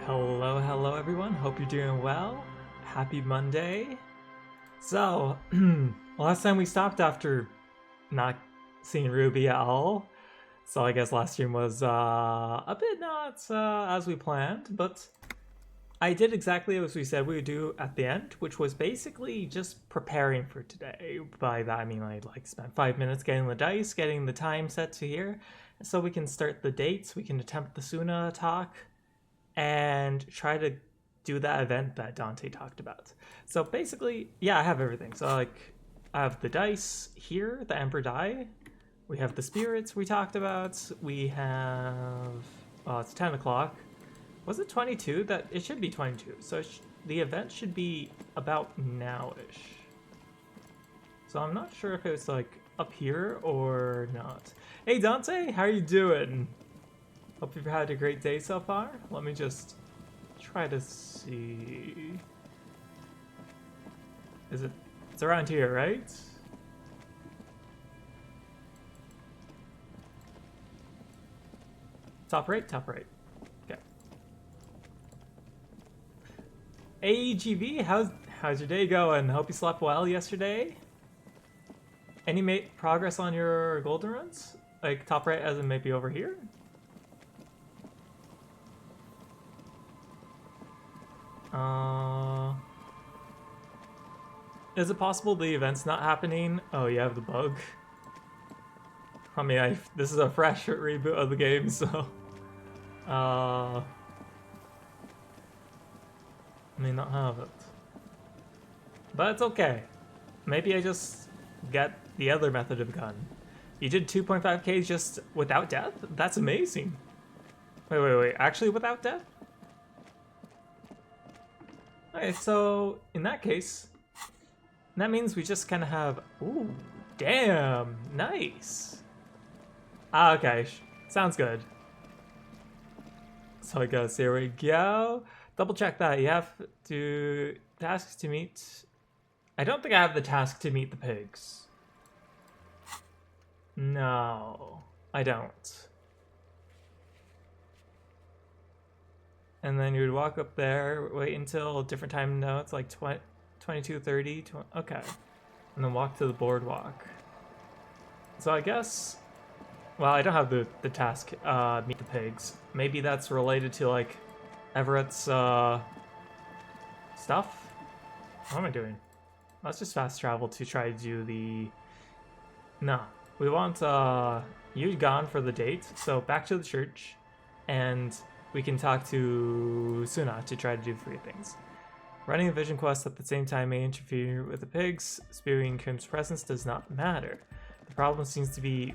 Hello everyone. Hope you're doing well. Happy Monday. So, last time we stopped after not seeing Ruby at all. So I guess last stream was a bit not as we planned, but I did exactly as we said we would do at the end, which was basically just preparing for today. By that I mean I spent 5 minutes getting the dice, getting the time set to here, so we can start the dates, we can attempt the Suna talk, and try to do that event that Dante talked about. So basically, yeah, I have everything. So I have the dice here, the Emperor die. We have the spirits we talked about. We have, it's 10 o'clock. Was it 22? It should be 22. So the event should be about now-ish. So I'm not sure if it's up here or not. Hey Dante, how are you doing? Hope you've had a great day so far. Let me just try to see. It's around here, right? Top right, top right. Okay. AGV, how's your day going? Hope you slept well yesterday. Any progress on your golden runs? Like top right as in maybe over here? Is it possible the event's not happening? Oh, you have the bug. I mean, this is a fresh reboot of the game, so I may not have it. But it's okay. Maybe I just get the other method of gun. You did 2.5k just without death? That's amazing. Wait. Actually without death? Okay, so in that case, that means we just kind of have... Ooh, damn, nice. Okay, sounds good. So I guess here we go. Double check that. You have to... Tasks to meet... I don't think I have the task to meet the pigs. No, I don't. And then you would walk up there, wait until a different time notes, like 22:30. Okay. And then walk to the boardwalk. So I guess... Well, I don't have the task, meet the pigs. Maybe that's related to, Everett's, stuff? What am I doing? Let's just fast travel to try to do the... No. We want, you gone for the date, so back to the church, and we can talk to Suna to try to do 3 things. Running a vision quest at the same time may interfere with the pigs. Spewing Kim's presence does not matter. The problem seems to be...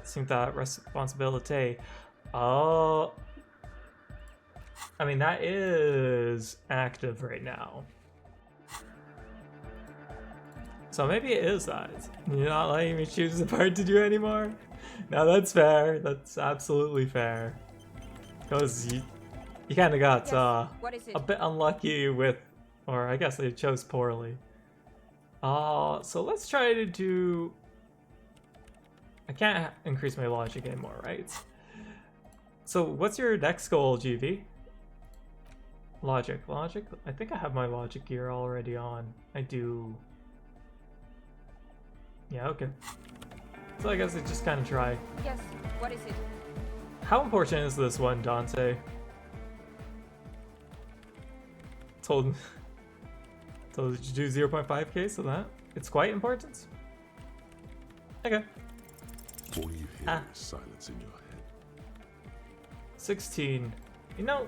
seems that responsibility. Oh... I mean, that is active right now. So maybe it is that. You're not letting me choose the part to do anymore? No, that's fair. That's absolutely fair. Because you kind of got a bit unlucky with... Or I guess they chose poorly. So let's try to do... I can't increase my logic anymore, right? So what's your next goal, GV? Logic. I think I have my logic gear already on. I do. Yeah, okay. So I guess I just kind of try. Yes, what is it? How important is this one, Dante? Told you to do 0.5k, so that it's quite important. Okay. All you hear is silence in your head. 16. You know...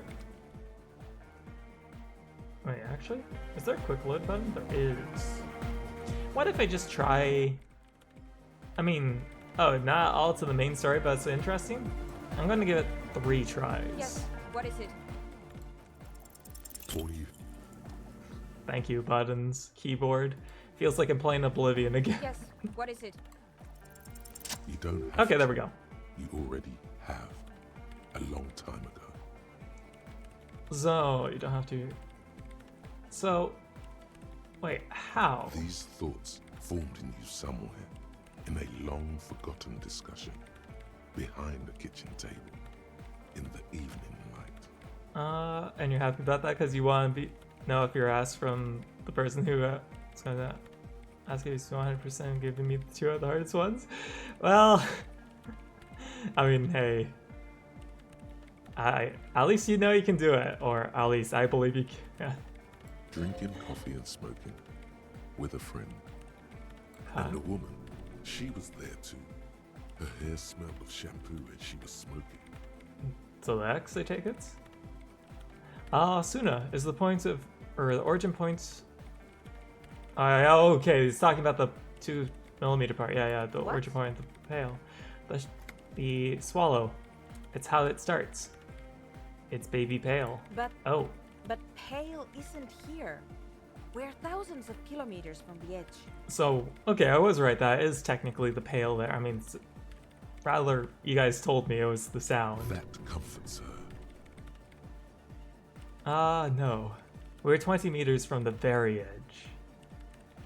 Wait, actually? Is there a quick load button? There is. What if I just try... I mean... Oh, not all to the main story, but it's interesting. I'm gonna give it 3 tries. Yes, what is it? All you... Thank you, buttons. Keyboard. Feels like I'm playing Oblivion again. Yes, what is it? You don't have Okay, there we go. You already have. A long time ago. So, you don't have to... So... Wait, how? These thoughts formed in you somewhere, in a long forgotten discussion, behind the kitchen table, in the evening light. And you're happy about that because you want to know if you're asked from the person who is going to ask if he's 100% giving me the 2 of the hardest ones. Well, I mean, hey, at least you know you can do it, or at least I believe you can. Drinking coffee and smoking with a friend. Huh? And a woman, she was there too. Her hair smelled of shampoo and she was smoking. So the X, I take it? Suna is the point of, or the origin point. Okay, he's talking about the 2mm part. Yeah, the What? origin point, the pail. The swallow. It's how it starts. It's baby pale. But Oh, Pale isn't here. We're thousands of kilometers from the edge. so, okay, I was right. That is technically the pail there. I mean, rather, you guys told me it was the sound. That comforts her. No. We're 20 meters from the very edge.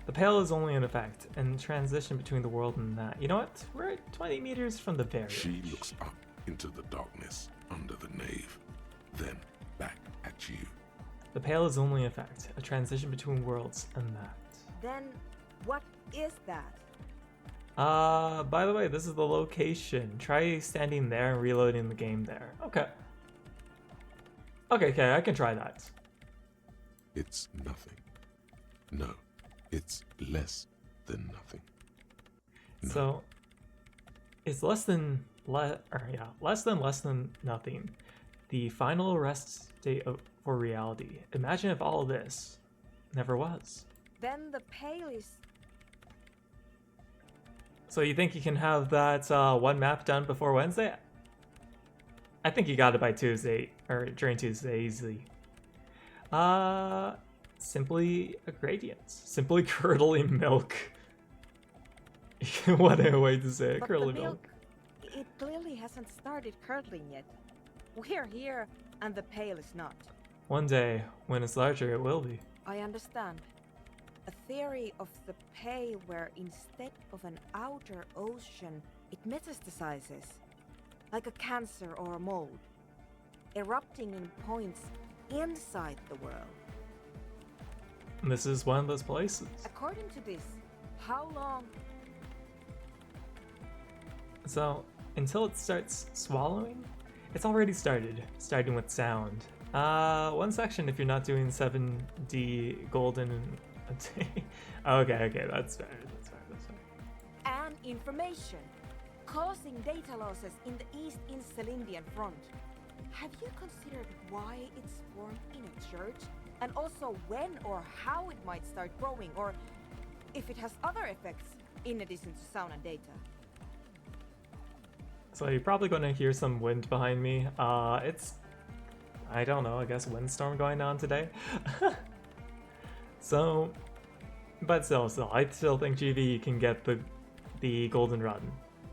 The pale is only an effect, and transition between the world and that. You know what? We're at 20 meters from the very She edge. looks up into the darkness under the nave, then back at you. The pale is only an effect, a transition between worlds and that. Then what is that? By the way, this is the location. Try standing there and reloading the game there. Okay. Okay, I can try that. It's nothing. No, it's less than nothing. No. So, it's less than less than nothing. The final rest state for reality. Imagine if all of this never was. Then the Pale is... So you think you can have that one map done before Wednesday? I think you got it by Tuesday, or during Tuesday easily. Simply a gradient. Simply curdling milk. What a way to say it, But curdling the milk. it clearly hasn't started curdling yet. We're here, and the Pale is not. One day, when it's larger, it will be. I understand. A theory of the Pale where instead of an outer ocean, it metastasizes. Like a cancer or a mold. Erupting in points inside the world. And this is one of those places. According to this, how long... So, until it starts swallowing, it's already started, starting with sound. One section if you're not doing 7D golden a day. Okay, that's fair. And information, causing data losses in the East Insulindian front. Have you considered why it's formed in a church? And also when or how it might start growing, or if it has other effects in addition to sound and data? So you're probably going to hear some wind behind me. It's, I don't know, I guess windstorm going on today. So, but still, I still think GV can get the golden run.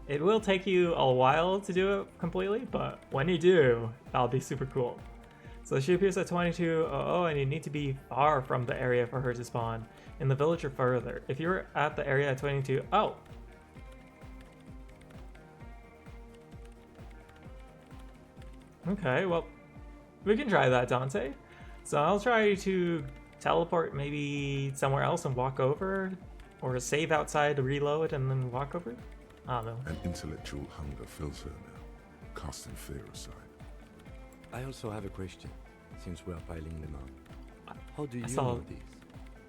It will take you a while to do it completely, but when you do, that'll be super cool. So she appears at 22:00, and you need to be far from the area for her to spawn. In the village or further. If you're at the area at 22:00, okay, well, we can try that, Dante. So I'll try to teleport maybe somewhere else and walk over, or save outside to reload and then walk over. I don't know. An intellectual hunger fills her now, casting fear aside. I also have a question, since we are piling them up. How do you saw- know this?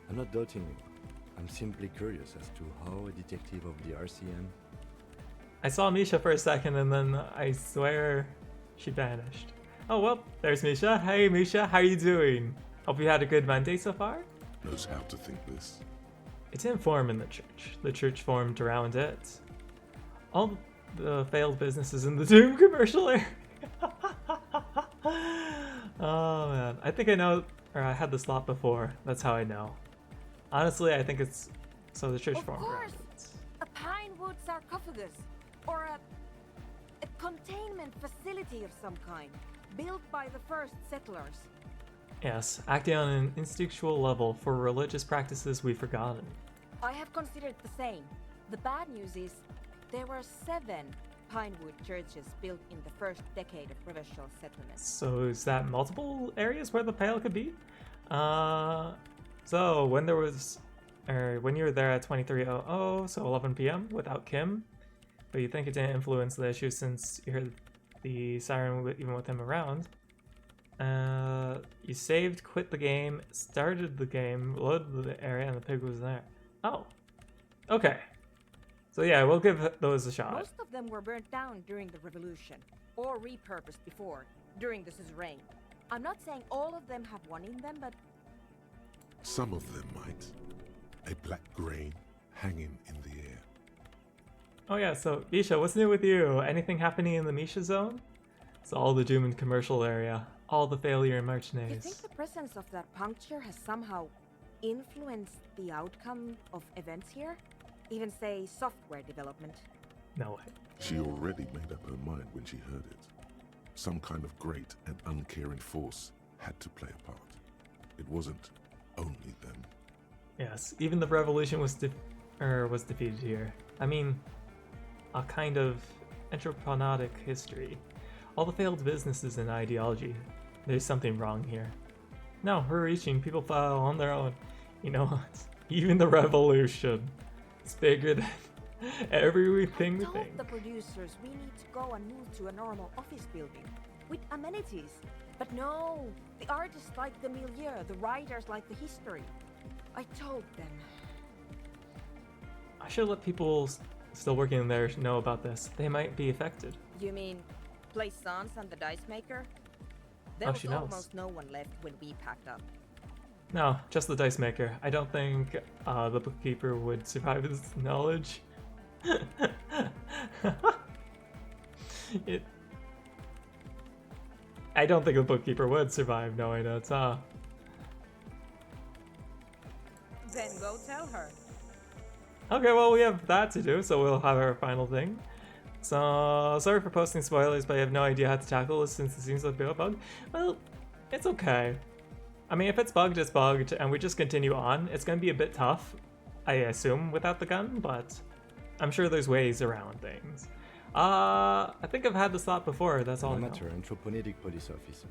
I'm not doubting you. I'm simply curious as to how a detective of the RCM... I saw Misha for a second and then I swear she vanished. Oh well, there's Misha. Hey Misha, how you doing? Hope you had a good Monday so far? Knows how to think this. It didn't form in the church. The church formed around it. All the failed businesses in the Doom commercial area. Oh man, I think I know, or I had this lot before. That's how I know. Honestly, I think it's so the church Of formed around course. it. A pine wood sarcophagus, or a containment facility of some kind, built by the first settlers. Yes, acting on an instinctual level for religious practices we've forgotten. I have considered the same. The bad news is there were 7 pinewood churches built in the first decade of provincial settlements. So is that multiple areas where the Pale could be? So when there was, or when you were there at 2300, so 11 p.m. without Kim, but you think it didn't influence the issue since you heard the siren even with him around. You saved, quit the game, started the game, loaded the area, and the pig was there. Oh, okay. So yeah, we'll give those a shot. Most of them were burnt down during the revolution, or repurposed before, during the suzerain. I'm not saying all of them have one in them, but Some of them might. A black grain hanging in the air. Oh yeah, so Misha, what's new with you? Anything happening in the Misha zone? It's all the doom and commercial area, all the failure in March you days. think the presence of that puncture has somehow influenced the outcome of events here? Even say software development? No way. She already made up her mind when she heard it. Some kind of great and uncaring force had to play a part. It wasn't only them. Yes, even the revolution was defeated here. I mean, a kind of entrepreneutic history. All the failed businesses and ideology. There's something wrong here. No, we're reaching. People file on their own. You know what? Even the revolution. It's bigger than everything we I told think. the producers we need to go and move to a normal office building with amenities. But no, the artists like the milieu, the writers like the history. I told them. I should let people still working in there know about this. They might be affected. You mean Plaisance and the Dice Maker? There Oh, was she knows. almost no one left when we packed up. No, just the dice maker. I don't think the bookkeeper would survive his knowledge. I don't think the bookkeeper would survive knowing it. Then go tell her. Okay, well, we have that to do, so we'll have our final thing. So, sorry for posting spoilers, but I have no idea how to tackle this since it seems like a bug. Well, it's okay. I mean, if it's bugged, it's bugged, and we just continue on. It's going to be a bit tough, I assume, without the gun, but I'm sure there's ways around things. I think I've had this thought before, that's all I know. Amateur anthropomedic police officer.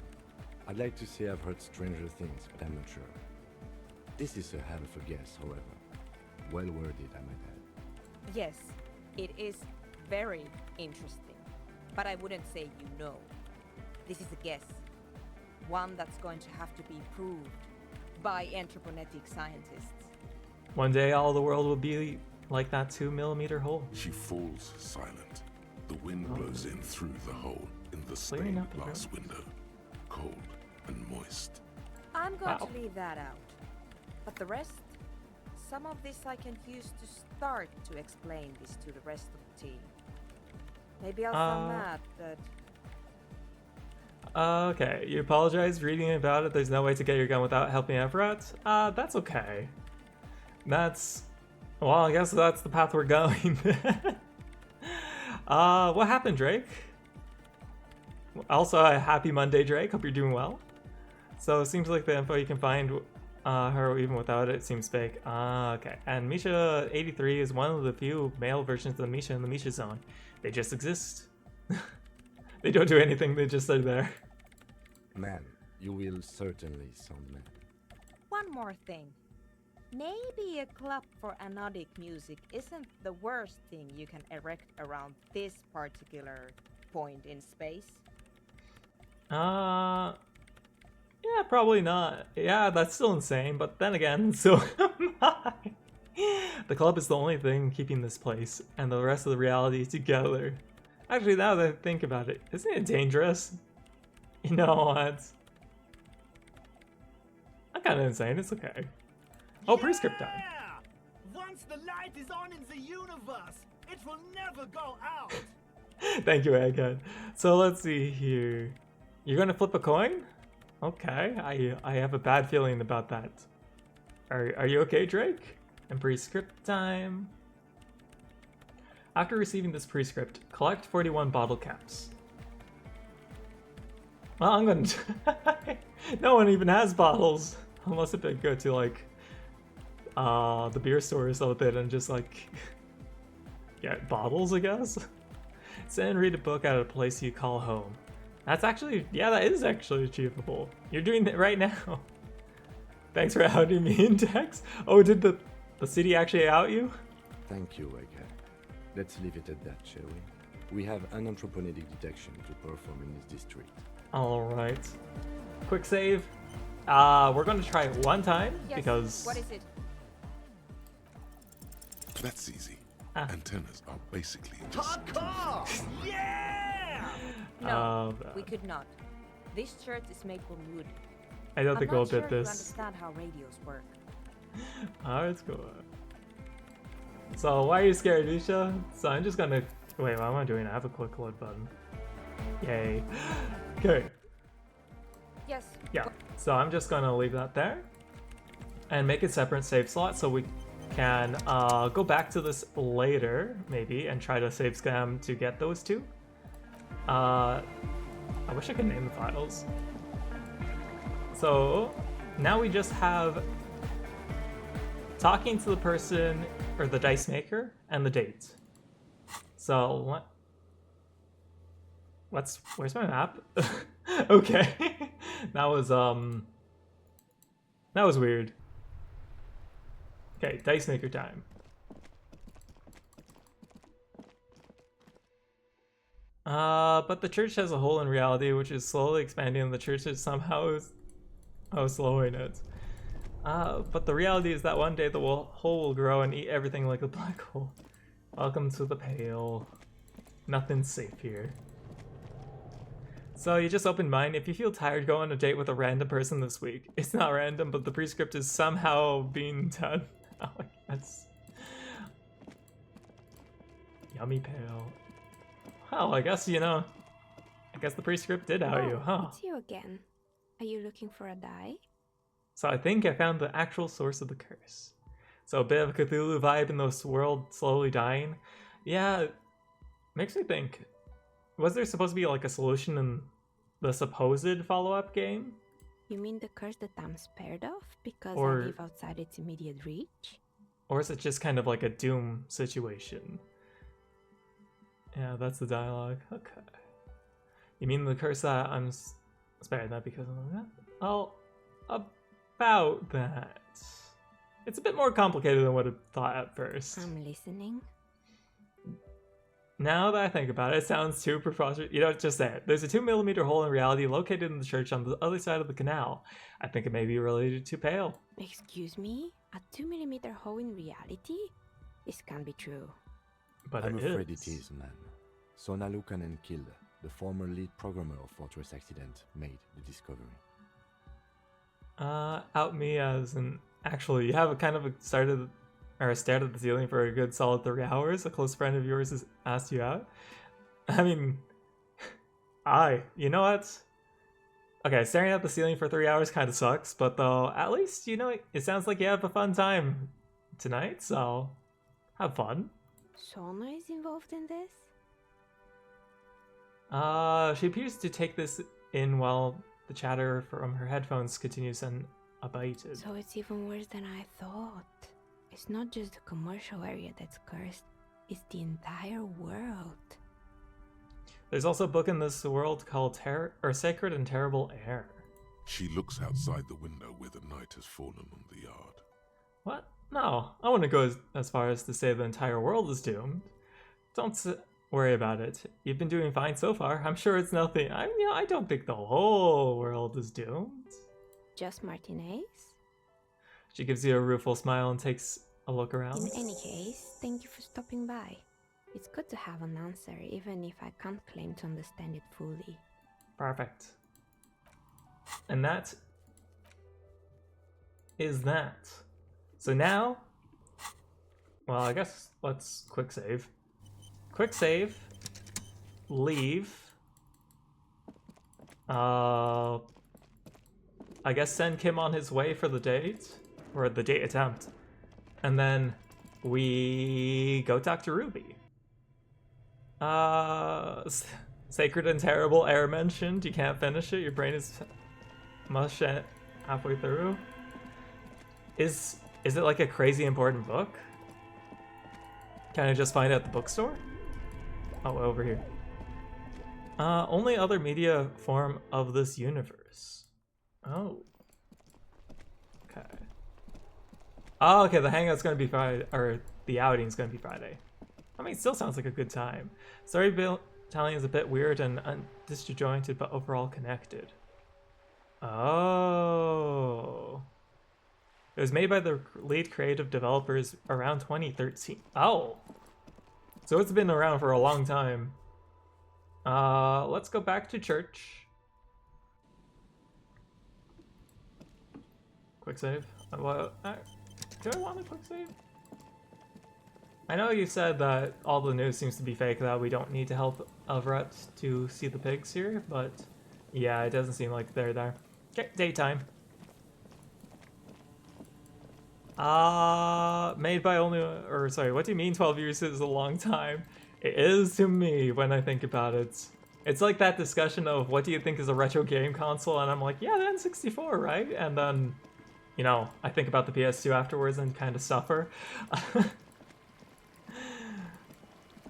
I'd like to say I've heard stranger things, but I'm not sure. This is a hell of a guess, however. Well worded, I might add. Yes, it is very interesting. But I wouldn't say you know. This is a guess. One that's going to have to be proved by anthroponetic scientists. One day all the world will be like that 2mm hole. She falls silent. The wind blows in through the hole in the Cleaning stained up the glass window. Cold and moist. I'm going Wow. to leave that out. But the rest? Some of this I can use to start to explain this to the rest of the team. Maybe I'll sound mad, but Okay, you apologize reading about it. There's no way to get your gun without helping Everett. That's okay. Well, I guess that's the path we're going. What happened, Drake? Also, a happy Monday, Drake. Hope you're doing well. So it seems like the info you can find her even without it seems fake. Okay. And Misha 83 is one of the few male versions of Misha in the Misha zone. They just exist. They don't do anything, they just are there. Man, you will certainly sound mad. one more thing. Maybe a club for anodic music isn't the worst thing you can erect around this particular point in space. Yeah, probably not. Yeah, that's still insane, but then again, so am I. The club is the only thing keeping this place, and the rest of the reality together. Actually, now that I think about it, isn't it dangerous? You know what? I'm kind of insane, it's okay. Oh, prescript time. Yeah! Once the light is on in the universe, it will never go out. Thank you, Egghead. So let's see here. You're gonna flip a coin? Okay, I have a bad feeling about that. Are you okay, Drake? And prescript time. After receiving this prescript, collect 41 bottle caps. Well, I'm gonna. No one even has bottles, unless if they go to like the beer store or something and just like get bottles, I guess. Sit and read a book at a place you call home. That's actually, yeah, that is actually achievable. You're doing it right now. Thanks for outing me in text. Oh, did the city actually out you? Thank you, Wake. Let's leave it at that, shall we? We have an anthropogenic detection to perform in this district. Alright. Quick save. We're gonna try it one time Yes. because What is it? That's easy. Ah. Antennas are basically just Hardcore! Yeah! No, we could not. This church is made from wood. I don't I'm think not we'll sure bit you this. understand how radios work. Alright, cool. So why are you scared, Isha? So I'm just gonna wait, what am I doing? I have a quick load button. Yay. Okay. Yes. Yeah. So I'm just gonna leave that there and make a separate save slot so we can go back to this later, maybe, and try to save scam to get those two. I wish I could name the files. So now we just have talking to the person or the dice maker and the date. So where's my map? Okay. That was weird. Okay, dice maker time. But the church has a hole in reality which is slowly expanding and the church is somehow slowing it. But the reality is that one day the hole will grow and eat everything like a black hole. Welcome to the Pale. Nothing's safe here. So you just open mine. If you feel tired, go on a date with a random person this week. It's not random, but the prescript is somehow being done. Oh, that's yummy Pale. Well, I guess, you know, I guess the prescript did out you, huh? It's you again. Are you looking for a die? So I think I found the actual source of the curse. So a bit of a Cthulhu vibe in this world slowly dying. Yeah, makes me think, was there supposed to be like a solution in the supposed follow-up game? You mean the curse that I'm spared of because Or- I live outside its immediate reach? Or is it just kind of like a Doom situation? Yeah, that's the dialogue. Okay. You mean the curse that I'm spared that because of that? Oh, about that. It's a bit more complicated than what I thought at first. I'm listening. Now that I think about it, it sounds too preposterous. You know, just say it. There's a 2mm hole in reality located in the church on the other side of the canal. I think it may be related to Pale. Excuse me? A 2mm hole in reality? This can't be true. But I'm it afraid is. it is, man. Sona Lukanen killed the former lead programmer of Fortress Accident, made the discovery. Out me as an... Actually, you have a kind of stared at the ceiling for a good solid 3 hours. A close friend of yours has asked you out. I mean... you know what? Okay, staring at the ceiling for 3 hours kind of sucks, but though, at least, you know, it sounds like you have a fun time tonight, so... Have fun. Sona is involved in this? She appears to take this in while the chatter from her headphones continues unabated. So it's even worse than I thought. It's not just the commercial area that's cursed, it's the entire world. There's also a book in this world called Sacred and Terrible Air. She looks outside the window where the night has fallen on the yard. What? No, I wouldn't go as far as to say the entire world is doomed. Don't worry about it. You've been doing fine so far. I'm sure it's nothing. I don't think the whole world is doomed. Just Martinez? She gives you a rueful smile and takes a look around. In any case, thank you for stopping by. It's good to have an answer, even if I can't claim to understand it fully. Perfect. And that is that. So now, well, I guess let's quick save. Quick save. Leave. I guess send Kim on his way for the date, or the date attempt. And then we go talk to Ruby. Sacred and Terrible Air mentioned. You can't finish it. Your brain is mush halfway through. Is it like a crazy important book? Can I just find it at the bookstore? Oh, over here. Only other media form of this universe. Oh. Okay. Oh, okay, the hangout's gonna be Friday, or the outing's gonna be Friday. I mean, it still sounds like a good time. Storytelling is a bit weird and disjointed, but overall connected. Oh. It was made by the lead creative developers around 2013. Oh. So it's been around for a long time. Let's go back to church. Quick save. Do I want a quick save? I know you said that all the news seems to be fake, that we don't need to help Everett to see the pigs here, but yeah, it doesn't seem like they're there. Okay, daytime. Made by only, or sorry, what do you mean 12 years is a long time? It is to me when I think about it. It's like that discussion of what do you think is a retro game console, and I'm like, yeah, the N64, right? And then, you know, I think about the PS2 afterwards and kind of suffer.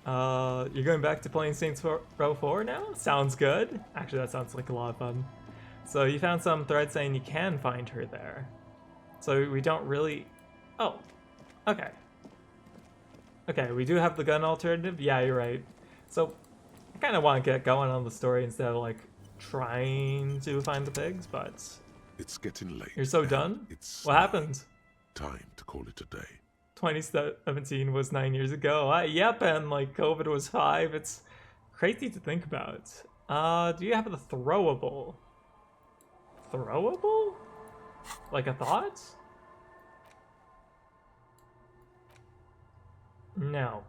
You're going back to playing Saints Row 4 now? Sounds good. Actually, that sounds like a lot of fun. So you found some thread saying you can find her there. So we don't really... Oh, okay. Okay, we do have the gun alternative. Yeah, you're right. So I kind of want to get going on the story instead of like trying to find the pigs, but It's getting late. you're so and done? It's What happened? time to call it a day. 2017 was 9 years ago. Yep, and like COVID was 5. It's crazy to think about. Do you have the throwable? Throwable? Like a thought? No.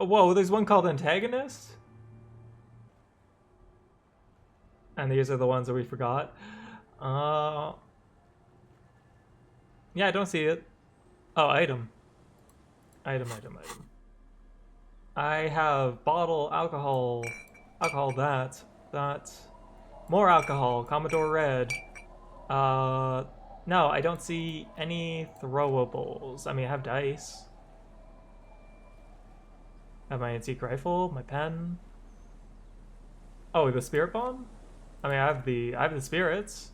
Oh, whoa, there's one called Antagonist? And these are the ones that we forgot. Yeah, I don't see it. Oh, item. Item. I have bottle, alcohol, that. More alcohol, Commodore Red. No, I don't see any throwables. I mean, I have dice. I have my antique rifle, my pen. Oh, the spirit bomb? I mean, I have the spirits.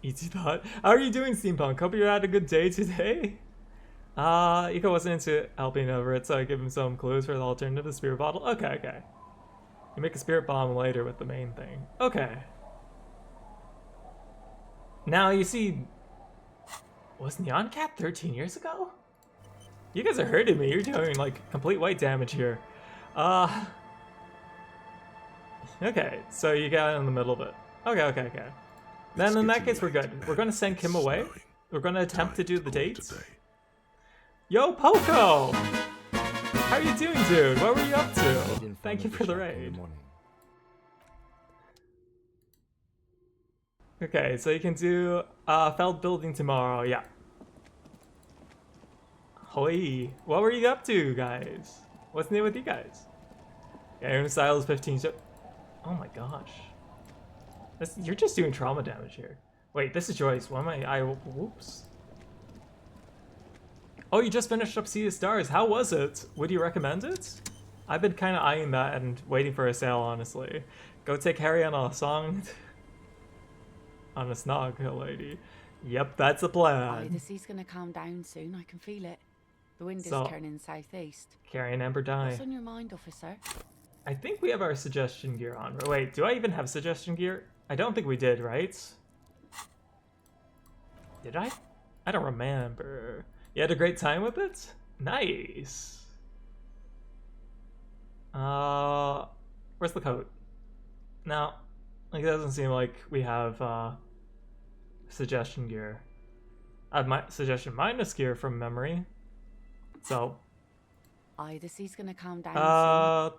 Easy thought. How are you doing, Steampunk? Hope you had a good day today. Iko wasn't into helping over it, so I give him some clues for the alternative, the spirit bottle. Okay. You make a spirit bomb later with the main thing. Okay. Now, you see... Was Neon Cat 13 years ago? You guys are hurting me. You're doing, like, complete white damage here. Okay, so you got in the middle of it. Okay. Then in that case, we're good. We're gonna send Kim away. We're gonna attempt to do the dates. Yo, Poco! How are you doing, dude? What were you up to? Thank you for the raid. Okay, so you can do Feld Building tomorrow, yeah. Hoi, what were you up to, guys? What's new with you guys? Game style is 15. Oh my gosh. You're just doing trauma damage here. Wait, this is Joyce. Why am I whoops. Oh, you just finished up Sea of Stars. How was it? Would you recommend it? I've been kind of eyeing that and waiting for a sale, honestly. Go take Harry on a song. On a snog, lady. Yep, that's the plan. The sea's gonna calm down soon. I can feel it. The wind is So, turning southeast. Carrie and Amber die. What's on your mind, officer? I think we have our suggestion gear on. Wait, do I even have suggestion gear? I don't think we did, right? Did I? I don't remember. You had a great time with it? Nice. Where's the coat? No, like it doesn't seem like we have suggestion gear. I have my suggestion minus gear from memory. So The sea's gonna calm down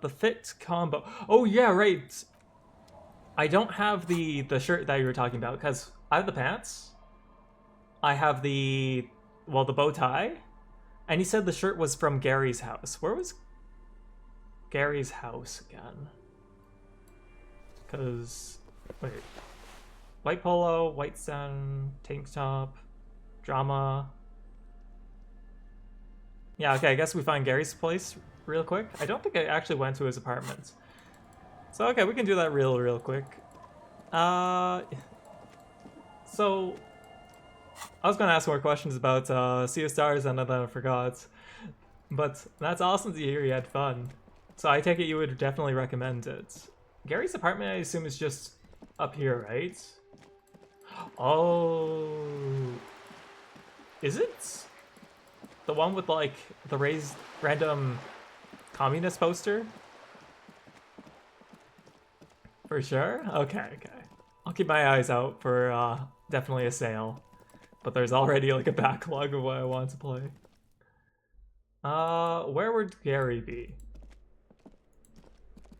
the fit combo. Oh yeah, right. I don't have the shirt that you were talking about because I have the pants. I have the bow tie, and he said the shirt was from Gary's house. Where was Gary's house again? Because wait, white polo, white sun, tank top, drama. Yeah, okay, I guess we find Gary's place real quick? I don't think I actually went to his apartment. So okay, we can do that real quick. So I was gonna ask more questions about Sea of Stars and then I forgot. But that's awesome to hear you had fun. So I take it you would definitely recommend it. Gary's apartment, I assume, is just up here, right? Oh, is it the one with like the raised random communist poster? For sure? Okay. I'll keep my eyes out for definitely a sale. But there's already like a backlog of what I want to play. Where would Gary be?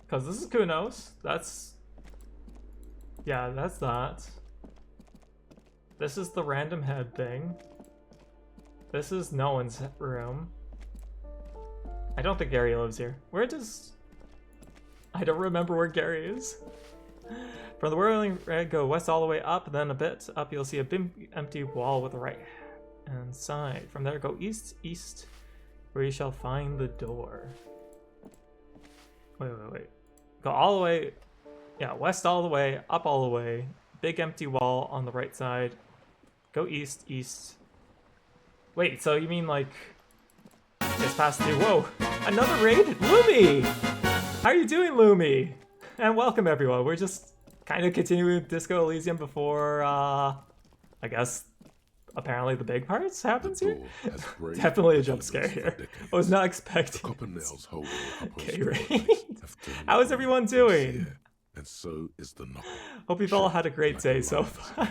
Because this is Kunos. That's that. This is the random head thing. This is no one's room. I don't think Gary lives here. Where does... I don't remember where Gary is. From the whirling red, go west all the way up, then a bit up you'll see a big empty wall with the right hand side. From there go east, where you shall find the door. Wait. Go all the way, yeah, west all the way, up all the way. Big empty wall on the right side. Go east. Wait, so you mean like it's past the... Whoa, another raid? Lumi! How are you doing, Lumi? And welcome everyone. We're just kind of continuing with Disco Elysium before, I guess, apparently the big parts happens here? Definitely a jump scare here. I was not expecting it. Okay, raid. How is everyone doing? And so is the knocker. Hope you've all had a great day so far.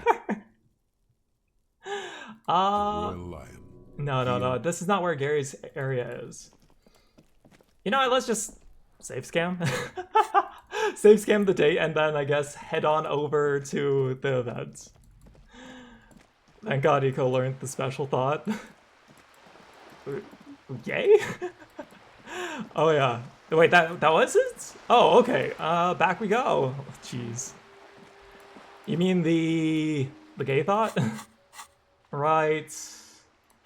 No. This is not where Gary's area is. You know what? Let's just save scam. Save scam the date and then I guess head on over to the event. Thank God Eco learned the special thought. Yay? Oh yeah. Wait, that was it? Oh, okay. Back we go. Jeez. You mean the gay thought? Right.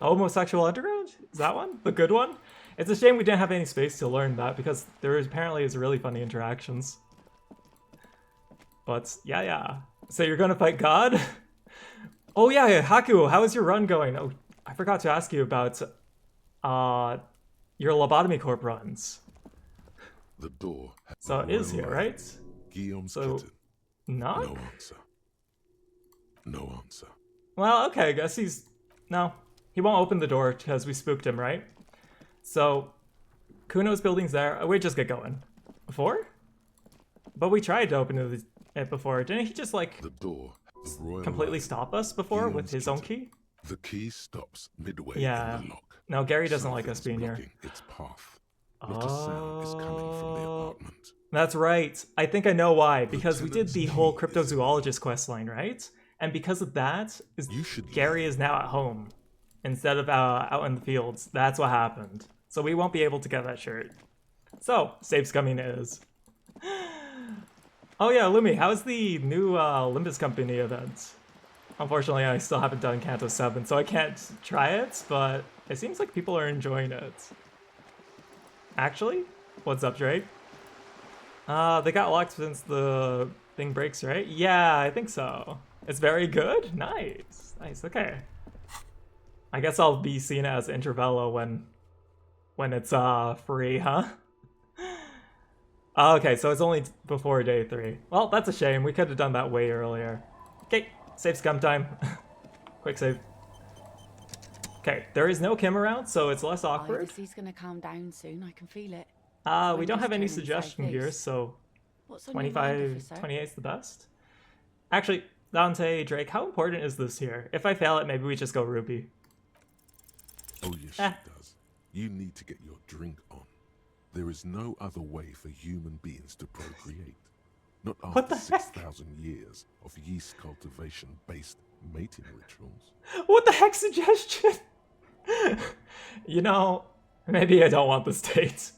Homosexual Underground? Is that one? The good one? It's a shame we didn't have any space to learn that because there apparently is really funny interactions. But yeah. So you're gonna fight God? Oh yeah, Haku, how is your run going? Oh, I forgot to ask you about your Lobotomy Corp runs. The door. So it is here, right? Guillaume's So, kitten. knock? No answer. Well, okay, I guess no, he won't open the door because we spooked him, right? So, Kuno's building's there. We just get going. Before? But we tried to open it before. Didn't he just like The door. The royal completely lion. stop us before with Guillaume's his own kitten. key? The key stops midway Yeah. in the lock. No, Gary doesn't like us Something's being here. blocking its path. Not a sound is coming from the apartment. That's right. I think I know why. Because we did Lieutenant's the whole key is cryptozoologist questline, right? And because of that, You should Gary is now at home instead of out in the fields. That's what happened. So we won't be able to get that shirt. So, save scumming it is. Oh yeah, Lumi, how's the new Limbus Company event? Unfortunately, I still haven't done Kanto 7, so I can't try it, but it seems like people are enjoying it. Actually? What's up, Drake? They got locked since the thing breaks, right? Yeah, I think so. It's very good? Nice. Nice, okay. I guess I'll be seeing it as Intervello when it's free, huh? Okay, so it's only before day 3. Well, that's a shame. We could have done that way earlier. Okay, save scum time. Quick save. Okay, there is no Kim around, so it's less awkward. He's gonna calm down soon. I can feel it. We don't have any Windows turning suggestion here, southeast. so What's on your mind, 25, officer? 28 is the best. Actually, Dante, Drake, how important is this here? If I fail it, maybe we just go Ruby. Oh, yes, she does. You need to get your drink on. There is no other way for human beings to procreate. Not What after the heck? 6,000 years of yeast cultivation-based mating rituals. What the heck suggestion? You know, maybe I don't want this date.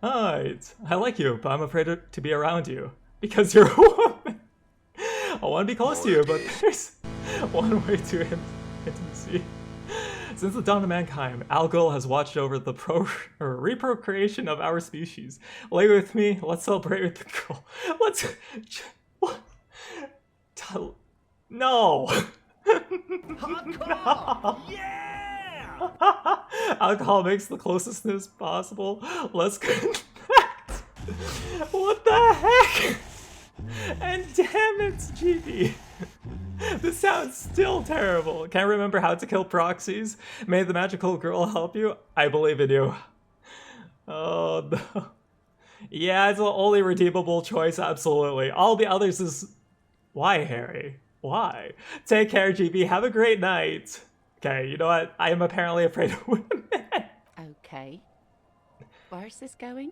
Alright, I like you, but I'm afraid to be around you. Because you're a woman. I want to be close to you, but there's one way to intimacy. Since the dawn of mankind, Algol has watched over the reprocreation of our species. Lay with me. Let's celebrate with the girl. Let's. No. Hardcore! Yeah! Alcohol makes the closeness possible. Let's connect. What the heck? And damn it, GB. This sounds still terrible. Can't remember how to kill proxies. May the magical girl help you. I believe in you. Oh no. Yeah, it's the only redeemable choice, absolutely. All the others is... Why, Harry? Why? Take care, GB. Have a great night. Okay, you know what? I am apparently afraid of women. Okay. Where's this going?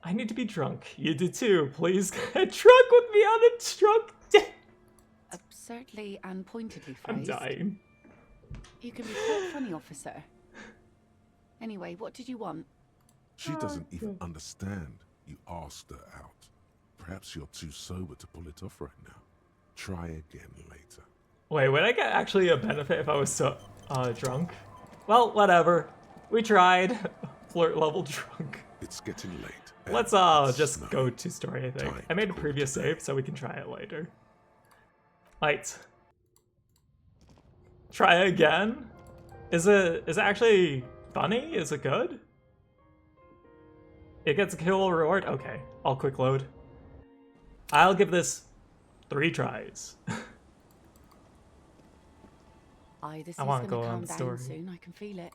I need to be drunk. You do too. Please get drunk with me on a drunk day. Absurdly and pointedly I'm phrased. dying. You can be quite funny, officer. Anyway, what did you want? She doesn't even understand you asked her out. Perhaps you're too sober to pull it off right now. Try again later. Wait, would I get actually a benefit if I was so drunk? Well, whatever. We tried. Flirt level drunk. It's getting late. Let's just go to story, I think. I made a previous save, so we can try it later. Right. Try again? Is it actually funny? Is it good? It gets a kill reward? Okay, I'll quick load. I'll give this 3 tries. This I is wanna gonna go on calm the down story. soon, I can feel it.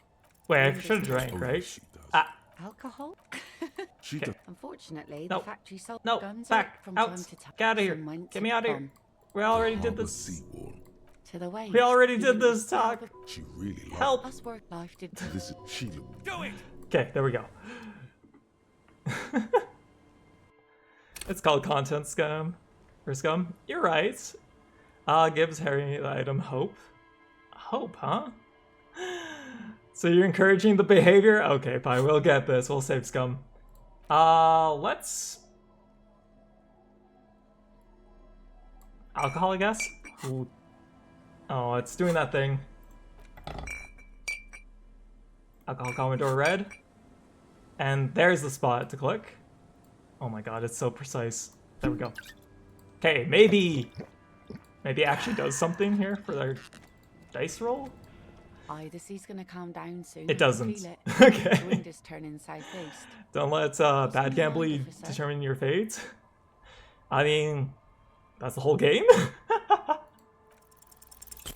Wait, I When should have does drank, Oh, right? she does. Ah, Alcohol? She okay. does. Unfortunately, No. the factory sold No, guns back, from out, time to time. get out of here. Some went Get to me out of here. Bonn, We already did Harbor this. Seawall. to the waves. We already did leaving this us talk. with She really liked Help. Us work life did too. Listen, she looked. Do it! Okay, there we go. It's called content scum. Or scum. You're right. Gives Harry the item hope. Hope, huh? So you're encouraging the behavior? Okay, fine, we'll get this. We'll save scum. Let's... Alcohol, I guess? Ooh. Oh, it's doing that thing. Alcohol Commodore red. And there's the spot to click. Oh my god, it's so precise. There we go. Okay, maybe it actually does something here for their dice roll? The sea's gonna calm down soon. I It can doesn't. feel it. Okay. The wind is turning southeast. Don't let bad in gambling mind, officer? determine your fate. I mean, that's the whole game?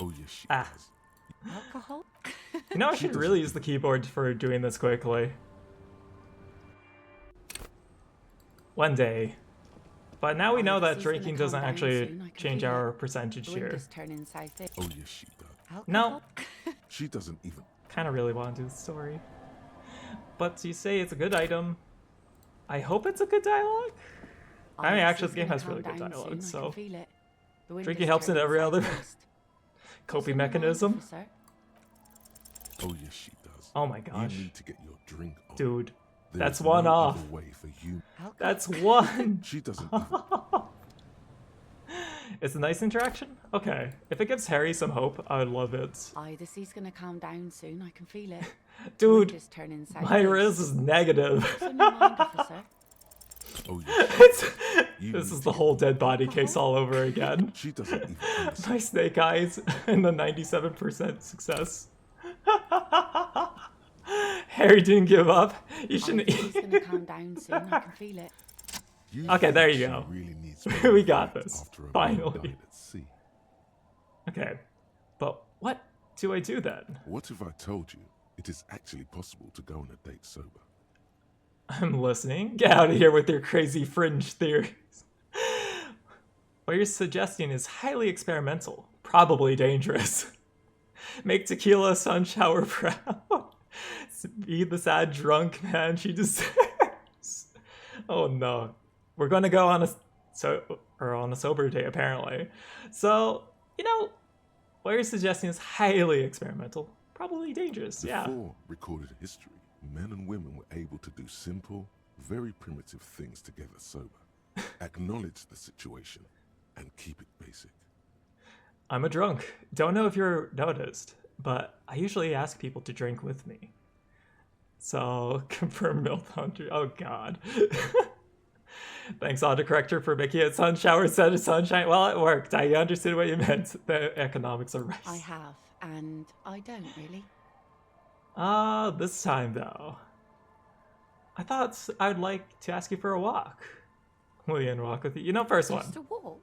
Oh yes, she Ah. does. Alcohol? You know, I should really use the keyboard for doing this quickly. One day. But now we know The that sea's gonna drinking calm doesn't down actually soon, I can change feel our it. percentage The wind here. is turning southeast. Oh yes, she does. Alcohol? No. She doesn't even. Kind of really want to do the story. But you say it's a good item. I hope it's a good dialogue. I mean, The actually, sea's the game gonna has really calm good down dialogue, soon, I so can feel it. The wind drinking is helps in turning every other southeast. coping What's on your mind, mechanism. officer? Oh yes, she does. Oh my gosh. You need to get your drink on. Dude, There that's is one no off. other way for you. Alcohol? That's one. She doesn't even. It's a nice interaction? Okay. If it gives Harry some hope, I would love it. The sea's gonna calm down soon, I can feel it. The Dude, wind is turning my southeast. riz is negative. What's on your mind, officer? Oh yes. It's- You this need is to the get- whole dead body case all over again. She doesn't even understand. My snake eyes and the 97% success. Harry didn't give up. You shouldn't The sea's gonna calm down soon, I can feel it. You Okay, think there you she go. Really needs We got to this. after a man Finally. died at sea. Okay, but what do I do then? What if I told you it is actually possible to go on a date sober? I'm listening. Get out of here with your crazy fringe theories. What you're suggesting is highly experimental, probably dangerous. Make tequila sun shower proud. Be the sad drunk man she deserves. Oh no. We're gonna go on a sober day apparently. So, you know, what you're suggesting is highly experimental, probably dangerous, yeah. Before recorded history, men and women were able to do simple, very primitive things together sober. Acknowledge the situation and keep it basic. I'm a drunk. Don't know if you're noticed. but I usually ask people to drink with me. So, confirm Milk Hunter. Oh god. Thanks, autocorrector, for making it sun shower instead of sunshine. Well, it worked. I understood what you meant. The economics are right. I have, and I don't really. This time though. I thought I'd like to ask you for a walk. Will you walk with you? You know, first one. Just a walk?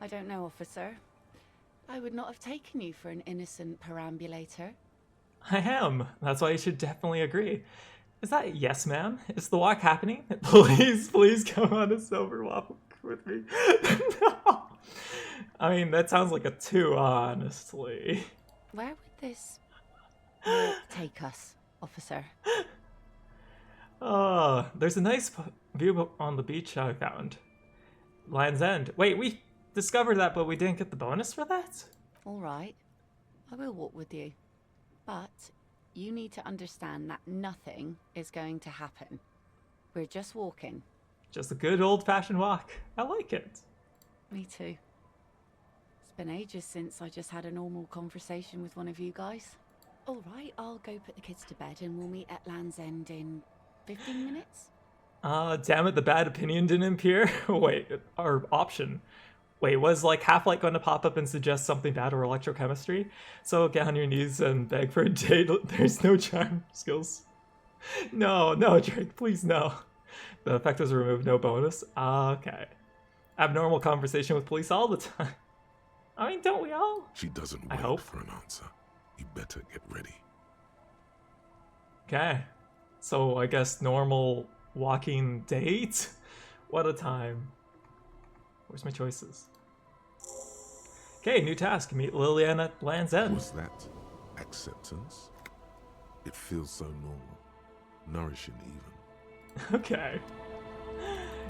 I don't know, officer. I would not have taken you for an innocent perambulator. I am. That's why you should definitely agree. Is that yes, ma'am? Is the walk happening? Please come on a sober walk with me. No. I mean, that sounds like a 2, honestly. Where would this walk take us, officer? Oh, there's a nice view on the beach I found. Land's End. Wait, we discovered that, but we didn't get the bonus for that? All right. I will walk with you. But you need to understand that nothing is going to happen. We're just walking. Just a good old-fashioned walk. I like it. Me too. It's been ages since I just had a normal conversation with one of you guys. All right, I'll go put the kids to bed and we'll meet at Land's End in 15 minutes. Damn it, the bad opinion didn't appear. Wait, our option. Wait, was like Half-Light going to pop up and suggest something bad or electrochemistry? So get on your knees and beg for a date. There's no charm skills. No, Drake, please no. The effect was removed, no bonus. Okay. Abnormal conversation with police all the time. I mean, don't we all? She doesn't I wait hope. for an answer. You better get ready. Okay. So I guess normal walking date? What a time. Where's my choices? Okay, new task. Meet Lillian at Land's End. Was that acceptance? It feels so normal. Nourishing even. Okay.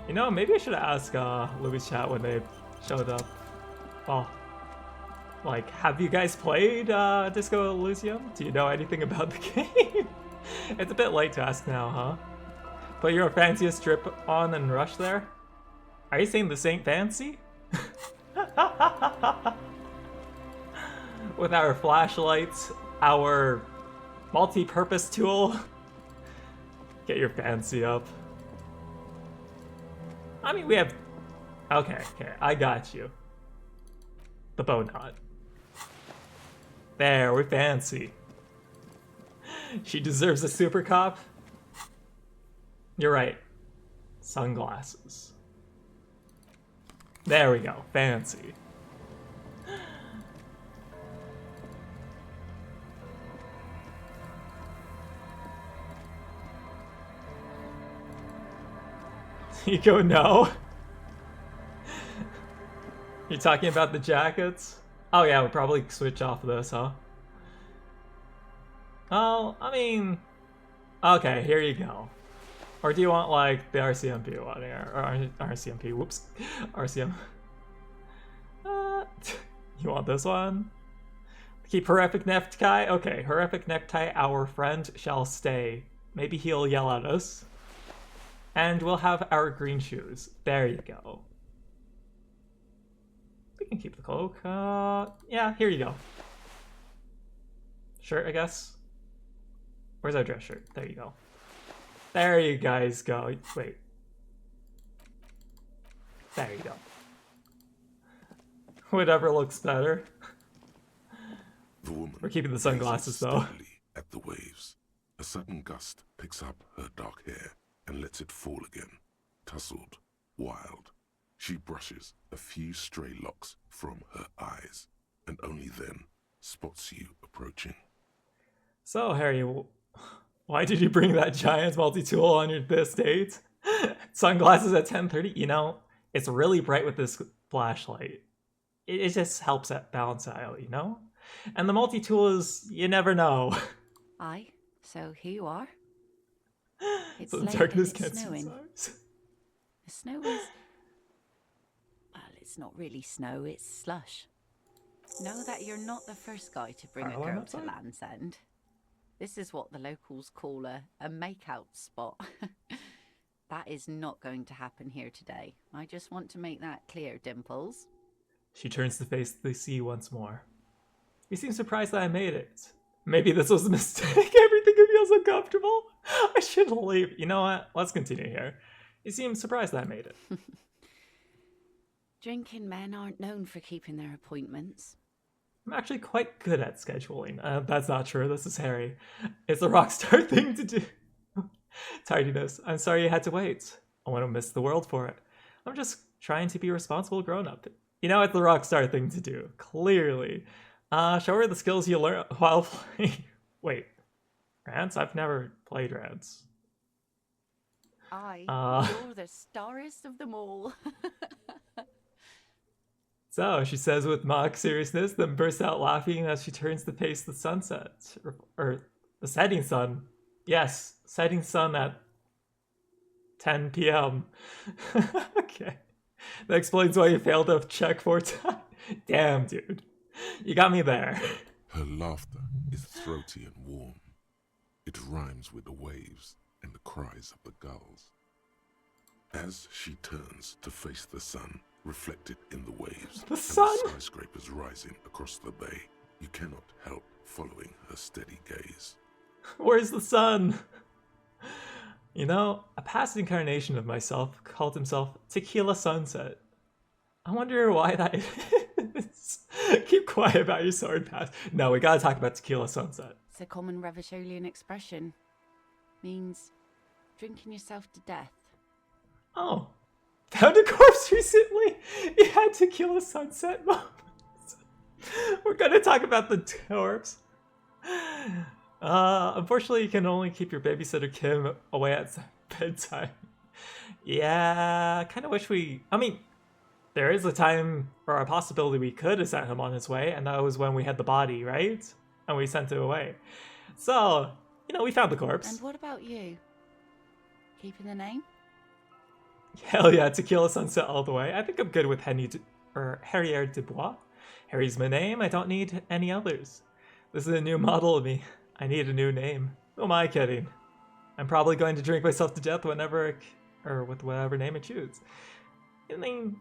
You know, maybe I should ask Louis chat when they showed up. Well, like, have you guys played Disco Elysium? Do you know anything about the game? It's a bit late to ask now, huh? Put your fanciest drip on and rush there? Are you saying this ain't fancy? With our flashlights, our multi-purpose tool. Get your fancy up. I mean, we have... Okay, I got you. The bow knot. There, we're fancy. She deserves a super cop. You're right. Sunglasses. There we go, fancy. You go, no? You're talking about the jackets? Oh yeah, we'll probably switch off of this, huh? Oh, I mean... Okay, here you go. Or do you want, like, the RCMP one here? Or RCMP, whoops. RCM. You want this one? Keep horrific necktie? Okay, horrific necktie, our friend shall stay. Maybe he'll yell at us. And we'll have our green shoes. There you go. We can keep the cloak. Yeah, here you go. Shirt, I guess. Where's our dress shirt? There you go. There you guys go. Wait. There you go. Whatever looks better. The woman We're keeping the sunglasses, gazes though. steadily at the waves. A sudden gust picks up her dark hair and lets it fall again, tousled, wild. She brushes a few stray locks from her eyes, and only then spots you approaching. So, Harry, why did you bring that giant multi-tool on this date? Sunglasses at 10:30? You know, it's really bright with this flashlight. It just helps it balance it out, you know? And the multi-tool is, you never know. Aye, so here you are. It's So the late and darkness it's can't see snowing. stars. The snow is... Well, it's not really snow, it's slush. Know that you're not the first guy to bring a Carl on girl that to side? Land's End. This is what the locals call a make-out spot. That is not going to happen here today. I just want to make that clear, Dimples. She turns to face the sea once more. You seem surprised that I made it. Maybe this was a mistake. Everything feels uncomfortable. I should leave. You know what? Let's continue here. You seem surprised that I made it. Drinking men aren't known for keeping their appointments. I'm actually quite good at scheduling. That's not true. This is Harry. It's a rock star thing to do. Tardiness. I'm sorry you had to wait. I want to miss the world for it. I'm just trying to be a responsible grown-up. You know, it's the rock star thing to do. Clearly. Show her the skills you learn while playing. Wait. Rants? I've never played Rants. You're the starest of them all. So, she says with mock seriousness, then bursts out laughing as she turns to face the sunset. Or the setting sun. Yes, setting sun at 10 p.m. Okay. That explains why you failed to check 4 times. Damn, dude. You got me there. Her laughter is throaty and warm. It rhymes with the waves and the cries of the gulls. As she turns to face the sun, reflected in the waves, The sun? and the skyscrapers rising across the bay, you cannot help following her steady gaze. Where's the sun? You know, a past incarnation of myself called himself Tequila Sunset. I wonder why that is. Keep quiet about your sword pass. No, we gotta talk about Tequila Sunset. It's a common Revacholian expression. Means drinking yourself to death. Oh. Found a corpse recently? You had Tequila Sunset moments. We're gonna talk about the corpse. Unfortunately, you can only keep your babysitter Kim away at bedtime. Yeah, kind of wish we... I mean, there is a time or a possibility we could have sent him on his way, and that was when we had the body, right? And we sent it away. So, you know, we found the corpse. And what about you? Keeping the name? Hell yeah, Tequila Sunset all the way. I think I'm good with Harrier Dubois. Harry's my name, I don't need any others. This is a new model of me. I need a new name. Who am I kidding? I'm probably going to drink myself to death whenever, or with whatever name I choose. I mean,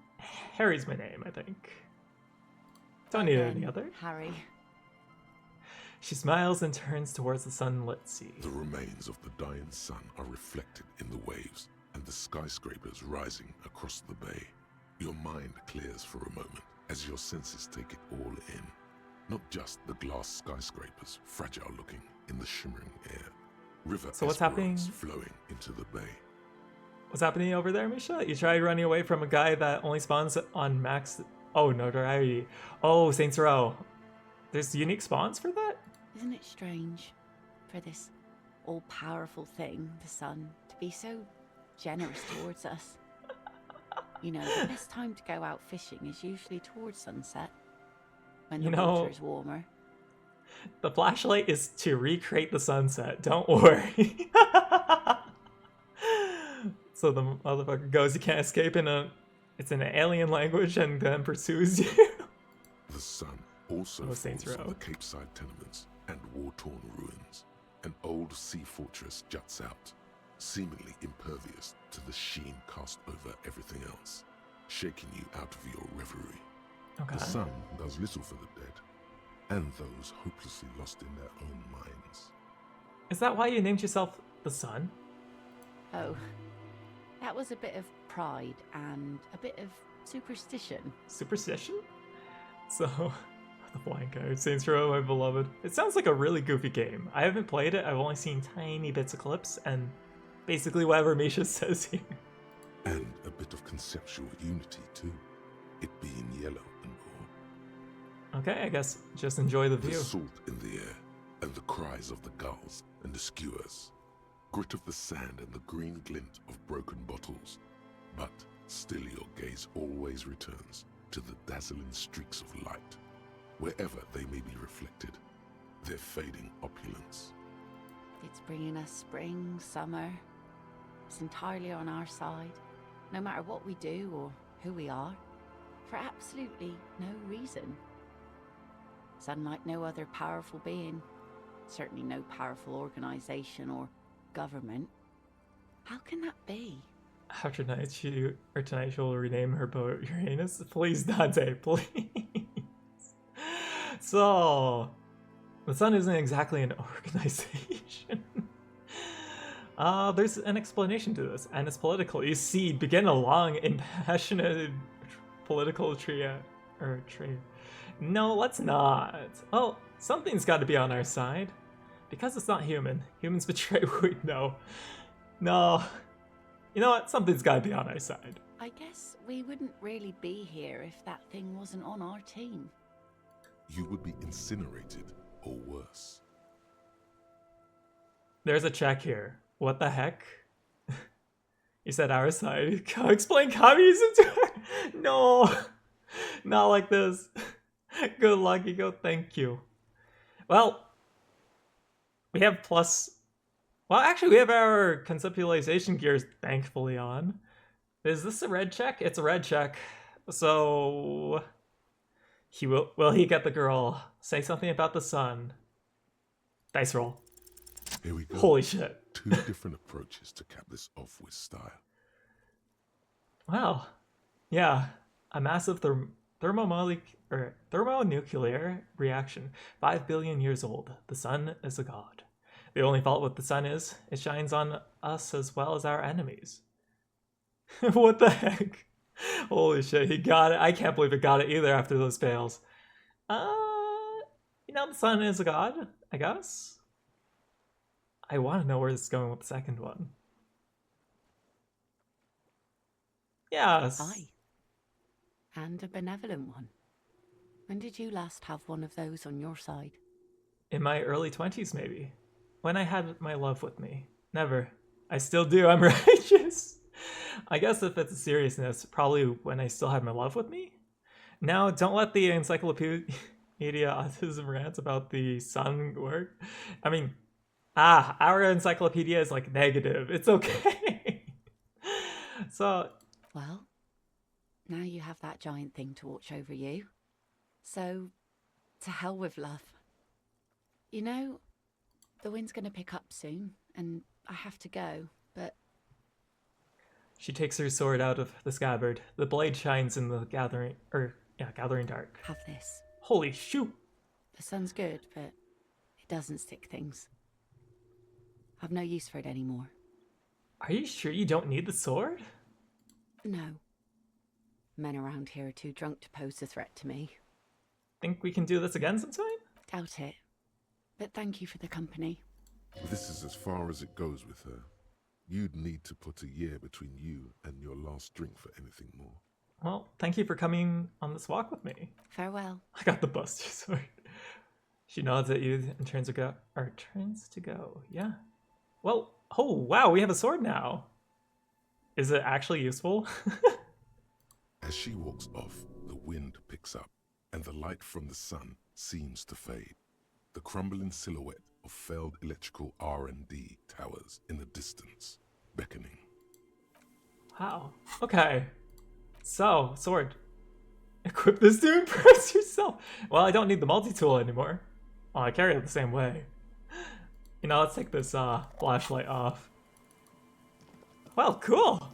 Harry's my name, I think. Don't need any other. Harry. She smiles and turns towards the sunlit sea. The remains of the dying sun are reflected in the waves and the skyscrapers rising across the bay. Your mind clears for a moment as your senses take it all in. Not just the glass skyscrapers, fragile looking in the shimmering air. River So what's happening? Esperance flowing into the bay. What's happening over there, Misha? You tried running away from a guy that only spawns on max... Oh, notoriety. Oh, Saints Row. There's unique spawns for that? Isn't it strange for this all-powerful thing, the sun, to be so generous towards us? You know, the best time to go out fishing is usually towards sunset, when the water's warmer. The flashlight is to recreate the sunset. Don't worry. So the motherfucker goes, you can't escape it's in an alien language and then pursues you. The sun also falls Saints on Row. the Capeside tenements and war-torn ruins. An old sea fortress juts out, seemingly impervious to the sheen cast over everything else, shaking you out of your reverie. Okay. The sun does little for the dead, and those hopelessly lost in their own minds. Is that why you named yourself the Sun? Oh, that was a bit of pride and a bit of superstition. Superstition? So, the flying card, Saints Row, my beloved. It sounds like a really goofy game. I haven't played it, I've only seen tiny bits of clips, and basically whatever Misha says here. And a bit of conceptual unity too, it being yellow and all. Okay, I guess just enjoy the The view. salt in the air, and the cries of the gulls and the skewers. Grit of the sand and the green glint of broken bottles. But still your gaze always returns to the dazzling streaks of light, wherever they may be reflected, their fading opulence. It's bringing us spring, summer. It's entirely on our side, no matter what we do or who we are, for absolutely no reason. It's unlike no other powerful being, certainly no powerful organization or government. How can that be? After tonight, she will rename her boat Uranus. Please, Dante, please. So, the Sun isn't exactly an organization. There's an explanation to this, and it's political. You see, begin a long, impassioned political trio. No, let's not. Oh, something's got to be on our side. Because it's not human. Humans betray. Wait, no. No. You know what? Something's got to be on our side. I guess we wouldn't really be here if that thing wasn't on our team. You would be incinerated, or worse. There's a check here. What the heck? You said our side. Explain communism to her? No. Not like this. Good luck, Ego. Thank you. Well, we have plus... Well, actually, we have our conceptualization gears thankfully on. Is this a red check? It's a red check. So... Will he get the girl? Say something about the sun. Dice roll. Here we go. Holy shit. 2 different approaches to cap this off with style. Wow. Yeah. A massive thermonuclear reaction. 5 billion years old. The sun is a god. The only fault with the sun is it shines on us as well as our enemies. What the heck? Holy shit, he got it. I can't believe it got it either after those fails. You know, the sun is a god, I guess. I want to know where this is going with the second one. Yes. Aye. And a benevolent one. When did you last have one of those on your side? In my early 20s, maybe. When I had my love with me. Never. I still do. I'm righteous. I guess if it's a seriousness, probably when I still had my love with me. Now, don't let the encyclopedia autism rants about the sun work. I mean, our encyclopedia is like negative. It's okay. So... Well, now you have that giant thing to watch over you. So, to hell with love. You know, the wind's gonna pick up soon, and I have to go, but... She takes her sword out of the scabbard. The blade shines in the gathering dark. Have this. Holy shoot! The sun's good, but it doesn't stick things. I've no use for it anymore. Are you sure you don't need the sword? No. Men around here are too drunk to pose a threat to me. Think we can do this again sometime? Doubt it. But thank you for the company. This is as far as it goes with her. You'd need to put a year between you and your last drink for anything more. Well, thank you for coming on this walk with me. Farewell. I got the buster sword. She nods at you and turns to go. Yeah. Well, oh wow, we have a sword now. Is it actually useful? As she walks off, the wind picks up, and the light from the sun seems to fade. The crumbling silhouette of failed electrical R&D towers in the distance, beckoning. Wow. Okay. So, sword. Equip this to impress yourself. Well, I don't need the multi-tool anymore. Oh, I carry it the same way. You know, let's take this flashlight off. Well, cool.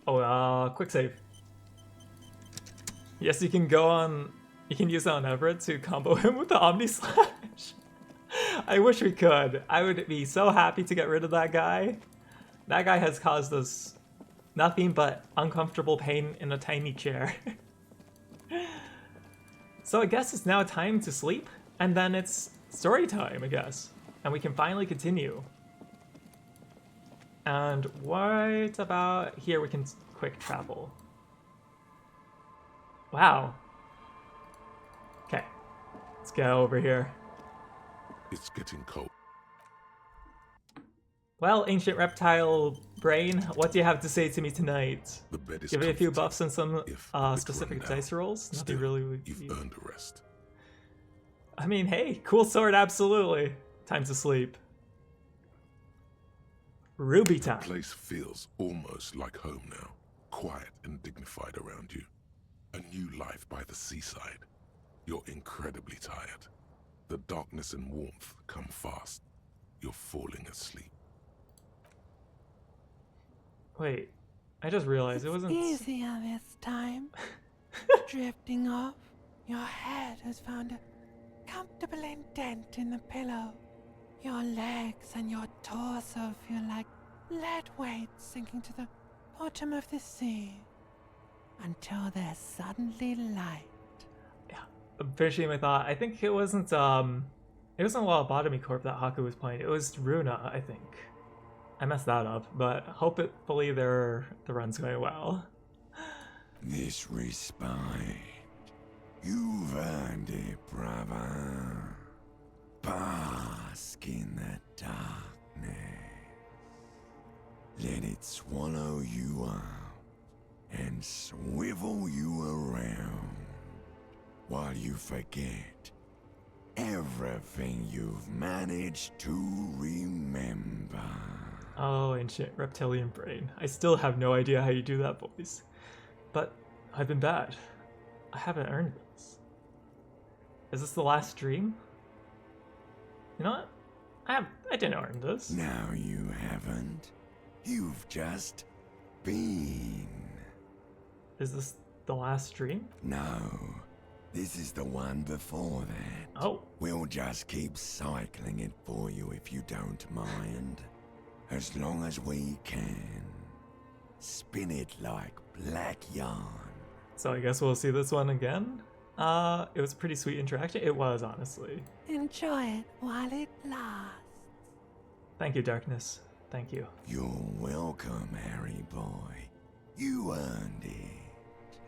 Oh, quick save. Yes, you can use that on Everett to combo him with the Omni Slash. I wish we could. I would be so happy to get rid of that guy. That guy has caused us nothing but uncomfortable pain in a tiny chair. So I guess it's now time to sleep, and then it's story time, I guess. And we can finally continue. And what about here? We can quick travel. Wow. Okay, let's go over here. It's getting cold. Well, ancient reptile brain, what do you have to say to me tonight? The bed is Give me a few comforting. buffs and some If it's specific run down, dice rolls. Nothing still, really would you've be... earned a rest. I mean, hey, cool sword, absolutely. Time to sleep. Ruby The time. place feels almost like home now. Quiet and dignified around you. A new life by the seaside. You're incredibly tired. The darkness and warmth come fast. You're falling asleep. Wait, I just realized it wasn't... Easier this time. Drifting off, your head has found a comfortable indent in the pillow. Your legs and your torso feel like lead weights sinking to the bottom of the sea until they're suddenly light. Finishing my thought, I think it wasn't Lobotomy Corp that Haku was playing. It was Runa, I think. I messed that up, but hopefully the run's going well. This respite, you've earned it, brother. Bask in the darkness. Let it swallow you up and swivel you around while you forget everything you've managed to remember. Oh, ancient reptilian brain. I still have no idea how you do that voice. But I've been bad. I haven't earned this. Is this the last dream? You know what? I didn't earn this. No, you haven't. You've just been. Is this the last dream? No, this is the one before that. Oh. We'll just keep cycling it for you if you don't mind. As long as we can. Spin it like black yarn. So I guess we'll see this one again? It was a pretty sweet interaction. It was, honestly. Enjoy it while it lasts. Thank you, Darkness. Thank you. You're welcome, Harry boy. You earned it.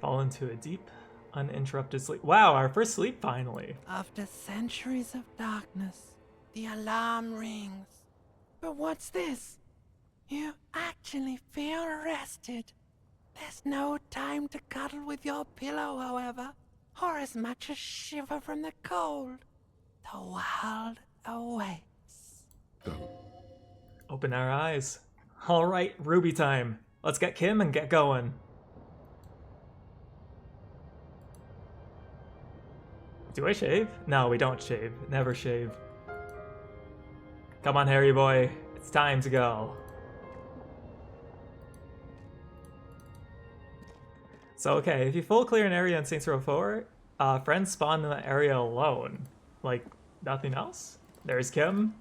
Fall into a deep, uninterrupted sleep. Wow, our first sleep finally. After centuries of darkness, the alarm rings. But what's this? You actually feel rested. There's no time to cuddle with your pillow, however, or as much as shiver from the cold. The world awaits. Go. Open our eyes. All right, Ruby time. Let's get Kim and get going. Do I shave? No, we don't shave. Never shave. Come on, Harry boy. It's time to go. So, okay, if you full clear an area in Saints Row 4, friends spawn in the area alone. Like, nothing else? There's Kim.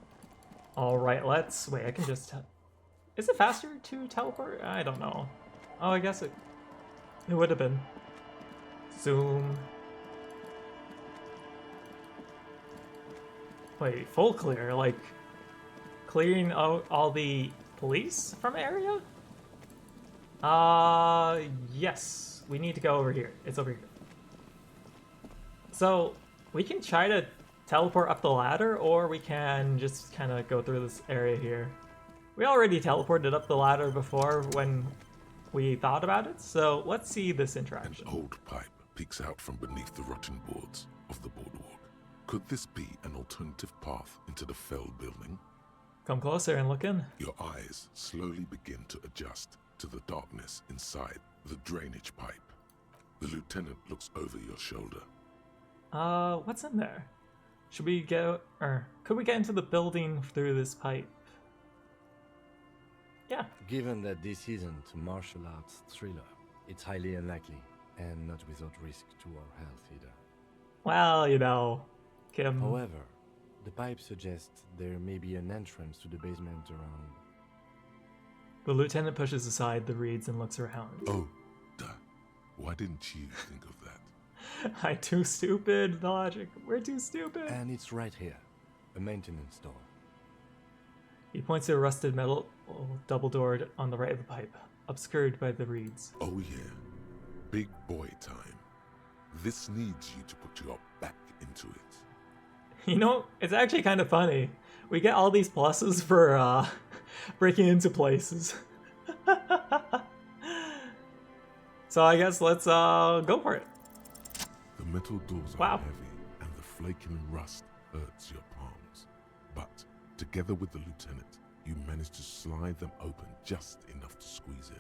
Alright, let's... Wait, I can just... Is it faster to teleport? I don't know. Oh, I guess it would have been. Zoom. Wait, full clear? Like, clearing out all the police from area? Yes. We need to go over here. It's over here. So, we can try to teleport up the ladder, or we can just kind of go through this area here. We already teleported up the ladder before when we thought about it, so let's see this An interaction. old pipe peeks out from beneath the rotten boards of the boardwalk. Could this be an alternative path into the felled building? Come closer and look in. Your eyes slowly begin to adjust to the darkness inside the drainage pipe. The lieutenant looks over your shoulder. What's in there? Should we go, or could we get into the building through this pipe? Yeah. Given that this isn't a martial arts thriller, it's highly unlikely, and not without risk to our health either. Well, you know, Kim. However, the pipe suggests there may be an entrance to the basement around. The lieutenant pushes aside the reeds and looks around. Oh, duh. Why didn't you think of that? I'm too stupid, the logic. We're too stupid. And it's right here, a maintenance door. He points to a rusted metal double-doored on the right of the pipe, obscured by the reeds. Oh yeah, big boy time. This needs you to put your back into it. You know, it's actually kind of funny. We get all these pluses for breaking into places. So I guess let's go for it. The metal doors Wow. are heavy, and the flaking rust hurts your palms. But together with the lieutenant, you manage to slide them open just enough to squeeze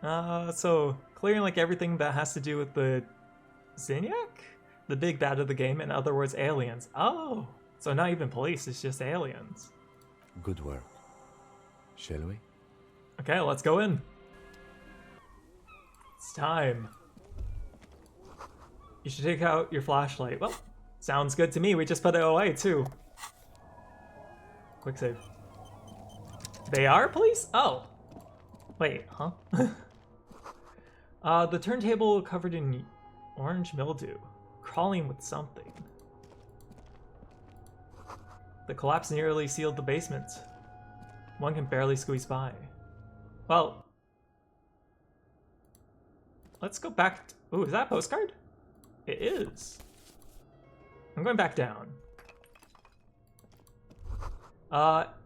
in. So clearing like everything that has to do with the Zinyak? The big bad of the game, in other words, aliens. Oh, so not even police, it's just aliens. Good work. Shall we? Okay, let's go in. It's time. You should take out your flashlight. Well, Sounds good to me. We just put it away, too. Quick save. They are police? Oh. Wait, huh? The turntable covered in orange mildew. Crawling with something. The collapse nearly sealed the basement. One can barely squeeze by. Well, let's go back. Ooh, is that a postcard? It is. I'm going back down.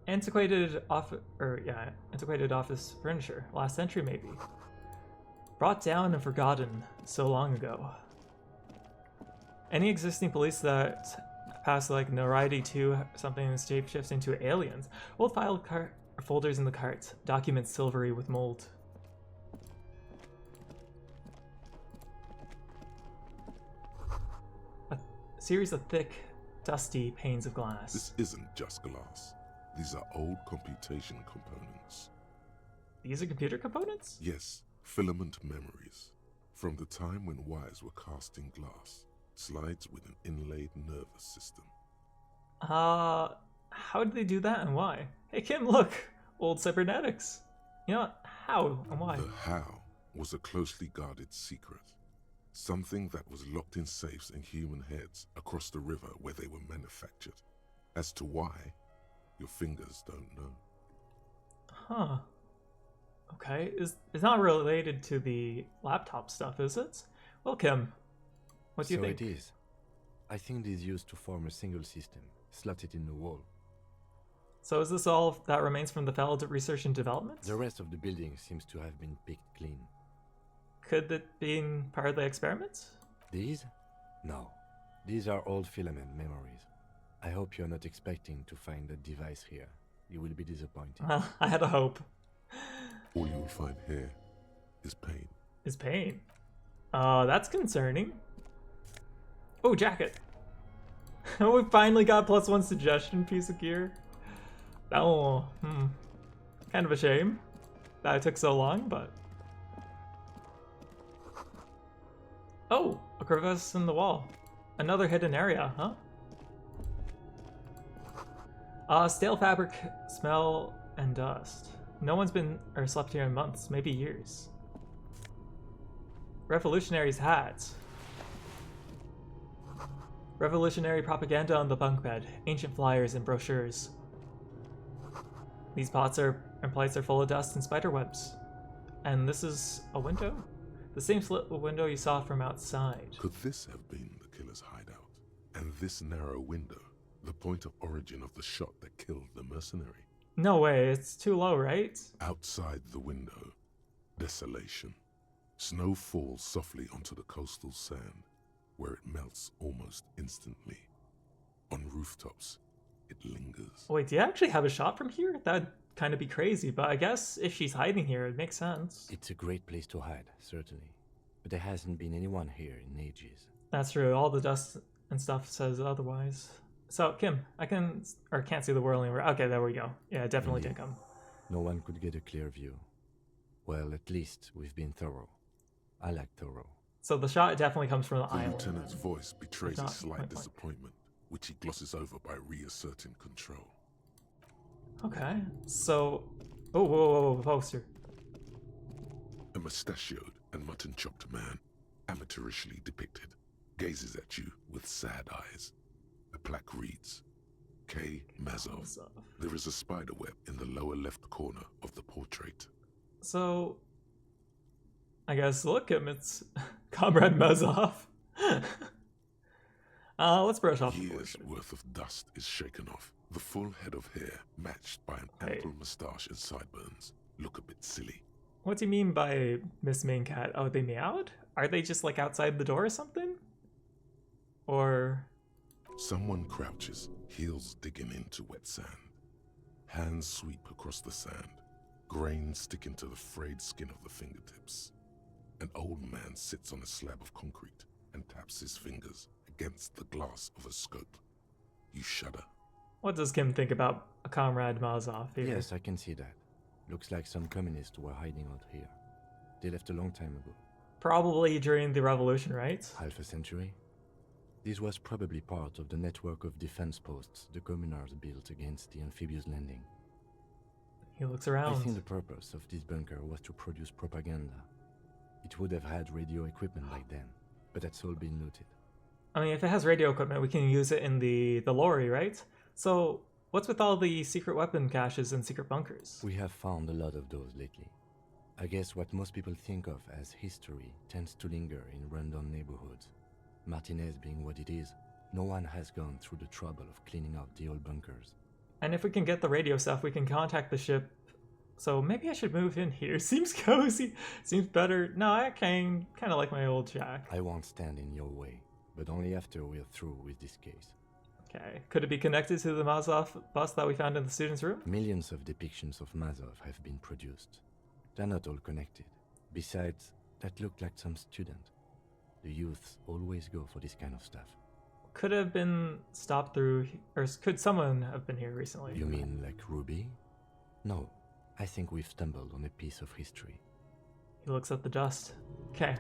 Antiquated office furniture. Last century, maybe. Brought down and forgotten so long ago. Any existing police that pass like notoriety to something that shapeshifts into aliens. Old file folders in the cart. Documents silvery with mold. A series of thick, dusty panes of glass. This isn't just glass. These are old computation components. These are computer components? Yes, filament memories. From the time when wires were cast in glass. Slides with an inlaid nervous system. How did they do that and why? Hey Kim, look! Old cybernetics. You know what? How and why? The how was a closely guarded secret. Something that was locked in safes in human heads across the river where they were manufactured. As to why, your fingers don't know. Huh. Okay, it's not related to the laptop stuff, is it? Well, Kim, what do you think? So it is. I think it is used to form a single system, slotted in the wall. So is this all that remains from the failed research and development? The rest of the building seems to have been picked clean. Could it be part of the experiment? These? No. These are old filament memories. I hope you're not expecting to find that device here. You will be disappointed. Well, I had a hope. All you will find here is pain. Is pain? That's concerning. Oh, jacket. We finally got +1 suggestion piece of gear. Oh, kind of a shame that it took so long, but... Oh, a crevice in the wall. Another hidden area, huh? Stale fabric, smell, and dust. No one's been or slept here in months, maybe years. Revolutionary's hat. Revolutionary propaganda on the bunk bed. Ancient flyers and brochures. These pots and plates are full of dust and spider webs. And this is a window? The same slit window you saw from outside. Could this have been the killer's hideout? And this narrow window, the point of origin of the shot that killed the mercenary? No way, it's too low, right? Outside the window, desolation. Snow falls softly onto the coastal sand, where it melts almost instantly. On rooftops, it lingers. Wait, do you actually have a shot from here? That'd kind of be crazy, but I guess if she's hiding here, it makes sense. It's a great place to hide, certainly. But there hasn't been anyone here in ages. That's true, all the dust and stuff says otherwise. So, Kim, I can't see the whirling. Okay, there we go. Yeah, definitely did come. No one could get a clear view. Well, at least we've been thorough. I like thorough. So the shot definitely comes from the The island. lieutenant's voice betrays a not slight point blank. disappointment, which he glosses over by reasserting control. Okay, so... Oh, whoa, poster. A mustachioed and mutton-chopped man, amateurishly depicted, gazes at you with sad eyes. The plaque reads, K. Mazov. There is a spider web in the lower left corner of the portrait. So... I guess, look, Kim, it's Comrade Mazov. Let's brush off the Years portrait. worth of dust is shaken off. The full head of hair, matched by an ample moustache and sideburns, look a bit silly. What do you mean by Miss Main Cat? Oh, they meowed? Are they just like outside the door or something? Or... Someone crouches, heels digging into wet sand. Hands sweep across the sand, grains sticking to the frayed skin of the fingertips. An old man sits on a slab of concrete and taps his fingers against the glass of a scope. You shudder. What does Kim think about a Comrade Mazov here? Yes, I can see that. Looks like some communists were hiding out here. They left a long time ago. Probably during the revolution, right? Half a century? This was probably part of the network of defense posts the communards built against the amphibious landing. He looks I around. think the purpose of this bunker was to produce propaganda. It would have had radio equipment back then, but that's all been looted. I mean, if it has radio equipment, we can use it in the lorry, right? So, what's with all the secret weapon caches and secret bunkers? We have found a lot of those lately. I guess what most people think of as history tends to linger in rundown neighborhoods. Martinez being what it is, no one has gone through the trouble of cleaning out the old bunkers. And if we can get the radio stuff, we can contact the ship. So maybe I should move in here. Seems cozy. Seems better. No, I kind of like my old shack. I won't stand in your way, but only after we're through with this case. Okay. Could it be connected to the Mazov bus that we found in the students' room? Millions of depictions of Mazov have been produced. They're not all connected. Besides, that looked like some student. The youths always go for this kind of stuff. Could have been stopped through, or could someone have been here recently? You mean like Ruby? No, I think we've stumbled on a piece of history. He looks at the dust. Okay.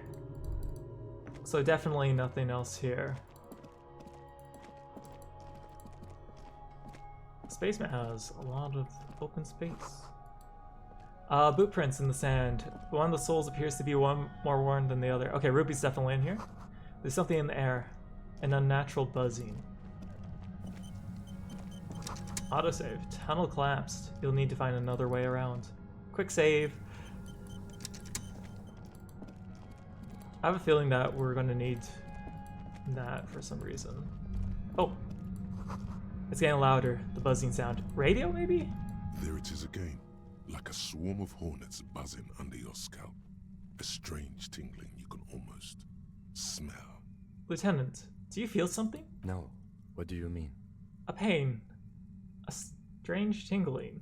So definitely nothing else here. Spaceman has a lot of open space. Boot prints in the sand. One of the souls appears to be one more worn than the other. Okay, Ruby's definitely in here. There's something in the air. An unnatural buzzing. Autosave. Tunnel collapsed. You'll need to find another way around. Quick save. I have a feeling that we're going to need that for some reason. Oh. It's getting louder. The buzzing sound. Radio, maybe? There it is again, like a swarm of hornets buzzing under your scalp. A strange tingling you can almost smell. Lieutenant, do you feel something? No. What do you mean? A pain. A strange tingling.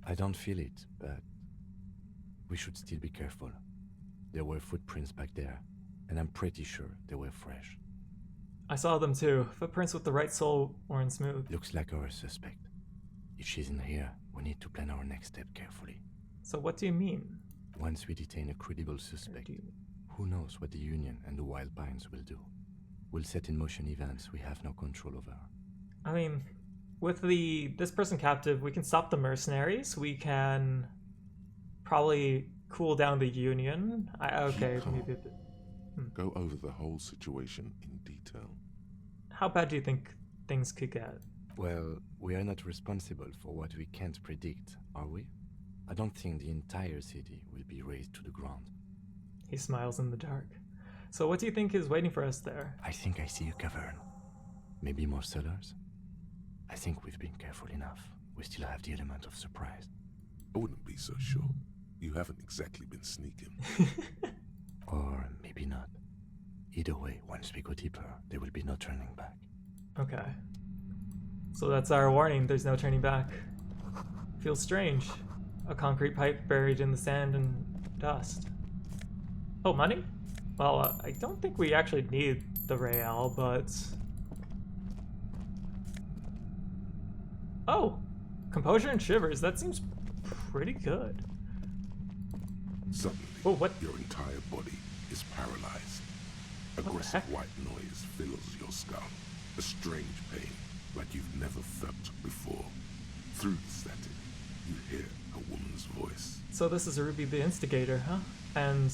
I don't feel it, but we should still be careful. There were footprints back there, and I'm pretty sure they were fresh. I saw them too. Footprints with the right sole worn smooth. Looks like our suspect. If she's in here, we need to plan our next step carefully. So what do you mean? Once we detain a credible suspect, who knows what the Union and the Wild Pines will do? We'll set in motion events we have no control over. I mean, with this person captive, we can stop the mercenaries. We can probably cool down the Union. Okay, maybe. Go over the whole situation in detail. How bad do you think things could get? Well, we are not responsible for what we can't predict, are we? I don't think the entire city will be razed to the ground. He smiles in the dark. So what do you think is waiting for us there? I think I see a cavern. Maybe more cellars? I think we've been careful enough. We still have the element of surprise. I wouldn't be so sure. You haven't exactly been sneaking. Or maybe not. Either way, once we go deeper, there will be no turning back. Okay. So that's our warning. There's no turning back. Feels strange. A concrete pipe buried in the sand and dust. Oh, money? Well, I don't think we actually need the Real, but... Oh! Composure and shivers. That seems pretty good. Suddenly, Oh, what? your entire body is paralyzed. Aggressive white noise fills your skull. A strange pain like you've never felt before. Through the static, you hear a woman's voice. So this is Ruby the Instigator, huh? And...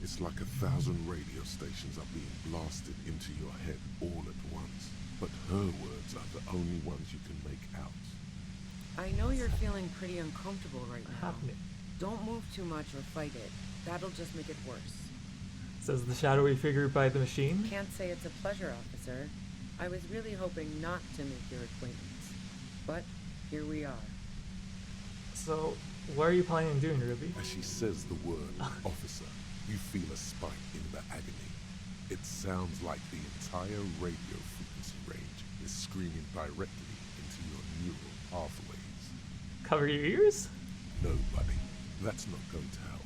It's like 1,000 radio stations are being blasted into your head all at once. But her words are the only ones you can make out. I know you're feeling pretty uncomfortable right now. happening? Don't move too much or fight it. That'll just make it worse. Says the shadowy figure by the machine. Can't say it's a pleasure, officer. I was really hoping not to make your acquaintance. But here we are. So, what are you planning on doing, Ruby? As she says the word officer, you feel a spike in the agony. It sounds like the entire radio frequency range is screaming directly into your neural pathways. Cover your ears? No, buddy, that's not going to help.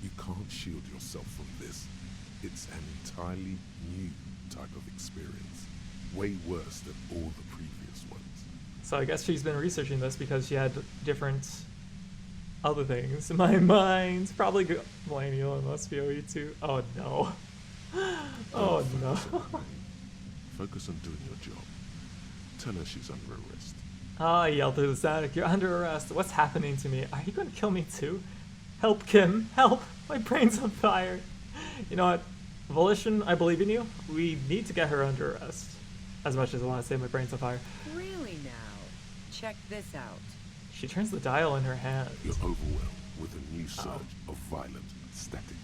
You can't shield yourself from this. It's an entirely new type of experience. Way worse than all the previous ones. So I guess she's been researching this because she had different other things. My mind's probably blaming you on Must be OE2. Oh no. Oh no. focus on doing your job. Tell her she's under arrest. Ah, I yelled through the static. You're under arrest. What's happening to me? Are you going to kill me too? Help, Kim. Help. My brain's on fire. You know what? Volition, I believe in you. We need to get her under arrest. As much as I want to say my brain's on fire. Really now? Check this out. She turns the dial in her hand. You're overwhelmed with a new surge of violent static.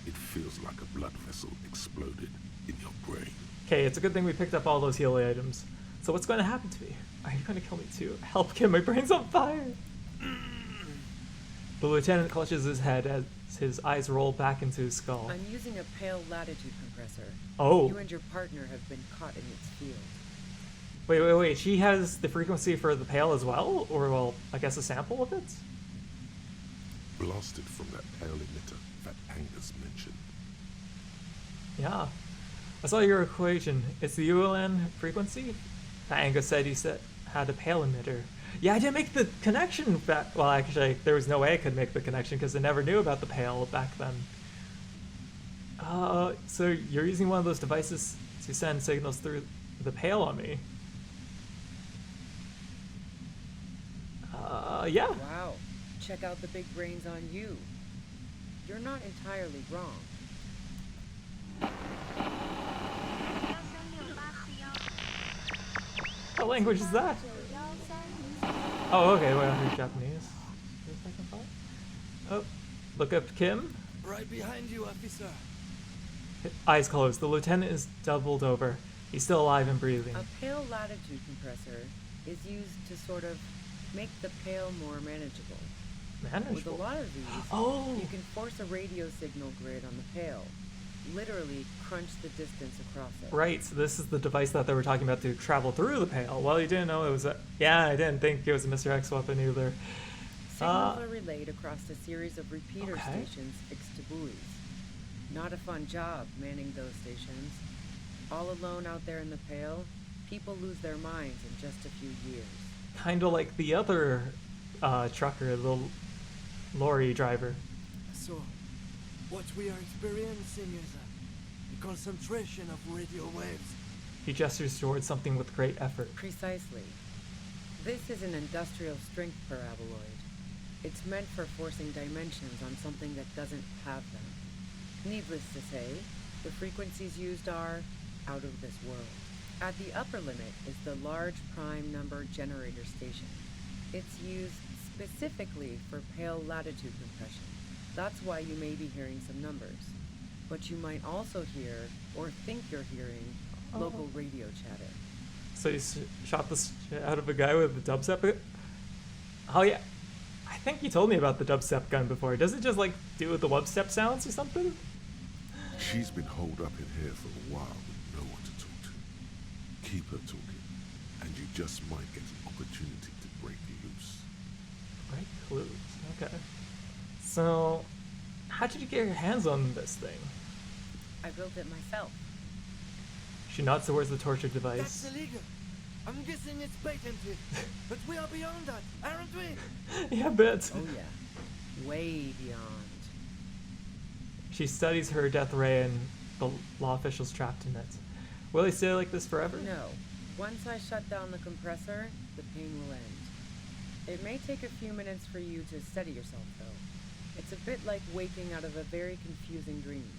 It feels like a blood vessel exploded in your brain. Okay, it's a good thing we picked up all those healing items. So what's going to happen to me? Are you going to kill me too? Help, Kim, my brain's on fire! The lieutenant clutches his head as his eyes roll back into his skull. I'm using a pale latitude compressor. Oh. You and your partner have been caught in its field. Wait. She has the frequency for the pale as well? Or, well, I guess a sample of it? Blasted from that pale emitter that Angus mentioned. Yeah. I saw your equation. It's the ULN frequency? That Angus said had a pale emitter. Yeah, I didn't make the connection back. Well, actually, there was no way I could make the connection because I never knew about the pale back then. So you're using one of those devices to send signals through the pale on me? Yeah. Wow. Check out the big brains on you. You're not entirely wrong. What language is that? Oh, okay, well, here's Japanese. Oh, look up, Kim. Right behind you, officer. Eyes closed. The lieutenant is doubled over. He's still alive and breathing. A pale latitude compressor is used to sort of make the pale more manageable. With a lot of these, you can force a radio signal grid on the pale. Literally crunch the distance across it. Right, so this is the device that they were talking about to travel through the pale. Well, you didn't know it was a... Yeah, I didn't think it was a Mr. X weapon either. Signals are relayed across a series of repeater stations fixed to buoys. Not a fun job manning those stations. All alone out there in the pale, people lose their minds in just a few years. Kind of like the other trucker, the lorry driver. So, what we are experiencing is a concentration of radio waves. He gestures towards something with great effort. Precisely. This is an industrial strength paraboloid. It's meant for forcing dimensions on something that doesn't have them. Needless to say, the frequencies used are out of this world. At the upper limit is the large prime number generator station. It's used specifically for pale latitude compression. That's why you may be hearing some numbers. But you might also hear, or think you're hearing, local radio chatter. So you shot the shit out of a guy with the dubstep? Oh yeah. I think you told me about the dubstep gun before. Does it just like do with the webstep sounds or something? She's been holed up in here for a while with no one to talk to. Keep her talking, and you just might get an opportunity to break loose. Break loose, okay. So, how did you get your hands on this thing? I built it myself. She nods towards the torture device. That's illegal. I'm guessing it's patented. But we are beyond that, aren't we? Yeah, a bit. Oh yeah. Way beyond. She studies her death ray and the law officials trapped in it. Will they stay like this forever? No. Once I shut down the compressor, the pain will end. It may take a few minutes for you to steady yourself, though. It's a bit like waking out of a very confusing dream.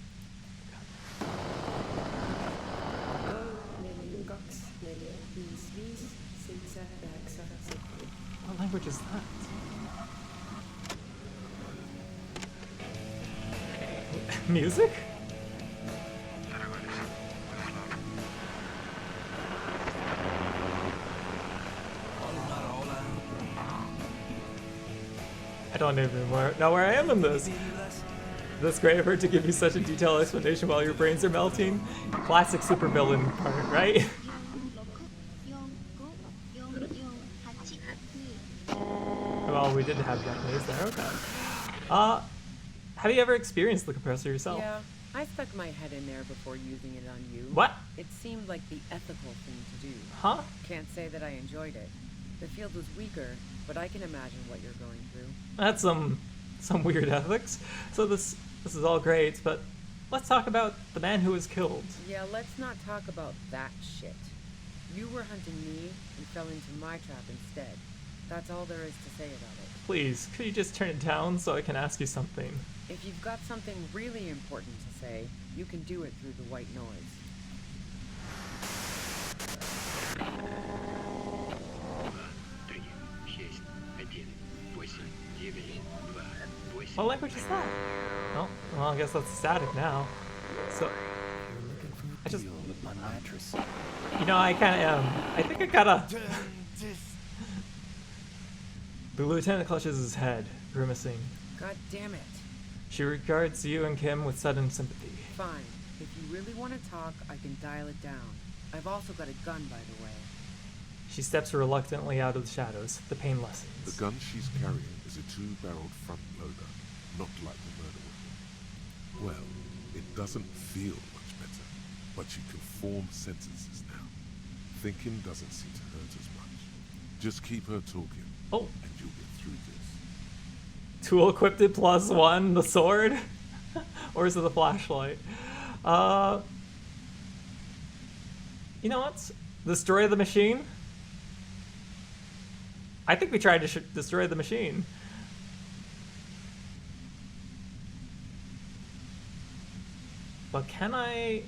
What language is that? Music? I don't even know where I am in this. This great effort to give you such a detailed explanation while your brains are melting. Classic supervillain part, right? Well, we did have Japanese there, okay. Have you ever experienced the compressor yourself? Yeah, I stuck my head in there before using it on you. What? It seemed like the ethical thing to do. Huh? Can't say that I enjoyed it. The field was weaker, but I can imagine what you're going through. That's some weird ethics. So this is all great, but let's talk about the man who was killed. Yeah, let's not talk about that shit. You were hunting me and fell into my trap instead. That's all there is to say about it. Please, could you just turn it down so I can ask you something? If you've got something really important to say, you can do it through the white noise. What language is that? Oh, well, I guess that's static now. So, I just, you know, I kind of am. I think I gotta. The lieutenant clutches his head, grimacing. God damn it. She regards you and Kim with sudden sympathy. Fine. If you really want to talk, I can dial it down. I've also got a gun, by the way. She steps reluctantly out of the shadows. The pain lessens. The gun she's carrying is a 2-barreled front loader, not like the murder weapon. Well, it doesn't feel much better, but you can form sentences now. Thinking doesn't seem to hurt as much. Just keep her talking, oh, and you'll get through this. Tool equipped +1, the sword? Or is it the flashlight? You know what? Destroy the machine? I think we tried to destroy the machine. But can I...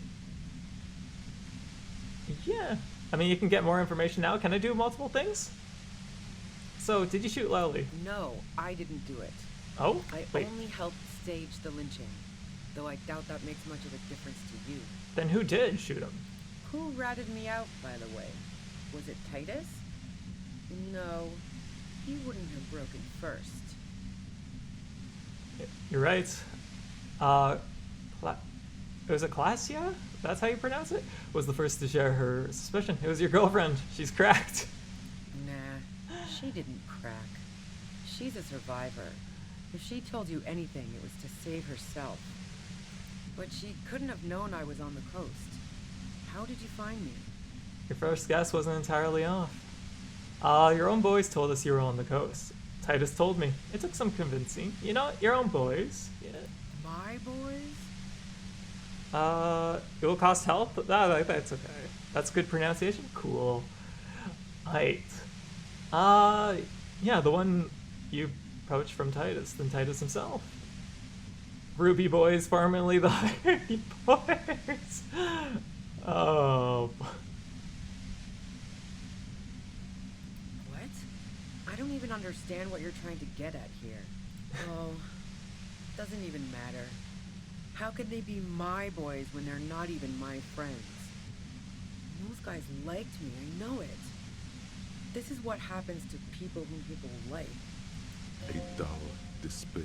Yeah. I mean, you can get more information now. Can I do multiple things? So, did you shoot Lely? No, I didn't do it. Oh? I Wait. only helped stage the lynching, though I doubt that makes much of a difference to you. Then who did shoot him? Who ratted me out, by the way? Was it Titus? No, he wouldn't have broken first. You're right. It was a Classia? That's how you pronounce it? Was the first to share her suspicion. It was your girlfriend. She's cracked. Nah, she didn't crack. She's a survivor. If she told you anything, it was to save herself. But she couldn't have known I was on the coast. How did you find me? Your first guess wasn't entirely off. Your own boys told us you were on the coast. Titus told me. It took some convincing. You know, your own boys. Yeah. My boys? It will cost help? That's okay. That's good pronunciation? Cool. Right. Yeah, the one you poached from Titus, then Titus himself. Ruby Boys, formerly the Hardy Boys. Oh. What? I don't even understand what you're trying to get at here. Oh, doesn't even matter. How could they be my boys when they're not even my friends? Those guys liked me, I know it. This is what happens to people whom people like. A dull despair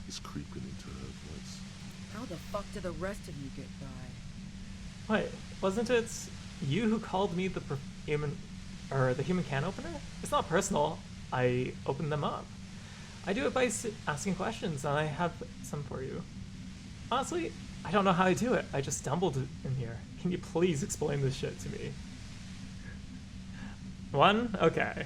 is creeping into her voice. How the fuck did the rest of you get by? Wait, wasn't it you who called me the human can opener? It's not personal. I opened them up. I do it by asking questions, and I have some for you. Honestly, I don't know how I do it. I just stumbled in here. Can you please explain this shit to me? One? Okay.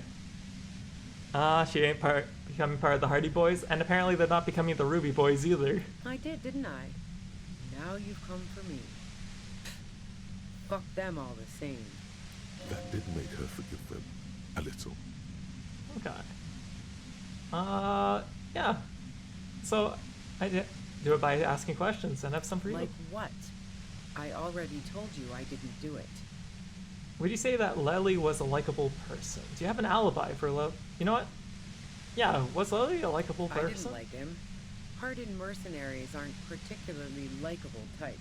She ain't becoming part of the Hardy Boys, and apparently they're not becoming the Ruby Boys either. I did, didn't I? Now you've come for me. Fuck them all the same. That did make her forgive them. A little. Okay. Yeah. So, I do it by asking questions and have some for you. Like what? I already told you I didn't do it. Would you say that Lely was a likable person? Do you have an alibi for You know what? Yeah, was Lely a likable person? I didn't like him. Hardened mercenaries aren't particularly likable types.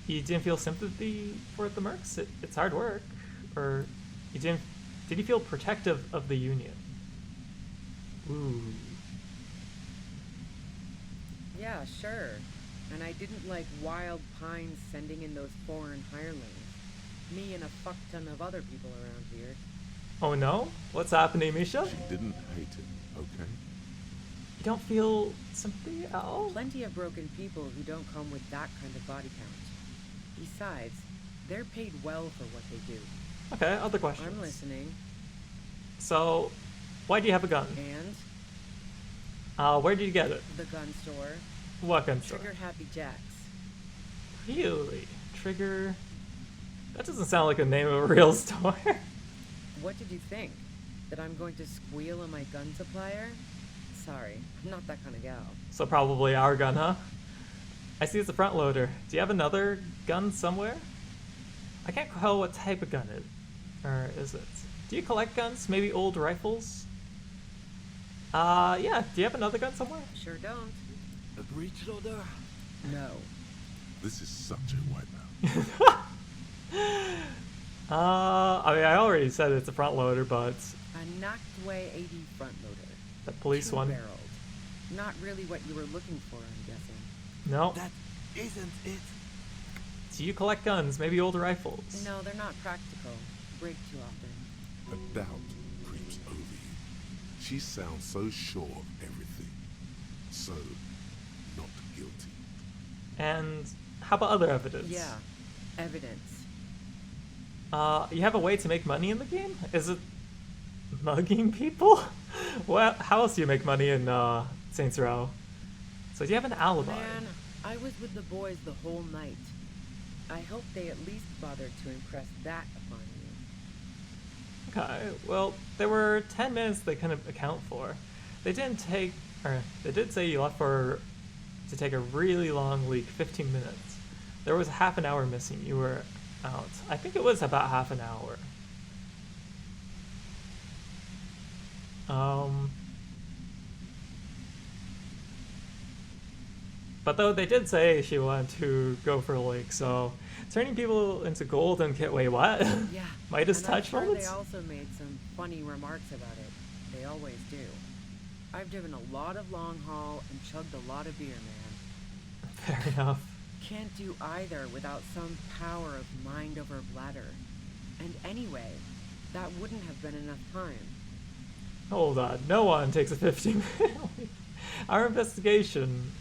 You didn't feel sympathy for the mercs? It's hard work. Or you didn't... Did you feel protective of the Union? Ooh. Yeah, sure. And I didn't like Wild Pines sending in those foreign hirelings. Me and a fuck ton of other people around here. Oh no? What's happening, Misha? She didn't hate him, okay? You don't feel sympathy at all? Plenty of broken people who don't come with that kind of body count. Besides, they're paid well for what they do. Okay, other questions. I'm listening. So, why do you have a gun? And? Where did you get it? The gun store. What gun store? Trigger Happy Jacks. Really? Trigger? That doesn't sound like a name of a real store. What did you think? That I'm going to squeal on my gun supplier? Sorry, I'm not that kind of gal. So probably our gun, huh? I see it's a front loader. Do you have another gun somewhere? I can't tell what type of gun it or is it. Do you collect guns? Maybe old rifles? Yeah. Do you have another gun somewhere? Sure don't. A breech loader? No. This is such a wipeout. I mean, I already said it's a front loader, but A knocked way 80 front loader. the police one. Two-barreled. Not really what you were looking for, I'm guessing. No. That isn't it. Do you collect guns? Maybe old rifles? No, they're not practical. Break too often. A doubt creeps over you. She sounds so sure of everything. So, not guilty. And how about other evidence? Yeah, evidence. You have a way to make money in the game? Is it mugging people? Well, how else do you make money in Saints Row? So do you have an alibi? Man, I was with the boys the whole night. I hope they at least bothered to impress that upon you. Okay, well, there were 10 minutes they couldn't account for. They didn't take, or they did say you left to take a really long leak, 15 minutes. There was half an hour missing. You were out. I think it was about half an hour. But though they did say she wanted to go for a leak, so turning people into gold and get wait what? Yeah. Midas and touch I'm sure moments? they also made some funny remarks about it. They always do. I've driven a lot of long haul and chugged a lot of beer, man. Fair enough. Can't do either without some power of mind over bladder. And anyway, that wouldn't have been enough time. Hold on, no one takes a 15-minute leak. Our investigation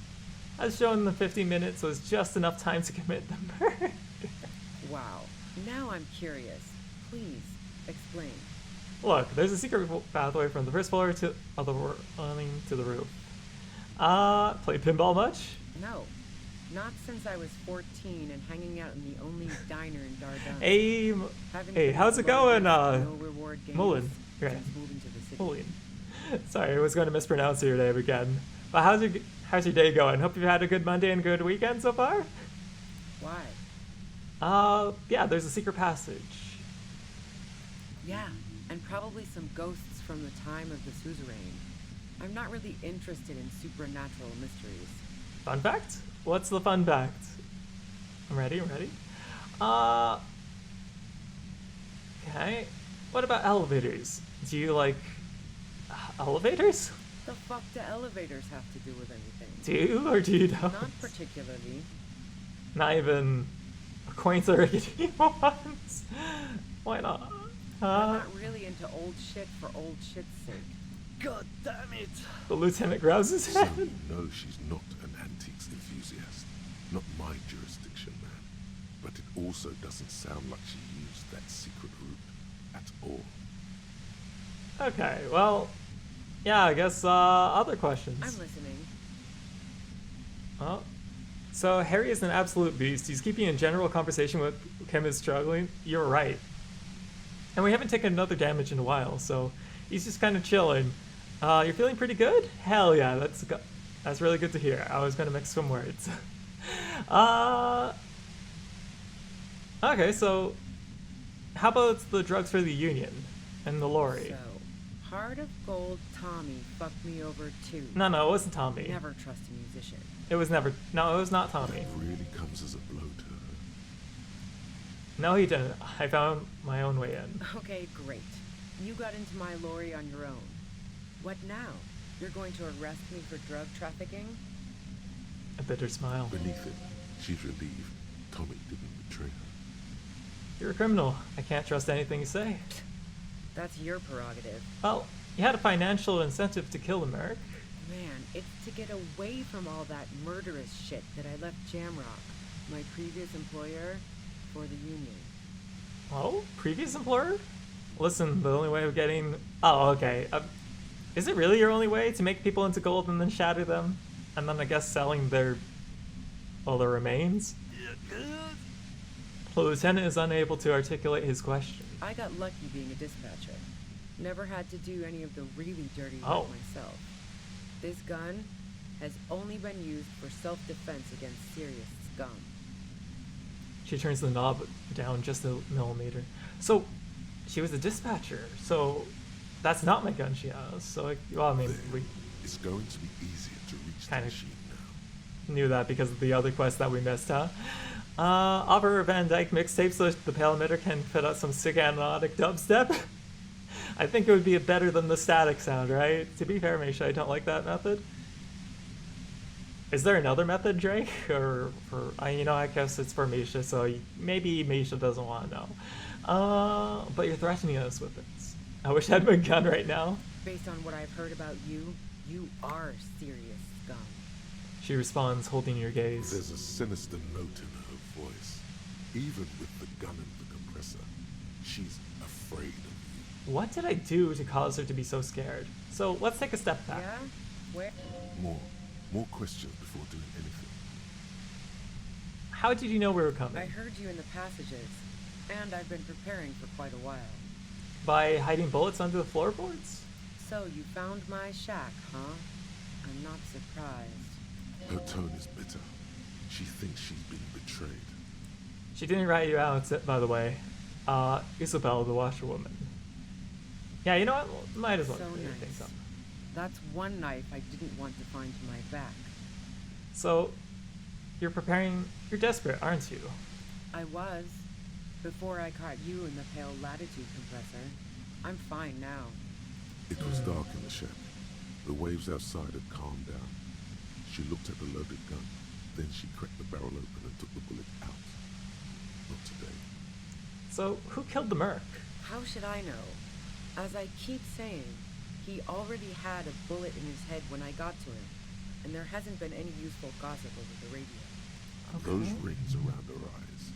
has shown the 15 minutes was just enough time to commit the murder. Wow. Now I'm curious. Please, explain. Look, there's a secret pathway from the first floor to the roof. Play pinball much? No. Not since I was 14 and hanging out in the only diner in Dardenne. Hey, Been how's it involved going, in no reward games Mullen? Right. since moving to the city. Mullen. Sorry, I was going to mispronounce your name again. But how's your day going? Hope you've had a good Monday and good weekend so far? Why? Yeah, there's a secret passage. Yeah, and probably some ghosts from the time of the suzerain. I'm not really interested in supernatural mysteries. Fun fact? What's the fun fact? I'm ready. Okay. What about elevators? Do you like elevators? The fuck do elevators have to do with anything? Do you or do you don't? Not particularly. Not even quaint or rickety ones? Why not? I'm not really into old shit for old shit's sake. God damn it! The lieutenant grabs his So head. you know she's not an antiques enthusiast. Not my jurisdiction, man. But it also doesn't sound like she used that secret route at all. Okay, well, yeah, I guess other questions. I'm listening. Oh. So Harry is an absolute beast. He's keeping in general conversation with Kim is struggling. You're right. And we haven't taken another damage in a while, so he's just kind of chilling. You're feeling pretty good? Hell yeah, that's really good to hear. I was gonna mix some words. Okay, so how about the drugs for the Union and the lorry? So, Heart of Gold Tommy fucked me over too. No, it wasn't Tommy. Never trust a musician. It was not Tommy. It really comes as a blow to her. No, he didn't. I found my own way in. Okay, great. You got into my lorry on your own. What now? You're going to arrest me for drug trafficking? A bitter smile. Beneath it, she's relieved Tommy didn't betray her. You're a criminal. I can't trust anything you say. That's your prerogative. Well, you had a financial incentive to kill the Merc. Man, it's to get away from all that murderous shit that I left Jamrock, my previous employer, for the Union. Oh, previous employer? Listen, the only way of getting... Oh, okay. Is it really your only way to make people into gold and then shatter them? And then I guess selling their all the remains? The lieutenant is unable to articulate his question. I got lucky being a dispatcher. Never had to do any of the really dirty work Oh. myself. This gun has only been used for self-defense against serious scum. She turns the knob down just a millimeter. So, she was a dispatcher. So, that's not my gun she has. So, well, I mean, There. we It's going to be easier to reach the Kind of- machine now. knew that because of the other quest that we missed, huh? Opera Van Dyke mixtape so the pale emitter can fit out some sick analytic dubstep. I think it would be better than the static sound, right? To be fair, Misha, I don't like that method. Is there another method, Drake? Or for I guess it's for Misha, so maybe Misha doesn't want to know. But you're threatening us with this. I wish I had my gun right now. Based on what I've heard about you, you are serious scum. She responds, holding your gaze. There's a sinister note in her voice. Even with the gun and the compressor, she's afraid of you. What did I do to cause her to be so scared? So let's take a step back. Yeah? Where? More questions before doing anything. How did you know we were coming? I heard you in the passages, and I've been preparing for quite a while. By hiding bullets under the floorboards? So you found my shack, huh? I'm not surprised. Her tone is bitter. She thinks she's been betrayed. She didn't write you out, by the way. Isabel, the washerwoman. Yeah, you know what? Might as well So clear nice. things up. That's one knife I didn't want to find to my back. So, you're desperate, aren't you? I was, before I caught you in the pale latitude compressor. I'm fine now. It was dark in the shack. The waves outside had calmed down. She looked at the loaded gun. Then she cracked the barrel open and took the bullet out. Not today. So, who killed the merc? How should I know? As I keep saying, he already had a bullet in his head when I got to him, and there hasn't been any useful gossip over the radio. Those rings around her eyes.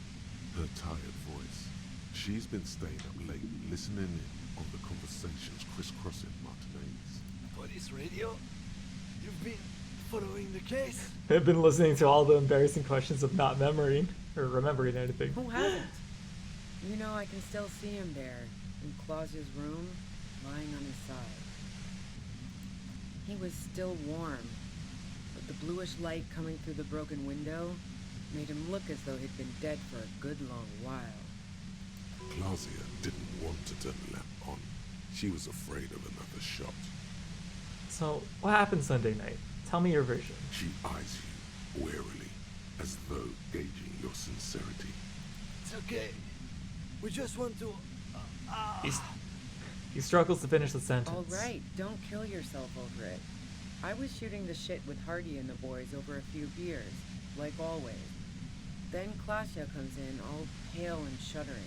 Her tired voice. She's been staying up late, listening in on the conversations crisscrossing Martinez. Police radio? You've been following the case? I've been listening to all the embarrassing questions of not remembering or remembering anything. Who hasn't? You know, I can still see him there, in Claus's room, lying on his side. He was still warm, but the bluish light coming through the broken window made him look as though he'd been dead for a good long while. Claudia didn't want to turn the lamp on. She was afraid of another shot. So, what happened Sunday night? Tell me your version. She eyes you warily, as though gauging your sincerity. It's okay. We just want to... He struggles to finish the sentence. All right, don't kill yourself over it. I was shooting the shit with Hardy and the boys over a few beers, like always. Then Klasia comes in, all pale and shuddering.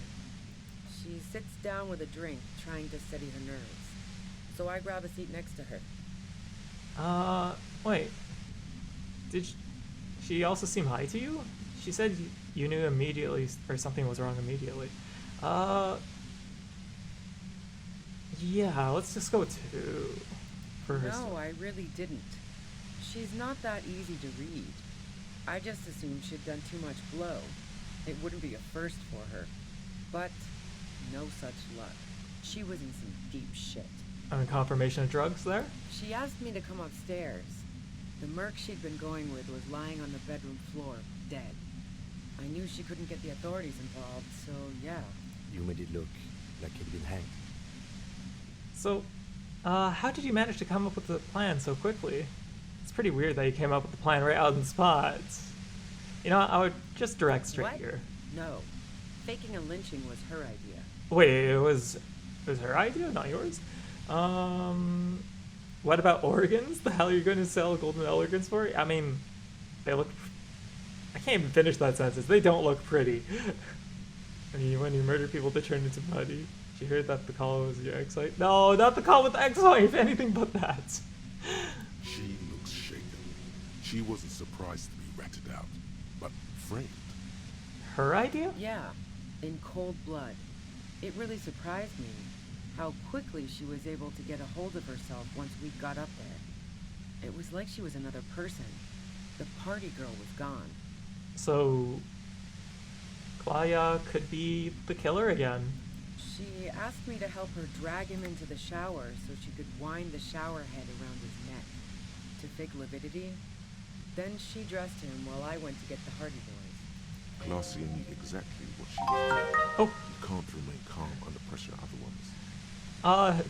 She sits down with a drink, trying to steady her nerves. So I grab a seat next to her. Wait. Did she also seem high to you? She said you knew immediately, or something was wrong immediately. Yeah, let's just go to... for her. No, I really didn't. She's not that easy to read. I just assumed she'd done too much blow. It wouldn't be a first for her. But no such luck. She was in some deep shit. Confirmation of drugs there? She asked me to come upstairs. The merc she'd been going with was lying on the bedroom floor, dead. I knew she couldn't get the authorities involved, so yeah. You made it look like he'd been hanged. So, how did you manage to come up with the plan so quickly? It's pretty weird that you came up with the plan right out on the spot. You know, I would just direct straight What? here. No. Faking a lynching was her idea. Wait, it was her idea, not yours? What about organs? The hell are you going to sell golden organs for? I mean, they look... I can't even finish that sentence. They don't look pretty. I mean, when you murder people, they turn into putty. Did you hear that the call was your ex-wife? No, not the call with the ex-wife! Anything but that. She looks shaken. She wasn't surprised to be ratted out, but framed. Her idea? Yeah, in cold blood. It really surprised me how quickly she was able to get a hold of herself once we got up there. It was like she was another person. The party girl was gone. So Claudia could be the killer again. She asked me to help her drag him into the shower so she could wind the shower head around his neck to fake lividity. Then she dressed him while I went to get the Hardy Boys. Glacia knew exactly what she was doing. Oh. You can't remain calm under pressure otherwise.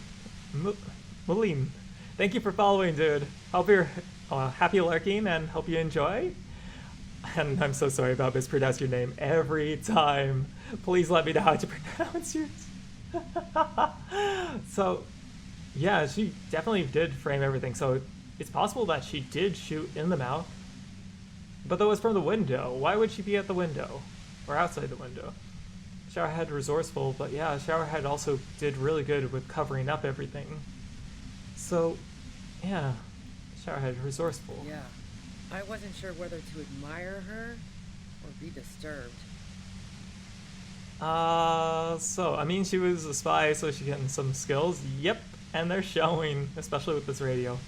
Mulim, thank you for following, dude. Hope you're happy lurking and hope you enjoy. And I'm so sorry about mispronouncing your name every time. Please let me know how to pronounce yours. So, yeah, she definitely did frame everything. So it's possible that she did shoot in the mouth. But that was from the window. Why would she be at the window? Or outside the window? Showerhead resourceful, but yeah, Showerhead also did really good with covering up everything. So, yeah, Showerhead resourceful. Yeah. I wasn't sure whether to admire her or be disturbed. So, I mean, she was a spy, so she's getting some skills. Yep, and they're showing, especially with this radio.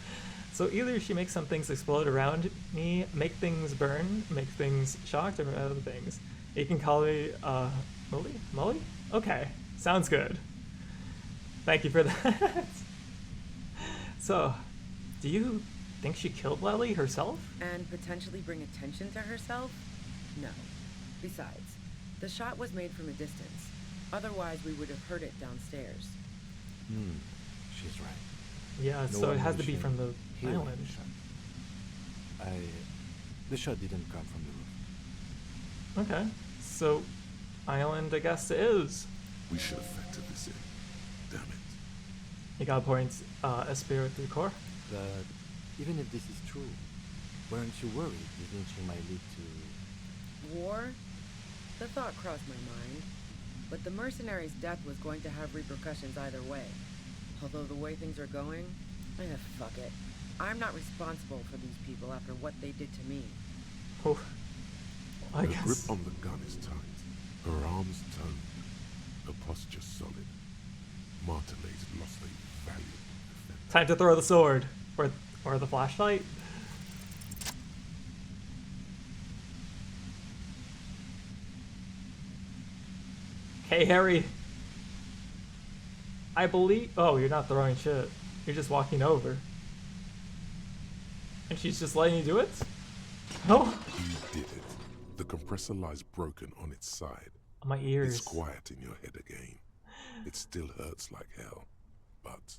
So either she makes some things explode around me, make things burn, make things shocked, or other things. You can call me, Molly? Molly? Okay, sounds good. Thank you for that. So, do you think she killed Lely herself? And potentially bring attention to herself? No. Besides, the shot was made from a distance. Otherwise, we would have heard it downstairs. She's right. Yeah, No so it one has to be mentioned from the hearing island. the shot. The shot didn't come from the roof. Okay, so island, I guess it is. We should have factored this in. Damn it. You got points, Esprit de Corps. But even if this is true, weren't you worried this lynching might lead to... War? The thought crossed my mind. But the mercenary's death was going to have repercussions either way. Although the way things are going, fuck it. I'm not responsible for these people after what they did to me. Oh, I Her guess. grip on the gun is tight. Her arms toned. Her posture solid. Martinez lost a valiant defense. Time to throw the sword. Or the flashlight. Hey, Harry. I believe... Oh, you're not throwing shit. You're just walking over. And she's just letting you do it? Oh. You did it. The compressor lies broken on its side. My ears. It's quiet in your head again. It still hurts like hell, but...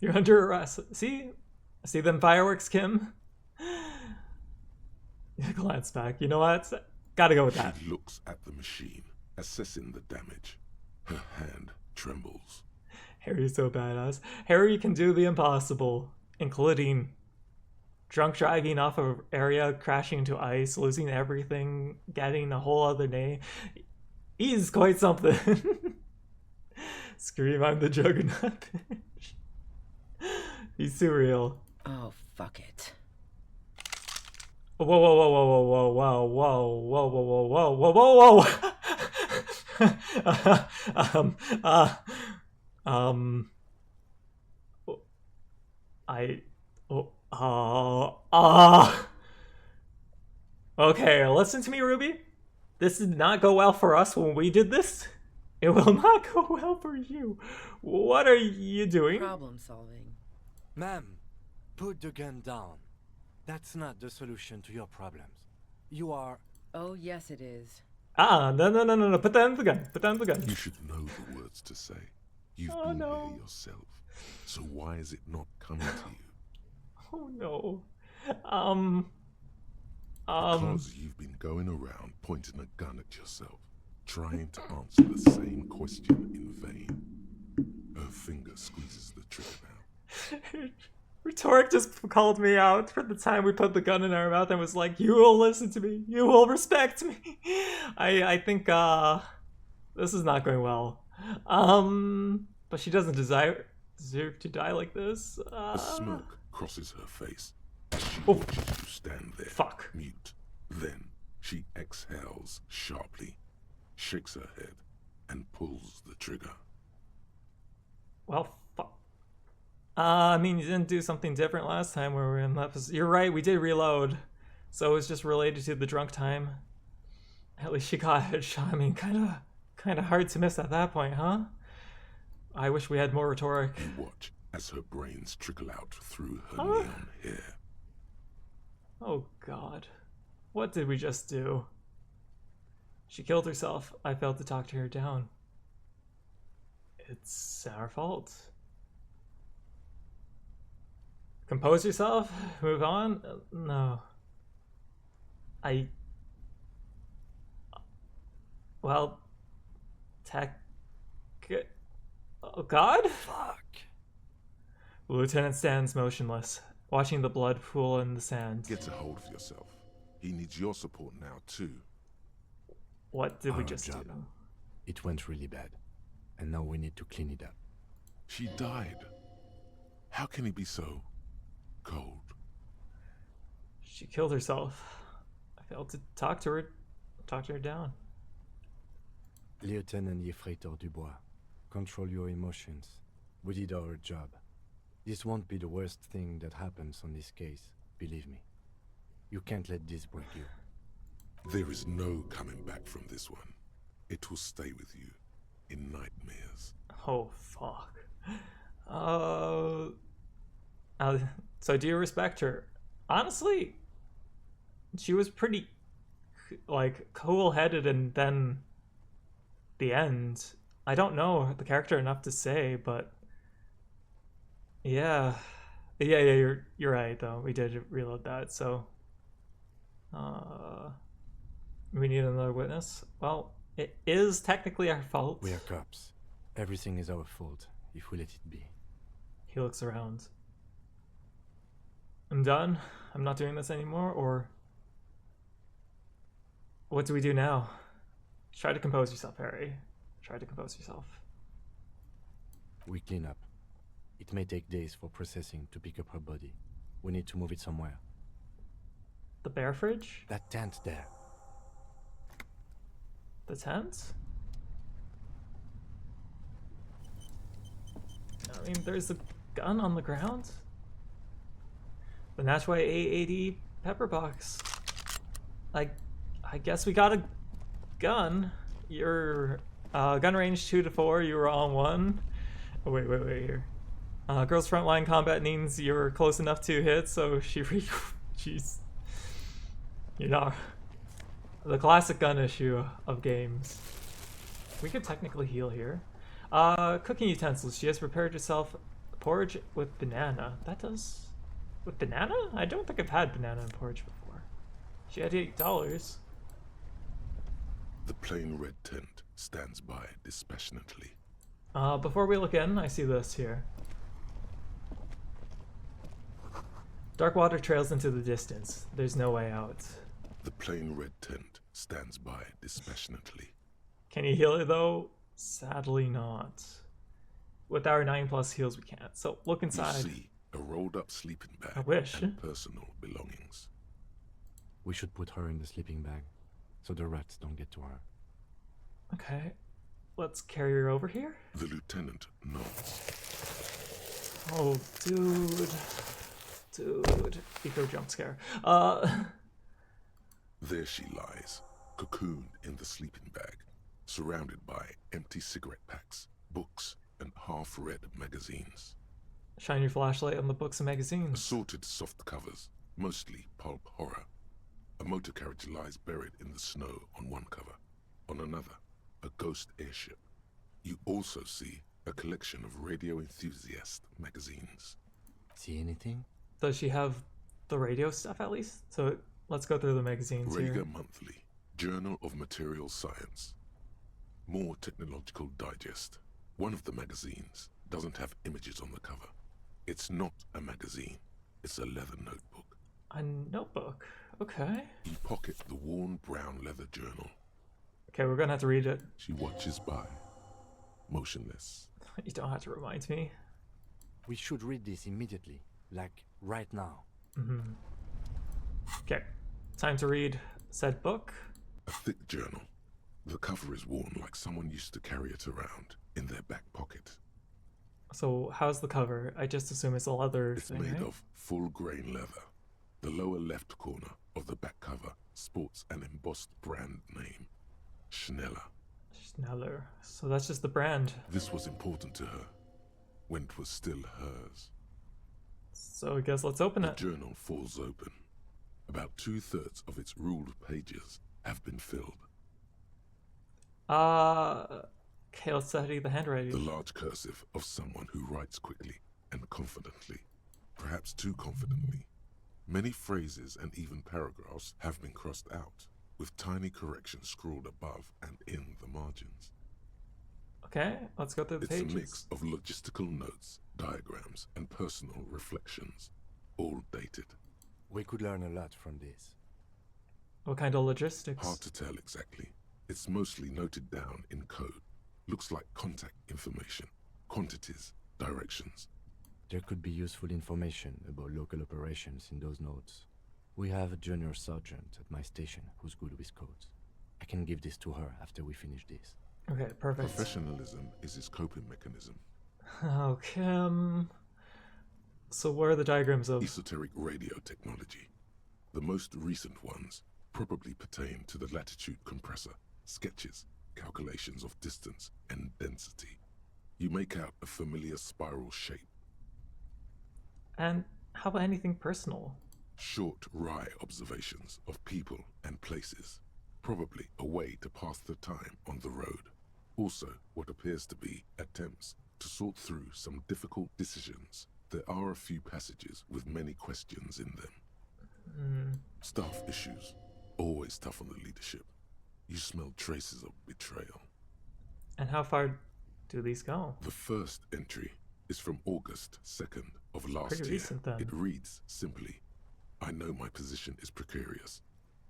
You're under arrest. See them fireworks, Kim? Glance back. You know what? Gotta go with that. She looks at the machine, assessing the damage. Her hand trembles. Harry's so badass. Harry can do the impossible, including drunk driving off an area, crashing into ice, losing everything, getting a whole other name. He's quite something. Scream, I'm the Juggernaut. He's surreal. Oh, fuck it. Whoa, whoa, whoa, whoa, whoa, whoa, whoa, whoa, whoa, whoa, whoa, whoa, whoa. Okay, listen to me, Ruby. This did not go well for us when we did this. It will not go well for you. What are you doing? Problem solving. Ma'am, put the gun down. That's not the solution to your problems. You are... Oh, yes it is. No. Put that in the gun. Put that in the gun. You should know the words to say. You've been here yourself. So why is it not coming to you? Oh no. Because you've been going around pointing a gun at yourself, trying to answer the same question in vain. Her finger squeezes the trigger now. Rhetoric just called me out for the time we put the gun in our mouth and was like, you will listen to me. You will respect me. I think, this is not going well. But she doesn't deserve to die like this. A smirk crosses her face as she watches you stand there, mute. Then she exhales sharply, shakes her head, and pulls the trigger. Well, fuck. I mean, you didn't do something different last time where we were in that position. You're right, we did reload. So it was just related to the drunk time. At least she got a headshot. I mean, kind of hard to miss at that point, huh? I wish we had more rhetoric. You watch as her brains trickle out through her neon hair. Oh God, what did we just do? She killed herself. I failed to talk to her down. It's our fault. Compose yourself. Move on. No. Well, oh God? Fuck. The lieutenant stands motionless, watching the blood pool in the sand. Get a hold of yourself. He needs your support now, too. What did we Our just job. do? It went really bad, and now we need to clean it up. She died. How can he be so cold? She killed herself. I failed to talk to her down. Lieutenant Yefreitor Dubois, control your emotions. We did our job. This won't be the worst thing that happens on this case, believe me. You can't let this break you. There is no coming back from this one. It will stay with you in nightmares. Oh, fuck. So do you respect her? Honestly, she was pretty, like, cool-headed, and then the end. I don't know the character enough to say, but yeah, you're right though. We did reload that, so we need another witness. Well, it is technically our fault. We are cops. Everything is our fault if we let it be. He looks around. I'm done. I'm not doing this anymore, or what do we do now? Try to compose yourself, Harry. Try to compose yourself. We clean up. It may take days for processing to pick up her body. We need to move it somewhere. The bear fridge? That tent there. The tent? I mean, there's a gun on the ground. The Natchway A80 pepper box. I guess we got a gun. Your gun range 2 to 4. You were on 1. Oh, wait here. Girl's frontline combat means you're close enough to hit, so jeez. You know, the classic gun issue of games. We could technically heal here. Cooking utensils. She has prepared herself porridge with banana. That does... With banana? I don't think I've had banana and porridge before. She had $8. The plain red tent stands by dispassionately. Before we look in, I see this here. Dark water trails into the distance. There's no way out. The plain red tent stands by dispassionately. Can you heal it though? Sadly not. With our 9+ heals we can't. So look inside. You see a rolled up sleeping bag I wish. and personal belongings. We should put her in the sleeping bag, so the rats don't get to her. Okay. Let's carry her over here. The lieutenant nods. Oh, dude. Eco jump scare. There she lies, cocooned in the sleeping bag, surrounded by empty cigarette packs, books, and half-read magazines. Shine your flashlight on the books and magazines. Assorted soft covers, mostly pulp horror. A motor carriage lies buried in the snow on one cover. On another, a ghost airship. You also see a collection of radio enthusiast magazines. See anything? Does she have the radio stuff at least? So let's go through the magazines Rager here. Monthly, Journal of Material Science. More Technological Digest. One of the magazines doesn't have images on the cover. It's not a magazine, it's a leather notebook. A notebook. Okay. You pocket the worn brown leather journal. Okay, we're gonna have to read it. She watches by, motionless. You don't have to remind me. We should read this immediately, like right now. Okay, time to read said book. A thick journal. The cover is worn like someone used to carry it around in their back pocket. So how's the cover? I just assume it's a leather It's thing, made right? of full grain leather. The lower left corner of the back cover sports an embossed brand name, Schneller. Schneller. So that's just the brand. This was important to her, when it was still hers. So I guess let's open The it. journal falls open. About 2/3 of its ruled pages have been filled. Okay, let's study the handwriting. The large cursive of someone who writes quickly and confidently, perhaps too confidently. Many phrases and even paragraphs have been crossed out, with tiny corrections scrawled above and in the margins. Okay, let's go through the It's pages. a mix of logistical notes, diagrams, and personal reflections, all dated. We could learn a lot from this. What kind of logistics? Hard to tell exactly. It's mostly noted down in code. Looks like contact information, quantities, directions. There could be useful information about local operations in those notes. We have a junior sergeant at my station who's good with codes. I can give this to her after we finish this. Okay, perfect. Professionalism is his coping mechanism. Okay, so what are the diagrams of? Esoteric radio technology. The most recent ones probably pertain to the latitude compressor, sketches, calculations of distance and density. You make out a familiar spiral shape. And how about anything personal? Short, wry observations of people and places. Probably a way to pass the time on the road. Also, what appears to be attempts to sort through some difficult decisions. There are a few passages with many questions in them. Staff issues. Always tough on the leadership. You smell traces of betrayal. And how far do these go? The first entry is from August 2nd of last Pretty year. recent then. It reads simply, I know my position is precarious.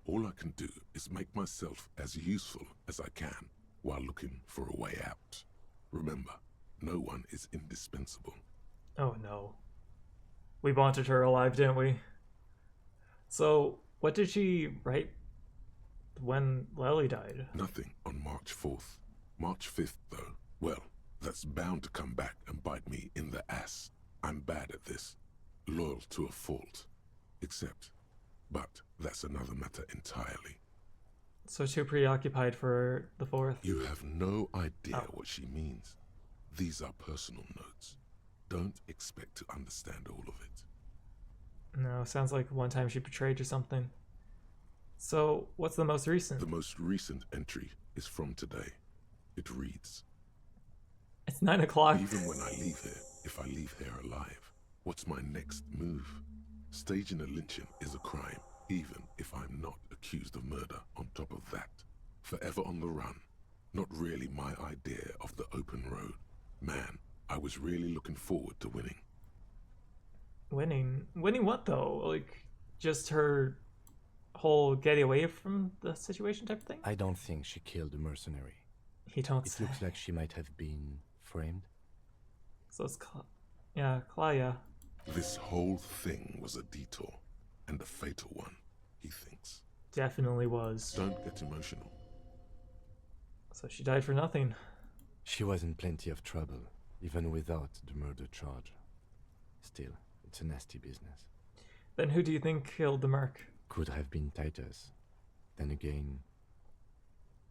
All I can do is make myself as useful as I can while looking for a way out. Remember, no one is indispensable. Oh no. We wanted her alive, didn't we? So, what did she write when Lily died? Nothing on March 4th. March 5th, though, well, that's bound to come back and bite me in the ass. I'm bad at this. Loyal to a fault. But that's another matter entirely. So too preoccupied for the 4th? You have no idea Oh. what she means. These are personal notes. Don't expect to understand all of it. No, sounds like one time she betrayed you something. So, what's the most recent? The most recent entry is from today. It reads, It's 9 o'clock. even when I leave here, if I leave here alive, what's my next move? Staging a lynching is a crime, even if I'm not accused of murder on top of that. Forever on the run. Not really my idea of the open road. Man, I was really looking forward to winning. Winning? Winning what though? Like, just her whole getting away from the situation type of thing? I don't think she killed the mercenary. He don't It say. looks like she might have been framed. So it's Claudia. This whole thing was a detour, and a fatal one, he thinks. Definitely was. Don't get emotional. So she died for nothing. She was in plenty of trouble, even without the murder charge. Still, it's a nasty business. Then who do you think killed the merc? Could have been Titus. Then again,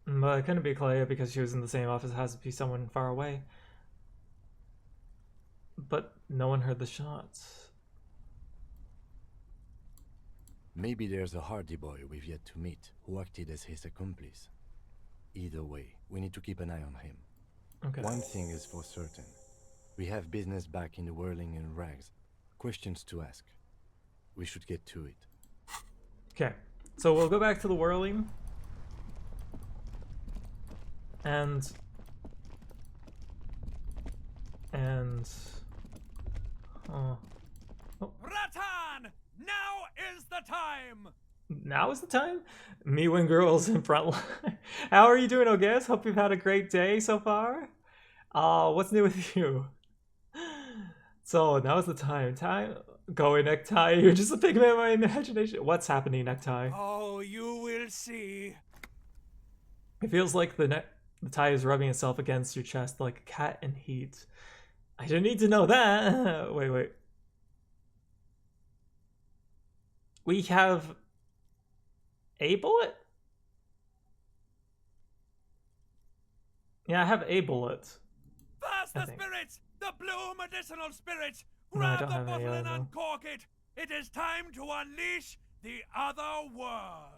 But it couldn't be Claudia because she was in the same office. It has to be someone far away. But no one heard the shots. maybe there's a Hardy boy we've yet to meet who acted as his accomplice. Either way, we need to keep an eye on him. Okay. One thing is for certain. We have business back in the whirling and rags. Questions to ask. We should get to it. Okay. So we'll go back to the whirling. And oh, Ratan! Now is the time! now is the time. Me when girls in front line. How are you doing, Ogus? Hope you've had a great day so far. What's new with you? So now is the time. Time going, Necktie. You're just a pigment of my imagination. What's happening, Necktie? Oh, you will see. It feels like the tie is rubbing itself against your chest like a cat in heat. I didn't need to know that. Wait. We have a bullet? Yeah, I have a bullet. Faster, spirits! The blue medicinal spirits! No, I Grab don't the have any bottle and other. uncork it! It is time to unleash the other world!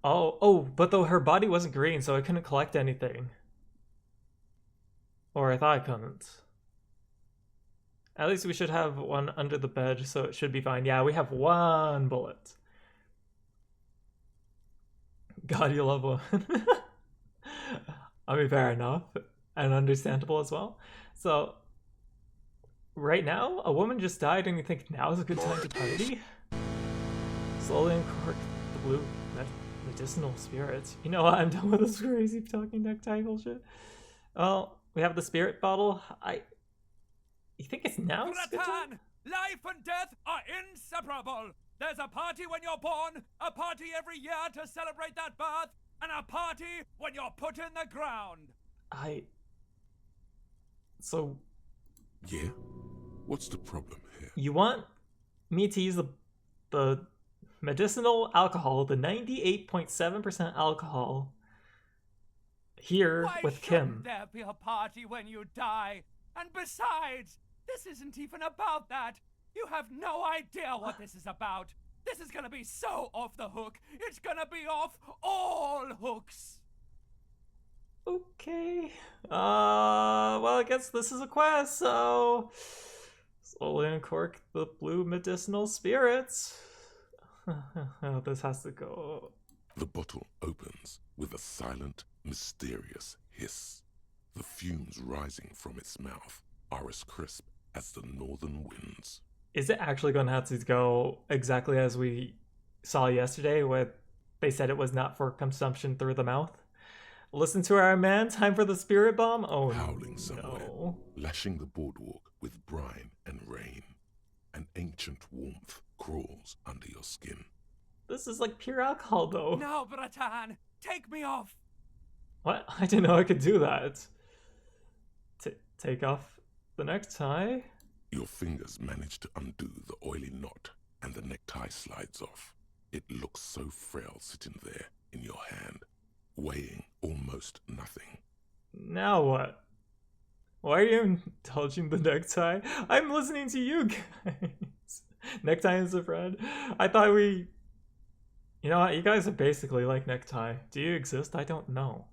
Oh, but though her body wasn't green, so I couldn't collect anything. Or I thought I couldn't. At least we should have one under the bed, so it should be fine. Yeah, we have one bullet. God, you love one. I mean, fair enough. And understandable as well. So, right now, a woman just died and you think now is a good time to party? Slowly uncork the blue medicinal spirits. You know what? I'm done with this crazy talking necktie bullshit. Well, we have the spirit bottle. You think it's now? Bratan! Life and death are inseparable! There's a party when you're born, a party every year to celebrate that birth, and a party when you're put in the ground! So... Yeah? What's the problem here? You want me to use the medicinal alcohol, the 98.7% alcohol, here Why with shouldn't Kim. there be a party when you die? And besides, this isn't even about that. You have no idea what this is about. This is gonna be so off the hook. It's gonna be off all hooks. Okay. Well, I guess this is a quest, so... Slowly uncork the blue medicinal spirits. This has to go. The bottle opens with a silent, mysterious hiss. The fumes rising from its mouth are as crisp as the northern winds. Is it actually going to have to go exactly as we saw yesterday, where they said it was not for consumption through the mouth? Listen to our man, time for the spirit bomb? Oh, howling somewhere, no. lashing the boardwalk with brine and rain. An ancient warmth crawls under your skin. This is like pure alcohol, though. No, Bratan, take me off. What? I didn't know I could do that. Take off the necktie? Your fingers manage to undo the oily knot, and the necktie slides off. It looks so frail sitting there in your hand, weighing almost nothing. Now what? Why are you indulging the necktie? I'm listening to you guys. Necktie is a friend. I thought we... You know what? You guys are basically like Necktie. Do you exist? I don't know.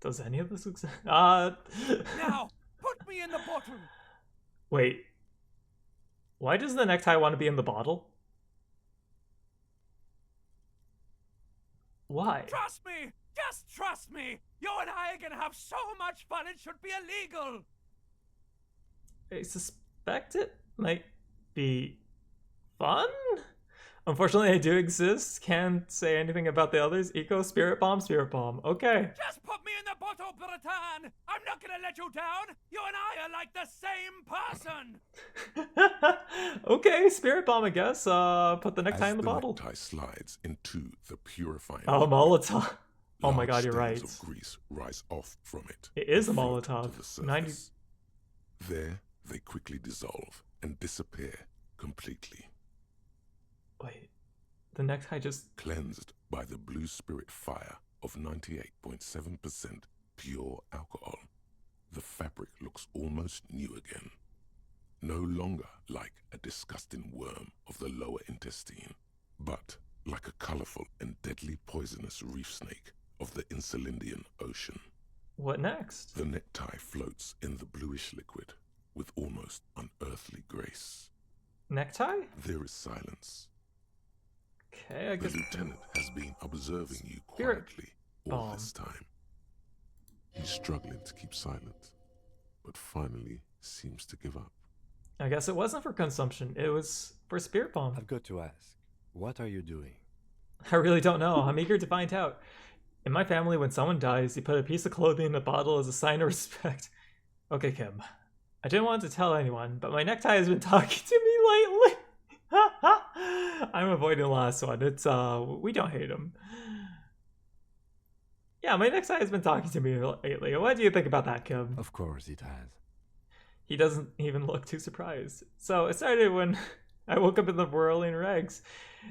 Does any of this exist? Now, put me in the bottle. Wait. Why does the necktie want to be in the bottle? Why? Trust me! Just trust me! You and I are gonna have so much fun it should be illegal! I suspect it might be fun? Unfortunately, I do exist. Can't say anything about the others. Eco, spirit bomb, spirit bomb. Okay. Just put me in the bottle, Bratan! I'm not gonna let you down! You and I are like the same person! Okay, spirit bomb, I guess. Put the necktie in the bottle. Necktie slides into the purifying. Oh, Molotov. Oh my Large god, you're stains right. of grease rise off from it. It is a and float to Molotov. the surface. 90. There, they quickly dissolve and disappear completely. Wait. The necktie just... Cleansed by the blue spirit fire of 98.7% pure alcohol, the fabric looks almost new again. No longer like a disgusting worm of the lower intestine, but like a colorful and deadly poisonous reef snake of the Insulindian Ocean. What next? The necktie floats in the bluish liquid with almost unearthly grace. Necktie? There is silence. Okay, I The guess... lieutenant has been observing you Spirit quietly all bomb. this time. He's struggling to keep silent, but finally seems to give up. I guess it wasn't for consumption. It was for spirit bomb. I've got to ask, what are you doing? I really don't know. I'm eager to find out. In my family, when someone dies, you put a piece of clothing in a bottle as a sign of respect. Okay, Kim. I didn't want to tell anyone, but my necktie has been talking to me lately. I'm avoiding the last one. It's, we don't hate him. Yeah, my necktie has been talking to me lately. What do you think about that, Kim? Of course it has. He doesn't even look too surprised. So it started when I woke up in the whirling regs.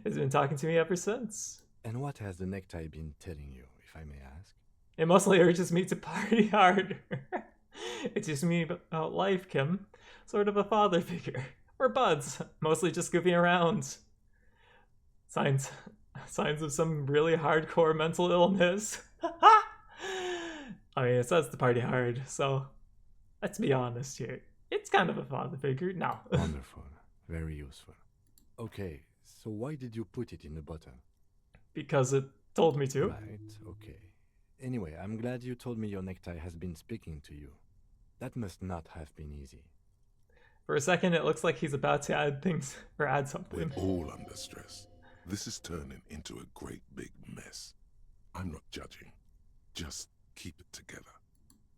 It's been talking to me ever since. And what has the necktie been telling you, if I may ask? It mostly urges me to party harder. It teaches me about life, Kim. Sort of a father figure. We're buds, mostly just goofing around. Signs of some really hardcore mental illness. I mean, it says to party hard, so let's be honest here. It's kind of a father figure. No. Wonderful. Very useful. Okay, so why did you put it in the bottle? Because it told me to. Right, okay. Anyway, I'm glad you told me your necktie has been speaking to you. That must not have been easy. For a second, it looks like he's about to add things, or add We're something. all under stress. This is turning into a great big mess. I'm not judging. Just keep it together.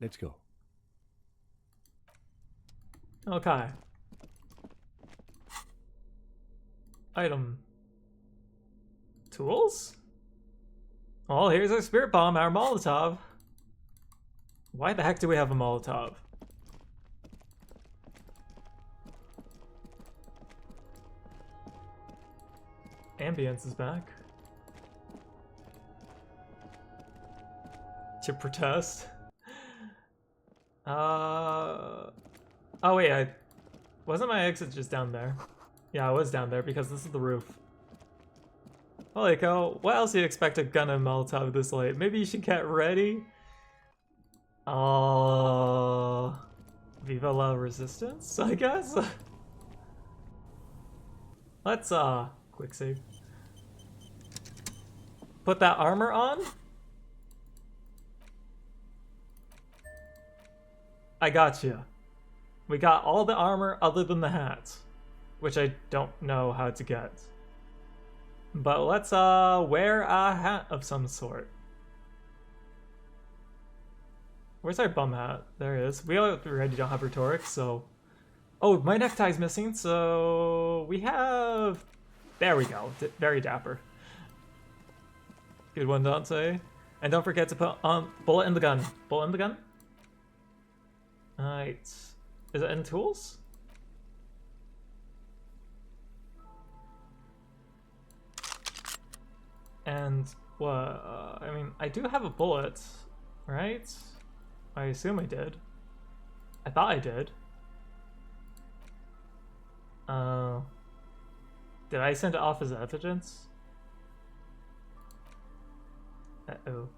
Let's go. Okay. Item. Tools? Well, here's our spirit bomb, our Molotov. Why the heck do we have a Molotov? Ambience is back. To protest. Oh wait, wasn't my exit just down there? Yeah, I was down there because this is the roof. Holy cow, what else do you expect a gun and Molotov this late? Maybe you should get ready? Viva la resistance, I guess? Let's, quick save. Put that armor on? I got you. We got all the armor other than the hat, which I don't know how to get. But let's wear a hat of some sort. Where's our bum hat? There it is. We already don't have rhetoric, so... Oh, my necktie's missing, so... We have... There we go. Very dapper. Good one, Dante. And don't forget to put on... Bullet in the gun. Bullet in the gun? Alright. Is it in tools? And what? I mean, I do have a bullet, right? I assume I did. I thought I did. Did I send it off as evidence? Uh-oh.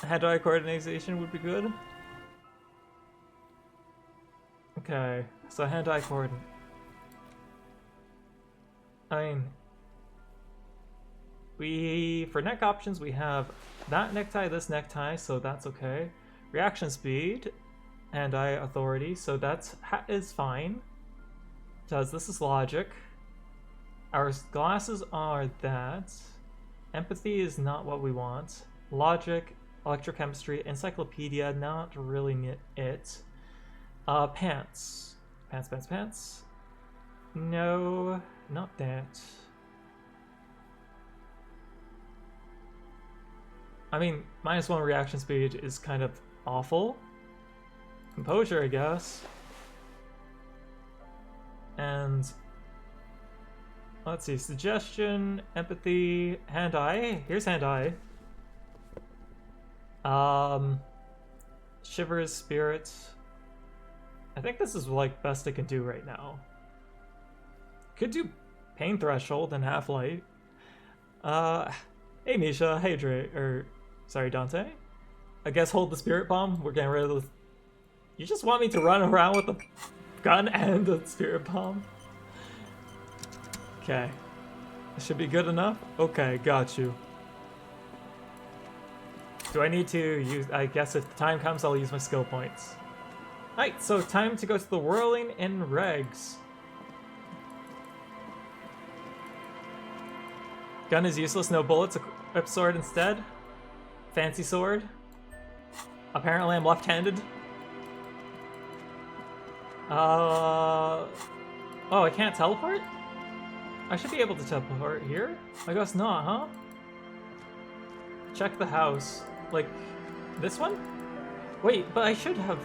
Hand-eye coordination would be good. Okay, so hand-eye coordinate. I mean, for neck options, we have that necktie, this necktie, so that's okay. Reaction speed, hand-eye authority, so that is fine. Because this is logic. Our glasses are that. Empathy is not what we want. Logic, electrochemistry, encyclopedia, not really it. Pants. Pants. No, not that. I mean, -1 reaction speed is kind of awful. Composure, I guess. And let's see, suggestion, empathy, hand-eye. Here's hand-eye. Shivers, spirit. I think this is like best I can do right now. Could do pain threshold and half-light. Hey Misha, hey sorry Dante. I guess hold the spirit bomb. We're getting rid of the... You just want me to run around with a gun and a spirit bomb? Okay. Should be good enough? Okay, got you. Do I need to use... I guess if the time comes, I'll use my skill points. Alright, so time to go to the whirling in regs. Gun is useless, no bullets, equip sword instead. Fancy sword. Apparently I'm left-handed. Oh, I can't teleport? I should be able to teleport here? I guess not, huh? Check the house. Like, this one? Wait, but I should have...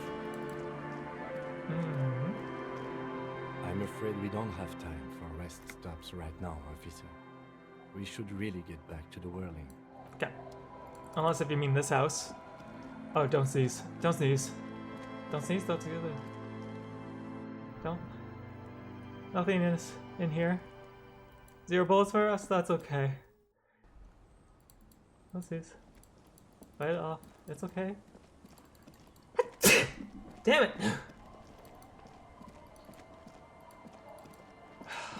I'm afraid we don't have time for rest stops right now, officer. We should really get back to the whirling. Okay. Unless if you mean this house. Oh, don't sneeze. Don't sneeze. Don't sneeze, don't sneeze. Don't. Nothing is in here. 0 bullets for us? That's okay. Don't sneeze. Bite it off. It's okay. Damn it!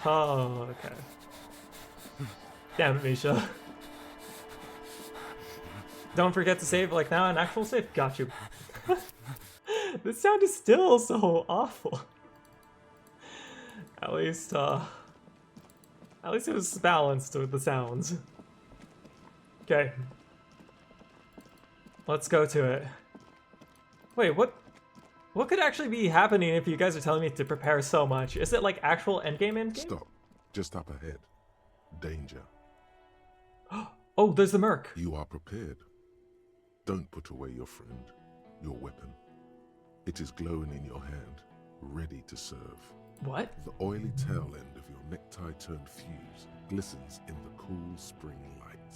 Oh, okay. Damn it, Misha. Don't forget to save, like now, an actual save. Got you. This sound is still so awful. At least it was balanced with the sounds. Okay. Let's go to it. Wait, what could actually be happening if you guys are telling me to prepare so much? Is it like actual endgame? Stop. Just up ahead. Danger. Oh, there's the Merc. You are prepared. Don't put away your friend, your weapon. It is glowing in your hand, ready to serve. What? The oily tail end of your necktie-turned fuse glistens in the cool spring light.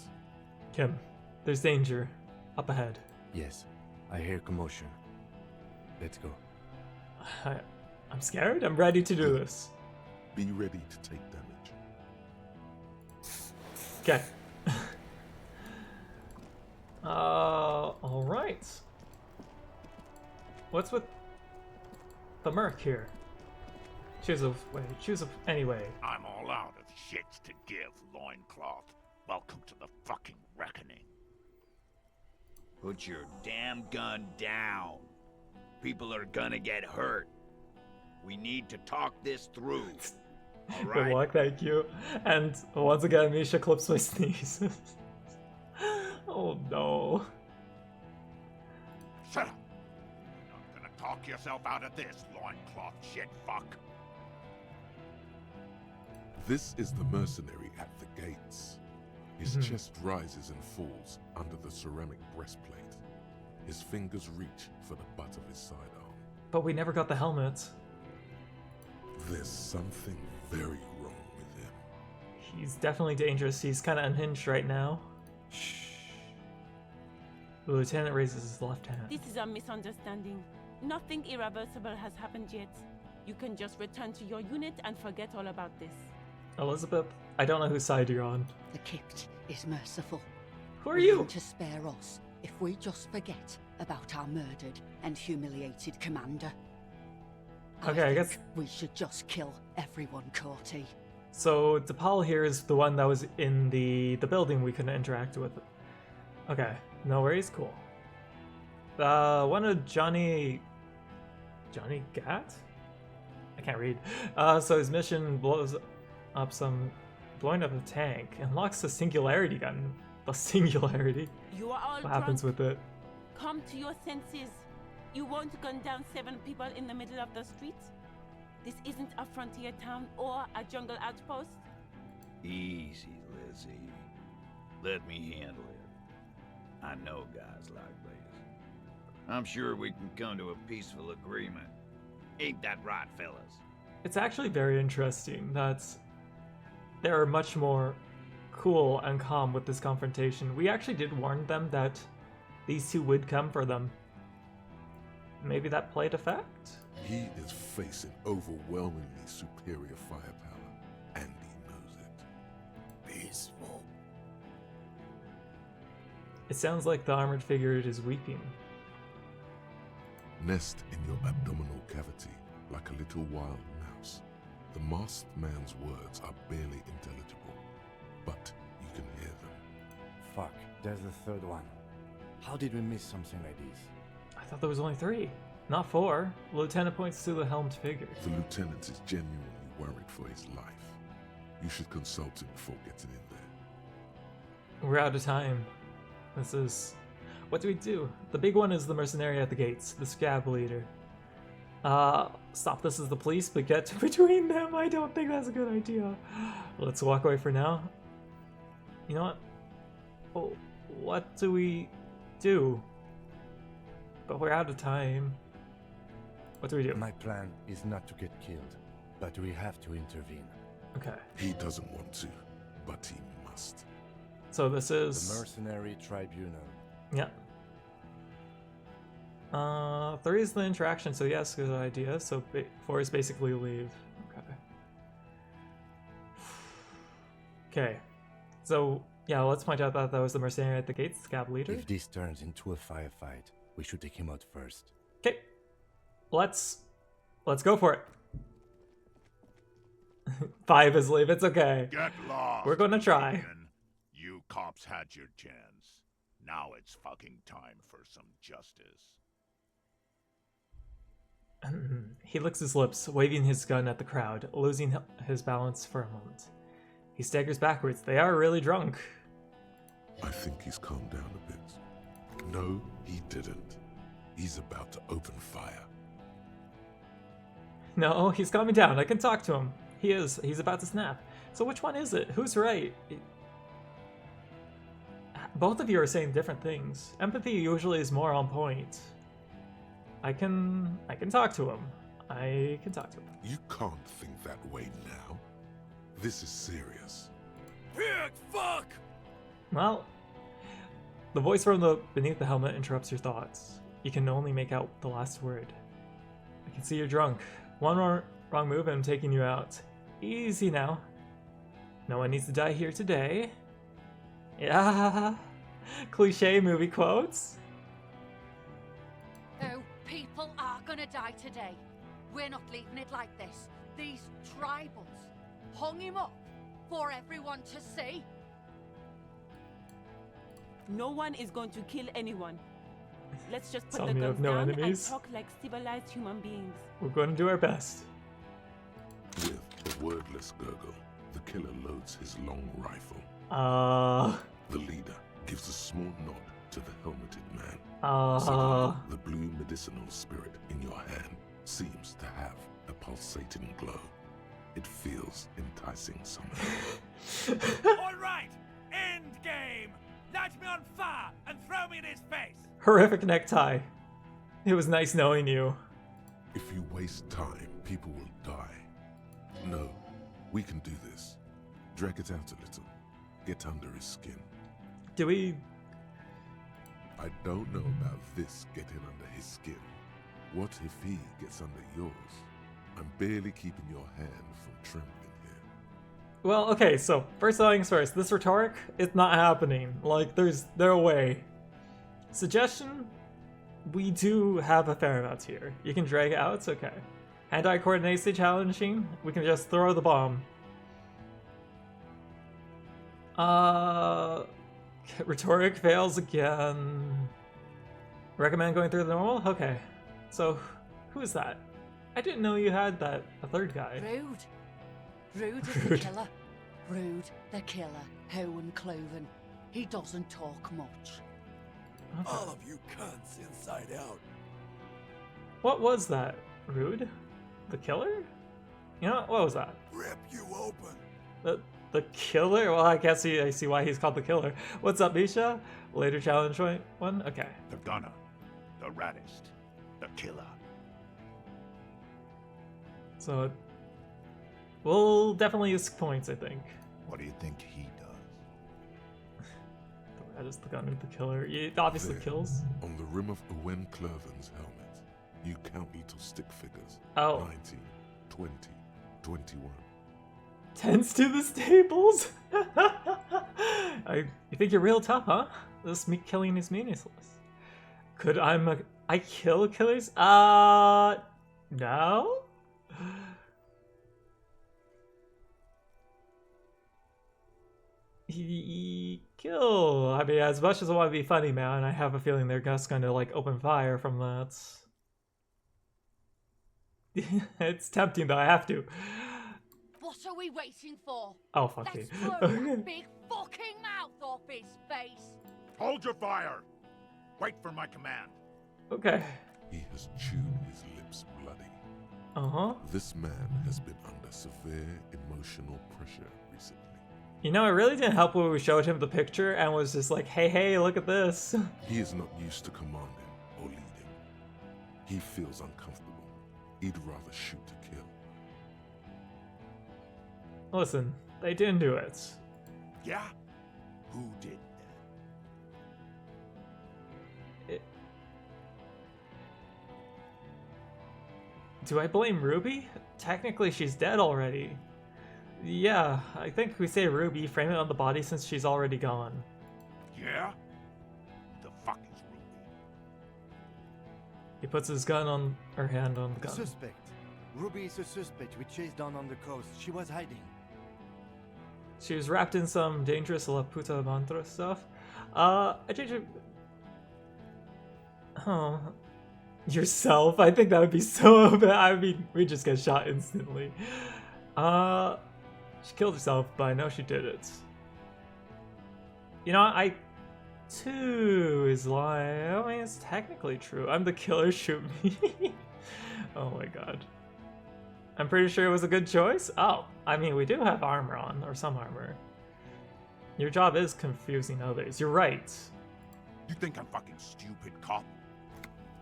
Kim, there's danger. Up ahead. Yes, I hear commotion. Let's go. I'm scared. I'm ready to do this. Be ready to take damage. Okay. Alright. What's with the Merc here? Choose anyway. I'm all out of shits to give, loincloth. Welcome to the fucking reckoning. Put your damn gun down. People are gonna get hurt. We need to talk this through. All right? Good luck, thank you. And once again, Misha clips my sneeze. Oh no. Shut up! You're not gonna talk yourself out of this, loincloth shit fuck. This is the mercenary at the gates. His chest rises and falls under the ceramic breastplate. His fingers reach for the butt of his sidearm. But we never got the helmet. There's something very wrong with him. He's definitely dangerous. He's kind of unhinged right now. Shh. The lieutenant raises his left hand. This is a misunderstanding. Nothing irreversible has happened yet. You can just return to your unit and forget all about this. Elizabeth, I don't know whose side you're on. The Kipt is merciful. Who are you? Willing to spare us if we just forget about our murdered and humiliated commander. Okay, I guess we should just kill everyone, Corty. so. DePaul here is the one that was in the building we couldn't interact with. Okay, no worries, cool. One of Johnny Gat? I can't read. So his mission blowing up a tank, unlocks the singularity gun. The singularity. You are all What happens drunk. with it? Come to your senses. You won't gun down 7 people in the middle of the street. This isn't a frontier town or a jungle outpost. Easy, Lizzie. Let me handle it. I know guys like this. I'm sure we can come to a peaceful agreement. Ain't that right, fellas? It's actually very interesting that they are much more cool and calm with this confrontation. We actually did warn them that these two would come for them. Maybe that played effect? He is facing overwhelmingly superior firepower, and he knows it. Peaceful. It sounds like the armored figure is weeping. Nest in your abdominal cavity like a little wild mouse. The masked man's words are barely intelligible, but you can hear them. Fuck, there's a third one. How did we miss something like this? I thought there was only 3, not 4. Lieutenant points to the helmed figure. The lieutenant is genuinely worried for his life. You should consult him before getting in there. We're out of time. This is... What do we do? The big one is the mercenary at the gates, the scab leader. Stop this as the police, but get between them. I don't think that's a good idea. Let's walk away for now. You know what? Oh, what do we do? But we're out of time. What do we do? My plan is not to get killed. But we have to intervene. Okay. He doesn't want to, but he must. So this is... The Mercenary Tribunal. Yeah. 3 is the interaction, so yes, good idea. So 4 is basically leave. Okay. Okay. So, yeah, let's point out that was the mercenary at the gates, scab leader. If this turns into a firefight, we should take him out first. Okay. Let's go for it. 5 is leave, it's okay. Get lost. We're gonna try. Ian. You cops had your chance. Now it's fucking time for some justice. He licks his lips, waving his gun at the crowd, losing his balance for a moment. He staggers backwards. They are really drunk. I think he's calmed down a bit. No, he didn't. He's about to open fire. No, he's calming down. I can talk to him. He is. He's about to snap. So which one is it? Who's right? Both of you are saying different things. Empathy usually is more on point. I can talk to him. I can talk to him. You can't think that way now. This is serious. Big fuck! Well, the voice from beneath the helmet interrupts your thoughts. You can only make out the last word. I can see you're drunk. One more wrong move and I'm taking you out. Easy now. No one needs to die here today. Yeah. Cliche movie quotes. No, people are gonna die today. We're not leaving it like this. These tribals hung him up for everyone to see. No one is going to kill anyone. Let's just put Tell the me you guns have no down enemies. and talk like civilized human beings. We're going to do our best. With a wordless gurgle, the killer loads his long rifle. The leader gives a small nod to the helmeted man. Suddenly, the blue medicinal spirit in your hand seems to have a pulsating glow. It feels enticing somehow. All right, end game. Light me on fire and throw me in his face. Horrific necktie. It was nice knowing you. If you waste time, people will die. No, we can do this. Drag it out a little. Get under his skin. Do we... I don't know about this getting under his skin. What if he gets under yours? I'm barely keeping your hand from trembling here. Well, okay, so first things first. This rhetoric, it's not happening. Like, there's no way. Suggestion? We do have a fair amount here. You can drag it out, it's okay. Hand-eye coordination challenging? We can just throw the bomb. Rhetoric fails again. Recommend going through the normal? Okay. So, who is that? I didn't know you had that, a third guy. Rude is the killer. Rude, the killer. Owen Cloven. He doesn't talk much. Okay. All of you cunts inside out. What was that? Rude? The killer? You know, what was that? Rip you open. The killer? Well, I guess I see why he's called the killer. What's up, Misha? Later challenge one? Okay. The gunner, the raddest, the killer. So, we'll definitely use points, I think. What do you think he does? That is the gunner, the killer. It obviously There, kills. On the rim of Owen Cloven's helmet, you count little stick figures. Oh. 19, 20, 21. Tends to the stables? You think you're real tough, huh? This meat killing is meaningless. Could I kill killers? No? Kill. I mean, as much as I want to be funny, man, I have a feeling they're just gonna like open fire from that. It's tempting though, I have to. What are we waiting for? Oh, fuck Let's you. blow that big fucking mouth off his face. Hold your fire! Wait for my command. Okay. He has chewed his lips bloody. Uh-huh. This man has been under severe emotional pressure recently. You know, it really didn't help when we showed him the picture and was just like, hey, look at this. He is not used to commanding or leading. He feels uncomfortable. He'd rather shoot to kill. Listen, they didn't do it. Yeah? Who did that? Do I blame Ruby? Technically, she's dead already. Yeah, I think we say Ruby, frame it on the body since she's already gone. Yeah? The fuck is Ruby? He puts his gun on her hand on the The gun. suspect. Ruby is a suspect we chased down on the coast. She was hiding. She was wrapped in some dangerous La Puta Mantra stuff. I changed it. Oh. Yourself? I think that would be so bad. I mean, we just get shot instantly. She killed herself, but I know she did it. You know, I too is lying. I mean, it's technically true. I'm the killer, shoot me. Oh my god. I'm pretty sure it was a good choice. Oh, I mean, we do have armor on, or some armor. Your job is confusing others. You're right. You think I'm fucking stupid, cop?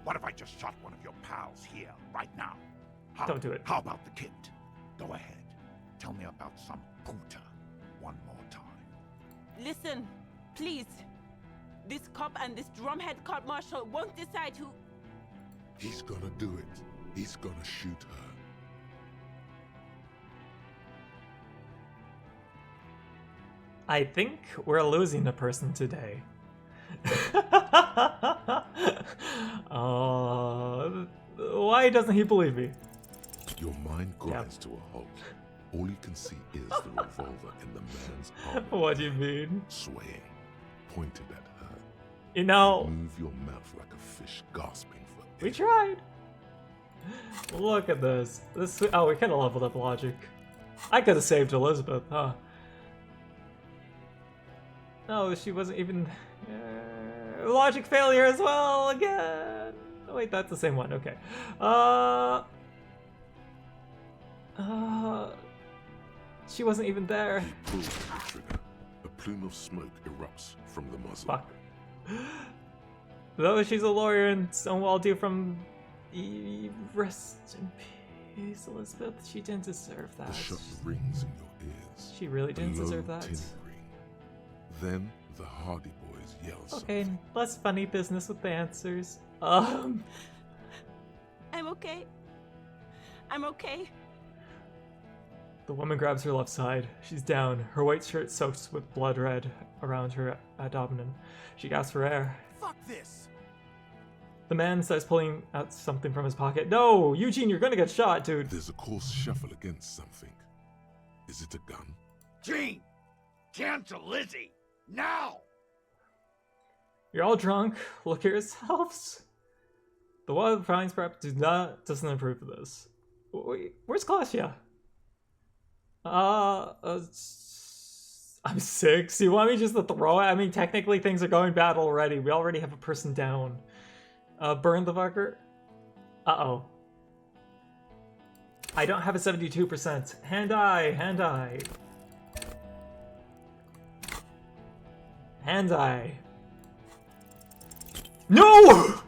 What if I just shot one of your pals here, right now? Don't do it. How about the kid? Go ahead. Tell me about some puta one more time. Listen, please. This cop and this drumhead court marshal won't decide who... He's gonna do it. He's gonna shoot her. I think we're losing a person today. Why doesn't he believe me? Your mind grinds to a halt. All you can see is the revolver in the man's arm. What do you mean? Swaying, pointed at her. You know... Move your mouth like a fish gasping for We tried. Look at this. Oh, we could have leveled up logic. I could have saved Elizabeth, huh? No, she wasn't even... logic failure as well, again! Oh, wait, that's the same one, okay. She wasn't even there. He pulls the trigger. A plume of smoke erupts from the muzzle. Fuck. Though she's a lawyer and Stonewall due from... Rest in peace, Elizabeth. She didn't deserve that. The shot rings in your ears. She really didn't deserve that. Tin ring. Then the Hardy Boys yell Okay, something. less funny business with the answers. I'm okay. I'm okay. The woman grabs her left side. She's down. Her white shirt soaks with blood red around her abdomen. She gasps for air. Fuck this! The man starts pulling out something from his pocket. No! Eugene, you're gonna get shot, dude! There's a coarse shuffle against something. Is it a gun? Gene! Cancel Lizzie! Now! You're all drunk. Look at yourselves. The water finds prep doesn't improve for this. Wait, where's Glacia? I'm 6. You want me just to throw it? I mean, technically things are going bad already. We already have a person down. Burn the fucker. Uh-oh. I don't have a 72%. Hand-eye, hand-eye. Hand-eye. No!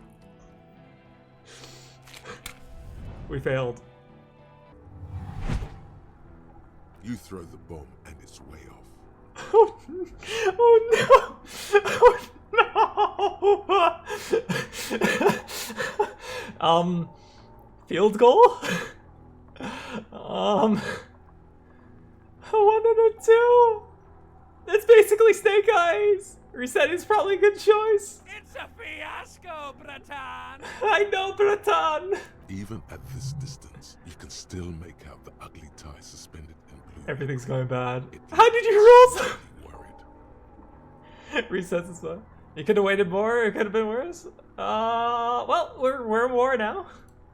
We failed. You throw the bomb and it's way off. Oh no! Oh no! Field goal? 1 and a 2. That's basically Snake Eyes. Resetting's probably a good choice. It's a fiasco, Breton! I know, Breton. Even at this distance, you can still make out the ugly tie suspended in blue. Everything's going bad. How did you roll so? Resets as well. You could have waited more. It could have been worse. Well, we're more now.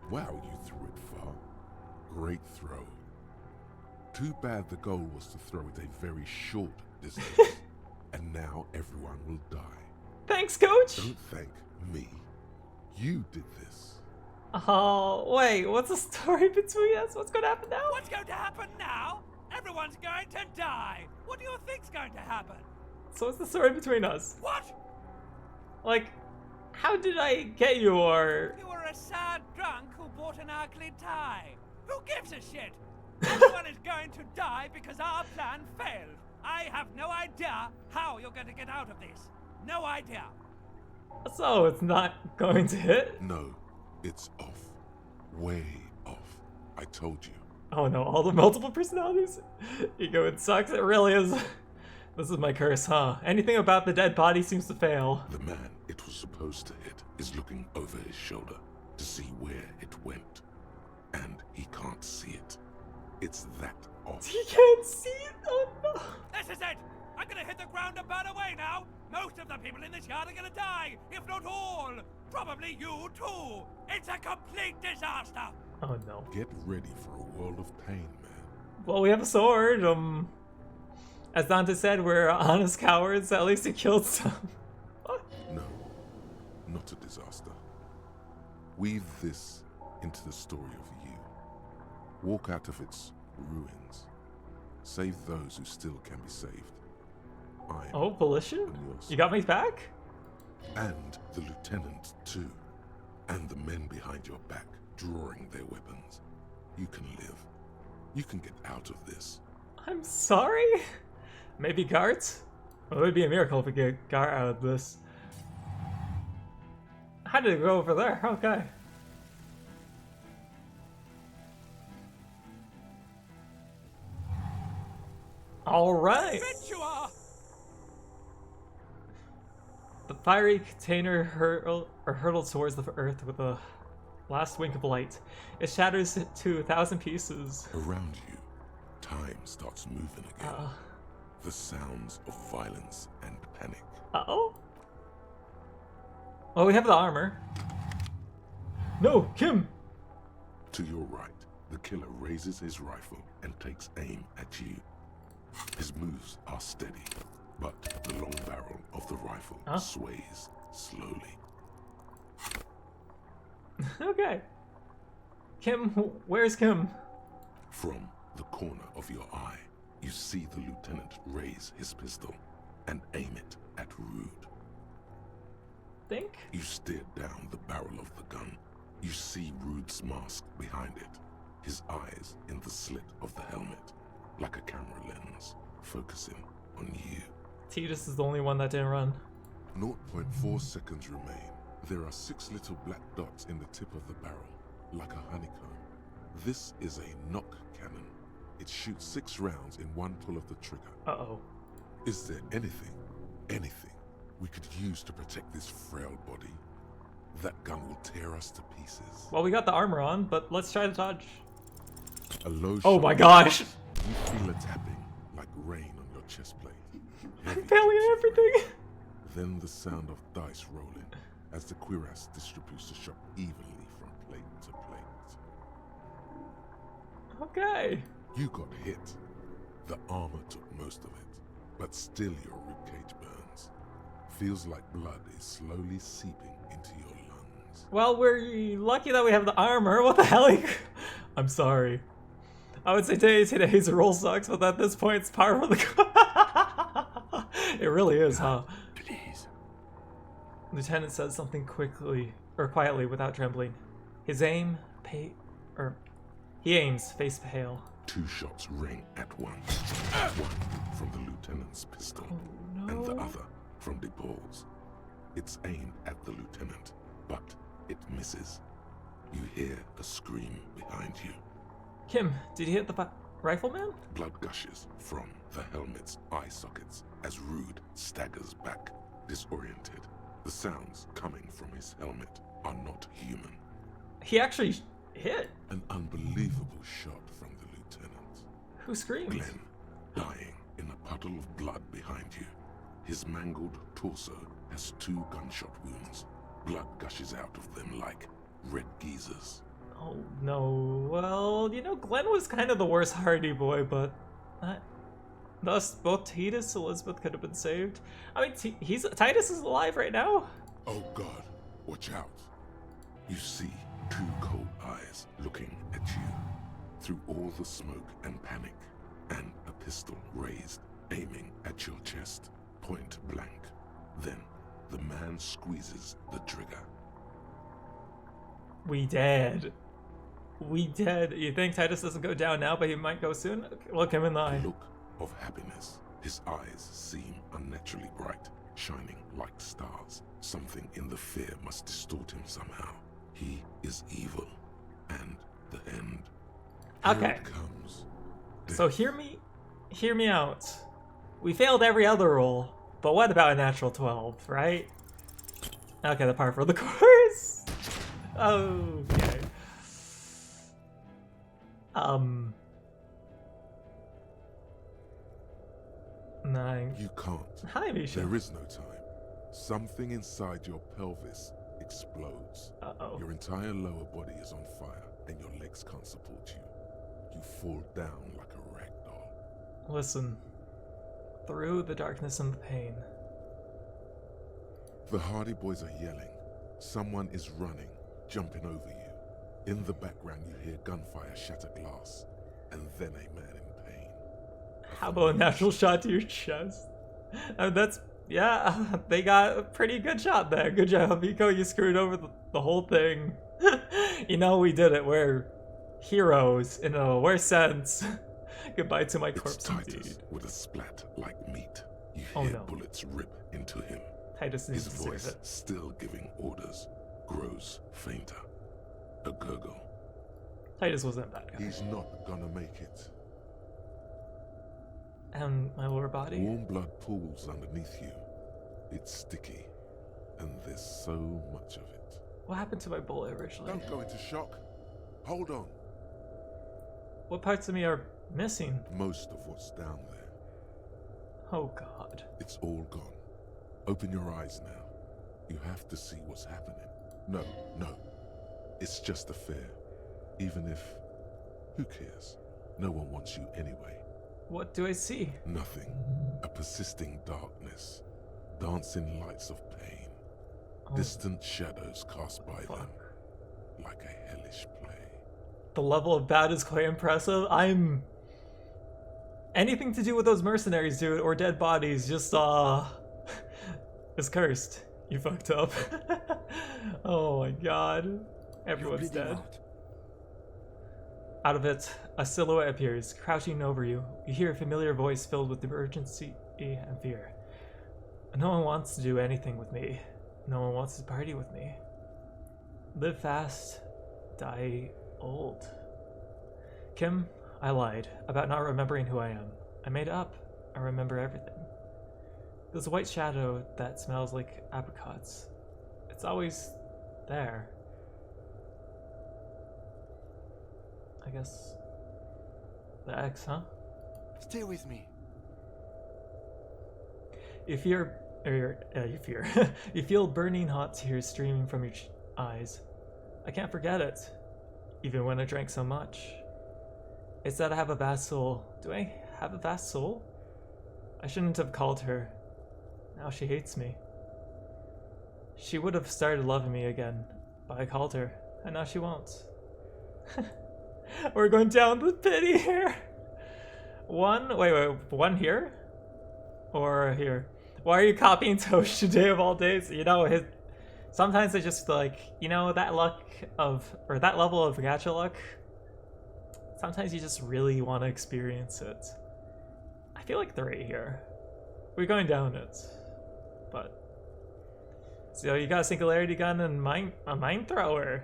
Wow, you threw it far. Great throw. Too bad the goal was to throw it a very short distance. And now everyone will die. Thanks, coach. Don't thank me. You did this. Oh, wait. What's the story between us? What's going to happen now? What's going to happen now? Everyone's going to die. What do you think's going to happen? So what's the story between us? What? Like, how did I get you, or... You were a sad drunk who bought an ugly tie. Who gives a shit? Everyone is going to die because our plan failed. I have no idea how you're going to get out of this. No idea. So it's not going to hit? No, it's off. Way off. I told you. Oh no, all the multiple personalities? Ego, it sucks, it really is. This is my curse, huh? Anything about the dead body seems to fail. The man it was supposed to hit is looking over his shoulder to see where it went. And he can't see it. It's that off. He can't see it? Oh no. This is it! I'm gonna hit the ground and burn away now! Most of the people in this yard are gonna die, if not all! Probably you too! It's a complete disaster! Oh no. Get ready for a world of pain, man. Well, we have a sword. As Dante said, we're honest cowards. At least he killed some. No, not a disaster. Weave this into the story of you. Walk out of its ruins. Save those who still can be saved. Oh, Volition? You got me back? And the lieutenant, too. And the men behind your back, drawing their weapons. You can live. You can get out of this. I'm sorry? Maybe Gart? Well, it would be a miracle if we get Gart out of this. How did it go over there? Okay. Alright! The fiery container hurtled towards the earth with a last wink of light. It shatters to 1,000 pieces. Around you, time starts moving again. The sounds of violence and panic. Uh-oh? Oh, we have the armor. No, Kim! To your right, the killer raises his rifle and takes aim at you. His moves are steady, but the long barrel of the rifle sways slowly. Okay. Kim, where's Kim? From the corner of your eye, you see the lieutenant raise his pistol and aim it at Rude. Think? You stare down the barrel of the gun. You see Rude's mask behind it, his eyes in the slit of the helmet, like a camera lens, focusing on you. Titus is the only one that didn't run. 0.4 seconds remain. There are 6 little black dots in the tip of the barrel, like a honeycomb. This is a knock cannon. It shoots 6 rounds in one pull of the trigger. Uh-oh. Is there anything we could use to protect this frail body? That gun will tear us to pieces. Well, we got the armor on, but let's try to dodge. A low oh shot. my gosh! You feel a tapping, like rain on your chest plate. I'm failing at everything! Then the sound of dice rolling as the cuirass distributes the shot evenly from plate to plate. Okay. You got hit. The armor took most of it, but still your ribcage burns. Feels like blood is slowly seeping into your lungs. Well, we're lucky that we have the armor. What the hell? I'm sorry. I would say today's roll sucks, but at this point, it's powerful. It really is, huh? Please. Lieutenant says something quietly without trembling. His aim, he aims, face pale. 2 shots ring at once. One from the lieutenant's pistol, and the other from DePaul's. It's aimed at the lieutenant, but it misses. You hear a scream behind you. Kim, did you hit the rifleman? Blood gushes from the helmet's eye sockets as Rude staggers back, disoriented. The sounds coming from his helmet are not human. He actually hit. An unbelievable shot from the lieutenant. Who screamed? Glenn, lying in a puddle of blood behind you. His mangled torso has 2 gunshot wounds. Blood gushes out of them like red geysers. Oh no. Well, Glenn was kind of the worst Hardy boy, but thus both Titus and Elizabeth could have been saved. I mean, Titus is alive right now. Oh God, watch out. You see 2 cold eyes looking at you through all the smoke and panic, and a pistol raised, aiming at your chest, point blank. Then the man squeezes the trigger. We dead. We did. You think Titus doesn't go down now, but he might go soon? Look him in the eye. A look of happiness. His eyes seem unnaturally bright, shining like stars. Something in the fear must distort him somehow. He is evil, and the end. Okay. Here it comes. So hear me out. We failed every other roll, but what about a natural 12, right? Okay, the par for the course. Okay. 9. You can't. Hi, Misha. There is no time. Something inside your pelvis explodes. Uh-oh. Your entire lower body is on fire, and your legs can't support you. You fall down like a rag doll. Listen. Through the darkness and the pain. The Hardy Boys are yelling. Someone is running, jumping over you. In the background, you hear gunfire shatter glass, and then a man in pain. How about a natural shot to your chest? Yeah, they got a pretty good shot there. Good job, Miko. You screwed over the whole thing. You know, we did it. We're heroes in a worse sense. Goodbye to my corpse, It's Titus indeed. with a splat like meat. You Oh, hear no. bullets rip into him. Titus needs His to save voice, it. still giving orders, grows fainter. A gurgle. Titus wasn't that guy. He's not gonna make it. And my lower body? Warm blood pools underneath you. It's sticky, and there's so much of it. What happened to my bullet originally? Don't go into shock. Hold on. What parts of me are missing? Most of what's down there. Oh god. It's all gone. Open your eyes now. You have to see what's happening. No. It's just a fear. Even if... Who cares? No one wants you anyway. What do I see? Nothing. A persisting darkness. Dancing lights of pain. Oh. Distant shadows cast by them. Like a hellish play. The level of bad is quite impressive. Anything to do with those mercenaries, dude, or dead bodies, just, is cursed. You fucked up. Oh my god. Everyone's dead. Out of it, a silhouette appears, crouching over you. You hear a familiar voice filled with urgency and fear. No one wants to do anything with me. No one wants to party with me. Live fast, die old. Kim, I lied about not remembering who I am. I made it up. I remember everything. There's a white shadow that smells like apricots. It's always there. I guess the X, huh? Stay with me. You feel burning hot tears streaming from your eyes. I can't forget it, even when I drank so much. It's that I have a vast soul. Do I have a vast soul? I shouldn't have called her. Now she hates me. She would have started loving me again, but I called her, and now she won't. We're going down the pit here. Wait, one here? Or here? Why are you copying Tosh today of all days? You know, sometimes I just like, you know, that level of gacha luck, sometimes you just really want to experience it. I feel like they're right here. We're going down it. But, so you got a singularity gun and a mine thrower.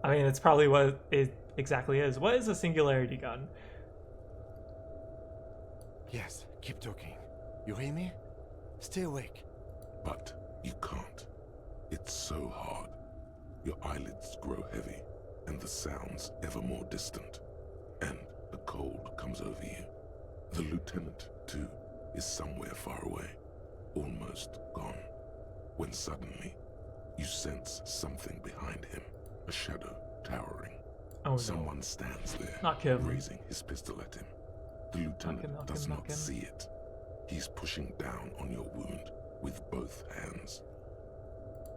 I mean, it's probably what it exactly is. What is a singularity gun? Yes, keep talking. You hear me? Stay awake. But you can't. It's so hard. Your eyelids grow heavy, and the sounds ever more distant. And the cold comes over you. The lieutenant, too, is somewhere far away, almost gone. When suddenly, you sense something behind him, a shadow towering. Oh no. Someone stands there, Knock him. raising his pistol at him. The lieutenant does not see it. He's pushing down on your wound with both hands.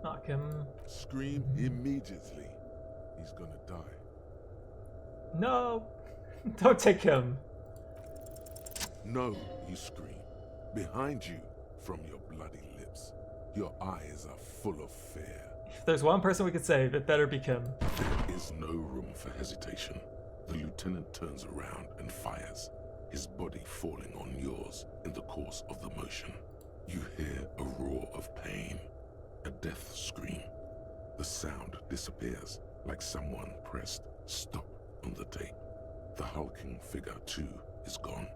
Knock him. Scream immediately. He's gonna die. No! Don't take him. No, you scream. Behind you, from your bloody lips. Your eyes are full of fear. If there's one person we could save, it better be Kim. There is no room for hesitation. The lieutenant turns around and fires, his body falling on yours in the course of the motion. You hear a roar of pain, a death scream. The sound disappears like someone pressed stop on the tape. The hulking figure, too, is gone.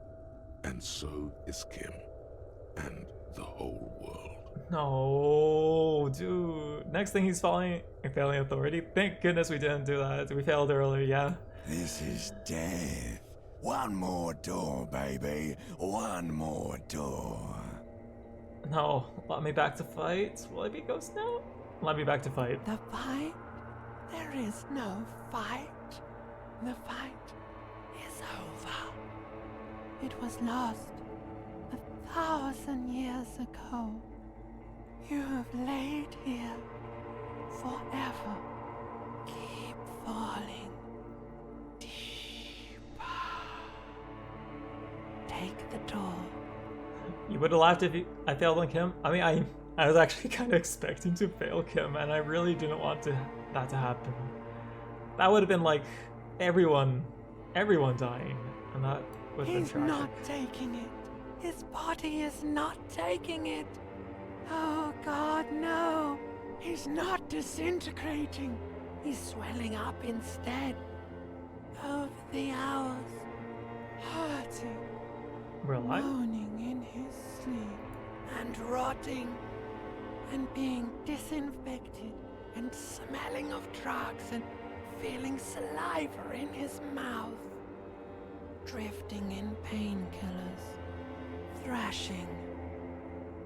And so is Kim. And the whole world. No, dude. Next thing he's failing authority. Thank goodness we didn't do that. We failed earlier, yeah. This is death. One more door, baby. One more door. No, let me back to fight. Will I be ghost now? Let me back to fight. The fight? There is no fight. The fight is over. It was lost 1,000 years ago. You have laid here forever. Keep falling deeper. Take the door. You would have laughed if I failed on Kim. I mean, I was actually kind of expecting to fail Kim, and I really didn't want that to happen. That would have been like everyone dying, and that would have been He's tragic. not taking it. His body is not taking it. Oh God, no. He's not disintegrating. He's swelling up instead. Over the hours, hurting, We're alive? moaning in his sleep, and rotting, and being disinfected, and smelling of drugs, and feeling saliva in his mouth, drifting in painkillers, thrashing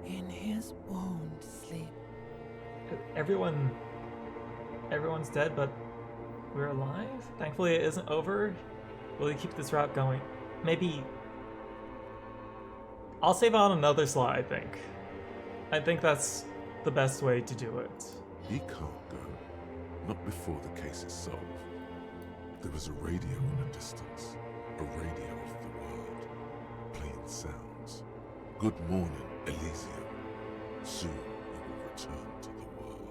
in his wound sleep. Everyone's dead, but we're alive? Thankfully it isn't over. Will you keep this route going? Maybe... I'll save on another slot, I think. I think that's the best way to do it. He can't go. Not before the case is solved. There was a radio in the distance. A radio of the world. Playing sounds. Good morning, Elysium. Soon you will return to the world.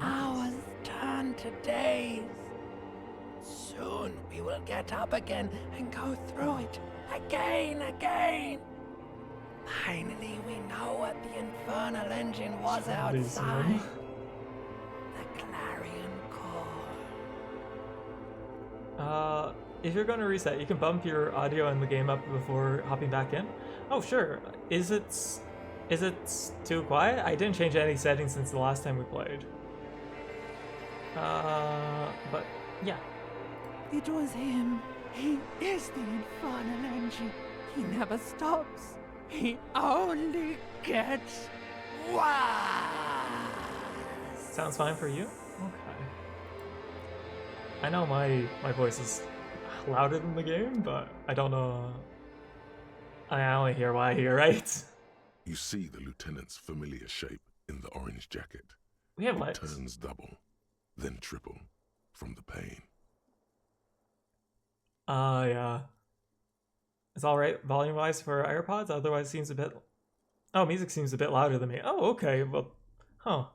Hours turn to days. Soon we will get up again and go through it again. Finally, we know what the infernal engine was outside. The clarion call. If you're going to reset, you can bump your audio and the game up before hopping back in. Oh, sure. Is it too quiet? I didn't change any settings since the last time we played. But yeah. It was him. He is the infernal engine. He never stops. He only gets worse. Sounds fine for you? Okay. I know my voice is louder than the game, but I don't know. I only hear what I hear, right? You see the lieutenant's familiar shape in the orange jacket. We have it lights. turns double, then triple from the pain. Yeah. It's alright volume-wise for AirPods, otherwise it seems a bit... Oh, music seems a bit louder than me. Oh, okay, well... Huh.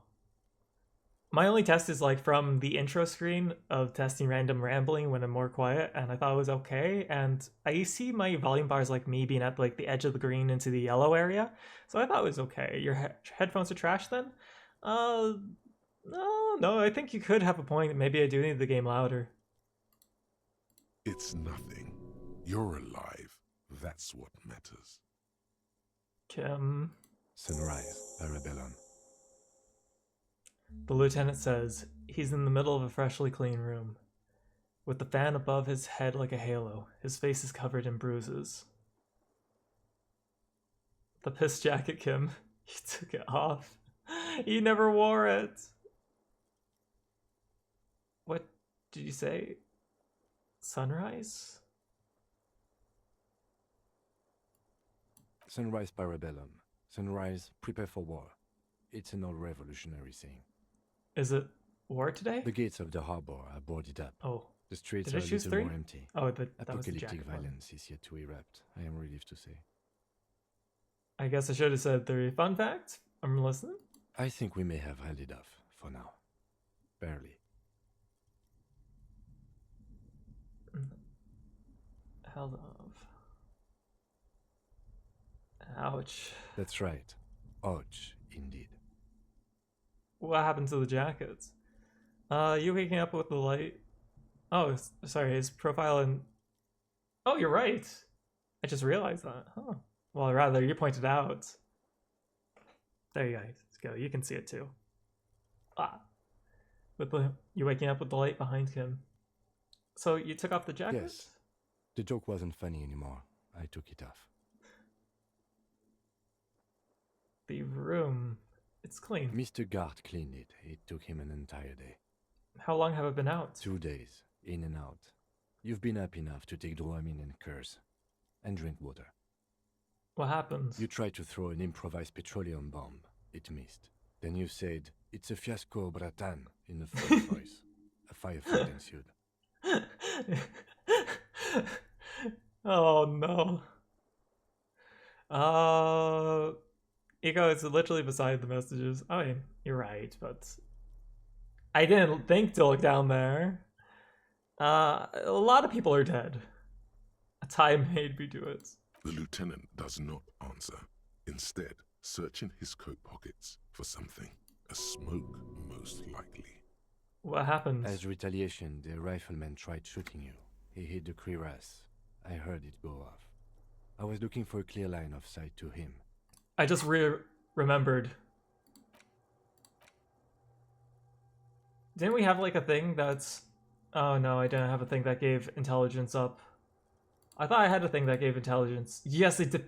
My only test is like from the intro screen of testing random rambling when I'm more quiet, and I thought it was okay, and I see my volume bars like me being at like the edge of the green into the yellow area, so I thought it was okay. Your headphones are trash then? No, I think you could have a point. Maybe I do need the game louder. It's nothing. You're alive. That's what matters. Kim. Sunrise, Parabellum. The lieutenant says he's in the middle of a freshly clean room. With the fan above his head like a halo, his face is covered in bruises. The piss jacket, Kim. He took it off. He never wore it. What did you say? Sunrise? Sunrise, Parabellum. Sunrise, prepare for war. It's an old revolutionary saying. Is it war today? The gates of the harbor are boarded up. Oh. The streets Did are I a choose little 3? more empty. Oh, that was the Apocalyptic jacket one. violence is yet to erupt, I am relieved to say. I guess I should have said 3. Fun fact? I'm listening. I think we may have held it off for now. Barely. Held off. Ouch. That's right. Ouch, indeed. What happened to the jackets? You waking up with the light? Oh, sorry, his profile and... Oh, you're right. I just realized that. Huh. Well, rather, you pointed out. There you guys go. You can see it too. Ah. You waking up with the light behind him. So you took off the jacket? Yes. The joke wasn't funny anymore. I took it off. The room. It's clean. Mr. Gart cleaned it. It took him an entire day. How long have I been out? 2 days, in and out. You've been up enough to take Dramamine and curse. And drink water. What happened? You tried to throw an improvised petroleum bomb. It missed. Then you said, "It's a fiasco, Bratan," in a funny voice. A firefight ensued. Oh no. Ego is literally beside the messages. Oh, yeah, you're right, but I didn't think to look down there. A lot of people are dead. Time made me do it. The lieutenant does not answer, instead searching his coat pockets for something. A smoke, most likely. What happened? As retaliation, the rifleman tried shooting you. He hit the cuirass. I heard it go off. I was looking for a clear line of sight to him. I just remembered. Didn't we have like a thing that's... Oh no, I didn't have a thing that gave intelligence up. I thought I had a thing that gave intelligence. Yes, it did.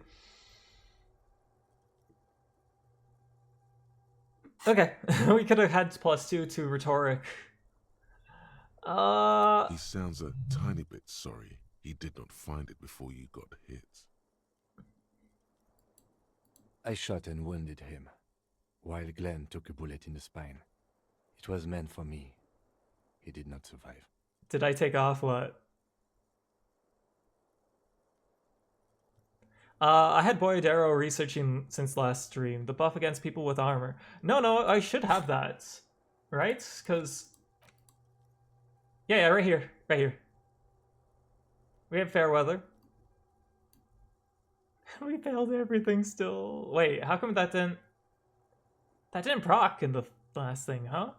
Okay, we could have had +2 to rhetoric. He sounds a tiny bit sorry he did not find it before you got hit. I shot and wounded him, while Glenn took a bullet in the spine. It was meant for me. He did not survive. Did I take off what? I had Boyadero researching since last stream. The buff against people with armor. No, I should have that. Right? Because... Yeah, right here. Right here. We have fair weather. We failed everything still. Wait, how come that didn't... That didn't proc in the last thing, huh?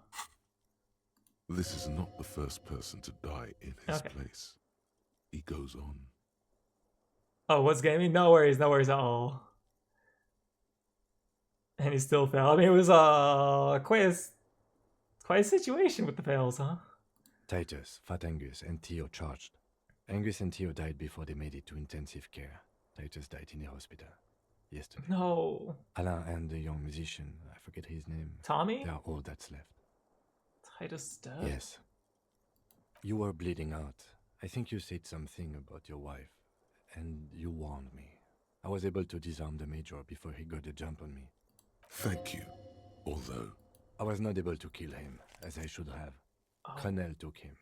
This is not the first person to die in his place. He goes on. Oh, what's gaming? No worries at all. And he still failed. I mean, it was quite a situation with the fails, huh? Titus, Fat Angus, and Theo charged. Angus and Theo died before they made it to intensive care. Titus died in the hospital yesterday. No. Alain and the young musician, I forget his name. Tommy? They are all that's left. Titus dead? Yes. You were bleeding out. I think you said something about your wife. And you warned me. I was able to disarm the Major before he got a jump on me. Thank you. Although... I was not able to kill him, as I should have. Colonel took him.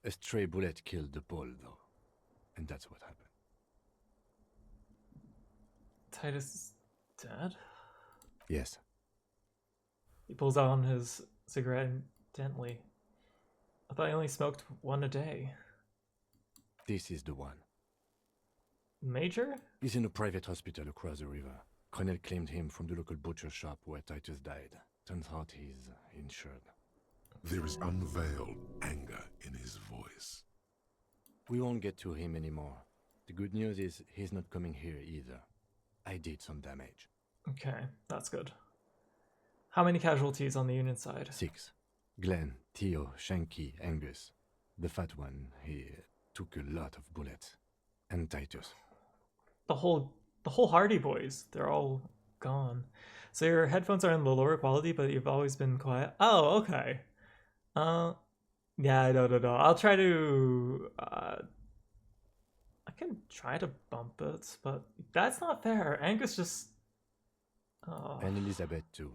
A stray bullet killed the Pole, though. And that's what happened. Titus is dead? Yes. He pulls out on his cigarette intently. I thought I only smoked one a day. This is the one. Major? He's in a private hospital across the river. Colonel claimed him from the local butcher shop where Titus died. Turns out he's insured. There is unveiled anger in his voice. We won't get to him anymore. The good news is he's not coming here either. I did some damage. Okay, that's good. How many casualties on the Union side? 6. Glenn, Theo, Shanky, Angus. The fat one, he took a lot of bullets. And Titus. The whole Hardy Boys, they're all gone. So your headphones are in the lower quality, but you've always been quiet. Oh, okay. Yeah, no. I'll try to... I can try to bump it, but that's not fair. Angus just... Oh. And Elizabeth too.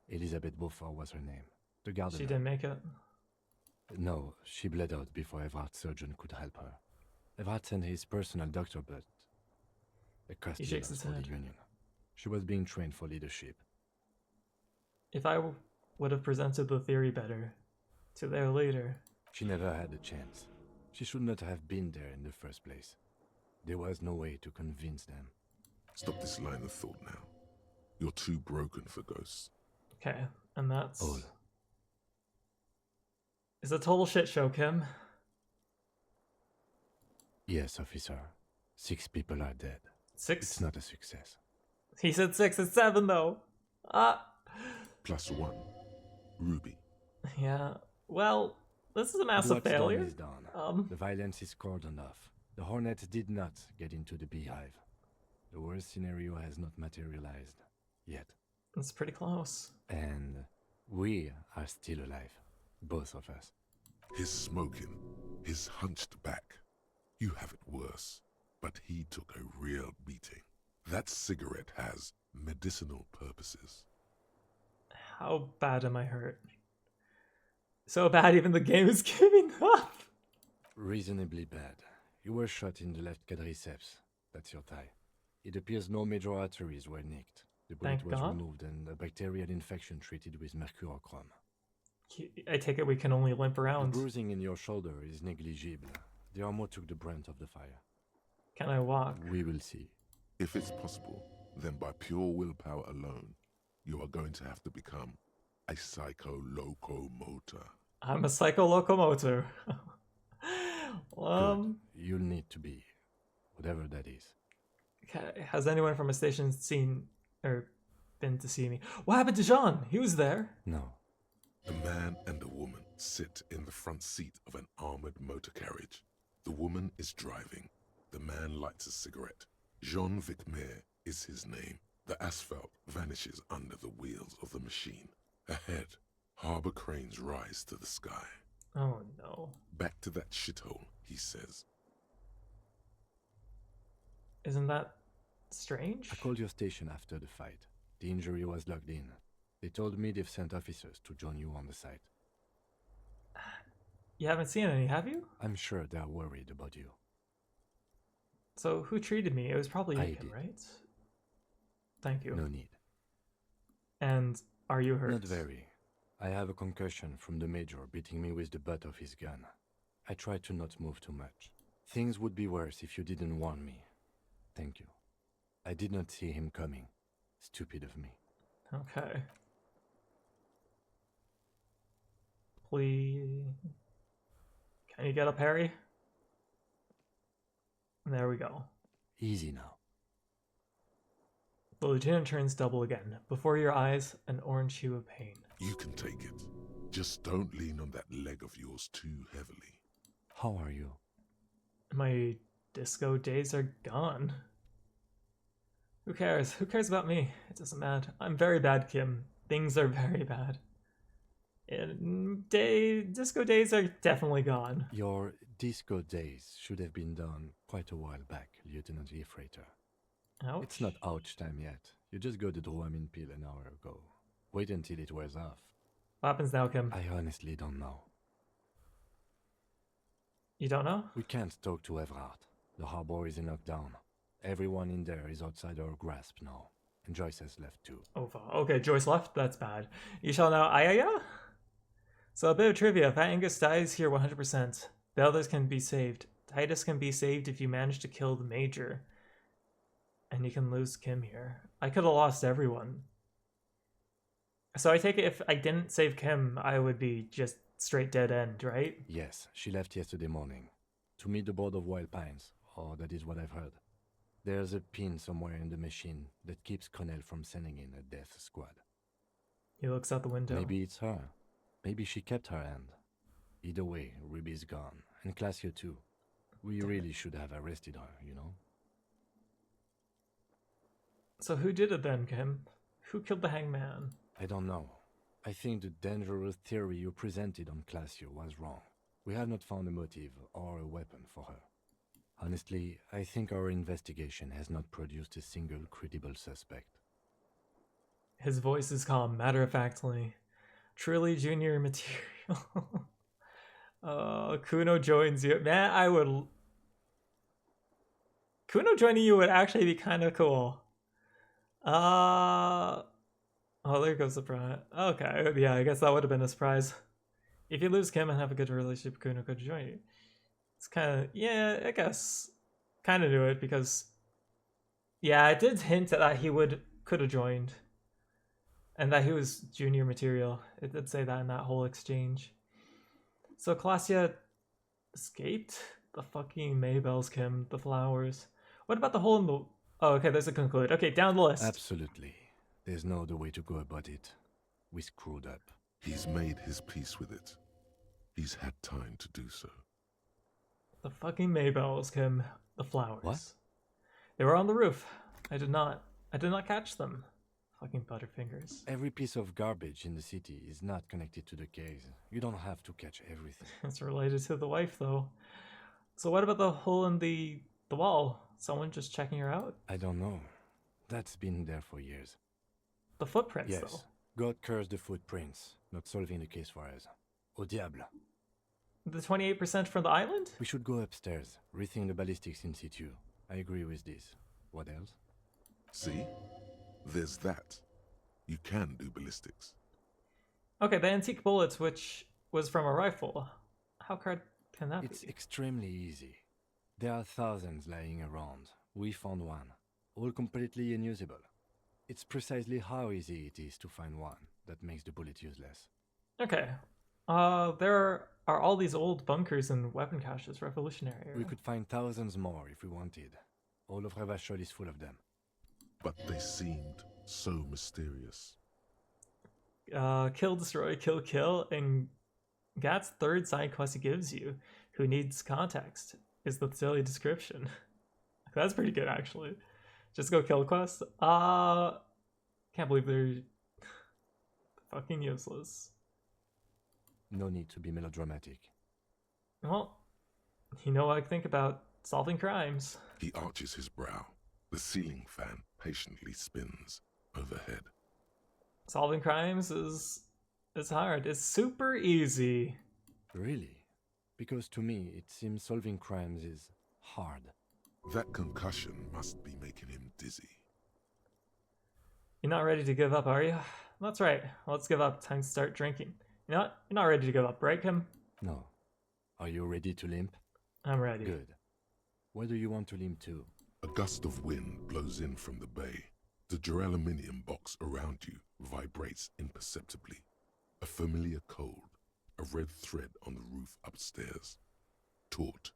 Elizabeth Beaufort was her name. The gardener. She didn't make it? No, she bled out before Everard's surgeon could help her. Everard sent his personal doctor, but A He shakes his for the head. Union. She was being trained for leadership. If I would have presented the theory better to their leader. She never had a chance. She should not have been there in the first place. There was no way to convince them. Stop this line of thought now. You're too broken for ghosts. Okay, and that's... All. It's a total shit show, Kim. Yes, officer. 6 people are dead. 6? It's not a success. He said 6, it's 7 though. +1. Ruby. Yeah, well, this is a massive What's failure. done is done. The violence is cordoned off. The Hornet did not get into the beehive. The worst scenario has not materialized yet. It's pretty close. And we are still alive. Both of us. His smoking, his hunched back. You have it worse, but he took a real beating. That cigarette has medicinal purposes. How bad am I hurt? So bad even the game is giving up. Reasonably bad. You were shot in the left quadriceps. That's your thigh. It appears no major arteries were nicked. The bullet Thank was God. removed and a bacterial infection treated with mercurochrome. I take it we can only limp The around. bruising in your shoulder is negligible. The armor took the brunt of the fire. Can I walk? We will see. If it's possible, then by pure willpower alone, you are going to have to become a psycho-locomotor. I'm a psycho locomotor. Good. You'll need to be. Whatever that is. Okay, has anyone from a station seen or been to see me? What happened to Jean? He was there. No. A man and a woman sit in the front seat of an armored motor carriage. The woman is driving. The man lights a cigarette. Jean Vicmer is his name. The asphalt vanishes under the wheels of the machine. Ahead, harbor cranes rise to the sky. Oh no. Back to that shithole, he says. Isn't that strange? I called your station after the fight. The injury was logged in. They told me they've sent officers to join you on the site. You haven't seen any, have you? I'm sure they're worried about you. So who treated me? It was probably I Aiken, did. right? Thank you. No need. And are you hurt? Not very. I have a concussion from the major beating me with the butt of his gun. I tried to not move too much. Things would be worse if you didn't warn me. Thank you. I did not see him coming. Stupid of me. Okay. Please. Can you get up, Harry? There we go. Easy now. The lieutenant turns double again. Before your eyes, an orange hue of pain. You can take it. Just don't lean on that leg of yours too heavily. How are you? My disco days are gone. Who cares? Who cares about me? It doesn't matter. I'm very bad, Kim. Things are very bad. Disco days are definitely gone. Your disco days should have been done quite a while back, Lieutenant Freighter. Ouch. It's not ouch time yet. You just got the Dramamine pill an hour ago. Wait until it wears off. What happens now, Kim? I honestly don't know. You don't know? We can't talk to Everard. The harbor is in lockdown. Everyone in there is outside our grasp now. And Joyce has left too. Oh, okay, Joyce left? That's bad. You shall know Ayaya? So a bit of trivia. If Angus dies here 100%, the others can be saved. Titus can be saved if you manage to kill the Major. And you can lose Kim here. I could have lost everyone. So I take it if I didn't save Kim, I would be just straight dead end, right? Yes, she left yesterday morning. To meet the board of Wild Pines. Or that is what I've heard. There's a pin somewhere in the machine that keeps Connell from sending in a death squad. He looks out the window. Maybe it's her. Maybe she kept her hand. Either way, Ruby's gone. And Classio too. We really should have arrested her, you know? So who did it then, Kim? Who killed the hangman? I don't know. I think the dangerous theory you presented on Classio was wrong. We have not found a motive or a weapon for her. Honestly, I think our investigation has not produced a single credible suspect. His voice is calm, matter-of-factly. Truly junior material. Kuno joins you. Man, Kuno joining you would actually be kind of cool. Oh, there goes the prize. Okay, yeah, I guess that would have been a surprise. If you lose Kim and have a good relationship, Kuno could join you. It's kind of, yeah, I guess. Kind of knew it because, yeah, it did hint that he could have joined. And that he was junior material. It did say that in that whole exchange. So Klasia escaped? The fucking Maybells, Kim, the flowers. What about the hole in the... Oh, okay, there's a conclude. Okay, down the list. Absolutely. There's no other way to go about it. We screwed up. He's made his peace with it. He's had time to do so. The fucking Maybells, Kim. The flowers. What? They were on the roof. I did not catch them. Fucking butterfingers. Every piece of garbage in the city is not connected to the case. You don't have to catch everything. It's related to the wife, though. So what about the hole in the wall? Someone just checking her out? I don't know. That's been there for years. The footprints, yes. though. God cursed the footprints. Not solving the case for us. Au diable. The 28% from the island? We should go upstairs. Rethink the ballistics in situ. I agree with this. What else? See? There's that. You can do ballistics. Okay, the antique bullets, which was from a rifle. How hard can that It's be? extremely easy. There are thousands lying around. We found one. All completely unusable. It's precisely how easy it is to find one that makes the bullet useless. Okay. There are all these old bunkers and weapon caches, revolutionary. We could find thousands more if we wanted. All of Revachol is full of them. But they seemed so mysterious. Kill, destroy, kill, kill, and Gat's third side quest he gives you, who needs context, is the silly description. That's pretty good, actually. Just go kill quest. Can't believe they're fucking useless. No need to be melodramatic. Well, you know what I think about solving crimes. He arches his brow. The ceiling fan patiently spins overhead. Solving crimes is hard. It's super easy. Really? Because to me, it seems solving crimes is hard. That concussion must be making him dizzy. You're not ready to give up, are you? That's right. Let's give up. Time to start drinking. You know what? You're not ready to give up, right, Kim? No. Are you ready to limp? I'm ready. Good. Where do you want to limp to? A gust of wind blows in from the bay. The duraluminum box around you vibrates imperceptibly. A familiar cold, a red thread on the roof upstairs. Taut,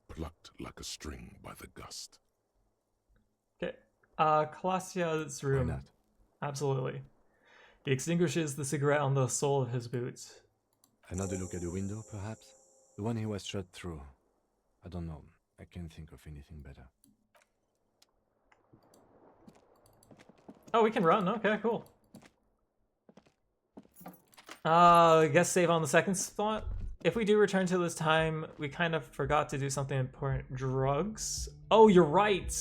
plucked like a string by the gust. Okay. Kalasia's room. Why not? Absolutely. He extinguishes the cigarette on the sole of his boots. Another look at the window, perhaps? The one he was shot through. I don't know. I can't think of anything better. Oh, we can run. Okay, cool. I guess save on the second spot. If we do return to this time, we kind of forgot to do something important. Drugs? Oh, you're right!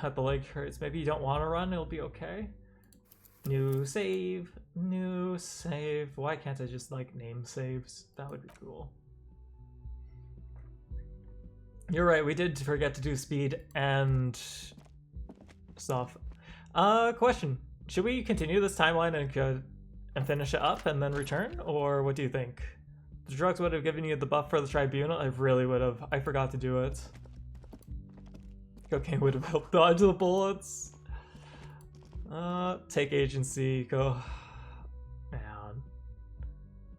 The leg hurts. Maybe you don't want to run, it'll be okay. New save. New save. Why can't I just, like, name saves? That would be cool. You're right, we did forget to do speed and stuff. Question. Should we continue this timeline and finish it up and then return? Or what do you think? The drugs would have given you the buff for the tribunal. I really would have. I forgot to do it. Cocaine would have helped dodge the bullets. Take agency. Go. Man.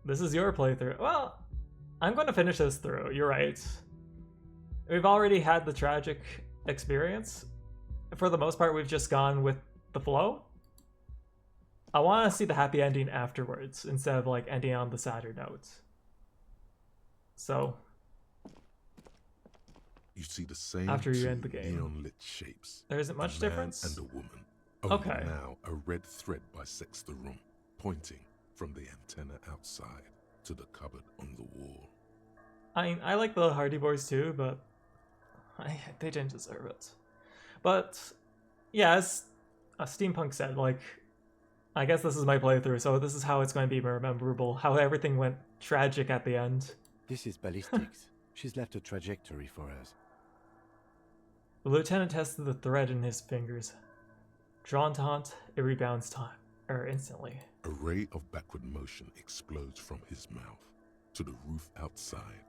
This is your playthrough. Well, I'm going to finish this through. You're right. We've already had the tragic experience. For the most part, we've just gone with the flow. I want to see the happy ending afterwards instead of like ending on the sadder note. So You see the same after you two end the game, neon-lit shapes. there isn't much a man difference. and a woman. Only Okay. now a red thread bisects the room, pointing from the antenna outside to the cupboard on the wall. I like the Hardy Boys too, but they didn't deserve it. But yeah, as Steampunk said, like, I guess this is my playthrough, so this is how it's going to be memorable. How everything went tragic at the end. This is ballistics. She's left a trajectory for us. The lieutenant tested the thread in his fingers. Drawn taut, it rebounds instantly. A ray of backward motion explodes from his mouth to the roof outside,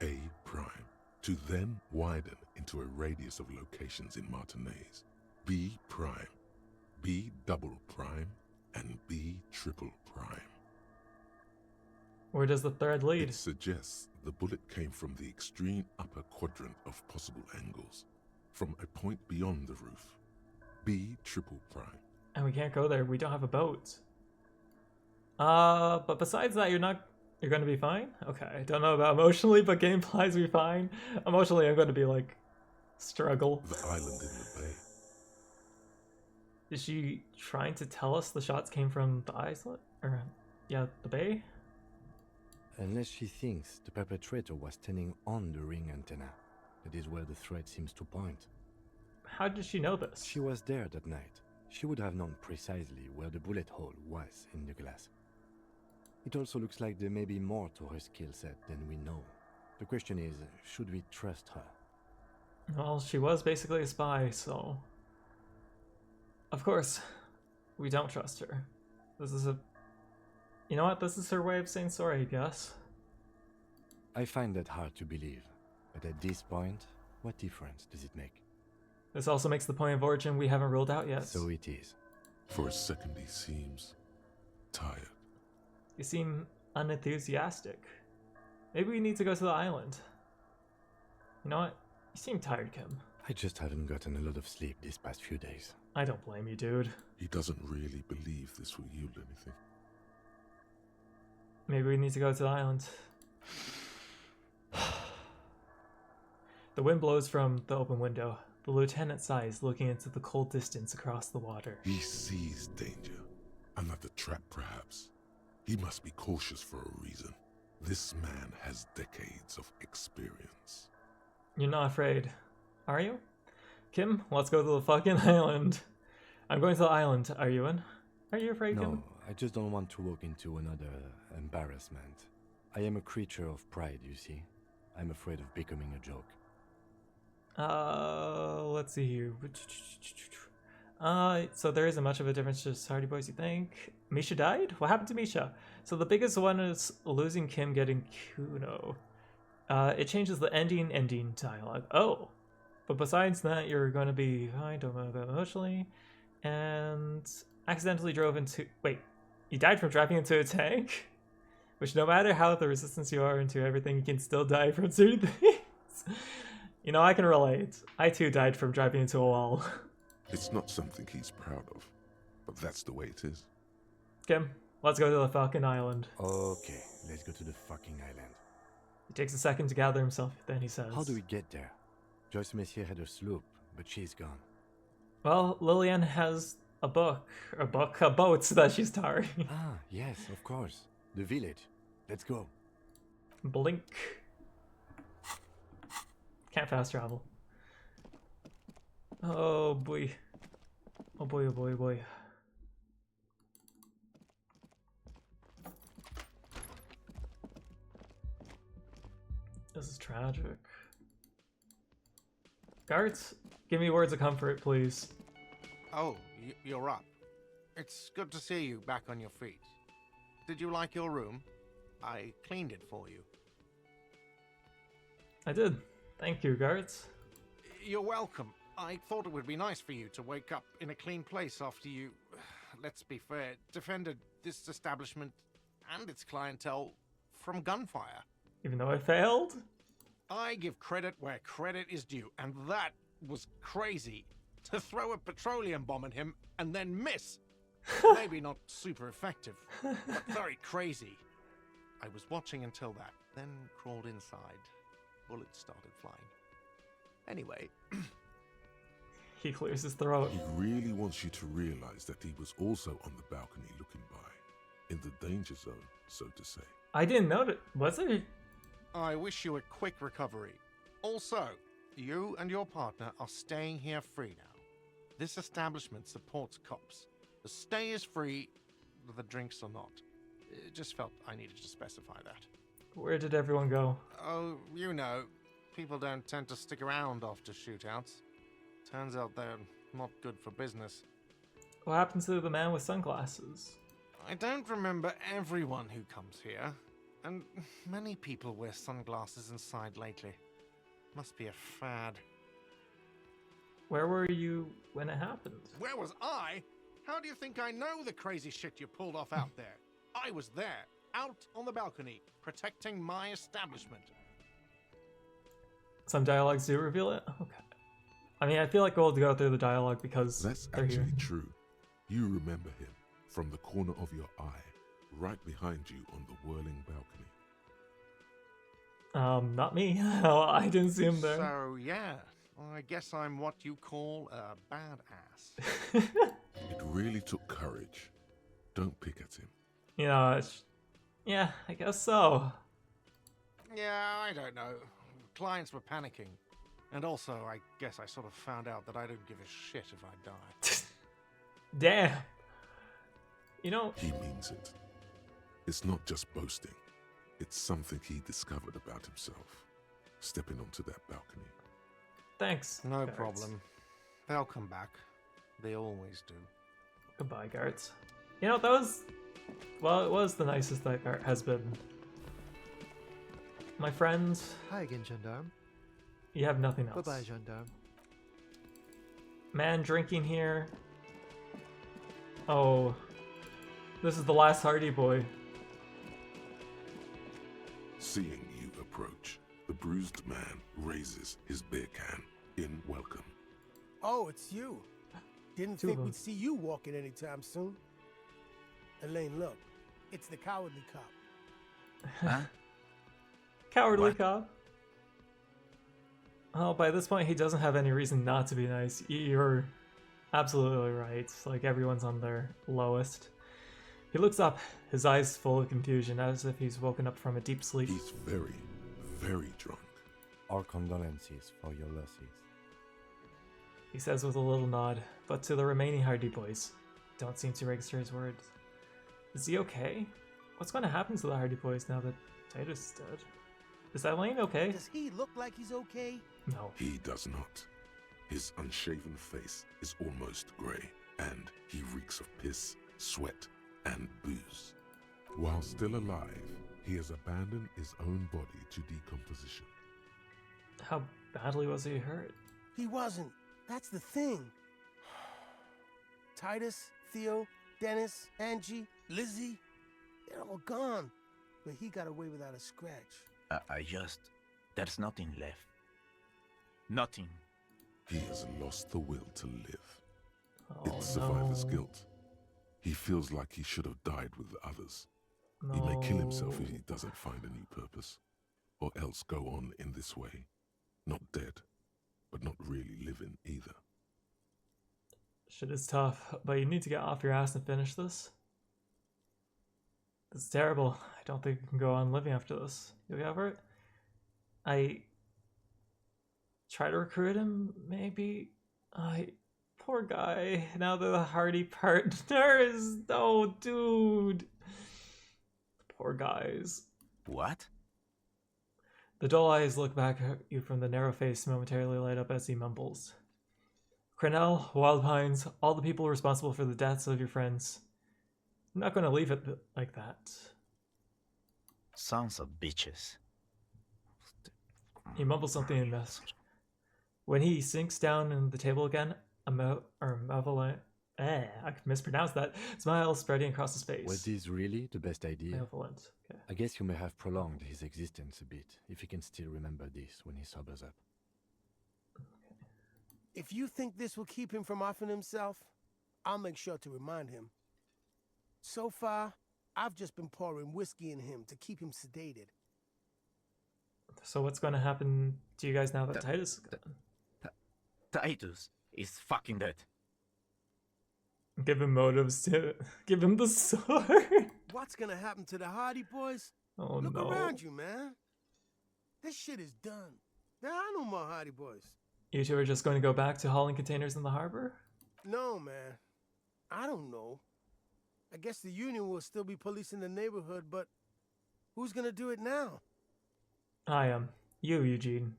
A prime, to then widen into a radius of locations in Martinez, B prime, B double prime, and B triple prime. Where does the thread lead? It suggests the bullet came from the extreme upper quadrant of possible angles, from a point beyond the roof, B triple prime. And we can't go there. We don't have a boat. But besides that, you're gonna be fine? Okay, I don't know about emotionally, but gameplay we fine. Emotionally, I'm gonna be like, struggle. The island in the bay. Is she trying to tell us the shots came from the island? Or, yeah, the bay? Unless she thinks the perpetrator was standing on the ring antenna. That is where the thread seems to point. How did she know this? She was there that night. She would have known precisely where the bullet hole was in the glass. It also looks like there may be more to her skill set than we know. The question is, should we trust her? Well, she was basically a spy, so... Of course, we don't trust her. This is a... You know what? This is her way of saying sorry, I guess. I find that hard to believe. But at this point, what difference does it make? This also makes the point of origin we haven't ruled out yet. So it is. For a second he seems... tired. You seem unenthusiastic. Maybe we need to go to the island. You know what? You seem tired, Kim. I just haven't gotten a lot of sleep these past few days. I don't blame you, dude. He doesn't really believe this will yield anything. Maybe we need to go to the island. The wind blows from the open window. The lieutenant sighs, looking into the cold distance across the water. He sees danger. Another trap, perhaps. He must be cautious for a reason. This man has decades of experience. You're not afraid, are you? Kim, let's go to the fucking island. I'm going to the island. Are you in? Are you afraid, Kim? No, I just don't want to walk into another embarrassment. I am a creature of pride, you see. I'm afraid of becoming a joke. Let's see here. So there isn't much of a difference to Hardy Boys, you think? Misha died? What happened to Misha? So the biggest one is losing Kim getting Kuno. It changes the ending dialogue. Oh. But besides that, you're going to be fine, don't know about emotionally. And accidentally drove into... Wait, you died from driving into a tank? Which no matter how the resistance you are into everything, you can still die from certain things. You know, I can relate. I too died from driving into a wall. It's not something he's proud of, but that's the way it is. Kim, let's go to the fucking island. Okay, let's go to the fucking island. He takes a second to gather himself, then he says... How do we get there? Joyce Messier had a sloop, but she's gone. Well, Lillian has a boat that she's towing. Ah, yes, of course. The village. Let's go. Blink. Can't fast travel. Oh boy. Oh boy, oh boy, oh boy. This is tragic. Guards, give me words of comfort, please. Oh, you're up. It's good to see you back on your feet. Did you like your room? I cleaned it for you. I did. Thank you, guards. You're welcome. I thought it would be nice for you to wake up in a clean place after you, let's be fair, defended this establishment and its clientele from gunfire. Even though I failed? I give credit where credit is due, and that was crazy. To throw a petroleum bomb at him and then miss. Maybe not super effective, but very crazy. I was watching until that, then crawled inside. Bullets started flying. Anyway... He clears his throat. He really wants you to realize that he was also on the balcony looking by. In the danger zone, so to say. I didn't know that. Was it? I wish you a quick recovery. Also, you and your partner are staying here free now. This establishment supports cops. The stay is free, the drinks are not. It just felt I needed to specify that. Where did everyone go? Oh, you know, people don't tend to stick around after shootouts. Turns out they're not good for business. What happened to the man with sunglasses? I don't remember everyone who comes here, and many people wear sunglasses inside lately. Must be a fad. Where were you when it happened? Where was I? How do you think I know the crazy shit you pulled off out there? I was there, out on the balcony, protecting my establishment. Some dialogues do reveal it? Okay. I mean, I feel like we'll go through the dialogue because That's they're actually here. true. You remember him from the corner of your eye, right behind you on the whirling balcony. Not me. No, I didn't see him there. So, yeah, I guess I'm what you call a badass. It really took courage. Don't pick at him. You know, yeah, I guess so. Yeah, I don't know. Clients were panicking. And also, I guess I sort of found out that I don't give a shit if I die. Damn. You know... He means it. It's not just boasting. It's something he discovered about himself. Stepping onto that balcony. Thanks. No guards. problem. They'll come back. They always do. Goodbye, guards. You know, that was... Well, it was the nicest that guard has been. My friend... Hi again, Gendarme. You have nothing else. Bye-bye, Gendarme. Man drinking here. Oh. This is the last Hardy boy. Seeing you approach, the bruised man raises his beer can in welcome. Oh, it's you. Didn't think we'd see you walking anytime soon. Elaine, look. It's the cowardly cop. Huh? Cowardly cop. Oh, by this point, he doesn't have any reason not to be nice. You're absolutely right. Like, everyone's on their lowest. He looks up, his eyes full of confusion, as if he's woken up from a deep sleep. He's very, very drunk. Our condolences for your losses. He says with a little nod, but to the remaining Hardy boys, don't seem to register his words. Is he okay? What's going to happen to the Hardy boys now that Titus is dead? Is Elaine okay? Does he look like he's okay? No. He does not. His unshaven face is almost grey, and he reeks of piss, sweat, and booze. While still alive, he has abandoned his own body to decomposition. How badly was he hurt? He wasn't. That's the thing. Titus, Theo, Dennis, Angie, Lizzie, they're all gone. But he got away without a scratch. There's nothing left. Nothing. He has lost the will to live. Oh, It's survivor's no. guilt. He feels like he should have died with the others. He may kill himself if he doesn't find a new purpose, or else go on in this way. Not dead, but not really living either. Shit is tough, but you need to get off your ass and finish this. This is terrible. I don't think you can go on living after this. You'll get over it? I try to recruit him, maybe? Poor guy. Now they're the Hardy partners. Oh, dude. Poor guys. What? The dull eyes look back at you from the narrow face momentarily light up as he mumbles. Crenell, Wild Pines, all the people responsible for the deaths of your friends. I'm not going to leave it like that. Sons of bitches. He mumbles something in mess. When he sinks down in the table again, a malevolent, I mispronounced that, smile spreading across his face. Was this really the best idea? Malevolent. Okay. I guess you may have prolonged his existence a bit, if he can still remember this when he sobers up. If you think this will keep him from offing himself, I'll make sure to remind him. So far, I've just been pouring whiskey in him to keep him sedated. So what's going to happen to you guys now that Titus is gone? Titus is fucking dead. Give him motives to give him the sword. What's gonna happen to the Hardy boys? Oh, Look no. around you, man. This shit is done. There are no more Hardy boys. You two are just going to go back to hauling containers in the harbor? No, man. I don't know. I guess the Union will still be policing the neighborhood, but who's gonna do it now? I am. You, Eugene.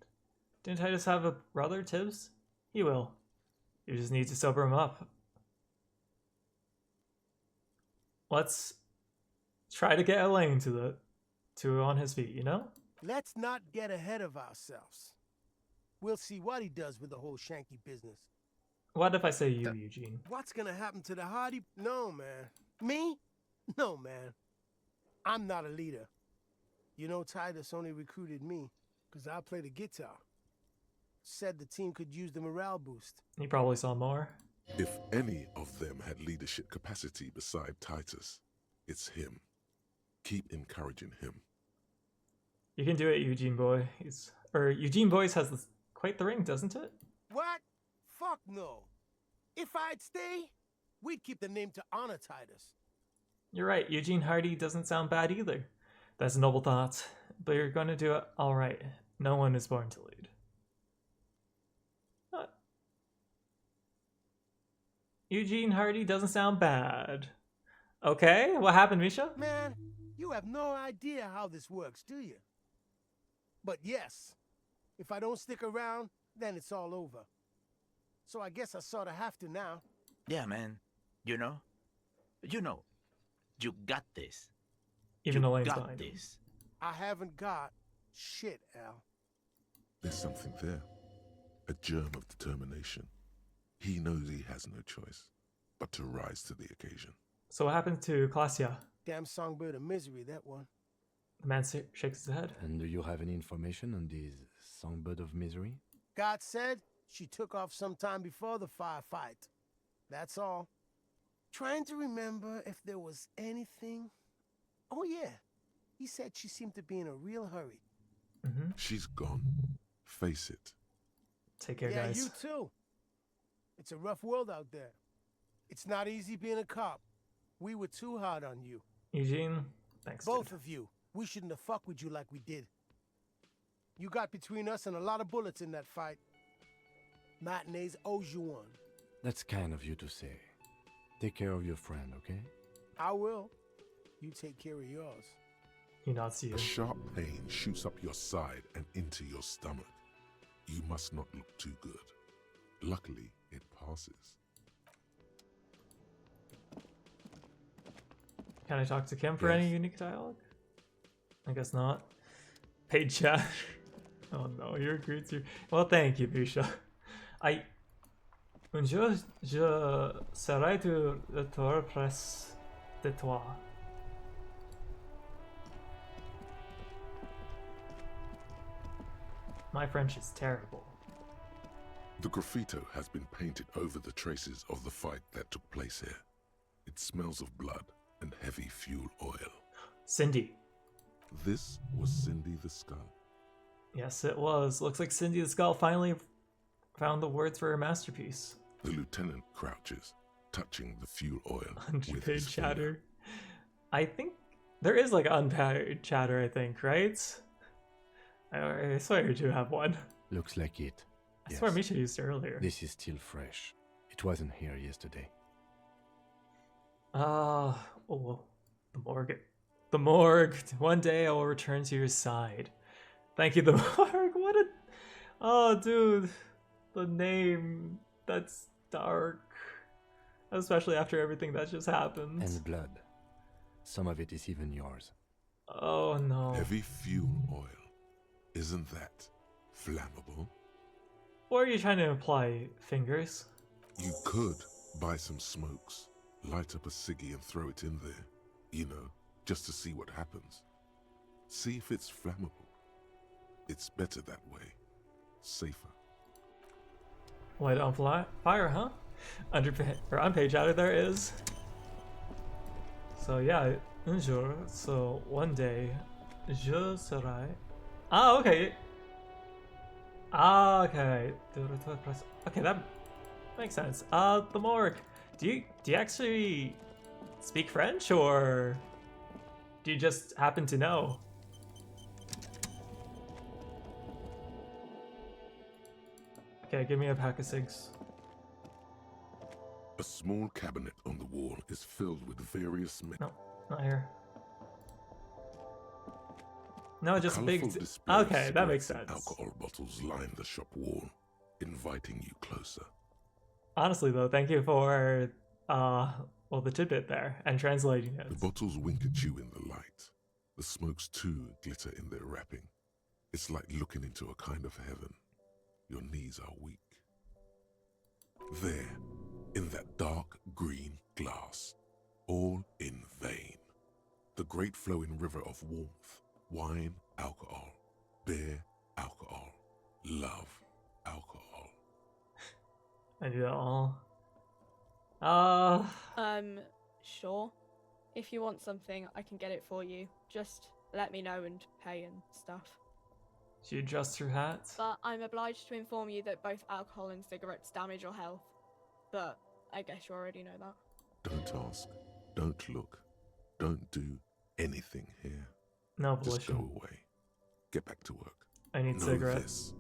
Didn't Titus have a brother, Tibbs? He will. You just need to sober him up. Let's try to get Elaine to on his feet, you know? Let's not get ahead of ourselves. We'll see what he does with the whole Shanky business. What if I say you, Eugene? What's gonna happen to the Hardy? No, man. Me? No, man. I'm not a leader. You know, Titus only recruited me because I play the guitar. Said the team could use the morale boost. He probably saw more. If any of them had leadership capacity beside Titus, it's him. Keep encouraging him. You can do it, Eugene boy. Eugene Boys has quite the ring, doesn't it? What? Fuck no. If I'd stay, we'd keep the name to honor Titus. You're right, Eugene Hardy doesn't sound bad either. That's a noble thought, but you're gonna do it alright. No one is born to lead. What? Eugene Hardy doesn't sound bad. Okay, what happened, Misha? Man, you have no idea how this works, do you? But yes, if I don't stick around, then it's all over. So I guess I sort of have to now. Yeah, man. You know, you got this. Even you Elaine's got behind him. this. I haven't got shit, Al. There's something there. A germ of determination. He knows he has no choice but to rise to the occasion. So what happened to Klasia? Damn songbird of misery, that one. The man shakes his head. And do you have any information on this songbird of misery? God said she took off sometime before the firefight. That's all. Trying to remember if there was anything. Oh yeah, he said she seemed to be in a real hurry. Mm-hmm. She's gone. Face it. Take care, yeah, guys. you too. It's a rough world out there. It's not easy being a cop. We were too hard on you. Eugene, thanks. Both dude. of you. We shouldn't have fucked with you like we did. You got between us and a lot of bullets in that fight. Matinees owes you one. That's kind of you to say. Take care of your friend, okay? I will. You take care of yours. He nods to you. A sharp pain shoots up your side and into your stomach. You must not look too good. Luckily, it passes. Can I talk to Kim for Yes. any unique dialogue? I guess not. Paid chat. Oh no, your recruits you. Well, thank you, Misha. Je serai de retour près de toi. My French is terrible. The graffito has been painted over the traces of the fight that took place here. It smells of blood and heavy fuel oil. Cindy. This was Cindy the Skull. Yes, it was. Looks like Cindy the Skull finally found the words for her masterpiece. The lieutenant crouches, touching the fuel oil with Unpaid his chatter. finger. I think there is like unpaid chatter, I think, right? I swear you do have one. Looks like it. I swear Misha used it earlier. This is still fresh. It wasn't here yesterday. Oh, the morgue. The morgue. One day I will return to your side. Thank you, the morgue. What a... Oh, dude. The name. That's dark. Especially after everything that just happened. And blood. Some of it is even yours. Oh, no. Heavy fuel oil. Isn't that flammable? Or are you trying to imply fingers? You could buy some smokes, light up a ciggy and throw it in there. You know, just to see what happens. See if it's flammable. It's better that way. Safer. Light it on fire, huh? Unpaid chatter there is. So yeah, un jour, so one day, je serai... Ah, okay. Ah, okay. Okay, that makes sense. The morgue. Do you actually speak French, or do you just happen to know? Okay, give me a pack of cigs. A small cabinet on the wall is filled with various... No, not here. No, just a big... Colourful display of Okay, that makes spirits and sense. Alcohol bottles line the shop wall, inviting you closer. honestly though, thank you for well, the tidbit there and translating it. The bottles wink at you in the light. The smokes too glitter in their wrapping. It's like looking into a kind of heaven. Your knees are weak. There, in that dark green glass, all in vain. The great flowing river of warmth, wine, alcohol, beer, alcohol, love, alcohol. I do that all. Sure. If you want something, I can get it for you. Just let me know and pay and stuff. She adjusts her hat. But I'm obliged to inform you that both alcohol and cigarettes damage your health. But I guess you already know that. Don't ask. Don't look. Don't do anything here. No Just volition. go away. Get back to work. I need know cigarettes. This.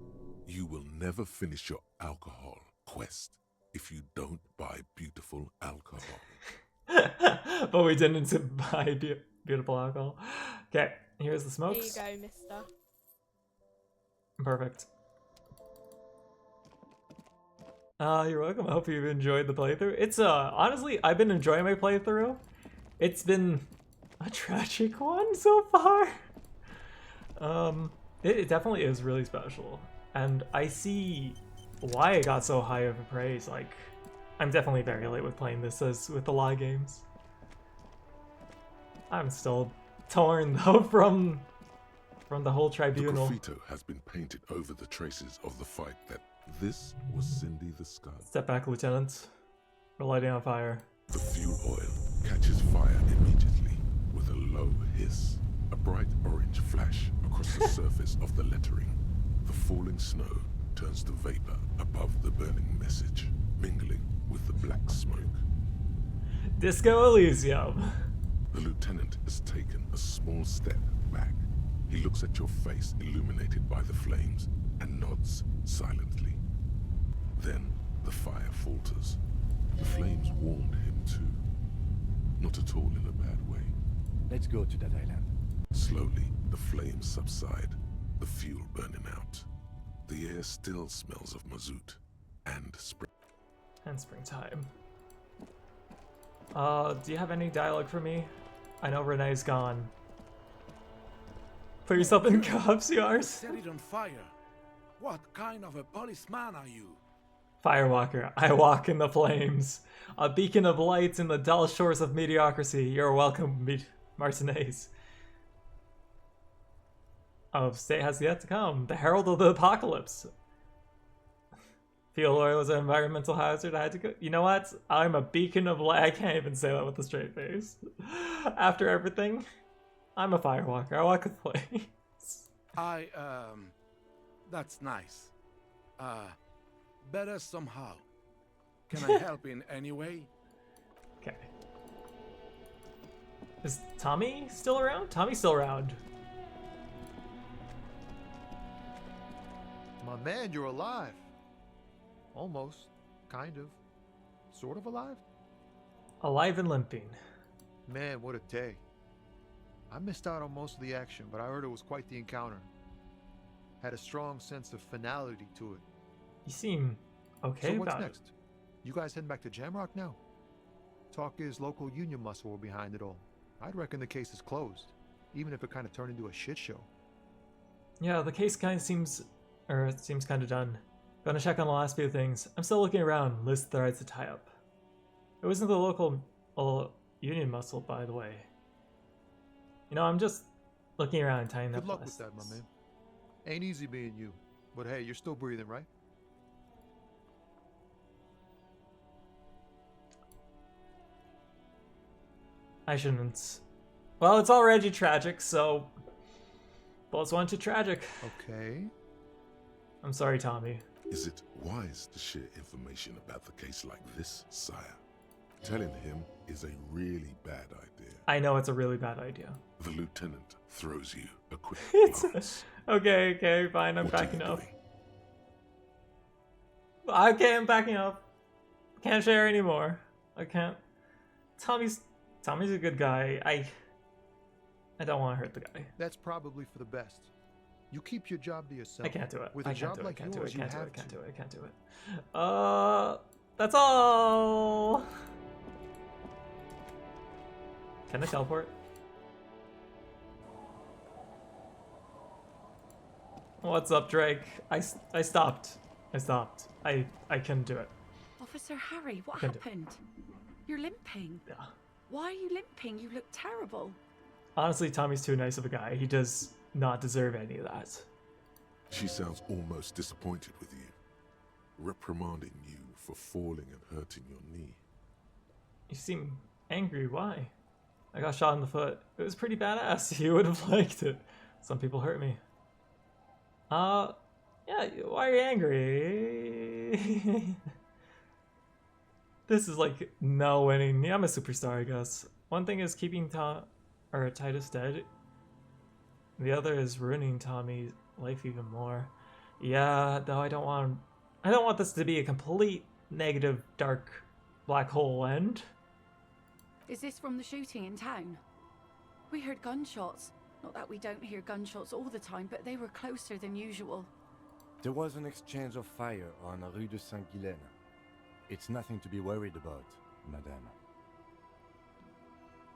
You will never finish your alcohol quest if you don't buy beautiful alcohol. But we didn't buy beautiful alcohol. Okay, here's the smokes. Here you go, mister. Perfect. You're welcome. I hope you've enjoyed the playthrough. It's honestly, I've been enjoying my playthrough. It's been a tragic one so far. It definitely is really special, and I see why it got so high of a praise. Like, I'm definitely very late with playing this as with a lot of games. I'm still torn though from the whole tribunal. The graffito has been painted over the traces of the fight that this was Cindy the Scud. Step back, Lieutenant. We're lighting on fire. The fuel oil catches fire immediately with a low hiss. A bright orange flash across the surface of the lettering. The falling snow turns to vapor above the burning message, mingling with the black smoke. Disco Elysium. The lieutenant has taken a small step back. He looks at your face illuminated by the flames and nods silently. Then the fire falters. The flames warmed him too. Not at all in a bad way. Let's go to that island. Slowly, the flames subside, the fuel burning out. The air still smells of mazout and spring. And springtime. Do you have any dialogue for me? I know Renee's gone. Put yourself in cuffs, yours. Set it on fire. What kind of a policeman are you? Firewalker, I walk in the flames. A beacon of lights in the dull shores of mediocrity. You're welcome, Martinez. Of state has yet to come. The herald of the apocalypse. Fuel oil is an environmental hazard. I had to go. You know what? I'm a beacon of light. I can't even say that with a straight face. After everything, I'm a firewalker. I walk with flames. That's nice. Better somehow. Can I help in any way? Okay. Is Tommy still around? Tommy's still around. My man, you're alive. Almost. Kind of. Sort of alive? Alive and limping. Man, what a day. I missed out on most of the action, but I heard it was quite the encounter. Had a strong sense of finality to it. You seem okay So what's about next? You guys heading back to Jamrock now? Talk is local union muscle were behind it all. I'd reckon the case is closed, even if it kind of turned into a shit show. Yeah, the case kind of seems, or it seems kind of done. Gonna check on the last few things. I'm still looking around, list threads to tie up. It wasn't the local union muscle, by the way. You know, I'm just looking around tying up Good luck with that, my man. Ain't easy being you, but hey, you're still breathing, right? I shouldn't. Well, it's already tragic, so plus one to tragic. Okay. I'm sorry, Tommy. Is it wise to share information about the case like this, sire? Telling him is a really bad idea. I know it's a really bad idea. The lieutenant throws you a quick It's glance. okay, fine. I'm What are backing you up. doing? Okay, I'm backing up. Can't share anymore. I can't. Tommy's a good guy. I don't want to hurt the guy. That's probably for the best. You keep your job to yourself. I can't do it. With I a can't job do it. like I can't do yours, it. you Can't do have it. Can't to. do it. Can't do it. That's all! Can I teleport? What's up, Drake? I stopped. I stopped. I couldn't do it. Officer Harry, what Couldn't do it. happened? You're limping. Yeah. Why are you limping? You look terrible. Honestly, Tommy's too nice of a guy. He does not deserve any of that. She sounds almost disappointed with you, reprimanding you for falling and hurting your knee. You seem angry. Why? I got shot in the foot. It was pretty badass. You would have liked it. Some people hurt me. Yeah, why are you angry? This is like no winning. Yeah, I'm a superstar, I guess. One thing is keeping Titus dead. The other is ruining Tommy's life even more. Yeah, though I don't want this to be a complete negative, dark, black hole end. Is this from the shooting in town? We heard gunshots. Not that we don't hear gunshots all the time, but they were closer than usual. There was an exchange of fire on Rue de Saint-Guylaine. It's nothing to be worried about, madame.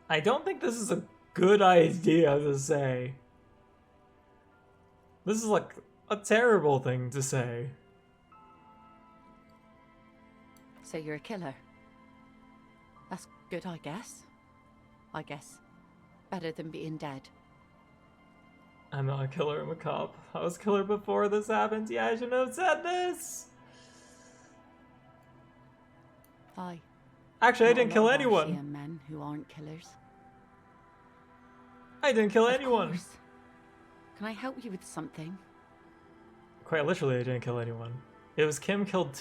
I don't think this is a good idea to say. This is like a terrible thing to say. So you're a killer? That's good, I guess. Better than being dead. I'm not a killer, I'm a cop. I was a killer before this happened. Yeah, I shouldn't have said this. Aye. Actually, I Not a didn't kill lot of anyone. Archean men who aren't killers. I didn't kill Of anyone. course. Can I help you with something? Quite literally, I didn't kill anyone. It was Kim killed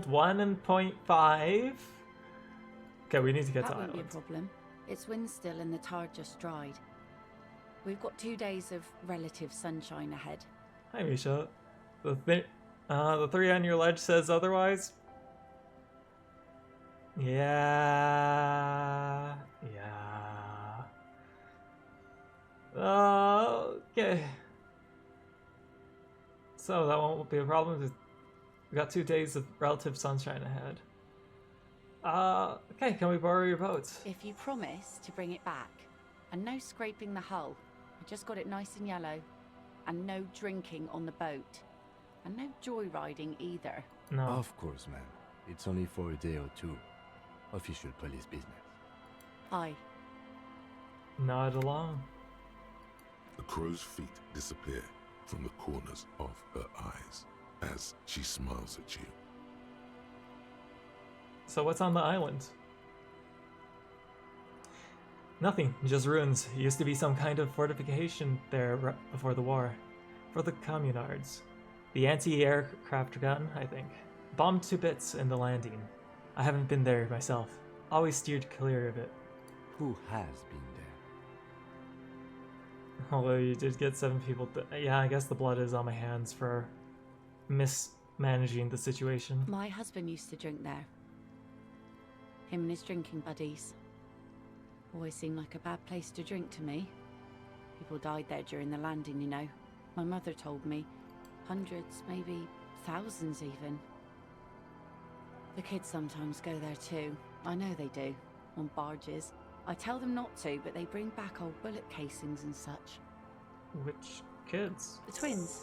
1 and 0.5. Okay, we need to get That to won't be a island. problem. It's wind still and the tar just dried. We've got 2 days of relative sunshine ahead. Hi, Misha. The 3 on your ledge says otherwise. Yeah. Okay. So that won't be a problem. We got 2 days of relative sunshine ahead. Okay, can we borrow your boat? If you promise to bring it back, and no scraping the hull, I just got it nice and yellow, and no drinking on the boat, and no joyriding either. No. Of course, ma'am. It's only for a day or two. Official police business. Aye. Nod along. The crow's feet disappear from the corners of her eyes as she smiles at you. So what's on the island? Nothing, just ruins. Used to be some kind of fortification there before the war. For the communards. The anti-aircraft gun, I think. Bombed to bits in the landing. I haven't been there myself. Always steered clear of it. Who has been there? Although you did get 7 people. Yeah, I guess the blood is on my hands for mismanaging the situation. My husband used to drink there. Him and his drinking buddies. Always seemed like a bad place to drink to me. People died there during the landing, you know. My mother told me. Hundreds, maybe thousands even. The kids sometimes go there too. I know they do. On barges. I tell them not to, but they bring back old bullet casings and such. Which kids? The twins.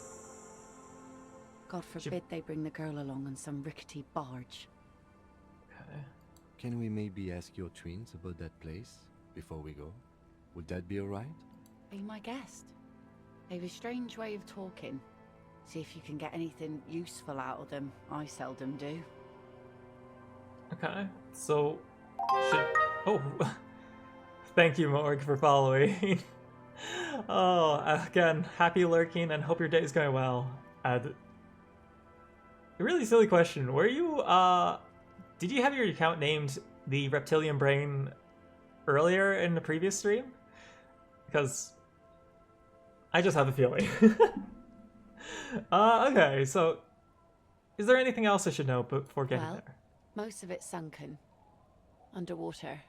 God forbid they bring the girl along on some rickety barge. Okay. Can we maybe ask your twins about that place before we go? Would that be alright? Be my guest. They have a strange way of talking. See if you can get anything useful out of them. I seldom do. Okay, so oh, thank you, Morg, for following. Oh, again, happy lurking and hope your day is going well. A really silly question. Were you did you have your account named the Reptilian Brain earlier in the previous stream? Because I just have a feeling. Okay, so is there anything else I should know before getting Well, there? most of it's sunken. Underwater.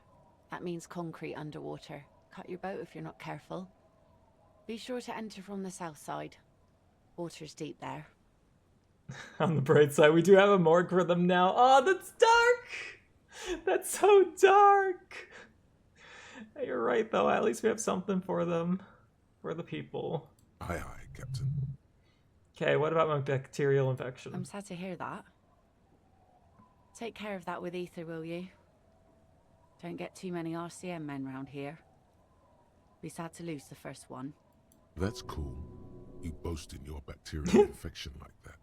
That means concrete underwater. Cut your boat if you're not careful. Be sure to enter from the south side. Water's deep there. On the bright side, we do have a morgue for them now. Oh, that's dark! That's so dark! Hey, you're right, though. At least we have something for them. For the people. Aye, aye, Captain. Okay, what about my bacterial infection? I'm sad to hear that. Take care of that with ether, will you? Don't get too many RCM men round here. Be sad to lose the first one. That's cool. You boasting your bacterial infection like that.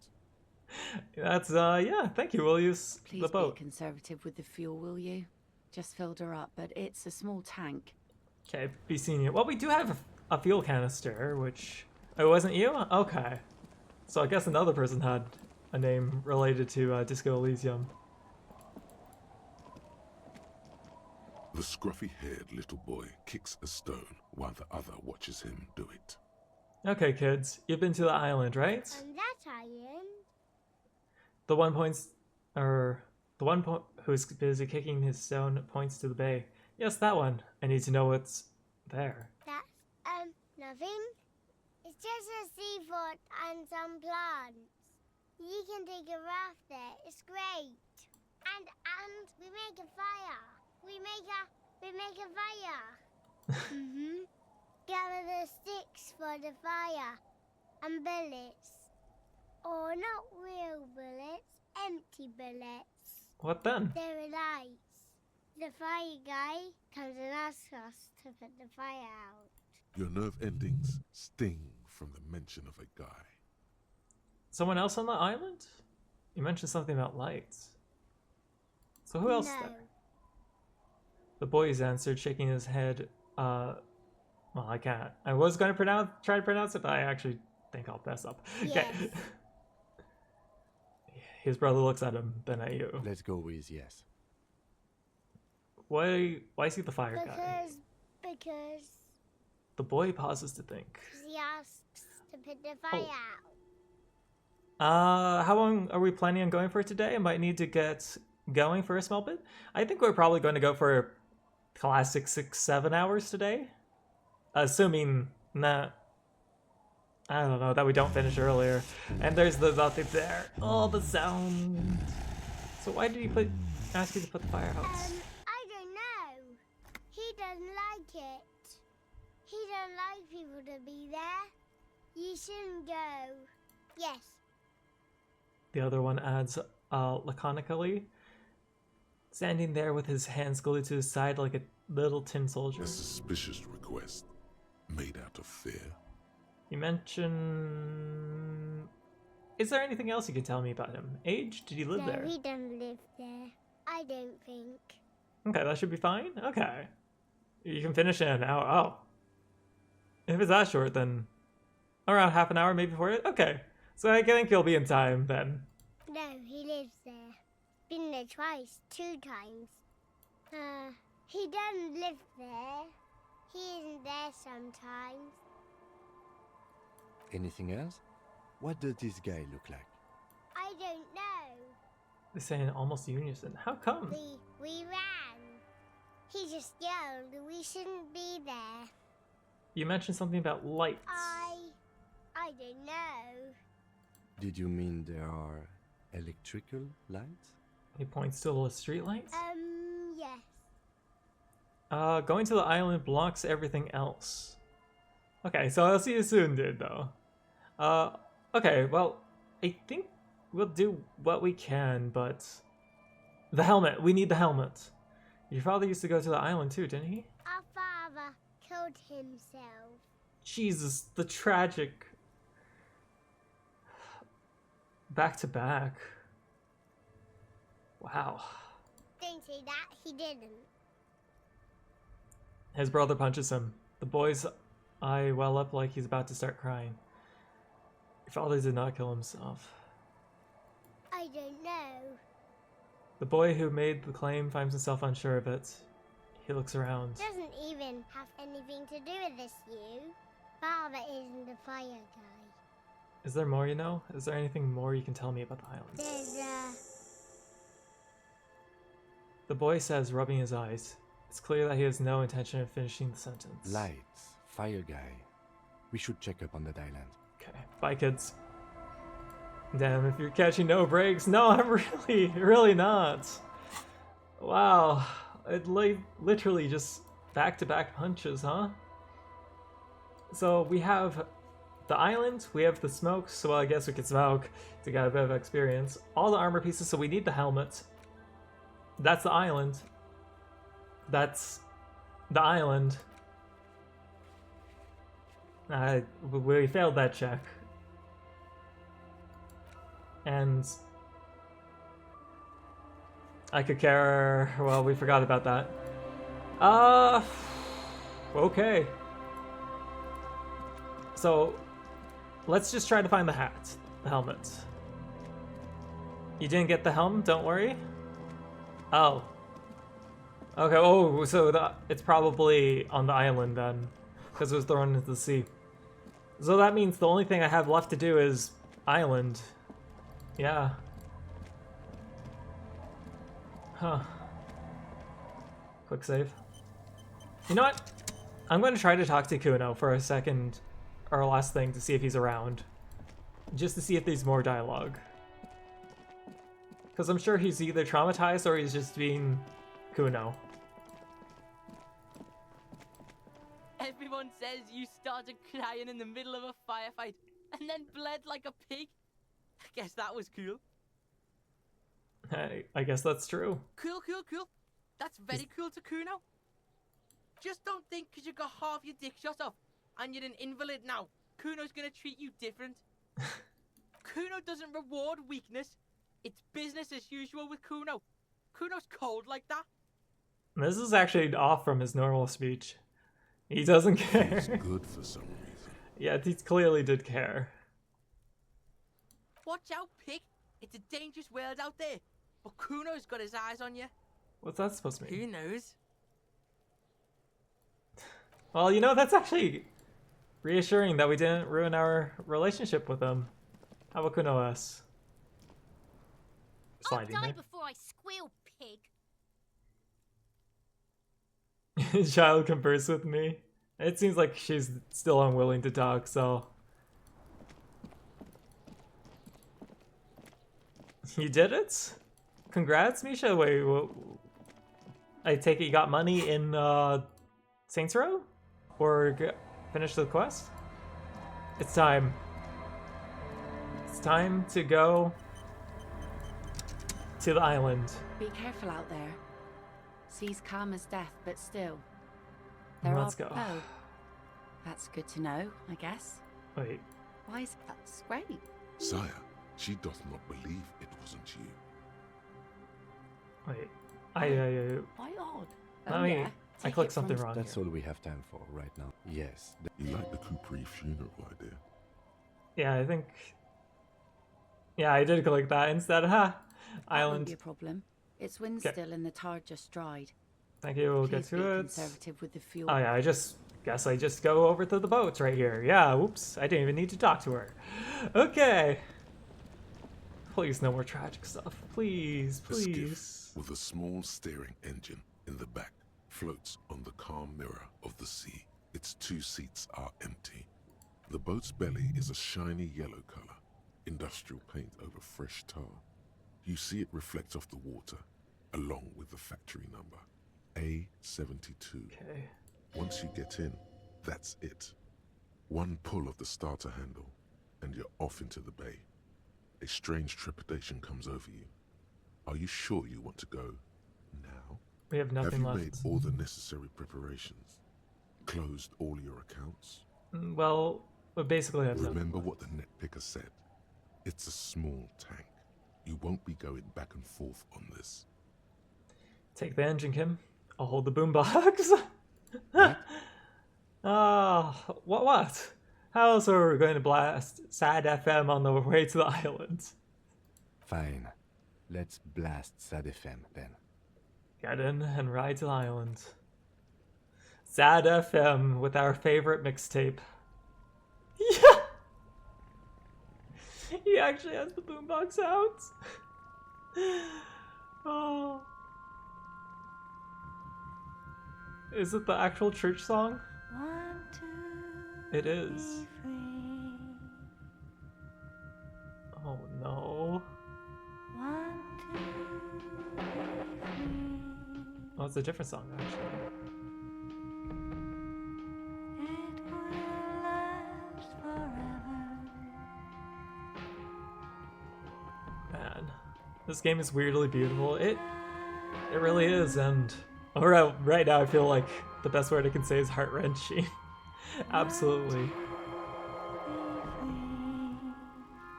That's, yeah, thank you. We'll use Please the boat. be conservative with the fuel, will you? Just filled her up, but it's a small tank. Okay, be seeing you. Well, we do have a fuel canister, which... Oh, it wasn't you? Okay. So I guess another person had a name related to Disco Elysium. The scruffy-haired little boy kicks a stone while the other watches him do it. Okay, kids, you've been to the island, right? On that island? The one points... the one who's busy kicking his stone points to the bay. Yes, that one. I need to know what's there. That's, nothing. It's just a seafort and some plants. You can take a raft there. It's great. And we make a fire. We make a fire. Gather the sticks for the fire. And bullets. Or not real bullets, empty bullets. What then? They're lights. The fire guy comes and asks us to put the fire out. Your nerve endings sting from the mention of a guy. Someone else on the island? You mentioned something about lights. So who else there? The boys answered, shaking his head. Well, I can't. I was going to try to pronounce it, but I actually think I'll mess up. Yes. Okay. His brother looks at him, then at you. Let's go with yes. Why is he the fire guy? Because The boy pauses to think. he asks to put the fire out. How long are we planning on going for today? I might need to get going for a small bit. I think we're probably going to go for a classic 6-7 hours today. Assuming that, I don't know, that we don't finish earlier. And there's the nothing there. Oh, the sound. So why did he ask you to put the fire out? I don't know. He doesn't like it. He don't like people to be there. You shouldn't go. Yes. The other one adds laconically, standing there with his hands glued to his side like a little tin soldier. A suspicious request, made out of fear. You mention... Is there anything else you can tell me about him? Age? Did he live there? No, he doesn't live there. I don't think. Okay, that should be fine. Okay. You can finish in an hour. Oh. If it's that short, then around half an hour maybe for it? Okay. So I think he'll be in time then. No, he lives there. Been there twice, 2 times. He doesn't live there. He isn't there sometimes. Anything else? What does this guy look like? I don't know. They say in almost unison. How come? We ran. He just yelled we shouldn't be there. You mentioned something about lights. I don't know. Did you mean there are electrical lights? He points to the street lights. Yes. Going to the island blocks everything else. Okay, so I'll see you soon, dude, though. Okay, well, I think we'll do what we can, but... The helmet! We need the helmet! Your father used to go to the island too, didn't he? Our father killed himself. Jesus, the tragic... Back to back. Wow. Don't say that, he didn't. His brother punches him. The boy's eye well up like he's about to start crying. Your father did not kill himself. I don't know. The boy who made the claim finds himself unsure of it. He looks around. Doesn't even have anything to do with this, you. Father isn't the fire guy. Is there more you know? Is there anything more you can tell me about the island? There's The boy says, rubbing his eyes. It's clear that he has no intention of finishing the sentence. Lights, fire guy. We should check up on that island. Okay, bye kids. Damn, if you're catching no breaks. No, I'm really not. Wow. It literally just back-to-back punches, huh? So we have the island, we have the smoke, so well, I guess we could smoke to get a bit of experience. All the armor pieces, so we need the helmet. That's the island. That's the island. We failed that check. And I could care. Well, we forgot about that. Okay. So let's just try to find the hat, the helmet. You didn't get the helm? Don't worry. Oh. Okay. Oh, so it's probably on the island then, because it was thrown into the sea. So that means the only thing I have left to do is island. Yeah. Huh. Quick save. You know what? I'm going to try to talk to Kuno for a second, or last thing, to see if he's around. Just to see if there's more dialogue. Because I'm sure he's either traumatized or he's just being Kuno. Everyone says you started crying in the middle of a firefight and then bled like a pig. I guess that was cool. I guess that's true. Cool. That's very cool to Kuno. Just don't think because you got half your dick shot off and you're an invalid now, Kuno's gonna treat you different. Kuno doesn't reward weakness. It's business as usual with Kuno. Kuno's cold like that. This is actually off from his normal speech. He doesn't care. It's good for some reason. Yeah, he clearly did care. Watch out, pig. It's a dangerous world out there. But Kuno's got his eyes on you. What's that supposed to mean? Who knows? Well, you know, that's actually reassuring that we didn't ruin our relationship with him. How about Kuno S? Sliding I'll die there. before I squeal, pig. Child converse with me. It seems like she's still unwilling to talk, so... You did it? Congrats, Misha. Wait, I take it you got money in Saints Row? Or finish the quest? It's time. It's time to go to the island. Be careful out there. Sea's calm as death, but still. Let's go. Oh, that's good to know, I guess. Wait. Why is that's great? Sire, she doth not believe it wasn't you. Wait. Why odd? I mean, I clicked something wrong. That's all we have time for right now. Yes. You like the Capri funeral idea? Yeah, I think... Yeah, I did click that instead. Ha! That won't Island. be a problem. It's wind Okay. still and the tar just dried. Thank you, we'll get Please be to it. conservative with the fuel. Oh yeah, I guess I just go over to the boats right here. Yeah, whoops, I didn't even need to talk to her. Okay. Please, no more tragic stuff. Please, A skiff please. with a small steering engine in the back floats on the calm mirror of the sea. Its 2 seats are empty. The boat's belly is a shiny yellow color, industrial paint over fresh tar. You see it reflect off the water, along with the factory number, A72. Okay. Once you get in, that's it. One pull of the starter handle, and you're off into the bay. A strange trepidation comes over you. Are you sure you want to go now? We have nothing Have you left. made all the necessary preparations? Closed all your accounts? Well, we basically have nothing. Remember what the net picker said. It's a small tank. You won't be going back and forth on this. Take the engine, Kim. I'll hold the boombox. What? How else are we going to blast Sad FM on the way to the island? Fine. Let's blast Sad FM then. Get in and ride to the island. Sad FM with our favorite mixtape. Yeah! He actually has the boombox out. Oh. Is it the actual church song? It is. Oh no. it's a different song, actually. Man, this game is weirdly beautiful. It really is, and right now I feel like the best word I can say is heart-wrenching. Absolutely.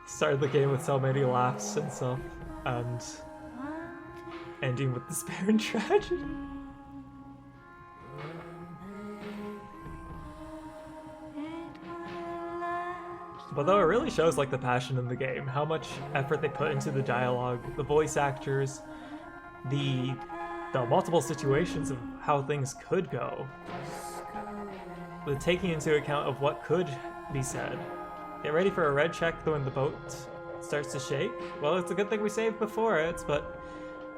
Started the game with so many laughs and stuff, and ending with despair and tragedy. But though it really shows like the passion in the game, how much effort they put into the dialogue, the voice actors, the multiple situations of how things could go, the taking into account of what could be said. Get ready for a red check when the boat starts to shake. Well, it's a good thing we saved before it, but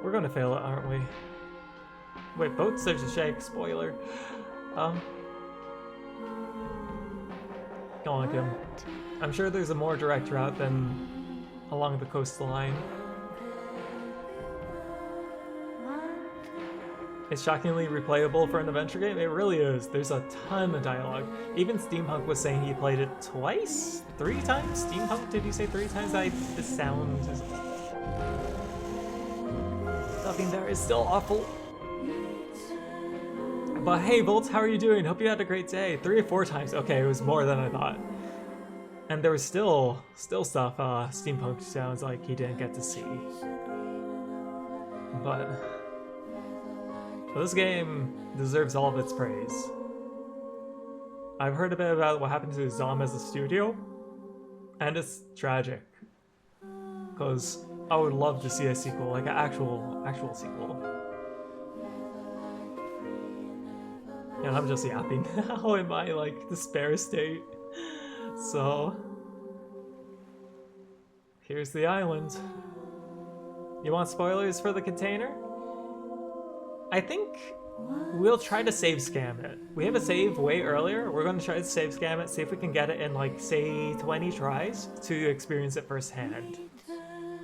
we're gonna fail it, aren't we? Wait, boat starts to shake, spoiler. Go on, Kim. I'm sure there's a more direct route than along the coastline. It's shockingly replayable for an adventure game. It really is. There's a ton of dialogue. Even Steampunk was saying he played it twice? 3 times? Steampunk, did you say 3 times? The sound is... Nothing there is still awful. But hey, Volts, how are you doing? Hope you had a great day. 3 or 4 times. Okay, it was more than I thought. And there was still stuff Steampunk sounds like he didn't get to see. But this game deserves all of its praise. I've heard a bit about what happened to Zom as a studio, and it's tragic. Because I would love to see a sequel, like an actual sequel. And I'm just yapping now in my like despair state. So here's the island. You want spoilers for the container? I think we'll try to save scam it. We have a save way earlier. We're going to try to save scam it, see if we can get it in like say 20 tries to experience it firsthand.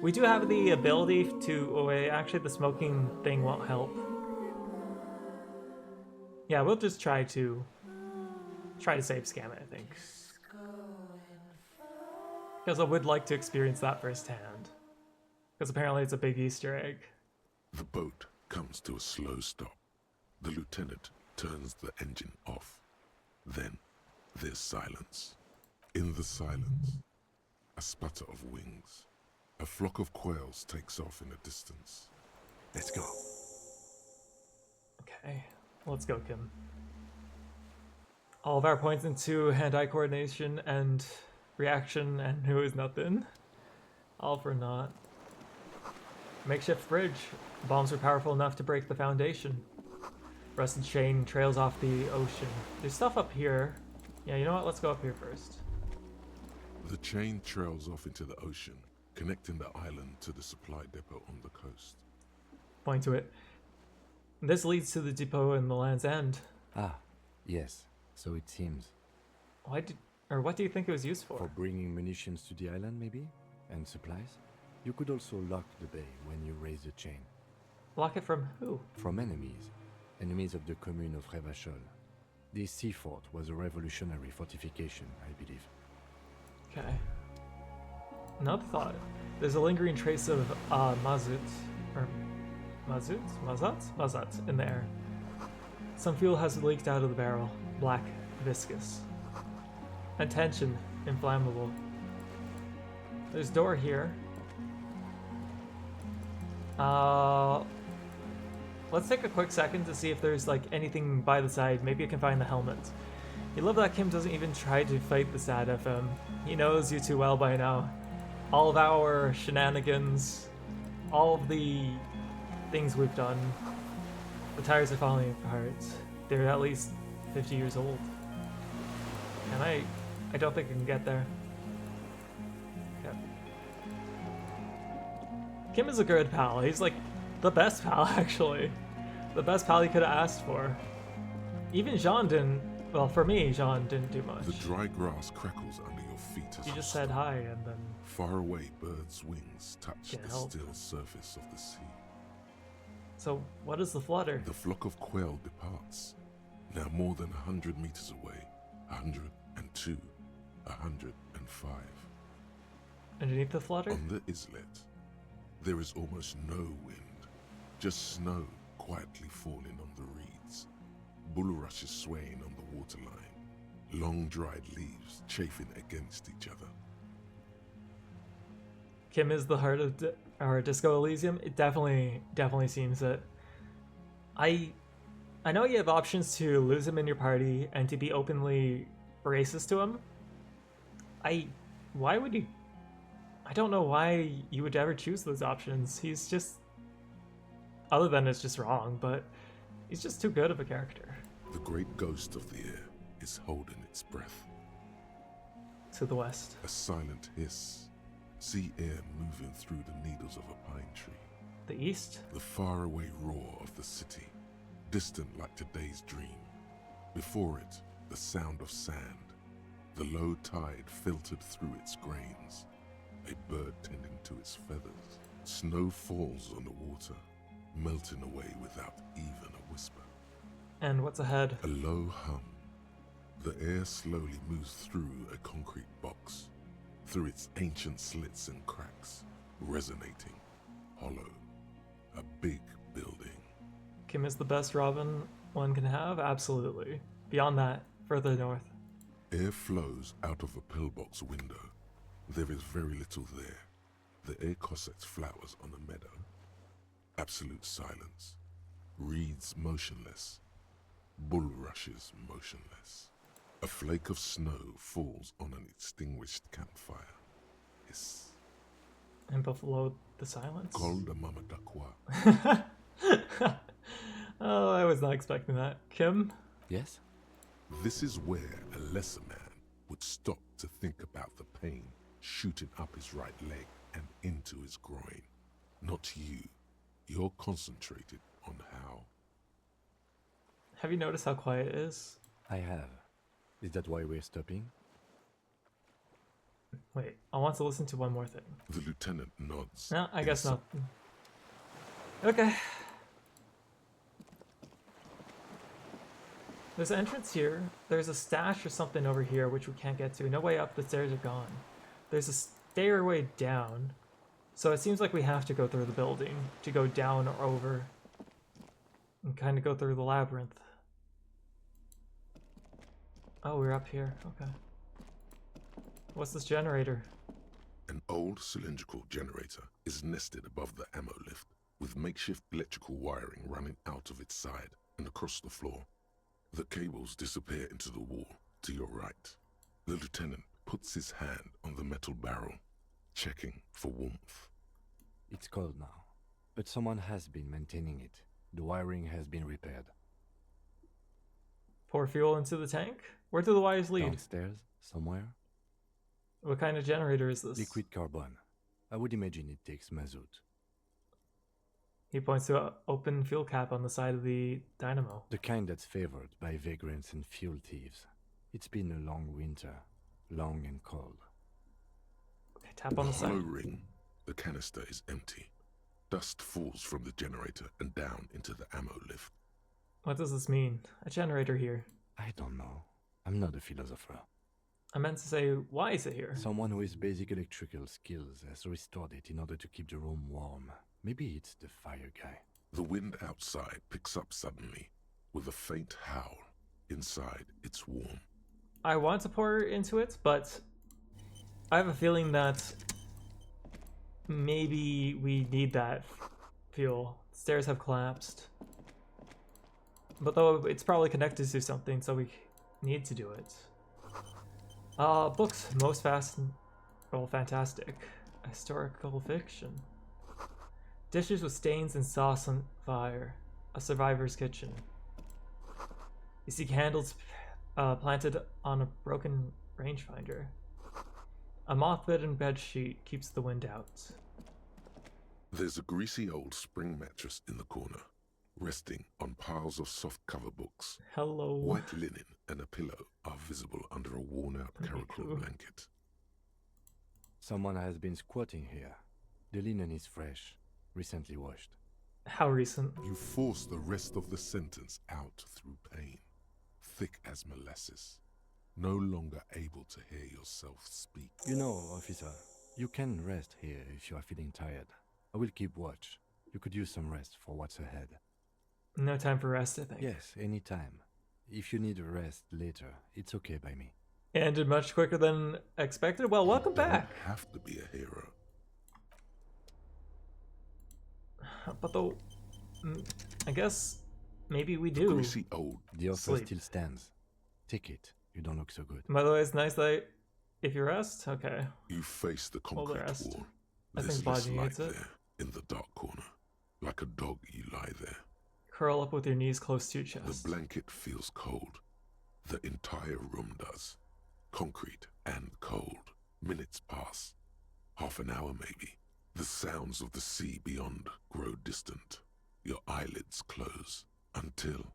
We do have the ability to, oh wait, actually the smoking thing won't help. Yeah, we'll just try to save scam it, I think. Because I would like to experience that firsthand. Because apparently it's a big Easter egg. The boat comes to a slow stop. The lieutenant turns the engine off. Then there's silence. In the silence, a sputter of wings. A flock of quails takes off in the distance. Let's go. Okay, let's go, Kim. All of our points into hand-eye coordination and reaction, and who is nothing. All for naught. Makeshift bridge. Bombs were powerful enough to break the foundation. Rusted chain trails off the ocean. There's stuff up here. Yeah, you know what? Let's go up here first. The chain trails off into the ocean, connecting the island to the supply depot on the coast. Point to it. This leads to the depot in the Land's End. Ah, yes. So it seems. What do you think it was used for? For bringing munitions to the island, maybe? And supplies? You could also lock the bay when you raise the chain. Lock it from who? From enemies. Enemies of the commune of Revachol. This sea fort was a revolutionary fortification, I believe. Okay. Another thought. There's a lingering trace of mazut in the air. Some fuel has leaked out of the barrel. Black, viscous. Attention, inflammable. There's a door here. Let's take a quick second to see if there's like anything by the side. Maybe I can find the helmet. You love that Kim doesn't even try to fight the sad FM. He knows you too well by now. All of our shenanigans, all of the things we've done. The tires are falling apart. They're at least 50 years old. And I don't think I can get there. Okay. Kim is a good pal. He's like the best pal, actually. The best pal he could have asked for. Even Jean didn't, well, for me, Jean didn't do much. The dry grass crackles under your feet as You just said hi and then... Far away birds' wings touch Can't the help. still surface of the sea. So, what is the flutter? The flock of quail departs, now more than 100 meters away. 102, 105. Underneath the flutter? On the islet, there is almost no wind, just snow quietly falling on the reeds, bulrushes swaying on the waterline, long dried leaves chafing against each other. Kim is the heart of our Disco Elysium. It definitely seems it. I know you have options to lose him in your party and to be openly racist to him. Why would you? I don't know why you would ever choose those options. He's just, other than it's just wrong, but he's just too good of a character. The great ghost of the air is holding its breath. To the west. A silent hiss. Sea air moving through the needles of a pine tree. The east? The faraway roar of the city, distant like today's dream. Before it, the sound of sand. The low tide filtered through its grains. A bird tending to its feathers. Snow falls on the water, melting away without even a whisper. And what's ahead? A low hum. The air slowly moves through a concrete box, through its ancient slits and cracks, resonating, hollow. A big building. Kim is the best Robin one can have? Absolutely. Beyond that, further north. Air flows out of a pillbox window. There is very little there. The air cossets flowers on a meadow. Absolute silence. Reeds motionless. Bulrushes motionless. A flake of snow falls on an extinguished campfire. Hiss. And below the silence? Call the Mama Dakwa. Oh, I was not expecting that. Kim? Yes? This is where a lesser man would stop to think about the pain shooting up his right leg and into his groin. Not you. You're concentrated on how. Have you noticed how quiet it is? I have. Is that why we're stopping? Wait, I want to listen to one more thing. The lieutenant nods. No, I guess not. Okay. There's an entrance here. There's a stash or something over here which we can't get to. No way up, the stairs are gone. There's a stairway down. So it seems like we have to go through the building to go down or over. And kind of go through the labyrinth. Oh, we're up here. Okay. What's this generator? An old cylindrical generator is nested above the ammo lift, with makeshift electrical wiring running out of its side and across the floor. The cables disappear into the wall to your right. The lieutenant puts his hand on the metal barrel, checking for warmth. It's cold now, but someone has been maintaining it. The wiring has been repaired. Pour fuel into the tank? Where do the wires lead? Downstairs, somewhere. What kind of generator is this? Liquid carbon. I would imagine it takes mazout. He points to an open fuel cap on the side of the dynamo. The kind that's favored by vagrants and fuel thieves. It's been a long winter, long and cold. Okay, tap on the side. Hollow ring. The canister is empty. Dust falls from the generator and down into the ammo lift. What does this mean? A generator here. I don't know. I'm not a philosopher. I meant to say, why is it here? Someone with basic electrical skills has restored it in order to keep the room warm. Maybe it's the fire guy. The wind outside picks up suddenly, with a faint howl. Inside, it's warm. I want to pour into it, but I have a feeling that maybe we need that fuel. Stairs have collapsed. But though it's probably connected to something, so we need to do it. Books, most fantastic. Historical fiction. Dishes with stains and sauce on fire. A survivor's kitchen. You see candles planted on a broken rangefinder. A moth-bitten bed sheet keeps the wind out. There's a greasy old spring mattress in the corner, resting on piles of soft-cover books. Hello. White linen and a pillow are visible under a worn-out caracal blanket. Someone has been squatting here. The linen is fresh, recently washed. How recent? You force the rest of the sentence out through pain, thick as molasses, no longer able to hear yourself speak. You know, officer, you can rest here if you are feeling tired. I will keep watch. You could use some rest for what's ahead. No time for rest, I think. Yes, anytime. If you need a rest later, it's okay by me. Ended much quicker than expected. Well, welcome back. You have to be a hero. But though, I guess maybe we The do. greasy old The offer Sleep. still stands. Take it. You don't look so good. By the way, it's nice that if you rest, okay. You face the Hold the concrete rest. wall. I There's think less Baji light hates it. there in the dark corner. Like a dog, you lie there. Curl up with your knees close to your chest. The blanket feels cold. The entire room does. Concrete and cold. Minutes pass. Half an hour maybe. The sounds of the sea beyond grow distant. Your eyelids close. Until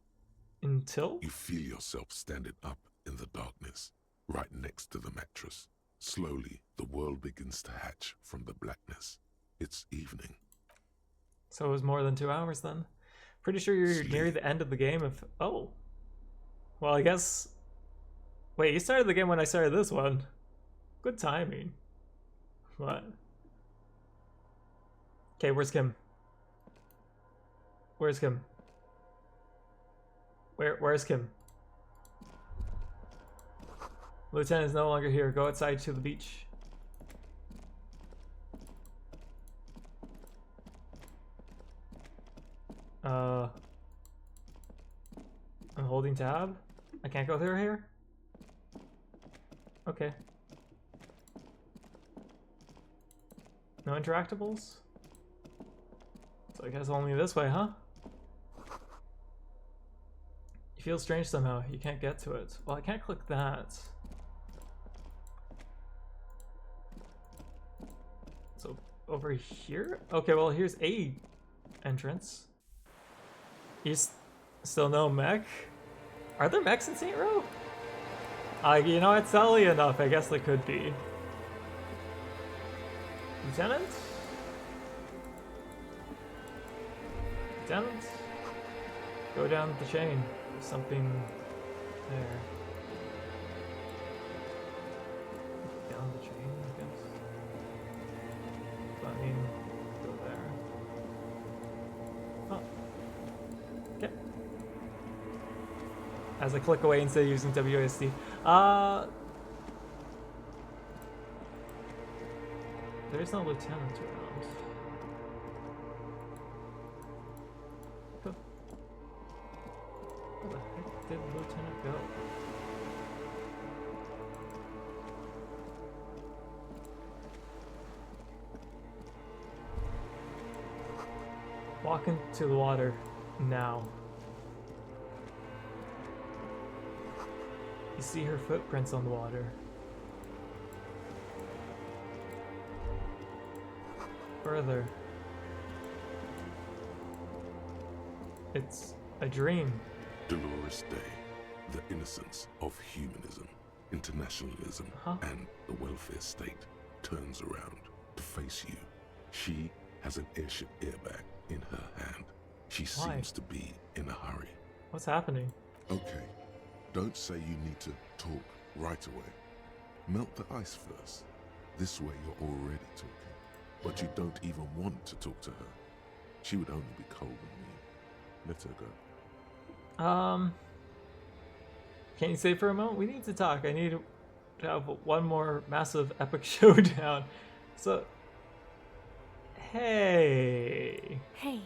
you feel yourself standing up in the darkness, right next to the mattress. Slowly, the world begins to hatch from the blackness. It's evening. So it was more than 2 hours then. Pretty sure you're near the end of the game if... Oh. Well, I guess... Wait, you started the game when I started this one. Good timing. What? Okay, where's Kim? Where's Kim? Where's Kim? Lieutenant is no longer here. Go outside to the beach. I'm holding tab. I can't go through here? Okay. No interactables? So I guess only this way, huh? You feel strange somehow. You can't get to it. Well, I can't click that. So over here? Okay, well here's a entrance. Still no mech? Are there mechs in St. Row? You know, it's early enough. I guess there could be. Lieutenant? Lieutenant? Go down the chain. There's something there. Down the chain, I guess. But I mean, go there. Oh. Okay. As I click away instead of using WASD. There's no lieutenant around. Where the heck did the lieutenant go? Walk into the water now. You see her footprints on the water. Further. It's a dream. Dolores Day, the innocence of humanism, internationalism, and the welfare state turns around to face you. She has an airship airbag in her hand. She seems to be in a hurry. What's happening? Okay, don't say you need to talk right away. Melt the ice first. This way you're already talking. But you don't even want to talk to her. She would only be cold and mean. Let her go. Can you stay for a moment? We need to talk. I need to have one more massive epic showdown. So, hey. Hey.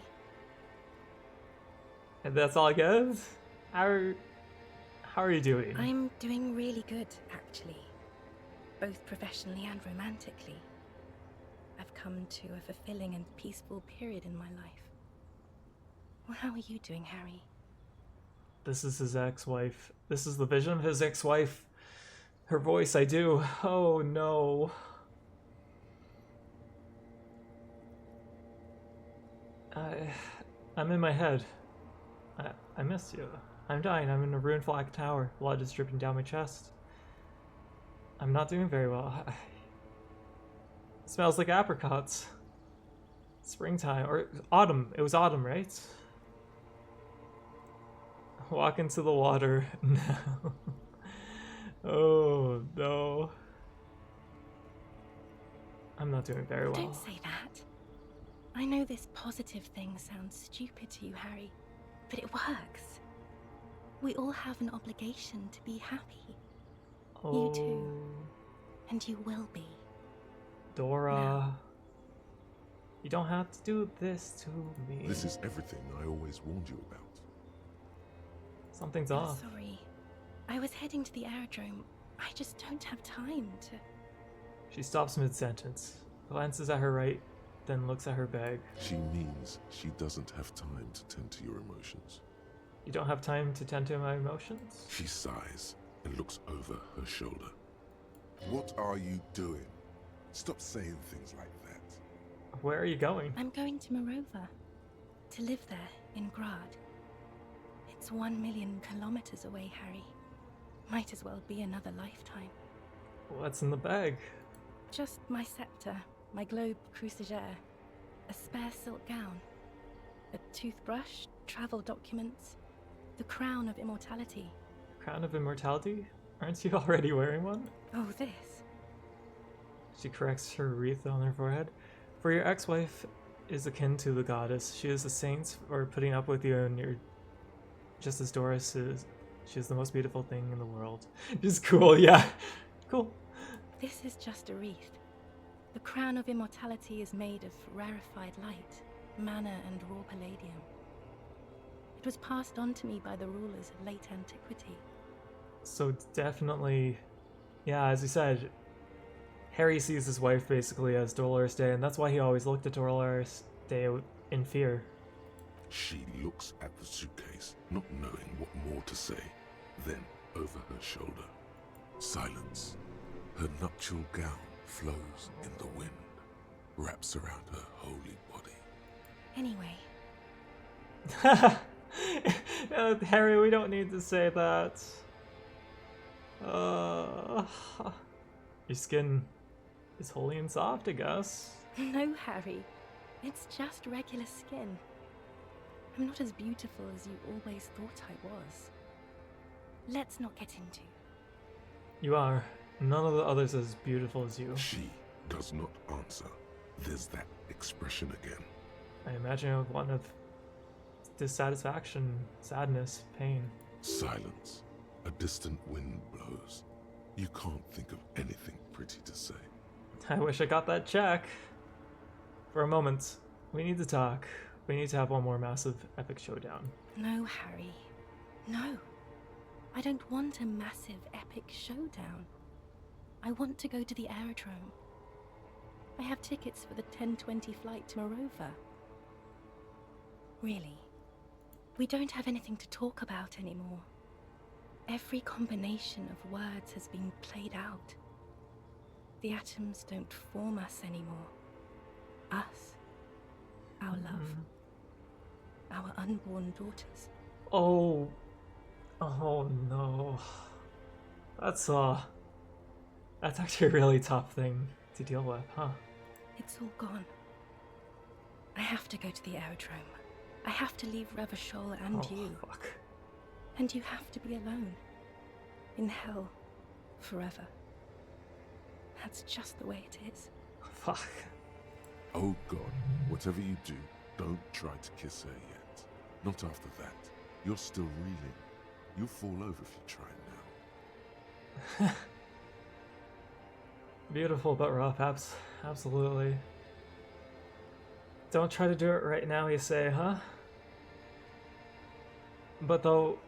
And that's all I get? How are you doing? I'm doing really good, actually. Both professionally and romantically. I've come to a fulfilling and peaceful period in my life. Well, how are you doing, Harry? This is his ex-wife. This is the vision of his ex-wife. Her voice, I do. Oh no. I'm in my head. I miss you. I'm dying. I'm in a ruined flag tower. Blood is dripping down my chest. I'm not doing very well. It smells like apricots. Springtime or autumn. It was autumn, right? Walk into the water now. Oh no. I'm not doing very well. Don't say that. I know this positive thing sounds stupid to you, Harry, but it works. We all have an obligation to be happy. Oh. You too. And you will be. Dora. No. You don't have to do this to me. This is everything I always warned you about. Something's I'm off. sorry. I was heading to the aerodrome. I just don't have time to... She stops mid-sentence, glances at her right, then looks at her bag. She means she doesn't have time to tend to your emotions. You don't have time to tend to my emotions? She sighs and looks over her shoulder. What are you doing? Stop saying things like that. Where are you going? I'm going to Morova. To live there, in Grad. It's 1 million kilometers away, Harry. Might as well be another lifetime. What's in the bag? Just my scepter, my globe cruciger, a spare silk gown, a toothbrush, travel documents, the crown of immortality. Crown of immortality? Aren't you already wearing one? Oh, this. She corrects her wreath on her forehead. For your ex-wife is akin to the goddess. She is a saint for putting up with you, and you're just as Doris is. She is the most beautiful thing in the world. Just cool, yeah. Cool. This is just a wreath. The crown of immortality is made of rarefied light, mana and raw palladium. It was passed on to me by the rulers of late antiquity. So definitely, yeah, as you said, Harry sees his wife basically as Dolores Day, and that's why he always looked at Dolores Day in fear. She looks at the suitcase, not knowing what more to say. Then, over her shoulder, silence. Her nuptial gown flows in the wind, wraps around her holy body. Anyway. Harry, we don't need to say that. Your skin is holy and soft, I guess. No, Harry. It's just regular skin. I'm not as beautiful as you always thought I was. Let's not get into. You are. None of the others as beautiful as you. She does not answer. There's that expression again. I imagine one of dissatisfaction, sadness, pain. Silence. A distant wind blows. You can't think of anything pretty to say. I wish I got that check. For a moment, we need to talk. We need to have one more massive epic showdown. No, Harry. No. I don't want a massive epic showdown. I want to go to the aerodrome. I have tickets for the 10:20 flight to Morova. Really. We don't have anything to talk about anymore. Every combination of words has been played out. The atoms don't form us anymore. Us. Our love. Our unborn daughters. Oh no. That's actually a really tough thing to deal with, huh? It's all gone. I have to go to the aerodrome. I have to leave Revachol and you. Fuck. And you have to be alone. In hell. Forever. That's just the way it is. Fuck. Oh God, whatever you do, don't try to kiss her yet. Not after that. You're still reeling. You'll fall over if you try now. Beautiful but rough, absolutely. Don't try to do it right now, you say, huh? But though,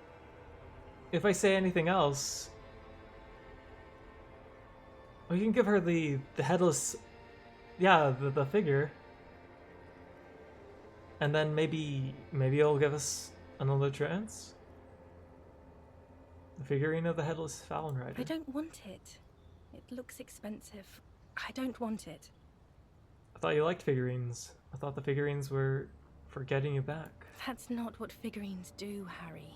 if I say anything else, we can give her the headless, yeah, the figure. And then maybe it'll give us another chance? The figurine of the headless Fallon Rider. I don't want it. It looks expensive. I don't want it. I thought you liked figurines. I thought the figurines were for getting you back. That's not what figurines do, Harry.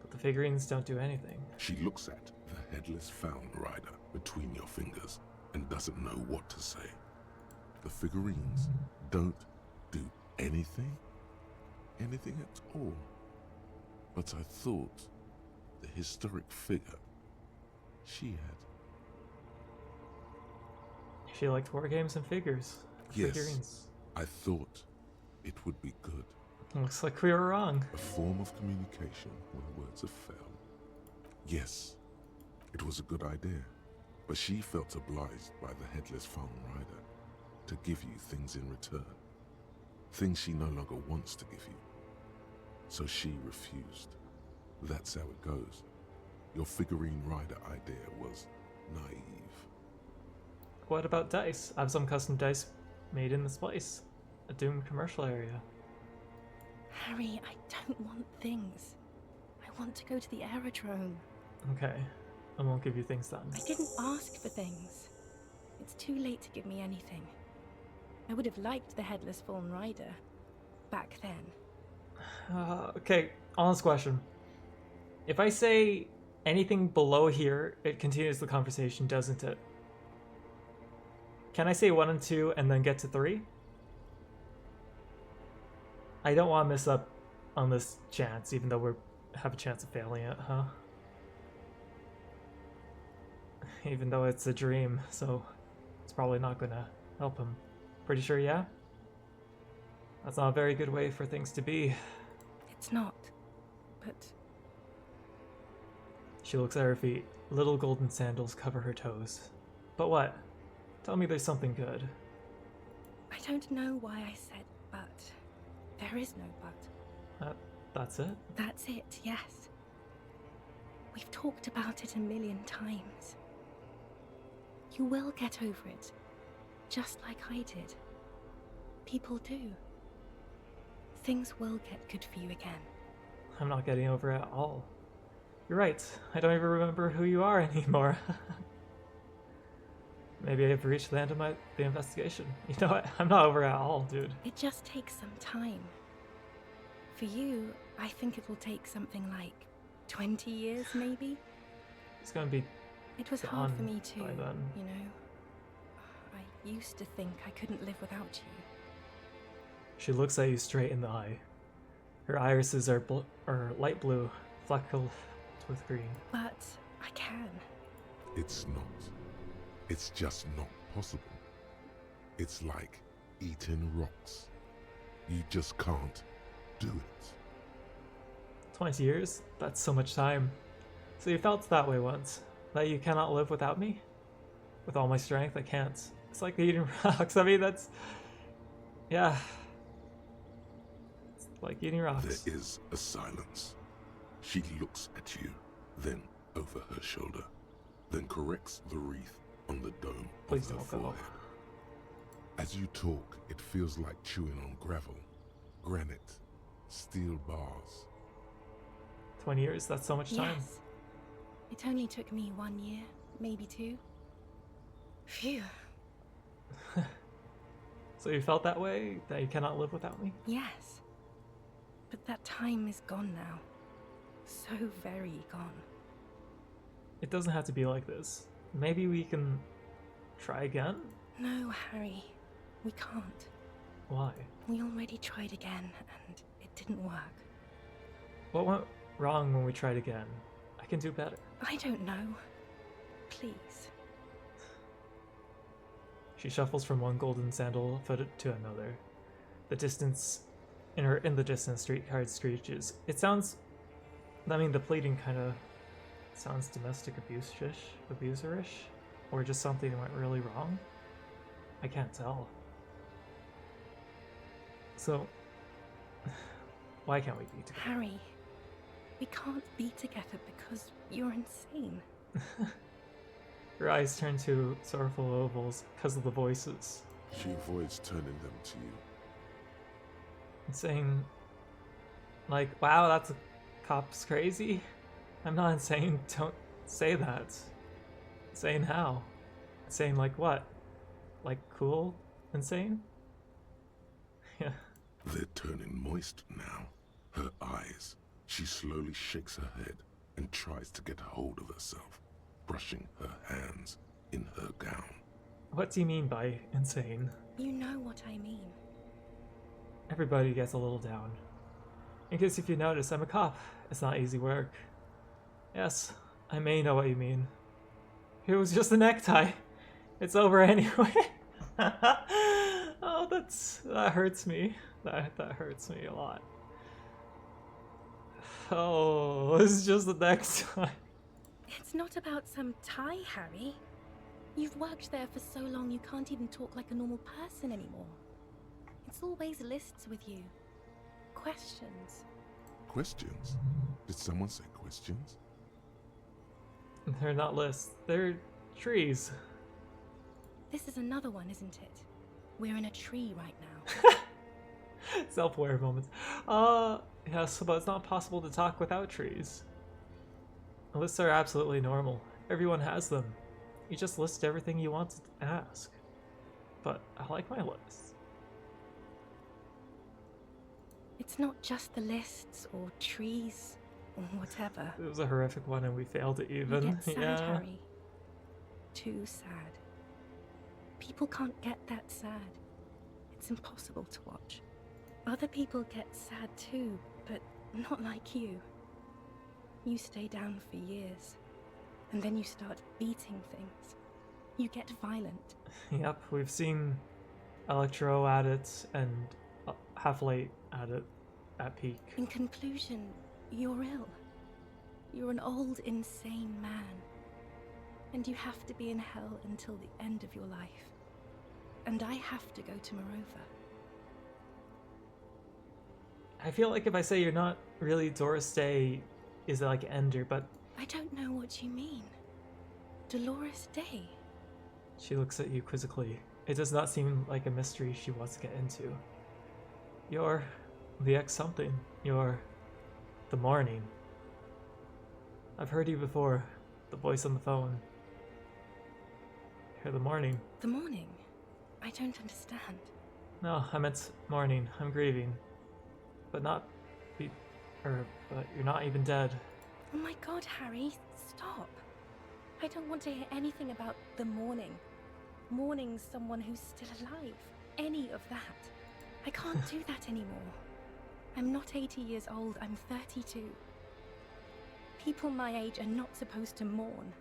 But the figurines don't do anything. She looks at the headless Fallon Rider between your fingers and doesn't know what to say. The figurines don't do anything? Anything at all. But I thought the historic figure she had. She liked war games and figures. Yes, Figurines. I thought it would be good. Looks like we were wrong. A form of communication when words have failed. Yes, it was a good idea, but she felt obliged by the headless phone rider to give you things in return. Things she no longer wants to give you. So she refused. That's how it goes. Your figurine rider idea was naive. What about dice? I have some custom dice made in this place. A doomed commercial area. Harry, I don't want things. I want to go to the aerodrome. Okay, I won't give you things then. I didn't ask for things. It's too late to give me anything. I would have liked the headless fallen rider back then. Okay, honest question. If I say anything below here, it continues the conversation, doesn't it? Can I say 1 and 2 and then get to 3? I don't want to miss up on this chance, even though we have a chance of failing it, huh? Even though it's a dream, so it's probably not gonna help him. Pretty sure, yeah? That's not a very good way for things to be. It's not, but... She looks at her feet. Little golden sandals cover her toes. But what? Tell me there's something good. I don't know why I said but. There is no but. That's it? That's it, yes. We've talked about it a million times. You will get over it, just like I did. People do. Things will get good for you again. I'm not getting over it at all. You're right. I don't even remember who you are anymore. Maybe I've reached the end of the investigation. You know what? I'm not over it at all, dude. It just takes some time. For you, I think it will take something like 20 years, maybe? It's gonna be It was hard for me too, by then. you know. I used to think I couldn't live without you. She looks at you straight in the eye. Her irises are light blue, fleckled with green. But I can. It's not. It's just not possible. It's like eating rocks. You just can't do it. 20 years? That's so much time. So you felt that way once? That you cannot live without me? With all my strength, I can't. It's like eating rocks. I mean, that's... Yeah. It's like eating rocks. There is a silence. She looks at you, then over her shoulder, then corrects the wreath on the dome Please of her don't go. forehead. As you talk, it feels like chewing on gravel, granite, steel bars. 20 years? That's so much time. Yes. It only took me 1 year, maybe 2. Phew. So you felt that way? That you cannot live without me? Yes. But that time is gone now. So very gone. It doesn't have to be like this. Maybe we can try again? No, Harry. We can't. Why? We already tried again, and it didn't work. What went wrong when we tried again? I can do better. I don't know. Please. She shuffles from one golden sandal foot to another. The distance, in the distance, streetcar screeches. It sounds, I mean, the pleading kind of sounds domestic abuserish, or just something went really wrong. I can't tell. So, why can't we be together? Harry, we can't be together because you're insane. Her eyes turn to sorrowful ovals because of the voices. She avoids turning them to you. And saying, like, wow, that's a cop's crazy? I'm not insane, don't say that. Insane how? Insane like what? Like cool? Insane? Yeah. They're turning moist now. Her eyes. She slowly shakes her head and tries to get hold of herself, brushing her hands in her gown. What do you mean by insane? You know what I mean. Everybody gets a little down. In case if you notice, I'm a cop. It's not easy work. Yes, I may know what you mean. It was just a necktie. It's over anyway. Oh, that hurts me. That hurts me a lot. Oh, it's just the necktie. It's not about some tie, Harry. You've worked there for so long you can't even talk like a normal person anymore. It's always lists with you. Questions. Questions? Did someone say questions? They're not lists. They're trees. This is another one, isn't it? We're in a tree right now. Self-aware moments. Yes, but it's not possible to talk without trees. Lists are absolutely normal. Everyone has them. You just list everything you want to ask. But I like my lists. It's not just the lists or trees or whatever. It was a horrific one and we failed it even. You get sad, Yeah. Harry. Too sad. People can't get that sad. It's impossible to watch. Other people get sad too, but not like you. You stay down for years, and then you start beating things. You get violent. Yep, we've seen Electro at it and Half-Light at it at peak. In conclusion, you're ill. You're an old, insane man. And you have to be in hell until the end of your life. And I have to go to Morova. I feel like if I say you're not really Doris Day is like Ender, but I don't know what you mean. Dolores Day? she looks at you quizzically. It does not seem like a mystery she wants to get into. You're the ex-something. You're the morning. I've heard you before. The voice on the phone. You're the morning. The morning? I don't understand. No, I meant morning. I'm grieving. But but you're not even dead. Oh my god, Harry, stop. I don't want to hear anything about the morning. Mourning someone who's still alive. Any of that. I can't do that anymore. I'm not 80 years old, I'm 32. People my age are not supposed to mourn.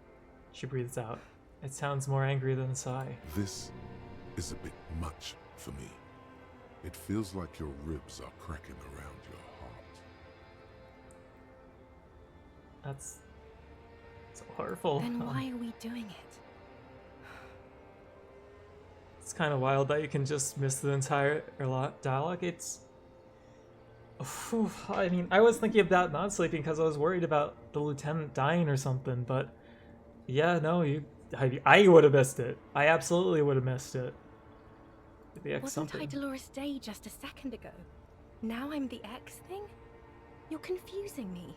She breathes out. It sounds more angry than a sigh. This is a bit much for me. It feels like your ribs are cracking around your heart. That's so hurtful. Then why are we doing it? It's kind of wild that you can just miss the entire dialogue. I mean, I was thinking about not sleeping because I was worried about the lieutenant dying or something, but yeah, no, I would have missed it. I absolutely would have missed it. The X Wasn't something. I Dolores Day just a second ago? Now I'm the X thing? You're confusing me.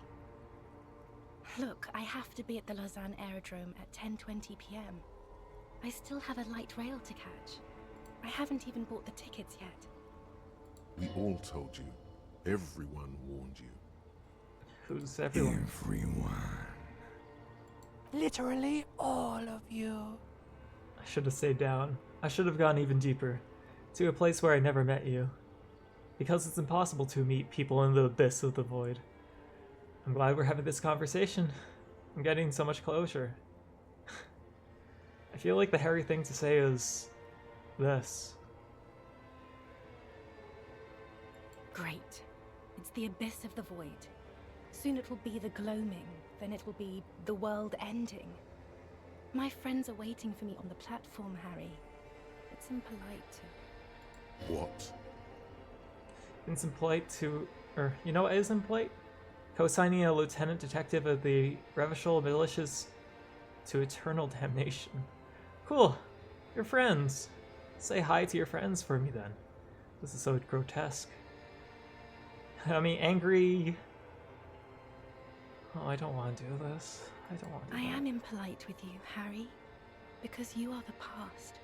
Look, I have to be at the Lausanne Aerodrome at 10:20 p.m. I still have a light rail to catch. I haven't even bought the tickets yet. We all told you. Everyone warned you. Who's everyone? Everyone. Literally all of you. I should have stayed down. I should have gone even deeper. To a place where I never met you. Because it's impossible to meet people in the abyss of the void. I'm glad we're having this conversation. I'm getting so much closure. I feel like the hairy thing to say is this. Great. It's the abyss of the void. Soon it will be the gloaming, then it will be the world ending. My friends are waiting for me on the platform, Harry. It's impolite to... What? It's impolite to... you know what is impolite? Co-signing a lieutenant detective of the Revachol militias to eternal damnation. Cool. You're friends. Say hi to your friends for me then. This is so grotesque. I mean, angry... Oh, I don't want to do this. I don't want to do I that. am impolite with you, Harry, because you are the past.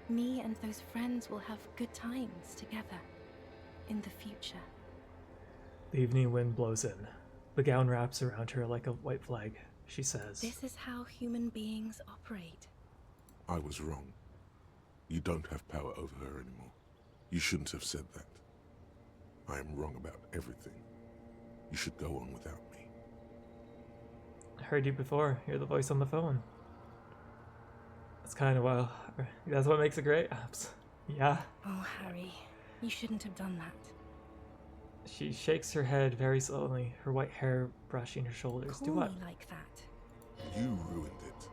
Me and those friends will have good times together in the future. The evening wind blows in. The gown wraps around her like a white flag. She says, This is how human beings operate. I was wrong. You don't have power over her anymore. You shouldn't have said that. I am wrong about everything. You should go on without me. I heard you before. You're the voice on the phone. That's kind of well. That's what makes it great. Yeah. Oh, Harry, you shouldn't have done that. She shakes her head very slowly, her white hair brushing her shoulders. Call Do what? me like that. You ruined it.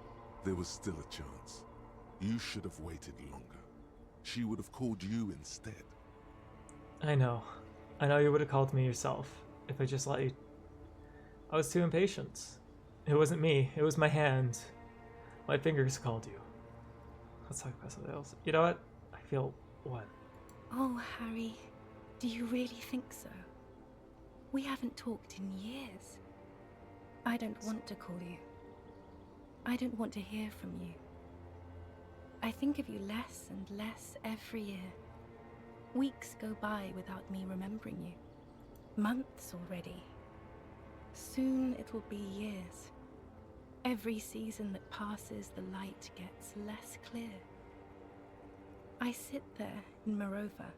There was still a chance. You should have waited longer. She would have called you instead. I know. I know you would have called me yourself if I just let you. I was too impatient. It wasn't me. It was my hand. My fingers called you. Let's talk about something else. You know what? I feel what? Oh, Harry, do you really think so? We haven't talked in years. I don't want to call you. I don't want to hear from you. I think of you less and less every year. Weeks go by without me remembering you. Months already. Soon it will be years. Every season that passes, the light gets less clear. I sit there in Morova,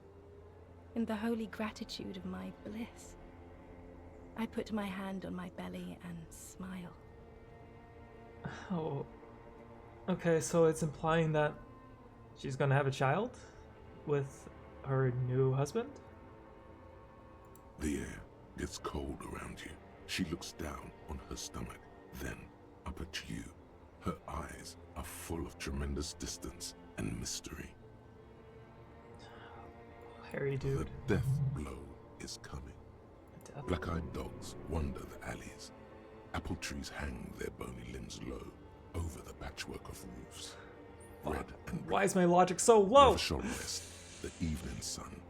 in the holy gratitude of my bliss. I put my hand on my belly and smile. Oh. Okay, so it's implying that she's gonna have a child with her new husband? The air gets cold around you. She looks down on her stomach, then up at you. Her eyes are full of tremendous distance and mystery. Harry, dude. The death blow is coming. Black-eyed dogs wander the alleys. Apple trees hang their bony limbs low over the patchwork of roofs. Red and why is my logic so low? Never shall rest the evening sun.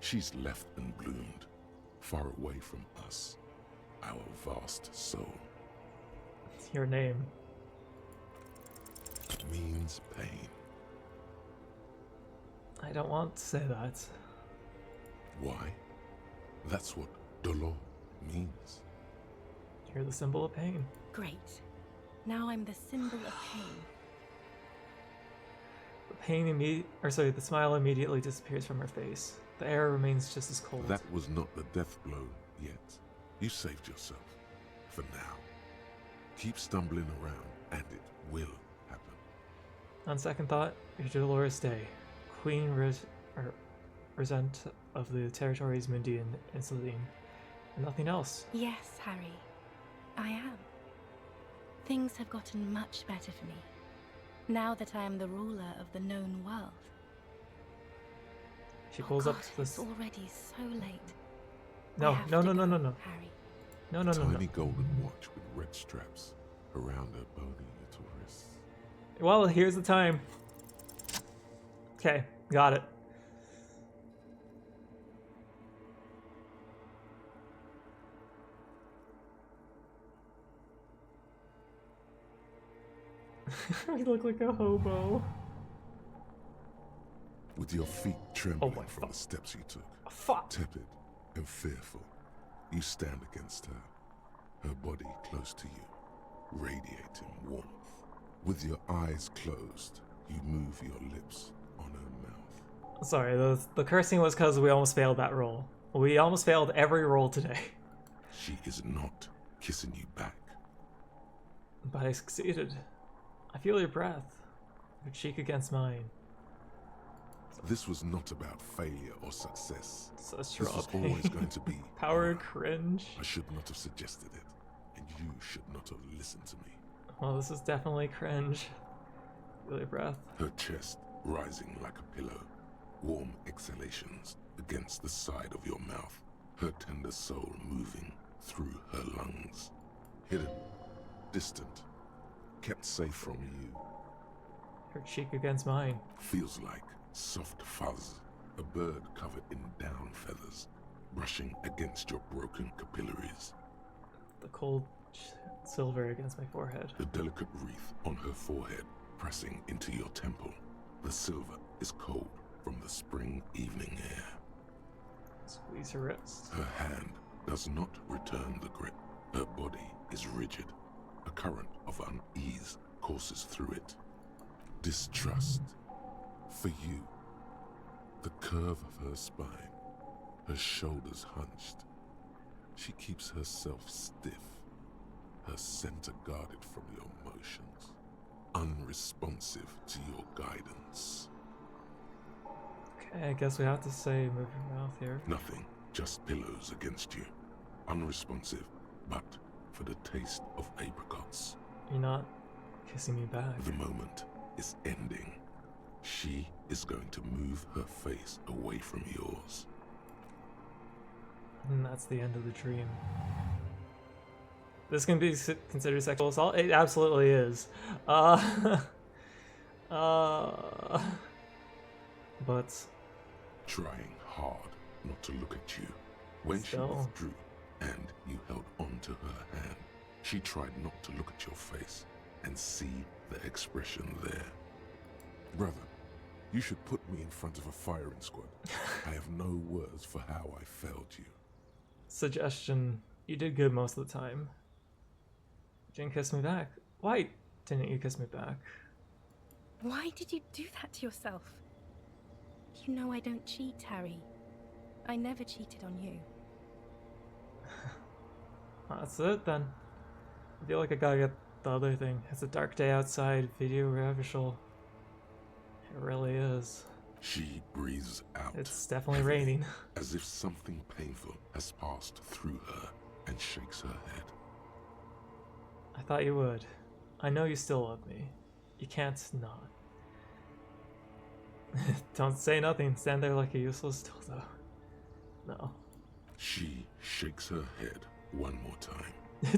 She's left and bloomed, far away from us, our vast soul. Your name means pain. I don't want to say that. Why? That's what dolor means. You're the symbol of pain. Great. Now I'm the symbol of pain. The smile immediately disappears from her face. The air remains just as cold. That was not the death blow yet. You saved yourself. For now. Keep stumbling around, and it will happen. On second thought, you're Dolores Day, Queen Regent of the territories Mundi and Celine, and nothing else. Yes, Harry. I am. Things have gotten much better for me, now that I am the ruler of the known world. She pulls up this. It's already so late. No. Harry. No. Tiny golden watch with red straps around her bony little wrists. Well, here's the time. Okay, got it. We look like a hobo. With your feet trembling from the steps you took, tepid and fearful, you stand against her, her body close to you, radiating warmth. With your eyes closed, you move your lips on her mouth. Sorry, the cursing was because we almost failed that roll. We almost failed every roll today. She is not kissing you back. But I succeeded. I feel your breath, your cheek against mine. This was not about failure or success. Such this was always going to be power cringe. I should not have suggested it, and you should not have listened to me. Well, this is definitely cringe. Feel your breath. Her chest rising like a pillow, warm exhalations against the side of your mouth, her tender soul moving through her lungs. Hidden, distant, kept safe from you. Her cheek against mine. Feels like soft fuzz, a bird covered in down feathers, brushing against your broken capillaries. The cold silver against my forehead. The delicate wreath on her forehead pressing into your temple. The silver is cold from the spring evening air. Squeeze her wrist. Her hand does not return the grip. Her body is rigid. A current of unease courses through it. Distrust. For you. The curve of her spine, her shoulders hunched. She keeps herself stiff, her center guarded from your motions, unresponsive to your guidance. Okay, I guess we have to say move your mouth here. Nothing, just pillows against you. Unresponsive, but for the taste of apricots. You're not kissing me back. The moment is ending. She is going to move her face away from yours. And that's the end of the dream. This can be considered sexual assault? It absolutely is. But... Trying hard not to look at you. When she withdrew and you held on to her hand, she tried not to look at your face and see the expression there. Brother, you should put me in front of a firing squad. I have no words for how I failed you. Suggestion. You did good most of the time. You didn't kiss me back. Why didn't you kiss me back? Why did you do that to yourself? You know I don't cheat, Harry. I never cheated on you. That's it then. I feel like I gotta get the other thing. It's a dark day outside. Video ravishal. It really is. She breathes out. It's definitely raining. As if something painful has passed through her and shakes her head. I thought you would. I know you still love me. You can't not. Don't say nothing. Stand there like a useless dildo. No. She shakes her head one more time.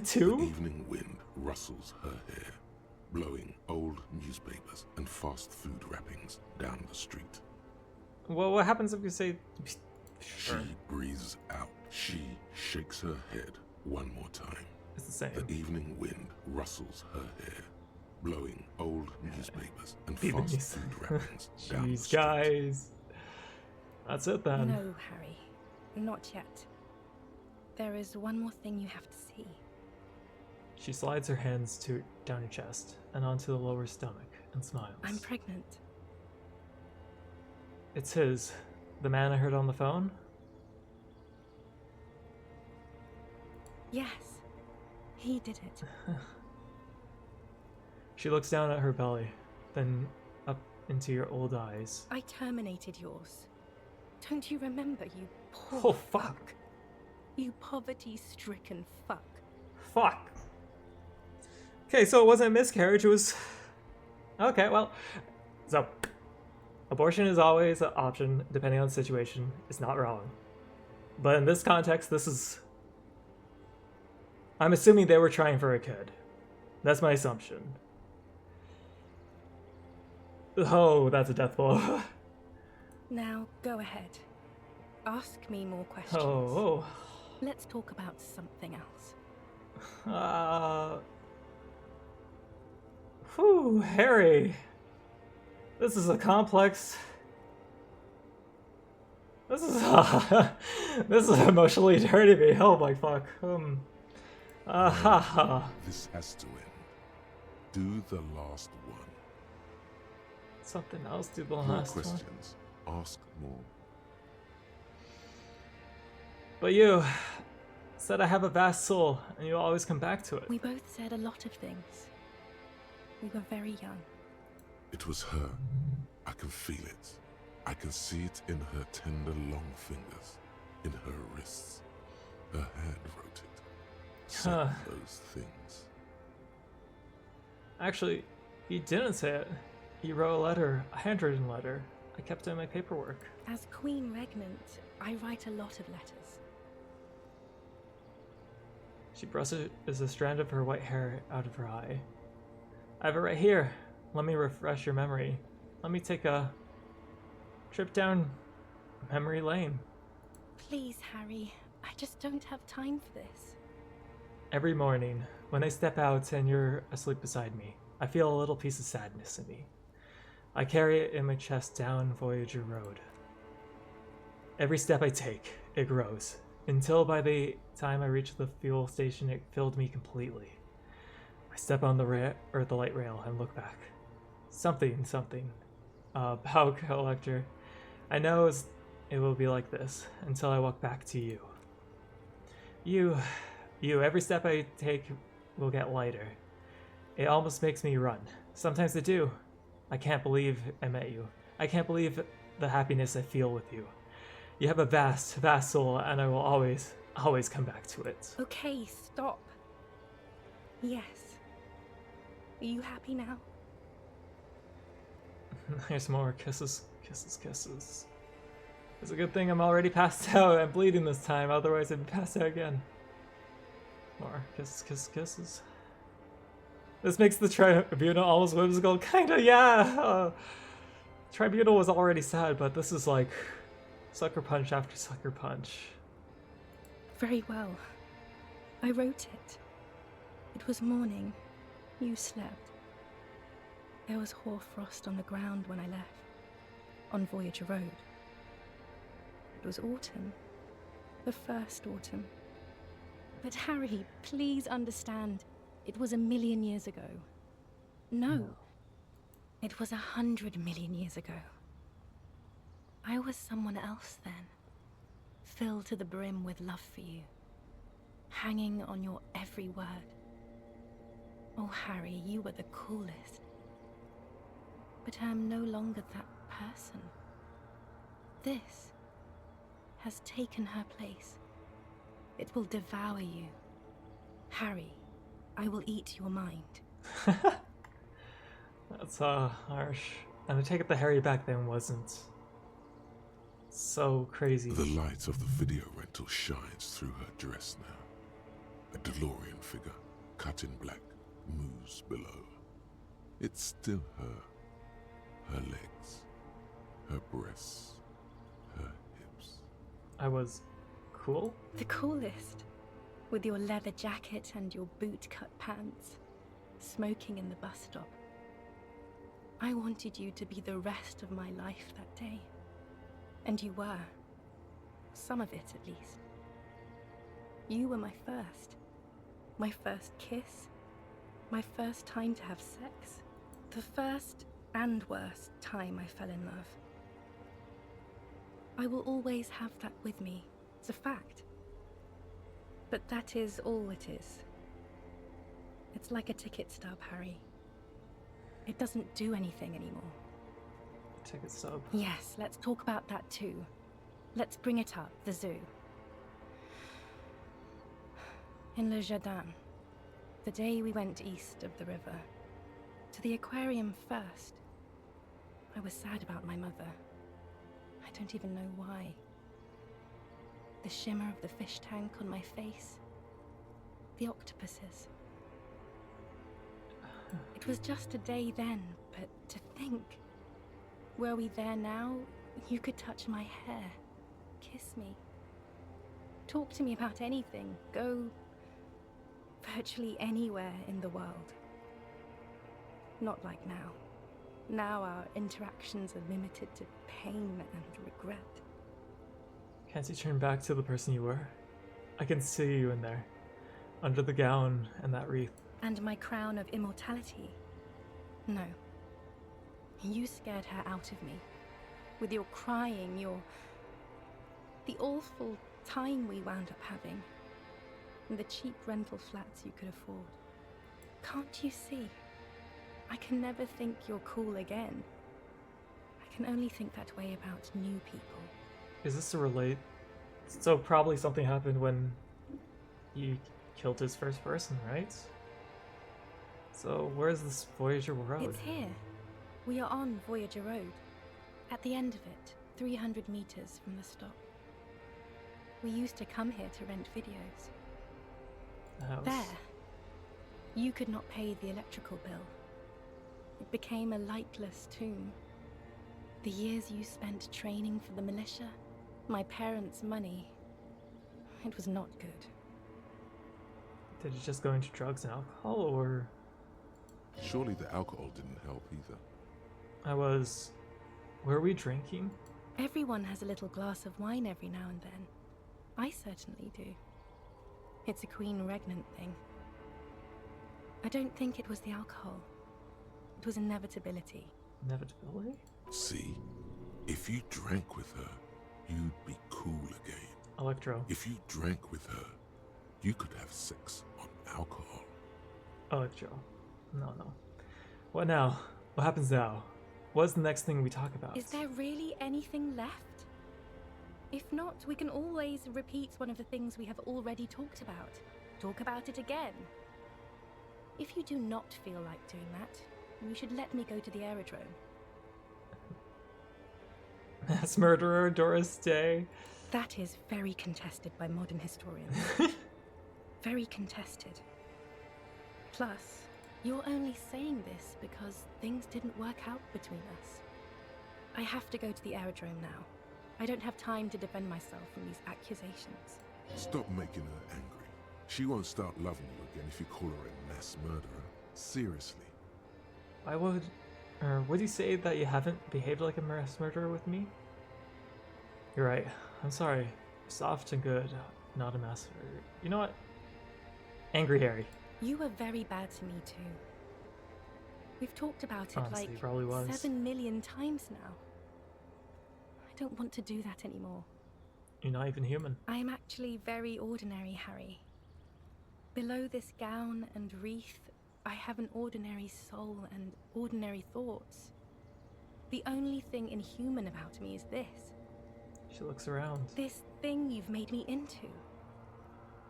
Two? The evening wind rustles her hair, blowing old newspapers and fast food wrappings down the street. Well, what happens if you say... Sure. She breathes out. She shakes her head one more time. It's the same. The evening wind rustles her hair, blowing old newspapers and Be the fast food wrappings down the Jeez, street. guys. That's it then. No, Harry. Not yet. There is one more thing you have to see. She slides her hands down your chest and onto the lower stomach and smiles. I'm pregnant. It's his. The man I heard on the phone? Yes. He did it. She looks down at her belly, then up into your old eyes. I terminated yours. Don't you remember, you poor Oh, fuck. You poverty-stricken fuck. Fuck. Okay, so it wasn't a miscarriage, it was... Okay, well... So, abortion is always an option, depending on the situation. It's not wrong. But in this context, this is... I'm assuming they were trying for a kid. That's my assumption. Oh, that's a death blow. Now, go ahead. Ask me more questions. Oh. Let's talk about something else. Whew, Harry. This is a complex... This is this is emotionally hurting me. Oh my fuck. This has to end. Do the last one. Something else. Do the More last one. questions. Ask more. But you said I have a vast soul, and you always come back to it. We both said a lot of things. We were very young. It was her. I can feel it. I can see it in her tender long fingers, in her wrists. Her hand wrote it. Said those things. Actually, he didn't say it. He wrote a letter, a handwritten letter. I kept it in my paperwork. As Queen Regnant, I write a lot of letters. She brushes a strand of her white hair out of her eye. I have it right here. Let me refresh your memory. Let me take a trip down memory lane. Please, Harry. I just don't have time for this. Every morning, when I step out and you're asleep beside me, I feel a little piece of sadness in me. I carry it in my chest down Voyager Road. Every step I take, it grows, until by the time I reach the fuel station, it filled me completely. I step on the light rail and look back. Something. Bow collector. I know it will be like this until I walk back to you. You, every step I take will get lighter. It almost makes me run. Sometimes I do. I can't believe I met you. I can't believe the happiness I feel with you. You have a vast, vast soul, and I will always, always come back to it. Okay, stop. Yes. Are you happy now? There's more kisses, kisses, kisses. It's a good thing I'm already passed out and bleeding this time, otherwise I'd be passed out again. More kisses, kisses, kisses. This makes the tribunal almost whimsical. Kinda, yeah! Tribunal was already sad, but this is like sucker punch after sucker punch. Very well. I wrote it. It was morning. You slept. There was hoarfrost on the ground when I left, on Voyager Road. It was autumn. The first autumn. But Harry, please understand, it was 1,000,000 years ago. No. It was 100 million years ago. I was someone else then, filled to the brim with love for you, hanging on your every word. Oh, Harry, you were the coolest. But I am no longer that person. This has taken her place. It will devour you. Harry, I will eat your mind. That's harsh. And I take it the Harry back then wasn't so crazy. The light of the video rental shines through her dress now. A DeLorean figure, cut in black, moves below. It's still her. Her legs, her breasts, her hips. I was cool? The coolest. With your leather jacket and your boot-cut pants, smoking in the bus stop. I wanted you to be the rest of my life that day. And you were. Some of it, at least. You were my first. My first kiss. My first time to have sex. The first and worst time I fell in love. I will always have that with me. It's a fact. But that is all it is. It's like a ticket stub, Harry. It doesn't do anything anymore. Ticket stub? Yes, let's talk about that too. Let's bring it up, the zoo. In Le Jardin, the day we went east of the river, to the aquarium first, I was sad about my mother. I don't even know why. The shimmer of the fish tank on my face. The octopuses. It was just a day then, but to think. Were we there now, you could touch my hair, kiss me. Talk to me about anything, go virtually anywhere in the world. Not like now. Now our interactions are limited to pain and regret. Can't you turn back to the person you were? I can see you in there, under the gown and that wreath. And my crown of immortality? No. You scared her out of me. With your crying, the awful time we wound up having. And the cheap rental flats you could afford. Can't you see? I can never think you're cool again. I can only think that way about new people. Is this to relate? So probably something happened when you killed his first person, right? So where's this Voyager Road? It's here. We are on Voyager Road. At the end of it, 300 meters from the stop. We used to come here to rent videos. There. You could not pay the electrical bill. It became a lightless tomb. The years you spent training for the militia, my parents' money, it was not good. Did you just go into drugs and alcohol, or...? Surely the alcohol didn't help either. Were we drinking? Everyone has a little glass of wine every now and then. I certainly do. It's a queen regnant thing. I don't think it was the alcohol. It was inevitability. Inevitability? See? If you drank with her, you'd be cool again. Electro. If you drank with her, you could have sex on alcohol. Electro. No. What now? What happens now? What's the next thing we talk about? Is there really anything left? If not, we can always repeat one of the things we have already talked about. Talk about it again. If you do not feel like doing that, you should let me go to the aerodrome. Mass murderer Doris Day. That is very contested by modern historians. Very contested. Plus, you're only saying this because things didn't work out between us. I have to go to the aerodrome now. I don't have time to defend myself from these accusations. Stop making her angry. She won't start loving you again if you call her a mass murderer. Seriously. Would you say that you haven't behaved like a mass murderer with me? You're right. I'm sorry. Soft and good, not a mass murderer. You know what? Angry Harry. You were very bad to me too. We've talked about it Honestly, like probably was. 7 million times now. I don't want to do that anymore. You're not even human. I am actually very ordinary, Harry. Below this gown and wreath, I have an ordinary soul and ordinary thoughts. The only thing inhuman about me is this. She looks around. This thing you've made me into.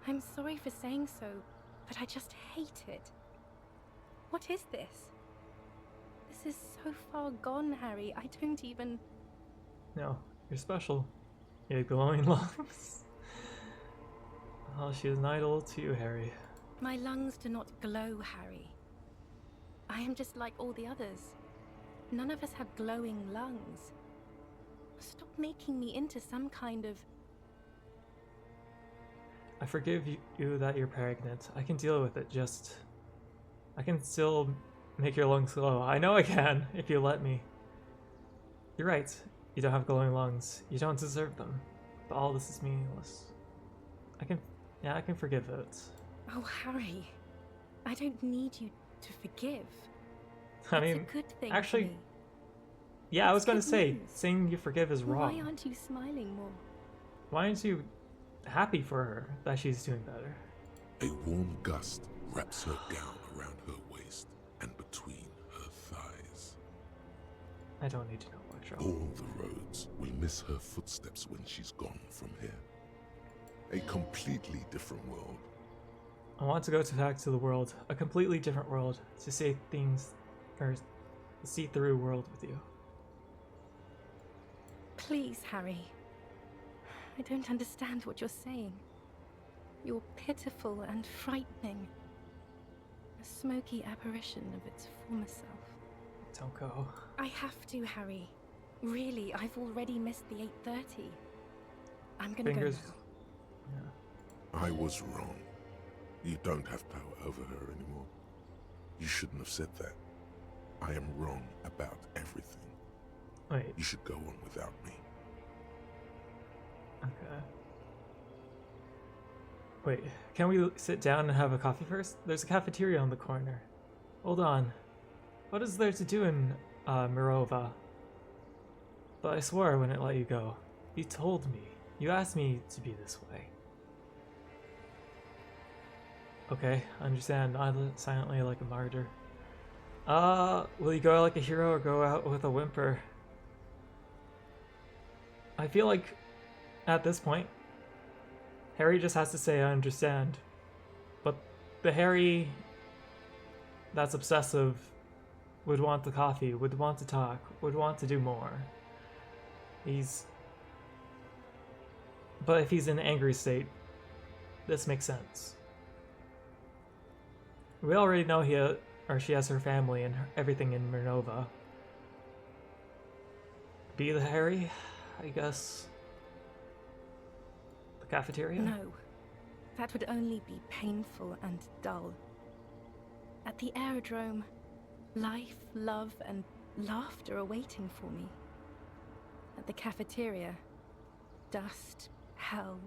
I'm sorry for saying so, but I just hate it. What is this? This is so far gone, Harry. I don't even... No, you're special. You have glowing lungs. Oh, she is an idol to you, Harry. My lungs do not glow, Harry. I am just like all the others. None of us have glowing lungs. Stop making me into some kind of... I forgive you that you're pregnant. I can deal with it, I can still make your lungs glow. I know I can, if you let me. You're right. You don't have glowing lungs. You don't deserve them. But all this is meaningless. I can forgive it. Oh, Harry. I don't need you to forgive. I It's mean, a good thing actually, for me. yeah, I was It's going good to say, news. saying you forgive is wrong. Why aren't you smiling more? Why aren't you happy for her that she's doing better? A warm gust wraps her gown around her waist and between her thighs. I don't need to know, Electro. All the roads will miss her footsteps when she's gone from here. A completely different world. I want to go back to the world, a completely different world, to say things, or see through world with you. Please, Harry. I don't understand what you're saying. You're pitiful and frightening. A smoky apparition of its former self. Don't go. I have to, Harry. Really, I've already missed the 8:30. I'm gonna Fingers. go now. I was wrong. You don't have power over her anymore. You shouldn't have said that. I am wrong about everything. Wait. You should go on without me. Okay. Wait, can we sit down and have a coffee first? There's a cafeteria on the corner. Hold on. What is there to do in Mirova? But I swore I wouldn't let you go. You told me. You asked me to be this way. Okay, I understand. I live silently like a martyr. Will you go out like a hero or go out with a whimper? I feel like, at this point, Harry just has to say, I understand. But the Harry that's obsessive would want the coffee, would want to talk, would want to do more. But if he's in an angry state, this makes sense. We already know she has her family and everything in Minerva. Be the Harry, I guess. The cafeteria? No. That would only be painful and dull. At the aerodrome, life, love, and laughter are waiting for me. At the cafeteria, dust, hell,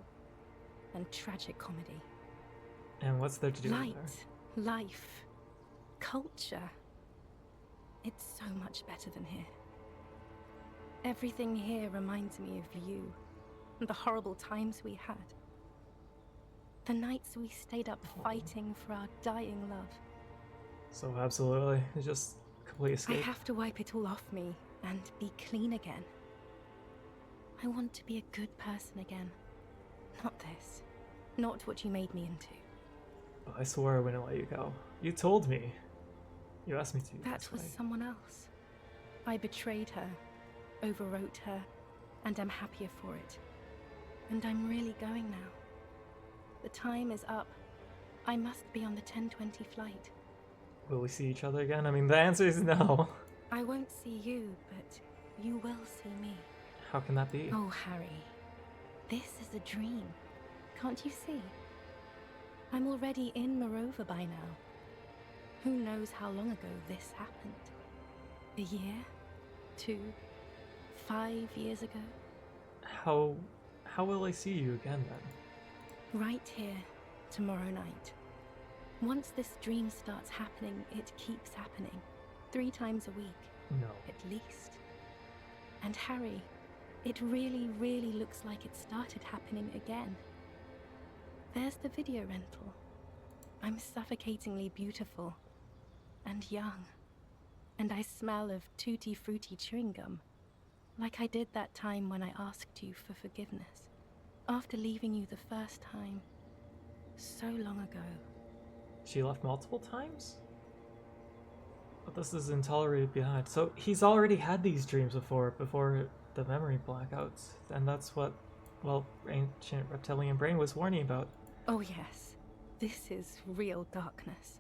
and tragic comedy. And what's there to do Light, there? life, culture. It's so much better than here. Everything here reminds me of you and the horrible times we had. The nights we stayed up fighting for our dying love. So absolutely, it's just complete I escape. have to wipe it all off me and be clean again. I want to be a good person again. Not this. Not what you made me into. But I swore I wouldn't let you go. You told me. You asked me to. That was someone else. I betrayed her, overwrote her, and I'm happier for it. And I'm really going now. The time is up. I must be on the 10:20 flight. Will we see each other again? I mean, the answer is no. I won't see you, but you will see me. How can that be? Oh, Harry. This is a dream. Can't you see? I'm already in Morova by now. Who knows how long ago this happened? A year? 2? 5 years ago? How will I see you again then? Right here, tomorrow night. Once this dream starts happening, it keeps happening. 3 times a week. No. At least. And Harry, it really, really looks like it started happening again. There's the video rental. I'm suffocatingly beautiful. And young. And I smell of tutti frutti chewing gum. Like I did that time when I asked you for forgiveness. After leaving you the first time. So long ago. She left multiple times? But this is intolerably behind. So he's already had these dreams before the memory blackouts. And that's what, well, ancient reptilian brain was warning about. Oh yes, this is real darkness.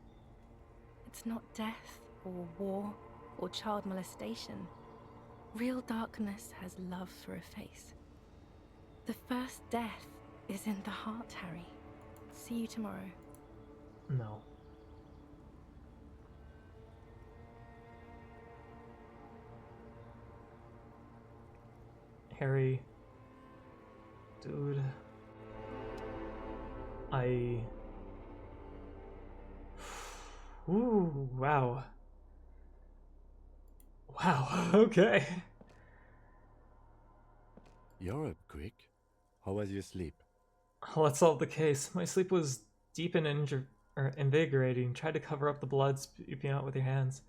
It's not death, or war, or child molestation. Real darkness has love for a face. The first death is in the heart, Harry. See you tomorrow. No. Harry. Dude. Ooh, wow. Wow, okay. You're up quick. How was your sleep? Let's solve the case. My sleep was deep and invigorating. Try to cover up the blood spewing out with your hands.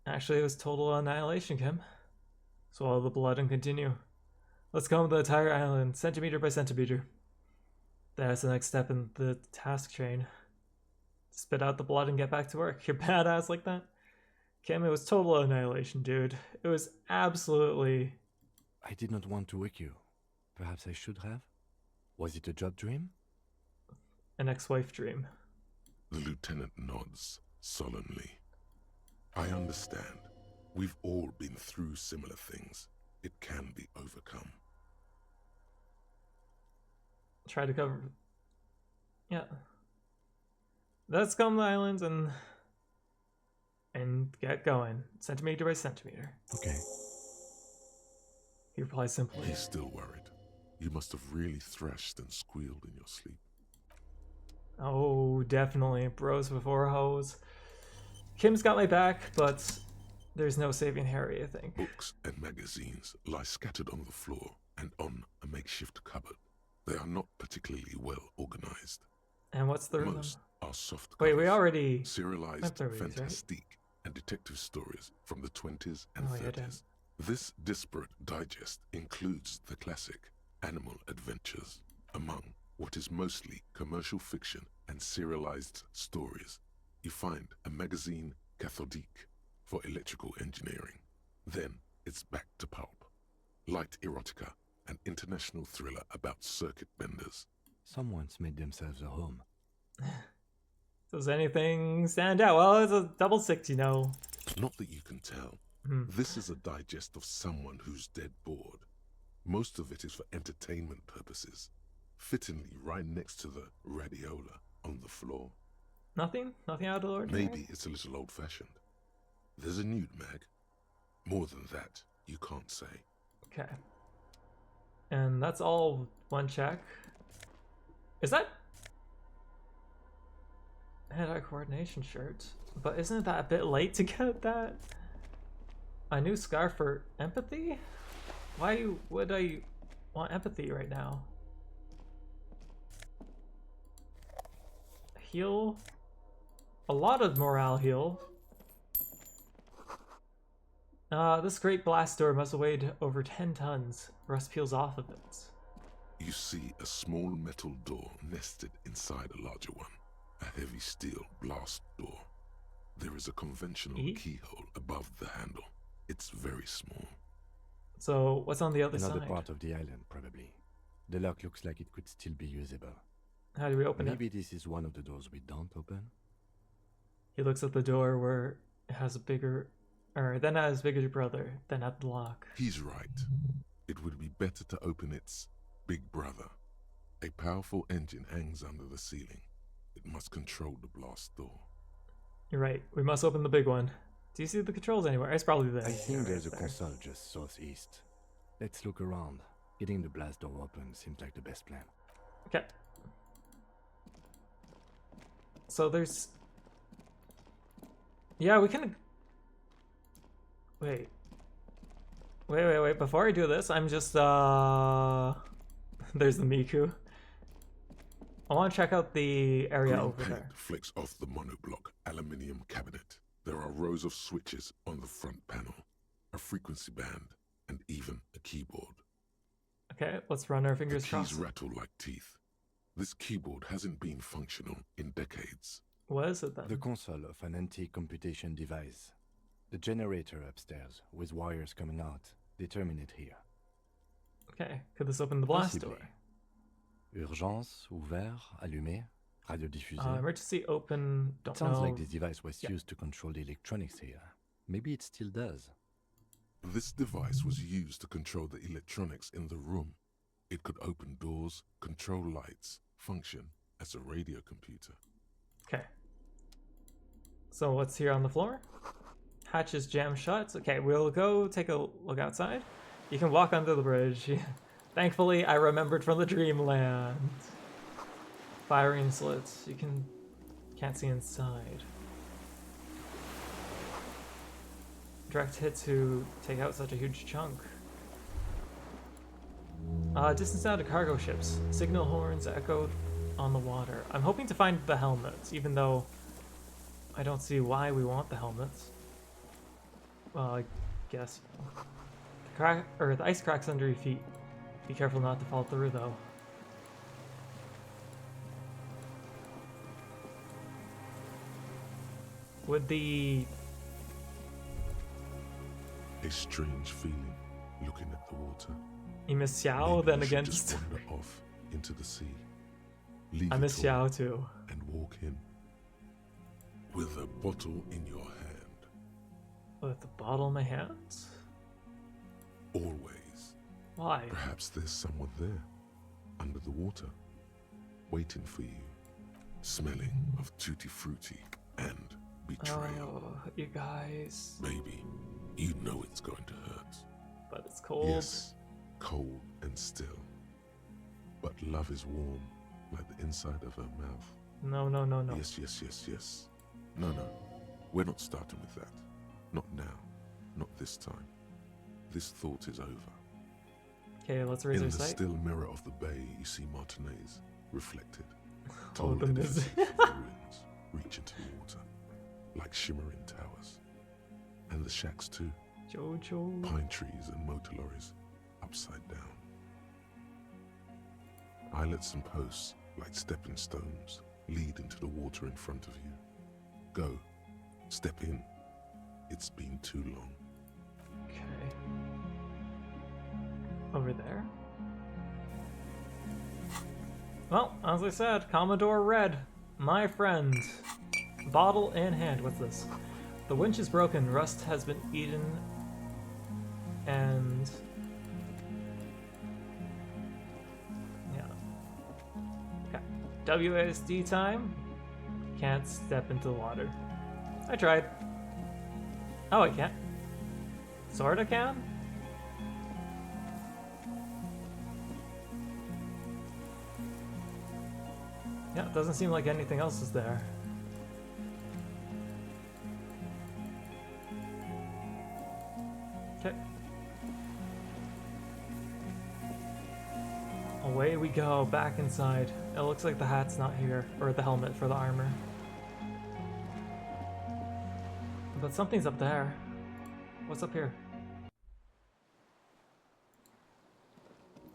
Actually, it was total annihilation, Kim. Swallow the blood and continue. Let's comb the entire island, centimeter by centimeter. That's the next step in the task chain. Spit out the blood and get back to work. You're badass like that? Kim, it was total annihilation, dude. It was absolutely... I did not want to wake you. Perhaps I should have? Was it a job dream? An ex-wife dream. The lieutenant nods solemnly. I understand. We've all been through similar things. It can be overcome. Try to cover... Yeah. Let's comb the islands and get going. Centimeter by centimeter. Okay. He replies simply. He's still worried. You must have really thrashed and squealed in your sleep. Oh, definitely. Bros before hoes. Kim's got my back, but there's no saving Harry, I think. Books and magazines lie scattered on the floor and on a makeshift cupboard. They are not particularly well organized. And what's the Most are soft Wait, we covers, already serialized these, right? fantastique and detective stories from the 20s and Oh, yeah, 30s. This disparate digest includes the classic animal adventures, among what is mostly commercial fiction and serialized stories. You find a magazine cathodique for electrical engineering. Then it's back to pulp. Light erotica, an international thriller about circuit benders. Someone's made themselves a home. Does anything stand out? Well, it's a double six, you know. Not that you can tell. Hmm. This is a digest of someone who's dead bored. Most of it is for entertainment purposes. Fittingly right next to the radiola on the floor. Nothing out of the ordinary? Maybe it's a little old-fashioned. There's a nude mag. More than that, you can't say. Okay. And that's all one check. Is that... hand-eye coordination shirt? But isn't that a bit late to get that? A new scarf for empathy? Why would I want empathy right now? Heal. A lot of morale heal. This great blast door must have weighed over 10 tons. Rust peels off of it. You see a small metal door nested inside a larger one. A heavy steel blast door. There is a conventional keyhole above the handle. It's very small. So, what's on the other side? Another part of the island, probably. The lock looks like it could still be usable. How do we open it? Maybe this is one of the doors we don't open? He looks at the door where it has a bigger... Or then at his bigger brother, then at the lock. He's right. It would be better to open its big brother. A powerful engine hangs under the ceiling. It must control the blast door. You're right. We must open the big one. Do you see the controls anywhere? It's probably there. I think right there's a there. console just southeast. Let's look around. Getting the blast door open seems like the best plan. Okay. So there's... Yeah, we can... Wait. Before I do this, I'm just, There's the Miku. I want to check out the area Green over paint there. flicks off the monoblock aluminium cabinet. There are rows of switches on the front panel, a frequency band, and even a keyboard. Okay, let's run our fingers The crossed. keys rattle like teeth. This keyboard hasn't been functional in decades. What is it then? The console of an anti-computation device. The generator upstairs, with wires coming out. They terminate here. Okay, could this open the blast Possibly. door? Urgence, ouvert, allumé, radiodiffusé. Emergency open, don't It sounds know. like this device was used to control the electronics here. Maybe it still does. This device was used to control the electronics in the room. It could open doors, control lights, function as a radio computer. Okay. So what's here on the floor? Hatch is jammed shut. Okay, we'll go take a look outside. You can walk under the bridge. Thankfully, I remembered from the dreamland. Firing slits. You can't see inside. Direct hit to take out such a huge chunk. Distance out to cargo ships. Signal horns echoed on the water. I'm hoping to find the helmets, even though I don't see why we want the helmets. Well, I guess. The ice cracks under your feet. Be careful not to fall through, though. Would the... A strange feeling looking at the water. You miss Xiao, Maybe then you should against... just wander off into the sea. Leave I miss it all Xiao, too. And walk in. With a bottle in your hand. With the bottle in my hands? Always. Why? Perhaps there's someone there, under the water, waiting for you, smelling of tutti frutti and betrayal. Oh, you guys. Maybe you know it's going to hurt. But it's cold. Yes, cold and still. But love is warm, like the inside of her mouth. No, no, no, no. Yes, yes, yes, yes. No, no. We're not starting with that. Not now. Not this time. This thought is over. Okay, let's raise In our the sight. still mirror of the bay, you see Martinez reflected. Oh, Told the it misery. as if the ruins reach into the water, like shimmering towers. And the shacks too. Jojo. Pine trees and motor lorries, upside down. Islets and posts, like stepping stones, lead into the water in front of you. Go. Step in. It's been too long. Okay. Over there? Well, as I said, Commodore Red, my friend. Bottle in hand. What's this? The winch is broken. Rust has been eaten. And... yeah. Okay. WASD time. Can't step into the water. I tried. Oh, I can't. Sorta can? Yeah, it doesn't seem like anything else is there. Okay. Away we go, back inside. It looks like the hat's not here, or the helmet for the armor. But something's up there. What's up here?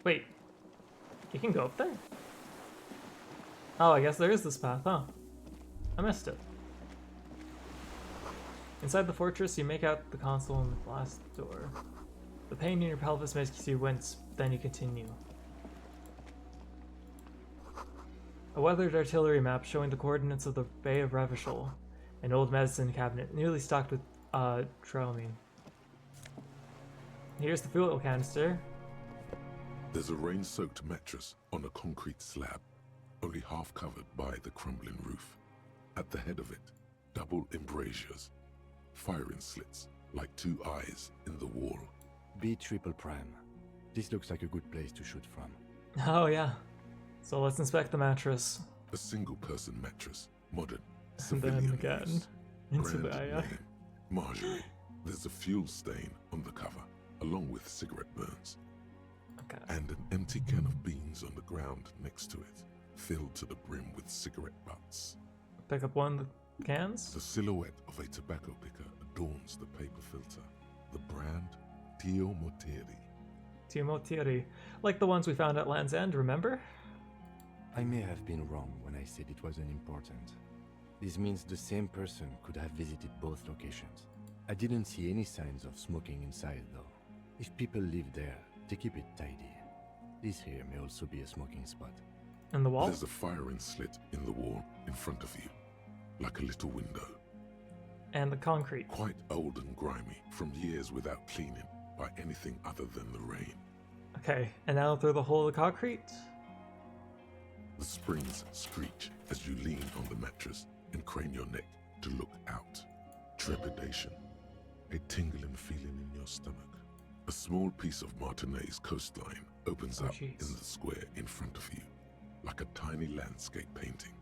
Wait, you can go up there? Oh, I guess there is this path, huh? I missed it. Inside the fortress, you make out the console and the glass door. The pain in your pelvis makes you wince, then you continue. A weathered artillery map showing the coordinates of the Bay of Revachol, an old medicine cabinet nearly stocked with Tromine. Here's the fuel canister. There's a rain-soaked mattress on a concrete slab, only half covered by the crumbling roof. At the head of it, double embrasures, firing slits like two eyes in the wall. B triple prime. This looks like a good place to shoot from. Oh yeah. So let's inspect the mattress. A single-person mattress, modern, And then civilian again, use. into Brand the name, Marjorie. There's a fuel stain on the cover, along with cigarette burns. Okay. And an empty can of beans on the ground next to it, filled to the brim with cigarette butts. Pick up one of the cans. The silhouette of a tobacco picker adorns the paper filter. The brand, Tio Mortieri. Timotieri. Like the ones we found at Land's End, remember? I may have been wrong when I said it wasn't important. This means the same person could have visited both locations. I didn't see any signs of smoking inside though. If people live there, they keep it tidy. This here may also be a smoking spot. And the wall? There's a firing slit in the wall in front of you, like a little window. And the concrete. Quite old and grimy, from years without cleaning by anything other than the rain. Okay, and now through the hole of the concrete? The springs screech as you lean on the mattress and crane your neck to look out. Trepidation, a tingling feeling in your stomach. A small piece of Martinez coastline opens up in the square in front of you, like a tiny landscape painting.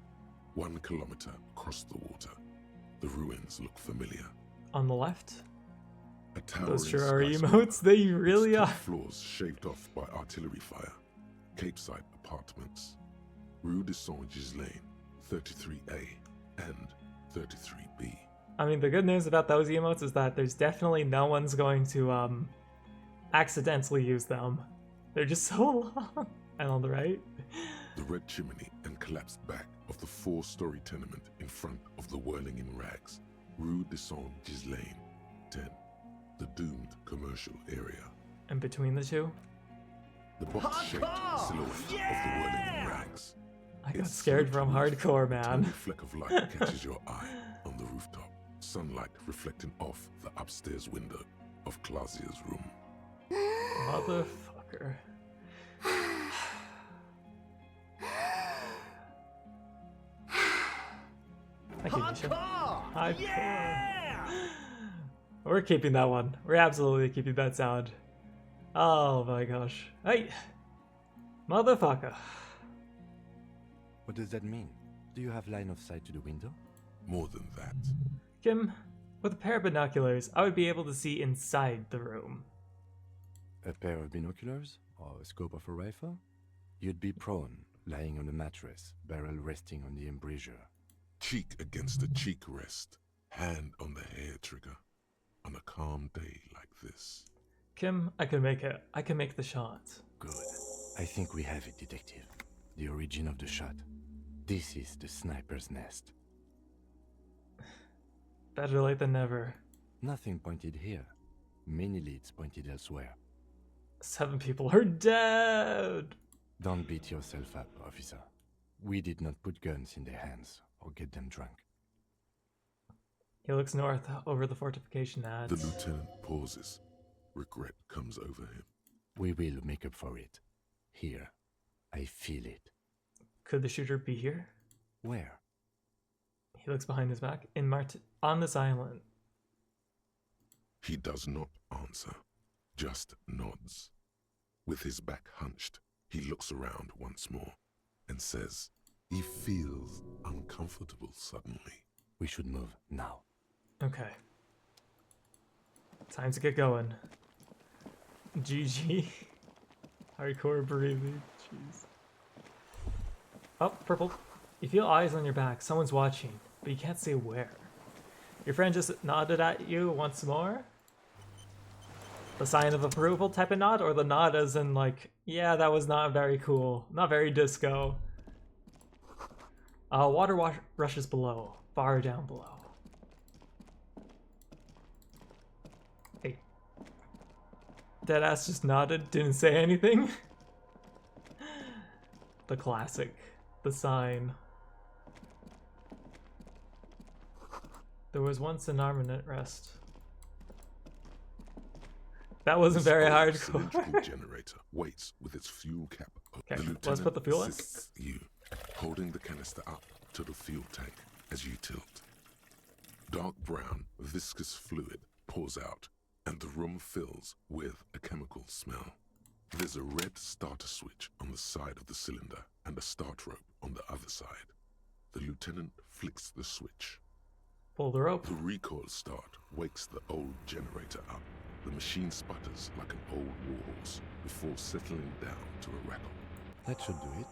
1 kilometer across the water. The ruins look familiar. On the left? A towering Those sure are skyscraper, emotes, they really its top are. floors shaved off by artillery fire. Capeside apartments. Rue de Saint-Ghislain, 33A and 33B. I mean, the good news about those emotes is that there's definitely no one's going to accidentally use them. They're just so long. And on the right? The red chimney and collapsed back of the 4-story tenement in front of the whirling in rags. Rue de Saint-Ghislain, 10. The doomed commercial area. And between the two? The box-shaped silhouette of the whirling in rags. I got Its scared sloped from roof, hardcore, a man. tiny fleck of light catches your eye on the rooftop. Sunlight reflecting off the upstairs window of Clausia's room. Motherfucker. Thank you, Misha. Hardcore. We're keeping that one. We're absolutely keeping that sound. Oh my gosh. Hey! Motherfucker. What does that mean? Do you have line of sight to the window? More than that. Kim, with a pair of binoculars, I would be able to see inside the room. A pair of binoculars? Or a scope of a rifle? You'd be prone, lying on a mattress, barrel resting on the embrasure. Cheek against the cheek rest, hand on the hair trigger, on a calm day like this. Kim, I can make it. I can make the shot. Good. I think we have it, detective. The origin of the shot. This is the sniper's nest. Better late than never. Nothing pointed here. Many leads pointed elsewhere. 7 people are dead! Don't beat yourself up, officer. We did not put guns in their hands or get them drunk. He looks north over the fortification ads. The lieutenant pauses. Regret comes over him. We will make up for it. Here. I feel it. Could the shooter be here? Where? He looks behind his back. On this island. He does not answer, just nods. With his back hunched, he looks around once more and says he feels uncomfortable suddenly. We should move now. Okay. Time to get going. GG. Hardcore breathage. Jeez. Oh, purple. You feel eyes on your back. Someone's watching, but you can't say where. Your friend just nodded at you once more. The sign of approval type of nod, or the nod as in like, yeah, that was not very cool. Not very disco. Water rushes below. Far down below. Hey. Deadass just nodded, didn't say anything. The classic. The sign. There was once an arm at rest. That wasn't very hardcore. Cylindrical generator waits with its fuel cap. Okay, let's put the fuel in. You, holding the canister up to the fuel tank as you tilt. Dark brown, viscous fluid pours out, and the room fills with a chemical smell. There's a red starter switch on the side of the cylinder and a start rope on the other side. The lieutenant flicks the switch. Pull the rope. The recoil start wakes the old generator up. The machine sputters like an old warhorse before settling down to a rattle. That should do it.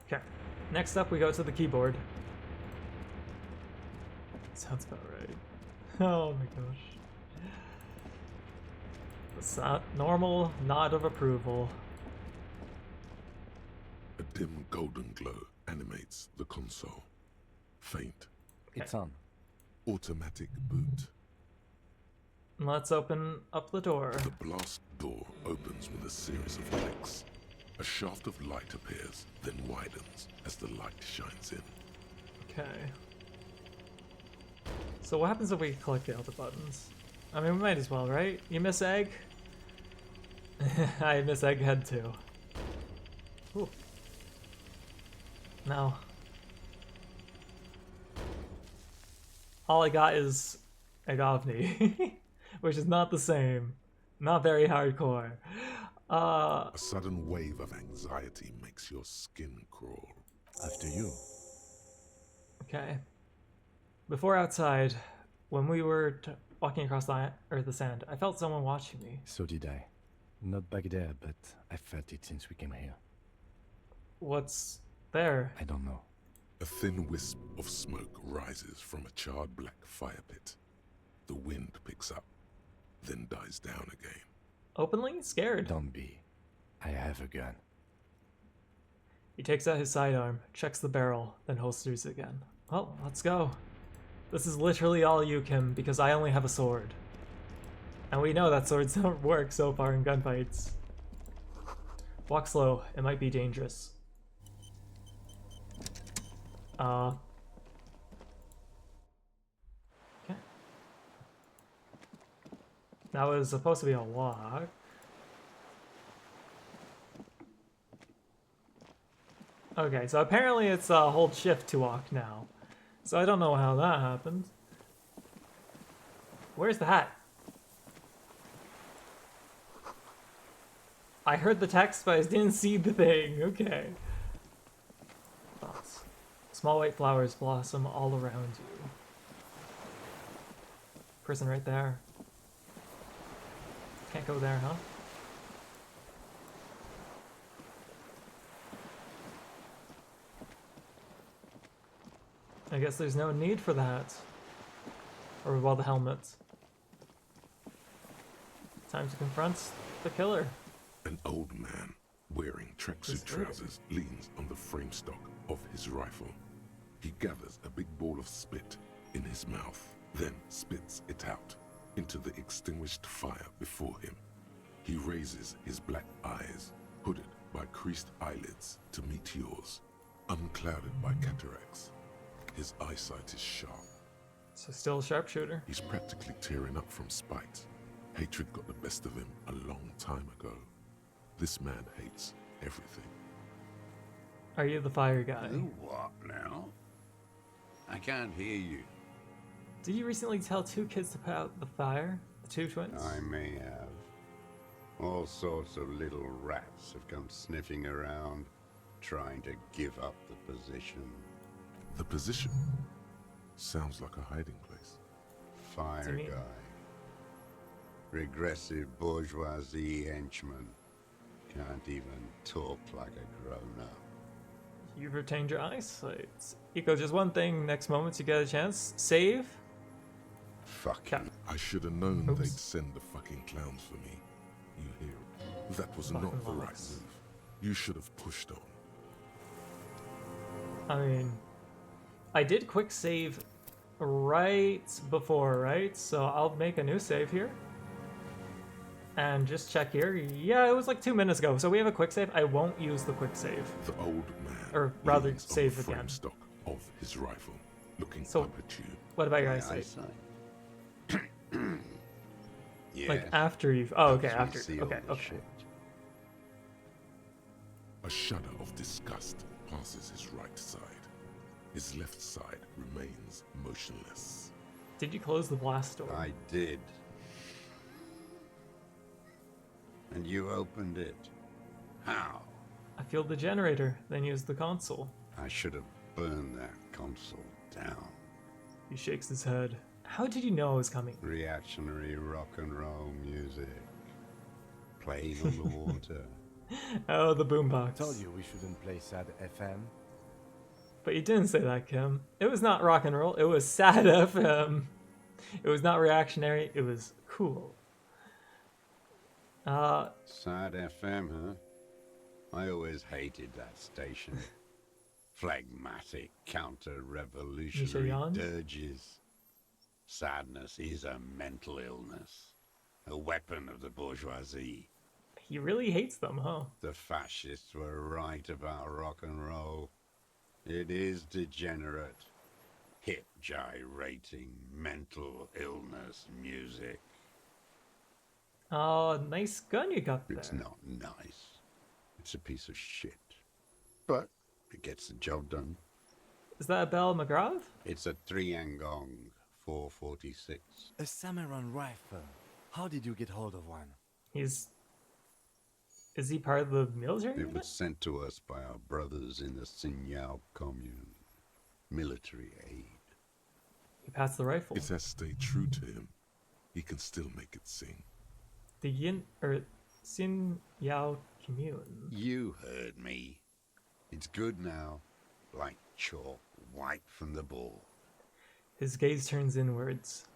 Okay. Next up, we go to the keyboard. Sounds about right. Oh my gosh. The normal nod of approval. A dim golden glow animates the console. Faint. It's on. Automatic boot. Let's open up the door. The blast door opens with a series of clicks. A shaft of light appears, then widens as the light shines in. Okay. So what happens if we click the other buttons? I mean, we might as well, right? You miss egg? I miss egghead too. Ooh. No. All I got is Agavni, which is not the same. Not very hardcore. A sudden wave of anxiety makes your skin crawl. After you. Okay. Before outside, when we were walking across the sand, I felt someone watching me. So did I. Not back there, but I felt it since we came here. What's there? I don't know. A thin wisp of smoke rises from a charred black fire pit. The wind picks up, then dies down again. Openly scared. Don't be. I have a gun. He takes out his sidearm, checks the barrel, then holsters it again. Well, let's go. This is literally all you, Kim, because I only have a sword. And we know that swords don't work so far in gunfights. Walk slow, it might be dangerous. Okay. That was supposed to be a walk. Okay, so apparently it's a hold shift to walk now. So I don't know how that happened. Where's the hat? I heard the text, but I didn't see the thing. Okay. Thoughts. Small white flowers blossom all around you. Person right there. Can't go there, huh? I guess there's no need for that. Or well, the helmets. Time to confront the killer. An old man wearing tracksuit trousers leans on the frame stock of his rifle. He gathers a big ball of spit in his mouth, then spits it out into the extinguished fire before him. He raises his black eyes, hooded by creased eyelids, to meet yours, unclouded by cataracts. His eyesight is sharp. So still a sharpshooter. He's practically tearing up from spite. Hatred got the best of him a long time ago. This man hates everything. Are you the fire guy? You what now? I can't hear you. Did you recently tell 2 kids to put out the fire? The 2 twins? I may have. All sorts of little rats have come sniffing around, trying to give up the position. The position? Sounds like a hiding place. Fire guy. Regressive bourgeoisie henchman. can't even talk like a grown-up. You've retained your eyesight. Eco, just one thing. Next moment you get a chance. Save. Fucking. I should have known they'd send the fucking clowns for me. You hear it? That was not the right move. You should have pushed on. I mean, I did quick save right before, right? So I'll make a new save here. And just check here. Yeah, it was like 2 minutes ago. So we have a quick save. I won't use the quick save. The old man. Or rather, leans on save the frame again. stock of his rifle, looking So, up at you. what about your eyesight? Yeah. Like after you've. Oh, okay. After you After. see all Okay. the Okay. shit. A shudder of disgust passes his right side. His left side remains motionless. Did you close the blast door? I did. And you opened it. How? I feel the generator, then use the console. I should have burned that console down. He shakes his head. How did you know I was coming? Reactionary rock and roll music. Playing on the water. Oh, the boombox. Told you we shouldn't play sad FM. But you didn't say that, Kim. It was not rock and roll. It was sad FM. It was not reactionary. It was cool. Sad FM, huh? I always hated that station. Phlegmatic counter-revolutionary yawns? dirges. Sadness is a mental illness. A weapon of the bourgeoisie. He really hates them, huh? The fascists were right about rock and roll. It is degenerate. Hip gyrating mental illness music. Oh, nice gun you got there. It's not nice. It's a piece of shit. But it gets the job done. Is that a Bell McGrath? It's a 3-Angong 446. A Samaran rifle. How did you get hold of one? Is he part of the military It unit? was sent to us by our brothers in the Sinyao commune. Military aid. He passed the rifle. It has stayed true to him. He can still make it sing. The Sin Yao commune. You heard me. It's good now. Like chalk wiped from the board. His gaze turns inwards.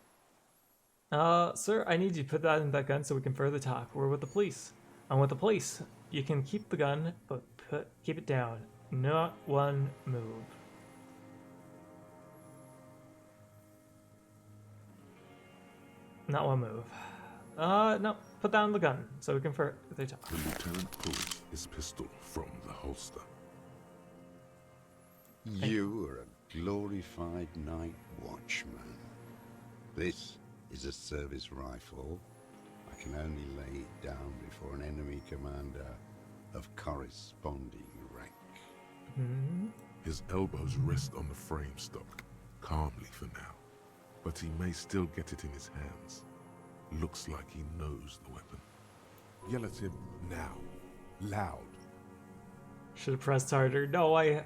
Sir, I need you to put that in that gun so we can further talk. We're with the police. I'm with the police. You can keep the gun, but keep it down. Not one move. Not one move. No. Put down the gun so we can further talk. The lieutenant pulls his pistol from the holster. You are a glorified night watchman. This is a service rifle. I can only lay it down before an enemy commander of corresponding rank. His elbows rest on the frame stock, calmly for now. But he may still get it in his hands. Looks like he knows the weapon. Yell at him now. Loud. Should have pressed harder. No, I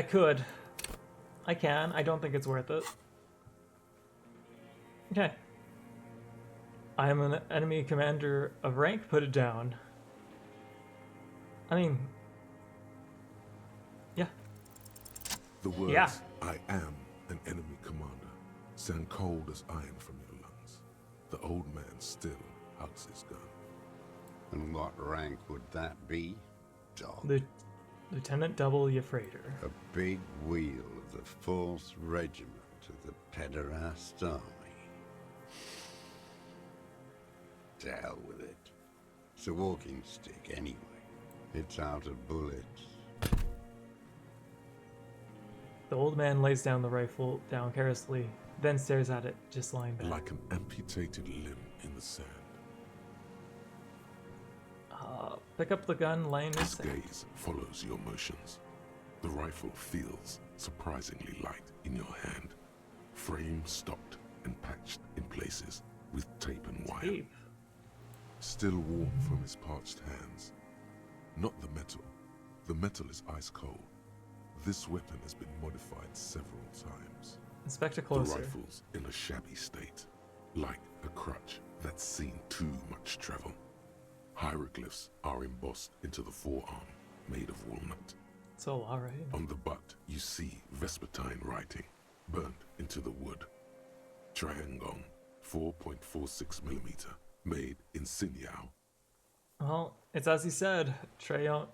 could. I can. I don't think it's worth it. Okay. I am an enemy commander of rank. Put it down. I mean... Yeah. The words, Yeah. I am an enemy commander, sound cold as iron from your lungs. The old man still hugs his gun. And what rank would that be, dog? Lieutenant W. Freighter. A big wheel of the 4th Regiment of the Pederast Army. To hell with it. It's a walking stick anyway. It's out of bullets. The old man lays down the rifle down carelessly, then stares at it, just lying back. Like an amputated limb in the sand. Pick up the gun, laying His gaze follows your motions. The rifle feels surprisingly light in your hand. Frame stopped and patched in places with tape and wire. Tape. Still warm from his parched hands. Not the metal. The metal is ice cold. This weapon has been modified several times. Inspect it closer. The rifle's in a shabby state, like a crutch that's seen too much travel. Hieroglyphs are embossed into the forearm, made of walnut. So, alright. On the butt, you see Vespertine writing, burnt into the wood. Triangong, 4.46mm, made in Sinyao. Well, it's as he said, Triangong,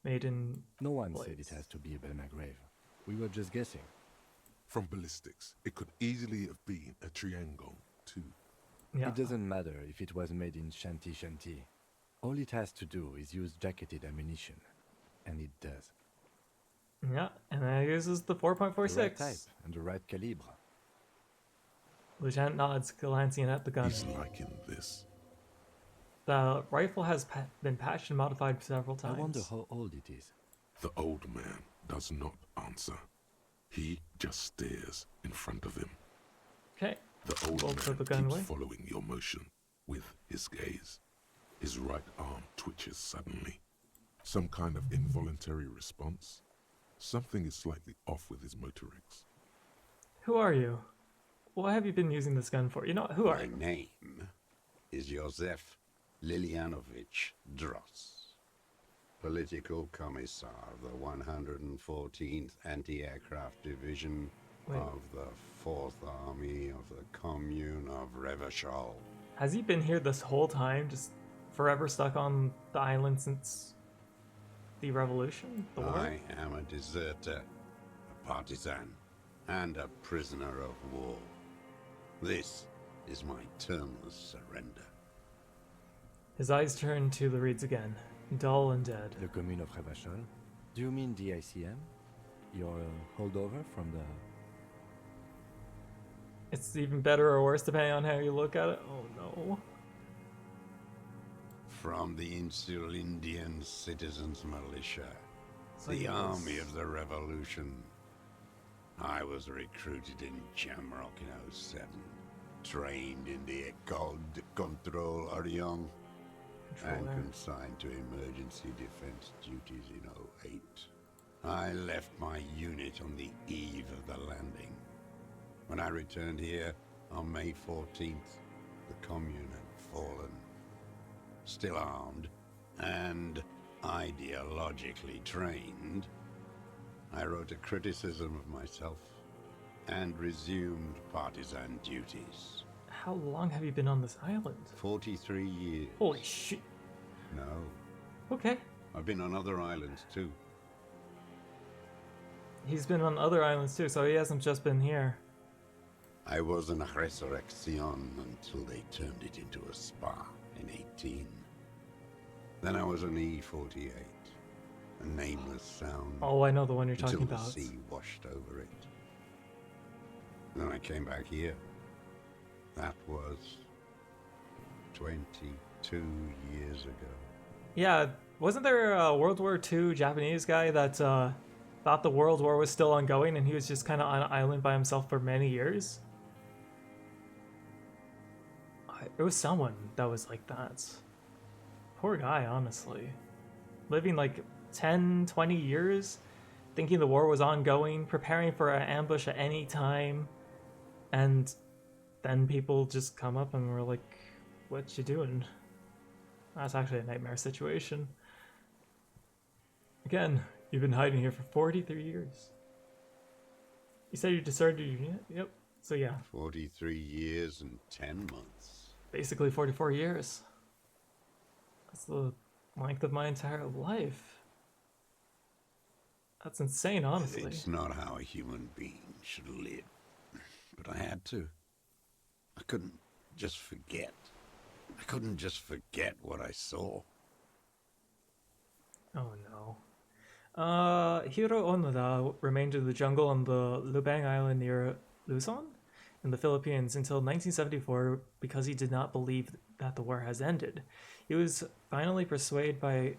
made in... No one said it has to be a Belmagrave. We were just guessing. From ballistics, it could easily have been a Triangong, too. Yeah. It doesn't matter if it was made in Shanti Shanti. All it has to do is use jacketed ammunition. And it does. Yeah, and it uses the 4.46. The right type and the right calibre. Lieutenant nods, glancing at the gun. He's liking this. The rifle has been patched and modified several times. I wonder how old it is. The old man does not answer. He just stares in front of him. Okay. The old We'll man put the gun keeps away. following your motion with his gaze. His right arm twitches suddenly. Some kind of involuntary response. Something is slightly off with his motorics. Who are you? What have you been using this gun for? You know, who are My you? name is Josef Lilianovich Dross, Political Commissar of the 114th Anti-Aircraft Division of the 4th Army of the Commune of Revachol. Has he been here this whole time, just forever stuck on the island since the revolution? The war? I am a deserter, a partisan, and a prisoner of war. This is my termless surrender. His eyes turn to the reeds again, dull and dead. The commune of Revachol? Do you mean the ICM? Your holdover from the... It's even better or worse depending on how you look at it. Oh no. From the Insular Indian Citizens Militia, So the yes. Army of the Revolution. I was recruited in Jamrock in 07, trained in the École de Contrôle Orient, and consigned to emergency defense duties in 08. I left my unit on the eve of the landing. When I returned here on May 14th, the commune had fallen. Still armed and ideologically trained, I wrote a criticism of myself and resumed partisan duties. How long have you been on this island? 43 years. Holy shit. No. Okay. I've been on other islands too. He's been on other islands too, so he hasn't just been here. I was an Resurrection until they turned it into a spa in 18. Then I was an E-48, a nameless sound. Oh, I know the one you're talking until about. the sea washed over it. Then I came back here. That was 22 years ago. Yeah, wasn't there a World War II Japanese guy that thought the World War was still ongoing and he was just kind of on an island by himself for many years? It was someone that was like that. Poor guy, honestly. Living like 10, 20 years, thinking the war was ongoing, preparing for an ambush at any time, and then people just come up and were like, what you doing? That's actually a nightmare situation. Again, you've been hiding here for 43 years. You said you deserted your unit? Yep. So yeah. 43 years and 10 months. Basically 44 years. That's the length of my entire life. That's insane, honestly. It's not how a human being should live. But I had to. I couldn't just forget. I couldn't just forget what I saw. Oh no. Hiro Onoda remained in the jungle on the Lubang Island near Luzon in the Philippines until 1974 because he did not believe that the war has ended. He was finally persuaded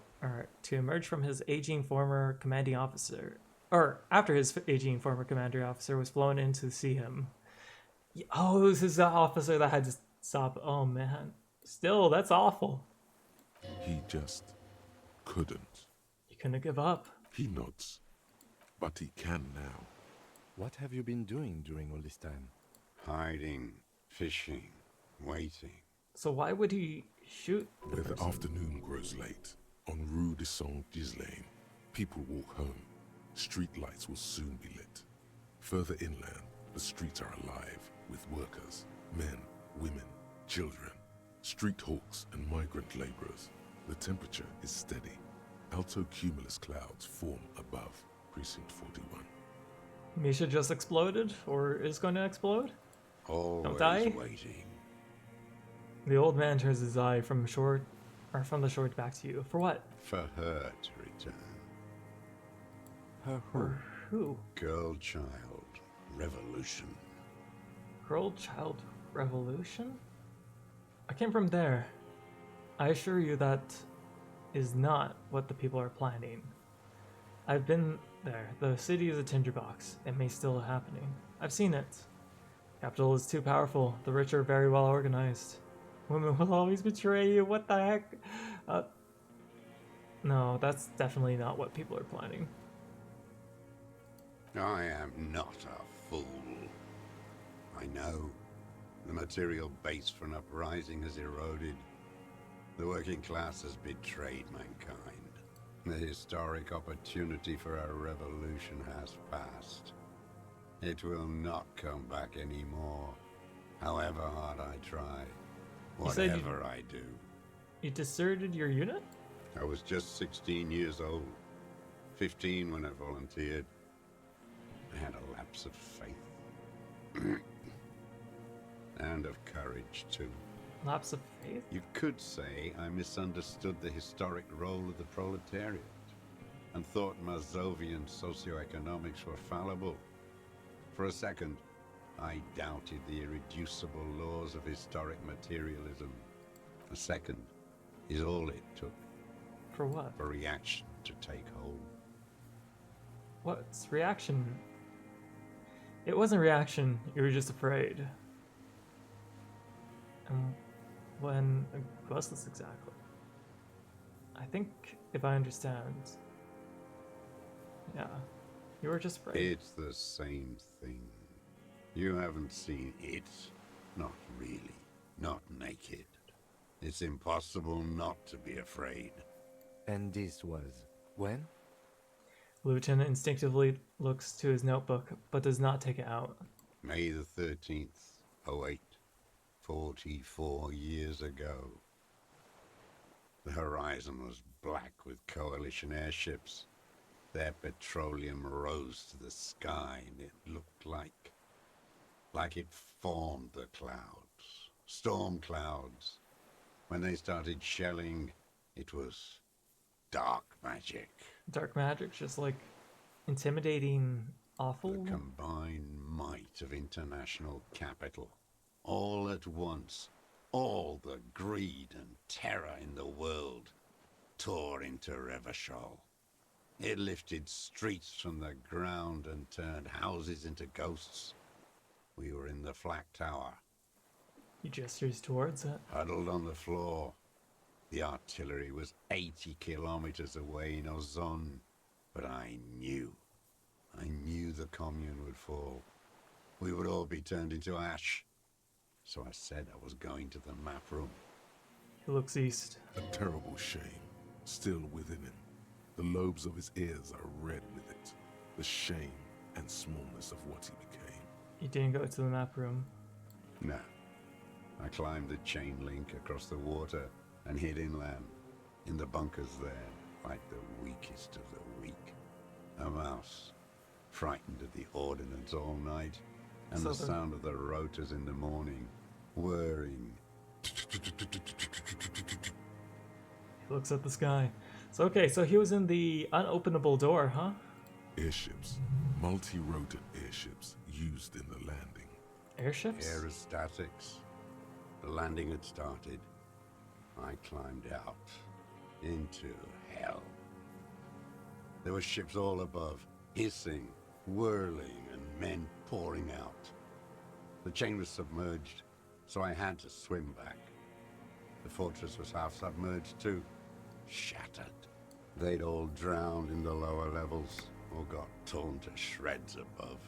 to emerge from his aging former commanding officer, or after his aging former commanding officer was flown in to see him. Oh, it was his officer that had to stop. Oh man. Still, that's awful. He just couldn't. He couldn't give up. He nods, but he can now. What have you been doing during all this time? Hiding Fishing. Waiting. So why would he shoot the Where the person? afternoon grows late, on Rue de Saint-Ghislain, people walk home. Street lights will soon be lit. Further inland, the streets are alive with workers, men, women, children, street hawks and migrant laborers. The temperature is steady. Alto cumulus clouds form above Precinct 41. Misha just exploded, or is going to explode? Always Don't die? waiting. The old man turns his eye from the short back to you. For what? For her to return. Her For who? Girl child. Revolution. Girl child revolution? I came from there. I assure you that is not what the people are planning. I've been there. The city is a tinderbox. It may still be happening. I've seen it. Capital is too powerful. The rich are very well organized. Women will always betray you. What the heck? No, that's definitely not what people are planning. I am not a fool. I know. The material base for an uprising has eroded. The working class has betrayed mankind. The historic opportunity for a revolution has passed. It will not come back anymore, however hard I try, whatever I do. You deserted your unit? I was just 16 years old, 15 when I volunteered. I had a lapse of faith. And of courage, too. Lapse of faith? You could say I misunderstood the historic role of the proletariat and thought Mazovian socioeconomics were fallible. For a second, I doubted the irreducible laws of historic materialism. A second is all it took. For what? For reaction to take hold. What's reaction? It wasn't reaction, you were just afraid. And when was this exactly? I think if I understand. Yeah. You were just afraid. It's the same thing. You haven't seen it. Not really. Not naked. It's impossible not to be afraid. And this was when? Lieutenant instinctively looks to his notebook, but does not take it out. May the 13th, 08. 44 years ago. The horizon was black with coalition airships. Their petroleum rose to the sky, and it looked like it formed the clouds. Storm clouds. When they started shelling, it was dark magic. Dark magic, just like intimidating, awful. The combined might of international capital. All at once, all the greed and terror in the world tore into Revachol. It lifted streets from the ground and turned houses into ghosts. We were in the flak tower. He gestures towards it. Huddled on the floor. The artillery was 80 kilometers away in Ozon, but I knew the commune would fall. We would all be turned into ash. So I said I was going to the map room. He looks east. A terrible shame, still within him. The lobes of his ears are red with it. The shame and smallness of what he became. He didn't go to the map room. No. I climbed the chain link across the water and hid inland. In the bunkers there, like the weakest of the weak. A mouse, frightened of the ordnance all night. And the sound of the rotors in the morning, whirring. He looks at the sky. So okay, so he was in the unopenable door, huh? Airships. Multi-rotor airships used in the landing. Airships? Aerostatics. The landing had started. I climbed out. Into hell. There were ships all above, hissing, whirling, and men pouring out. The chain was submerged, so I had to swim back. The fortress was half submerged too, shattered. They'd all drowned in the lower levels, or got torn to shreds above.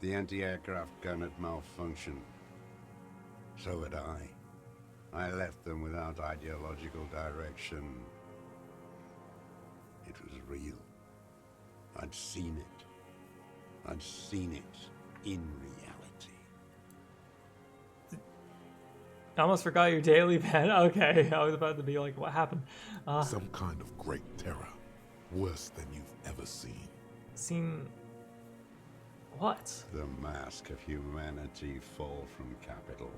The anti-aircraft gun had malfunctioned. So had I. I left them without ideological direction. It was real. I'd seen it. I'd seen it in reality. I almost forgot your daily pen. Okay, I was about to be like, what happened? Some kind of great terror. Worse than you've ever seen. Seen what? The mask of humanity fall from capital.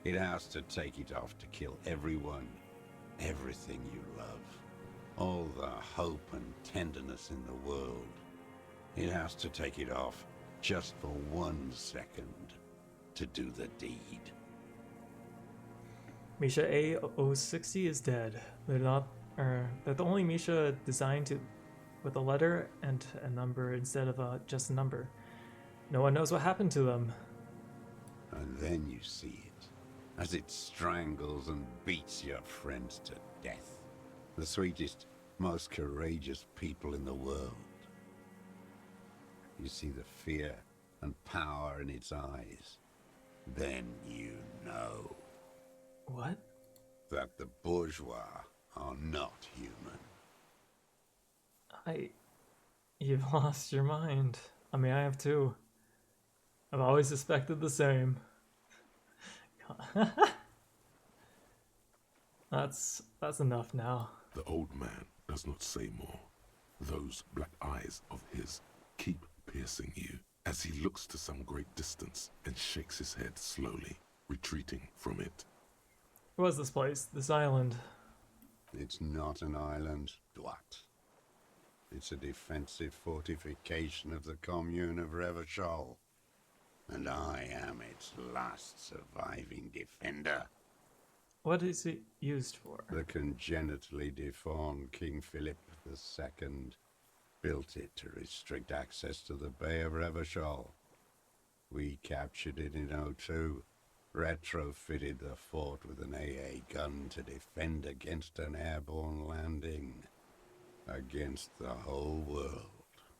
It has to take it off to kill everyone, everything you love. All the hope and tenderness in the world. It has to take it off just for 1 second to do the deed. Misha A060 is dead. They're the only Misha designed to with a letter and a number instead of just a number. No one knows what happened to them. And then you see it, as it strangles and beats your friends to death. The sweetest, most courageous people in the world. You see the fear and power in its eyes. Then you know. What? That the bourgeois are not human. You've lost your mind. I mean, I have too. I've always suspected the same. That's enough now. The old man does not say more. Those black eyes of his keep piercing you as he looks to some great distance and shakes his head slowly, retreating from it. What was this place? This island? It's not an island, Dwat. It's a defensive fortification of the commune of Revachol. And I am its last surviving defender. What is it used for? The congenitally deformed King Philip II built it to restrict access to the Bay of Revachol. We captured it in '02, retrofitted the fort with an AA gun to defend against an airborne landing. Against the whole world.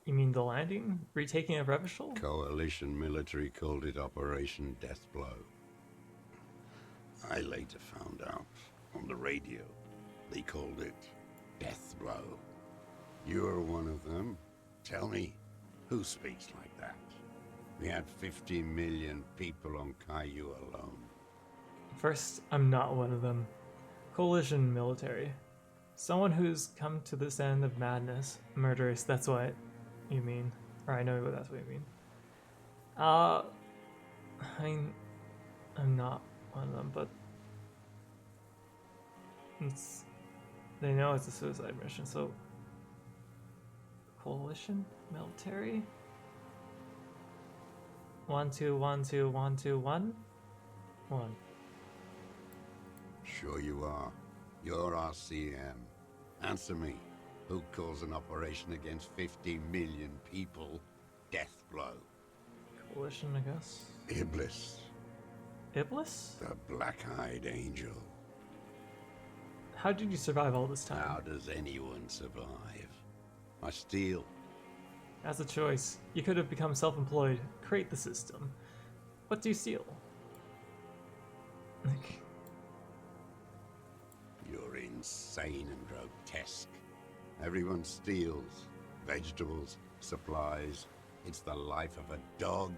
You mean the landing? Retaking of Revachol? Coalition military called it Operation Deathblow. I later found out on the radio they called it Deathblow. You're one of them. Tell me, who speaks like that? We had 50 million people on Caillou alone. First, I'm not one of them. Coalition military. Someone who's come to this end of madness. Murderous, that's what you mean. Or I know that's what you mean. I'm not one of them, but they know it's a suicide mission, so coalition military 1 2 1 2 1 2 1 1. Sure you are. You're RCM. Answer me. Who calls an operation against 50 million people Deathblow? Coalition, I guess. Iblis. Iblis? The black-eyed angel. How did you survive all this time? How does anyone survive? I steal. As a choice, you could have become self-employed, create the system. What do you steal? You're insane and grotesque. Everyone steals. Vegetables, supplies. It's the life of a dog.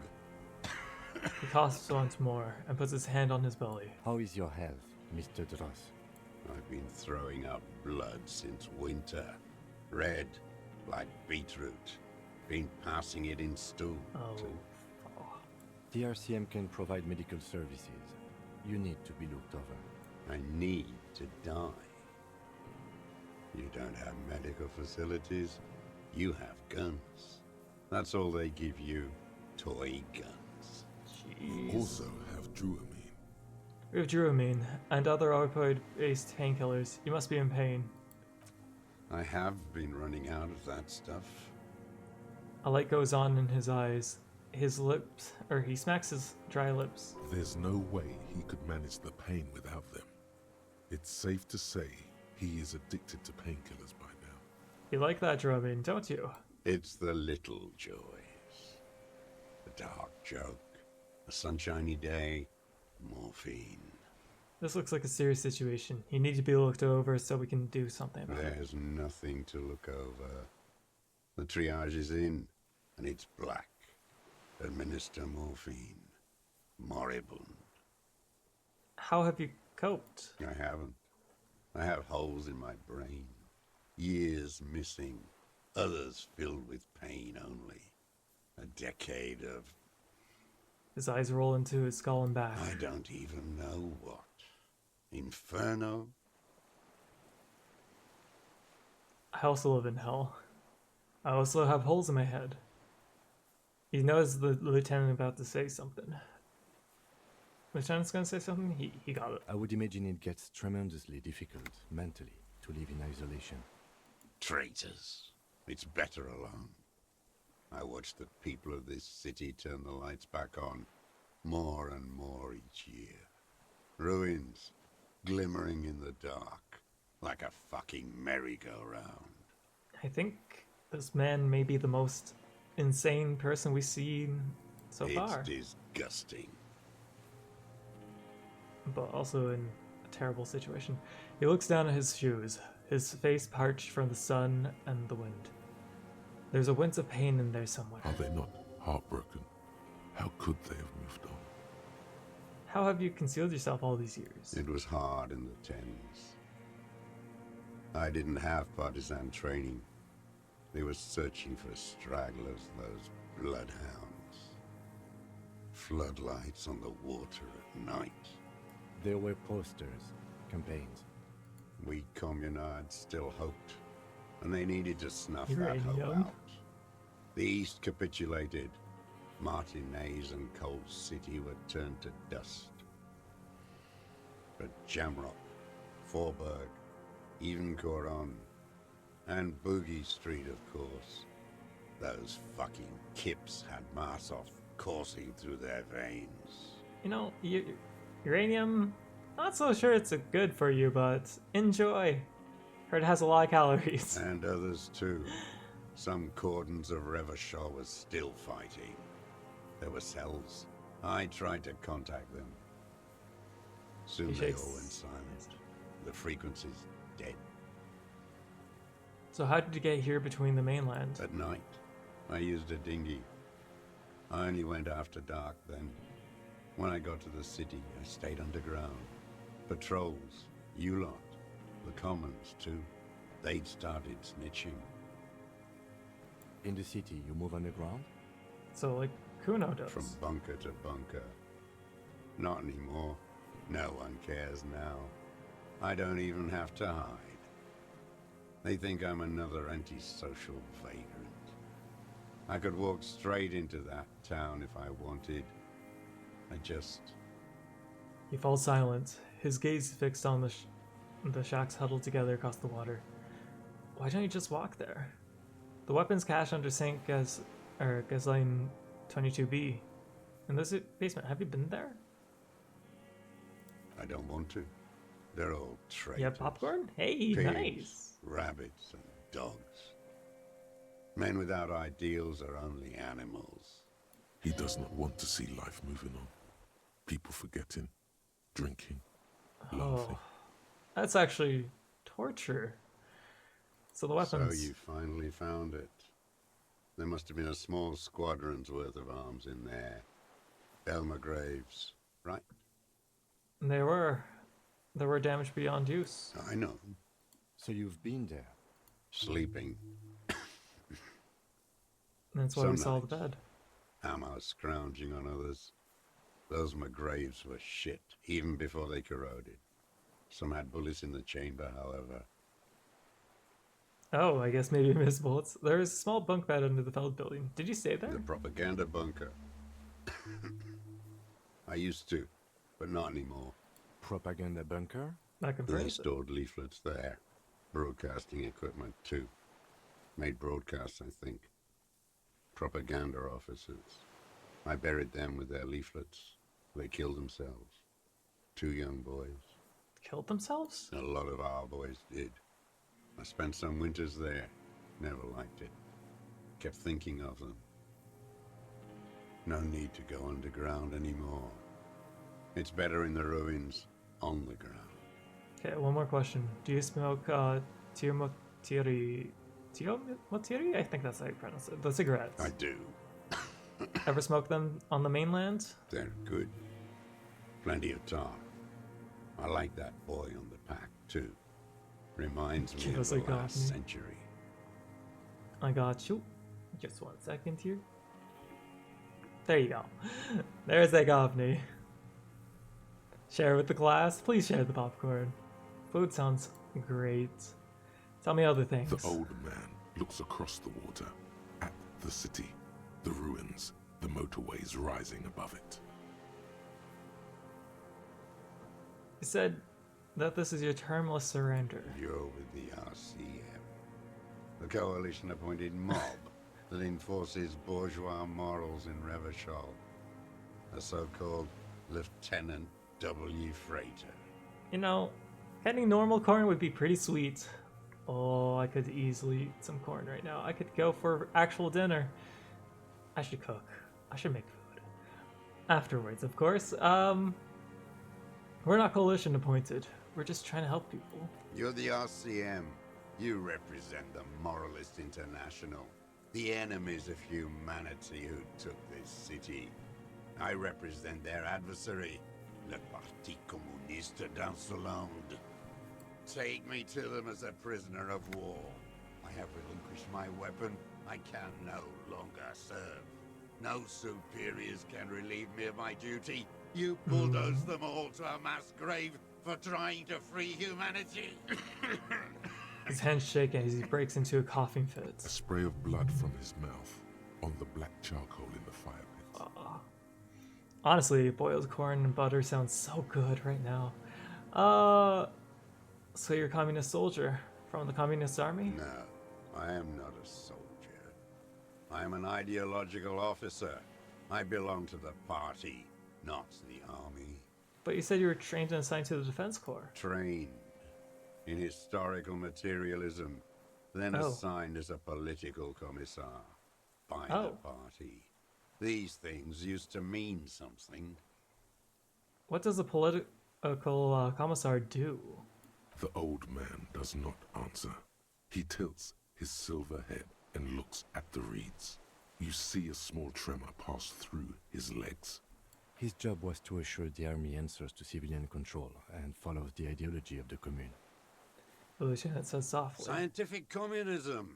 He coughs once more and puts his hand on his belly. How is your health, Mr. Dross? I've been throwing up blood since winter. Red, like beetroot. Been passing it in stool. The RCM can provide medical services. You need to be looked over. I need to die. You don't have medical facilities. You have guns. That's all they give you. Toy guns. Jeez. You also have Druamine. We have Druamine and other opioid-based painkillers. You must be in pain. I have been running out of that stuff. A light goes on in his eyes. His lips, or he smacks his dry lips. There's no way he could manage the pain without them. It's safe to say he is addicted to painkillers by now. You like that Druamine, don't you? It's the little joys. A dark joke, a sunshiny day, morphine. This looks like a serious situation. You need to be looked over so we can do something about it. There's nothing to look over. The triage is in, and it's black. Administer morphine. Moribund. How have you coped? I haven't. I have holes in my brain. Years missing. Others filled with pain only. A decade of... His eyes roll into his skull and back. I don't even know what. Inferno? I also live in hell. I also have holes in my head. He knows the lieutenant about to say something. Lieutenant's gonna say something? He got it. I would imagine it gets tremendously difficult, mentally, to live in isolation. Traitors. It's better alone. I watch the people of this city turn the lights back on, more and more each year. Ruins, glimmering in the dark, like a fucking merry-go-round. I think this man may be the most insane person we've seen so far. It's disgusting. But also in a terrible situation. He looks down at his shoes, his face parched from the sun and the wind. There's a wince of pain in there somewhere. Are they not heartbroken? How could they have moved on? How have you concealed yourself all these years? It was hard in the tens. I didn't have partisan training. They were searching for stragglers, those bloodhounds. Floodlights on the water at night. There were posters, campaigns. We communards still hoped, and they needed to snuff You're that hope young. out. The East capitulated. Martinez and Cold City were turned to dust. But Jamrock, Forburg, even Coron, and Boogie Street, of course. Those fucking kips had Marsov coursing through their veins. You know, uranium, not so sure it's good for you, but enjoy. Heard it has a lot of calories. And others too. Some cordons of Revachol was still fighting. There were cells. I tried to contact them. Soon they all went silent. The frequency's dead. So how did you get here between the mainland? At night, I used a dinghy. I only went after dark then. When I got to the city, I stayed underground. Patrols, you lot, the commons too. They'd started snitching. In the city, you move underground? So like Kuno does. From bunker to bunker. Not anymore. No one cares now. I don't even have to hide. They think I'm another antisocial vagrant. I could walk straight into that town if I wanted. I just... He falls silent, his gaze fixed on the shacks huddled together across the water. Why don't you just walk there? The weapons cache under St. Gasline 22B. In this basement, have you been there? I don't want to. They're all traitors. You have popcorn? Hey, Pigs, nice. Rabbits and dogs. Men without ideals are only animals. He does not want to see life moving on. People forgetting, drinking, laughing. Oh, that's actually torture. So the weapons... So you finally found it. There must have been a small squadron's worth of arms in there. Elmer Graves, right? There were damaged beyond use. I know. So you've been there? Sleeping. That's why Some we saw the nights. bed. Ammo scrounging on others. Those McGraves were shit, even before they corroded. Some had bullets in the chamber, however. Oh, I guess maybe missed bullets. There is a small bunk bed under the Feld building. Did you stay there? The propaganda bunker. I used to, but not anymore. Propaganda bunker? Not They confirmed. stored leaflets there. Broadcasting equipment, too. Made broadcasts, I think. Propaganda officers. I buried them with their leaflets. They killed themselves. 2 young boys. Killed themselves? A lot of our boys did. I spent some winters there. Never liked it. Kept thinking of them. No need to go underground anymore. It's better in the ruins, on the ground. Okay, one more question. Do you smoke Tiomotiri? Tiomotiri? I think that's how you pronounce it. The cigarettes. I do. Ever smoke them on the mainland? They're good. Plenty of tar. I like that boy on the pack, too. Reminds me of the last century. I got you. Just 1 second here. There you go. There's Agavni. Share with the class. Please share the popcorn. Food sounds great. Tell me other things. The old man looks across the water at the city, the ruins, the motorways rising above it. You said that this is your termless surrender. You're with the RCM, the coalition-appointed mob that enforces bourgeois morals in Revachol. A so-called Lieutenant W. Freighter. You know, getting normal corn would be pretty sweet. Oh, I could easily eat some corn right now. I could go for actual dinner. I should cook. I should make food. Afterwards, of course. We're not coalition appointed. We're just trying to help people. You're the RCM. You represent the Moralist International, the enemies of humanity who took this city. I represent their adversary, le Parti Communiste d'Insolande. Take me to them as a prisoner of war. I have relinquished my weapon. I can no longer serve. No superiors can relieve me of my duty. You bulldoze them all to a mass grave for trying to free humanity. His hands shake as he breaks into a coughing fit. A spray of blood from his mouth on the black charcoal in the fire pit. Honestly, boiled corn and butter sounds so good right now. So you're a communist soldier from the communist army? No, I am not a soldier. I am an ideological officer. I belong to the party, not the army. But you said you were trained and assigned to the Defense Corps. Trained in historical materialism, then assigned as a political commissar by the party. These things used to mean something. What does a political commissar do? The old man does not answer. He tilts his silver head and looks at the reeds. You see a small tremor pass through his legs. His job was to assure the army answers to civilian control and follows the ideology of the commune. The lieutenant says softly. Scientific communism.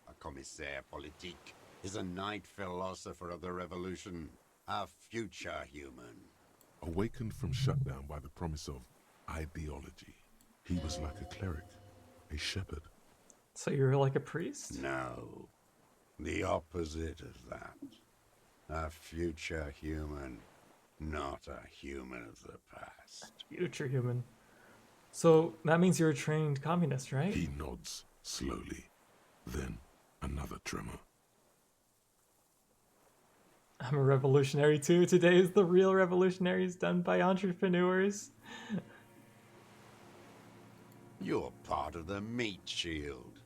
A commissaire politique is a knight philosopher of the revolution, a future human. Awakened from shutdown by the promise of ideology, he was like a cleric, a shepherd. So you're like a priest? No, the opposite of that. A future human, not a human of the past. Future human. So that means you're a trained communist, right? He nods slowly, then another tremor. I'm a revolutionary too. Today is the real revolutionaries done by entrepreneurs. You're part of the meat shield.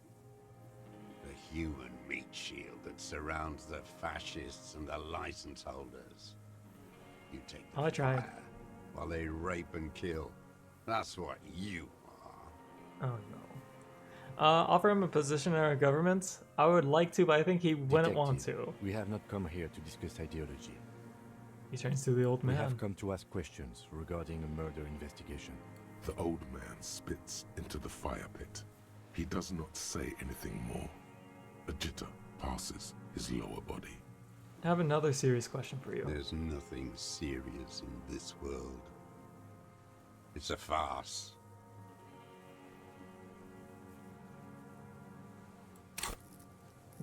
The human meat shield that surrounds the fascists and the license holders. You take the fire while they rape and kill. That's what you are. Oh no. Offer him a position in our government? I would like to, but I think he wouldn't want to. We have not come here to discuss ideology. He turns to the old man. We have come to ask questions regarding a murder investigation. The old man spits into the fire pit. He does not say anything more. A jitter passes his lower body. I have another serious question for you. There's nothing serious in this world. It's a farce.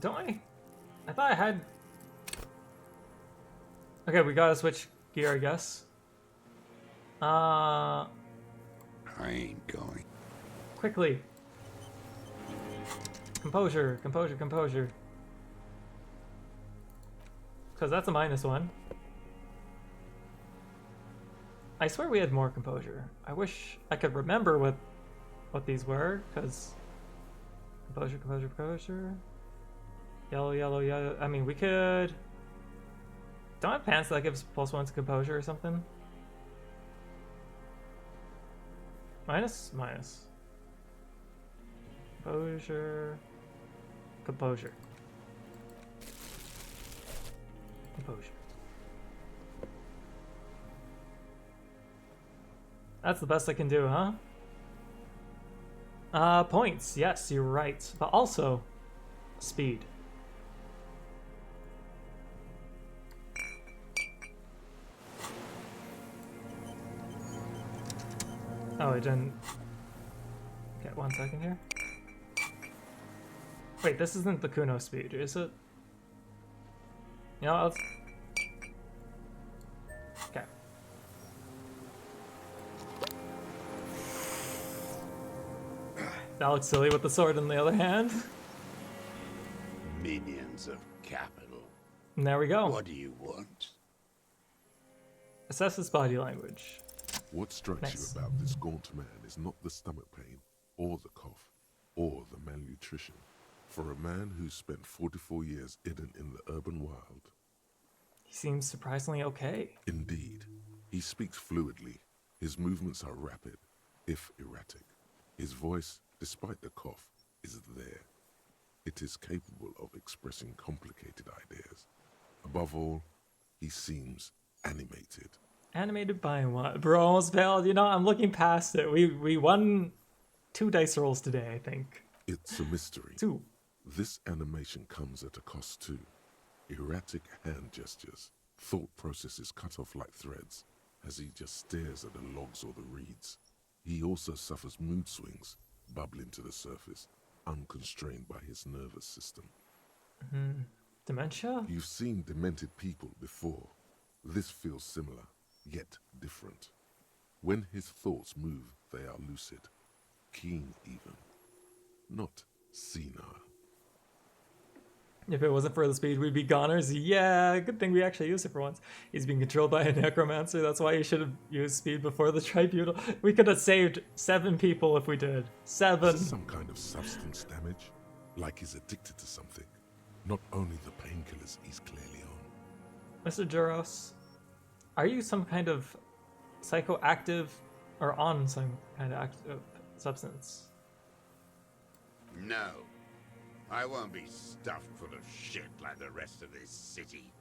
Don't I? I thought I had... Okay, we gotta switch gear, I guess. I ain't going. Quickly. Composure, composure, composure. Because that's a -1. I swear we had more composure. I wish I could remember what these were, because... Composure, composure, composure... Yellow, yellow, yellow... I mean, we could... Don't I have pants that gives +1 to composure or something? Minus? Minus. Composure. Composure. Composure. That's the best I can do, huh? Points. Yes, you're right. But also, speed. Oh, it didn't... Okay, 1 second here. Wait, this isn't the Kuno speed, is it? You know, let's... Okay. That looks silly with the sword in the other hand. Minions of capital. And there we go. What do you want? Assess his body language. What strikes Nice. you about this gaunt man is not the stomach pain, or the cough, or the malnutrition. For a man who's spent 44 years hidden in the urban wild. He seems surprisingly okay. Indeed. He speaks fluidly. His movements are rapid, if erratic. His voice, despite the cough, is there. It is capable of expressing complicated ideas. Above all, he seems animated. Animated by what? Bro, almost failed. You know, I'm looking past it. We won 2 dice rolls today, I think. It's a mystery. 2. This animation comes at a cost too. Erratic hand gestures, thought processes cut off like threads, as he just stares at the logs or the reeds. He also suffers mood swings, bubbling to the surface, unconstrained by his nervous system. Dementia? You've seen demented people before. This feels similar, yet different. When his thoughts move, they are lucid, keen even, not senile. If it wasn't for the speed, we'd be goners. Yeah, good thing we actually used it for once. He's being controlled by a necromancer. That's why you should have used speed before the tribunal. We could have saved 7 people if we did. 7. Is this some kind of substance damage? Like he's addicted to something. Not only the painkillers he's clearly on. Mr. Juros, are you some kind of psychoactive or on some kind of active substance? No. I won't be stuffed full of shit like the rest of this city.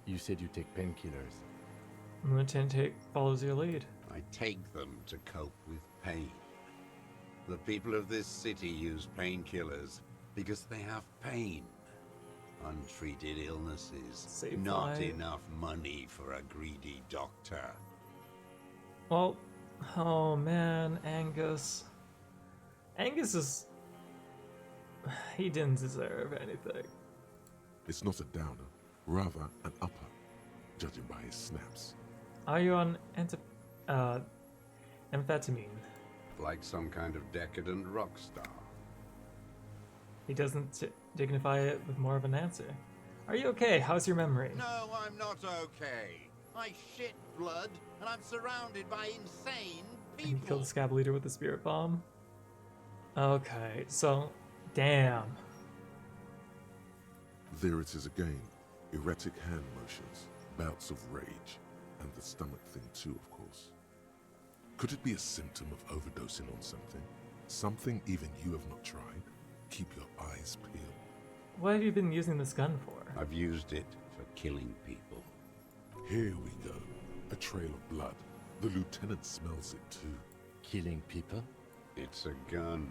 You said you take painkillers. Lunatic follows your lead. I take them to cope with pain. The people of this city use painkillers because they have pain. Untreated illnesses. Safe Not life. enough money for a greedy doctor. Well, oh man, Angus. Angus is... He didn't deserve anything. It's not a downer, rather an upper, judging by his snaps. Are you on amphetamine? Like some kind of decadent rock star. He doesn't dignify it with more of an answer. Are you okay? How's your memory? No, I'm not okay. I shit blood, and I'm surrounded by insane And you people. killed the scab leader with the spirit bomb? Okay, so... Damn. There it is again. Erratic hand motions, bouts of rage, and the stomach thing too, of course. Could it be a symptom of overdosing on something? Something even you have not tried? Keep your eyes peeled. What have you been using this gun for? I've used it for killing people. Here we go. A trail of blood. The lieutenant smells it too. Killing people? It's a gun.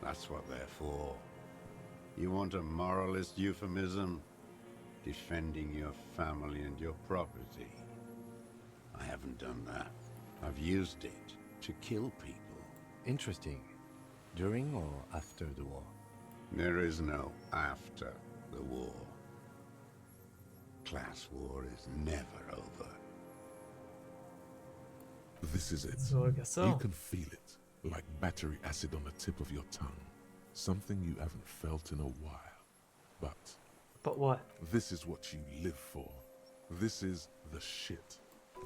That's what they're for. You want a moralist euphemism? Defending your family and your property. I haven't done that. I've used it to kill people. Interesting. During or after the war? There is no after the war. Class war is never over. This is it. So I guess so. You can feel it, like battery acid on the tip of your tongue. Something you haven't felt in a while. But what? This is what you live for. This is the shit.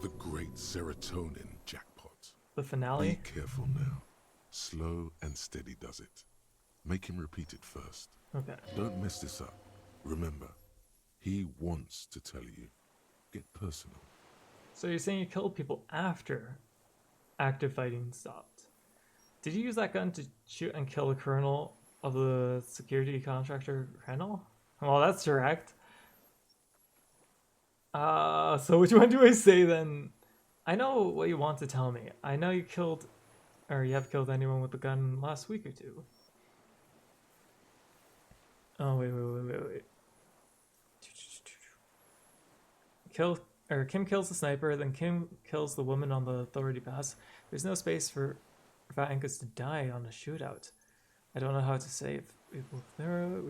The great serotonin jackpot. The finale? Be careful now. Slow and steady does it. Make him repeat it first. Okay. Don't mess this up. Remember, he wants to tell you. Get personal. So you're saying you killed people after active fighting stopped? Did you use that gun to shoot and kill the colonel of the security contractor Renal? Well, that's direct. So which one do I say then? I know what you want to tell me. I know you killed, or you have killed anyone with a gun last week or two. Oh, wait. Kim kills the sniper, then Kim kills the woman on the authority pass. There's no space for Angus to die on a shootout. I don't know how to say if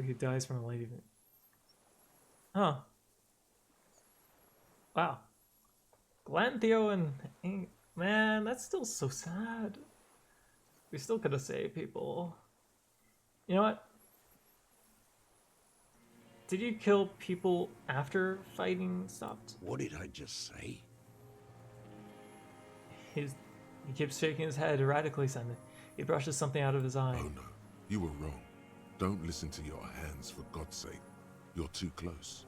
he dies from a lady. Huh. Wow. Glenn, Theo, and man, that's still so sad. We still could have saved people. You know what? Did you kill people after fighting stopped? What did I just say? He keeps shaking his head erratically, Simon. He brushes something out of his eye. Oh no, you were wrong. Don't listen to your hands, for God's sake. You're too close.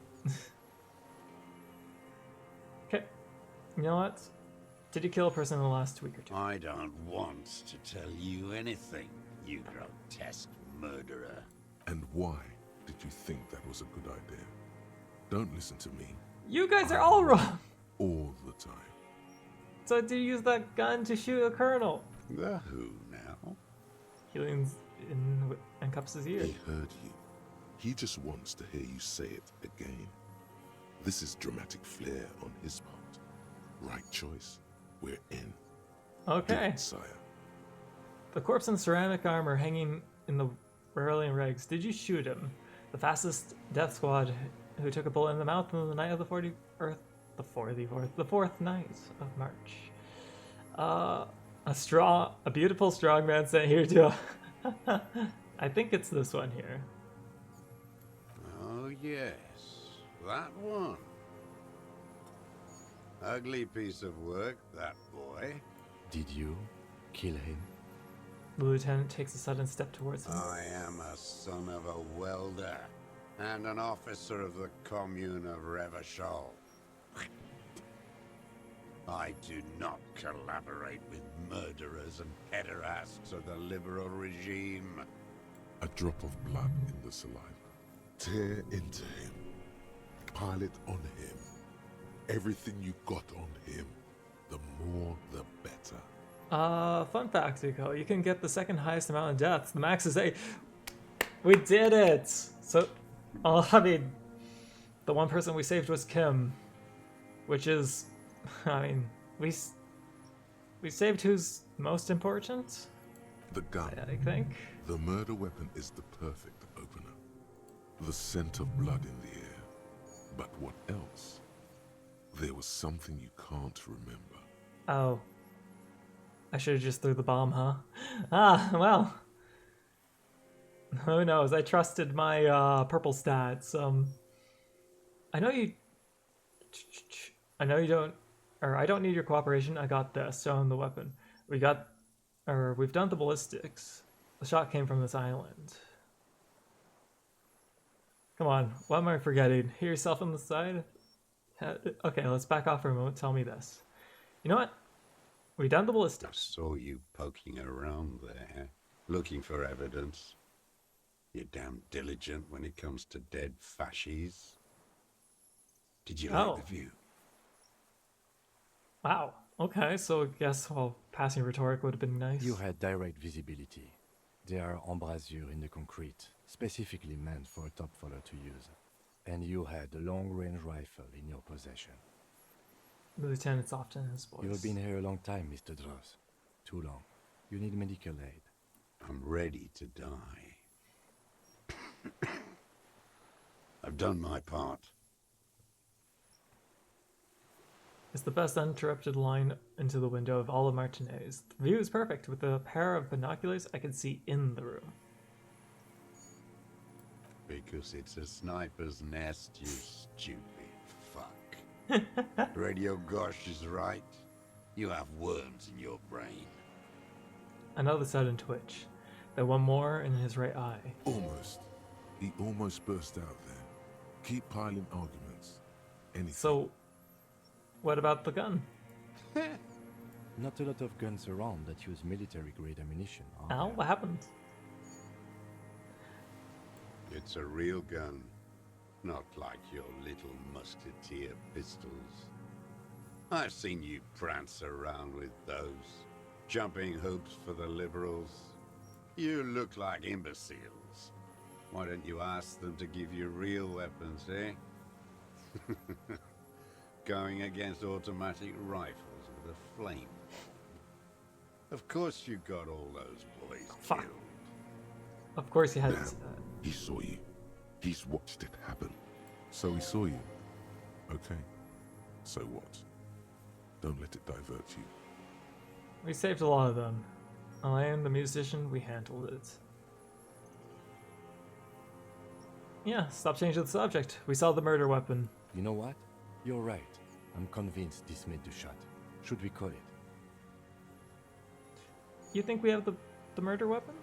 Okay. You know what? Did you kill a person in the last week or two? I don't want to tell you anything, you grotesque murderer. And why did you think that was a good idea? Don't listen to me. You guys are all wrong! All the time. So did you use that gun to shoot a colonel? The who now? He leans in and cups his ear. He heard you. He just wants to hear you say it again. This is dramatic flair on his part. Right choice. We're in. Okay. Dead, sire. The corpse in ceramic armor hanging in the Aurelian regs. Did you shoot him? The fastest death squad who took a bullet in the mouth on the night of the 4th night of March. A beautiful strong man sent here to. I think it's this one here. Oh yes, that one. Ugly piece of work, that boy. Did you kill him? The lieutenant takes a sudden step towards him. I am a son of a welder and an officer of the commune of Revachol. I do not collaborate with murderers and pederasts of the liberal regime. A drop of blood in the saliva. Tear into him. Pile it on him. Everything you got on him. The more, the better. Fun fact, Zuko. You can get the second highest amount of deaths. The max is 8. We did it! So, I mean, the one person we saved was Kim. Which is, I mean, we saved who's most important? The gun. I think. The murder weapon is the perfect opener. The scent of blood in the air. But what else? There was something you can't remember. Oh. I should have just threw the bomb, huh? Ah, well. Who knows? I trusted my purple stats. I know you don't, or I don't need your cooperation. I got this. Show him the weapon. We've done the ballistics. The shot came from this island. Come on, what am I forgetting? Hear yourself on the side? Okay, let's back off for a moment. Tell me this. You know what? We done the ballistics. I saw you poking around there, looking for evidence. You're damn diligent when it comes to dead fascies. Did you like the view? Wow. Okay, so I guess, well, passing rhetoric would have been nice. You had direct visibility. There are embrasures in the concrete, specifically meant for a top follower to use. And you had a long-range rifle in your possession. The lieutenant's often his voice. You've been here a long time, Mr. Dross. Too long. You need medical aid. I'm ready to die. I've done my part. It's the best uninterrupted line into the window of all of Martinez. The view is perfect. With a pair of binoculars, I can see in the room. Because it's a sniper's nest, you stupid fuck. Radio Gosh is right. You have worms in your brain. Another sudden twitch. Then one more in his right eye. Almost. He almost burst out there. Keep piling arguments. Anything. So, what about the gun? Not a lot of guns around that use military-grade ammunition, are Oh, there? what happened? It's a real gun, not like your little musketeer pistols. I've seen you prance around with those, jumping hoops for the liberals. You look like imbeciles. Why don't you ask them to give you real weapons, eh? Going against automatic rifles with a flame. Of course you got all those boys Fuck. killed. Of course he had. Damn, he saw you. He's watched it happen. So he saw you. Okay. So what? Don't let it divert you. We saved a lot of them. I am the musician, we handled it. Yeah, stop changing the subject. We saw the murder weapon. You know what? You're right. I'm convinced this made the shot. Should we call it? You think we have the murder weapon?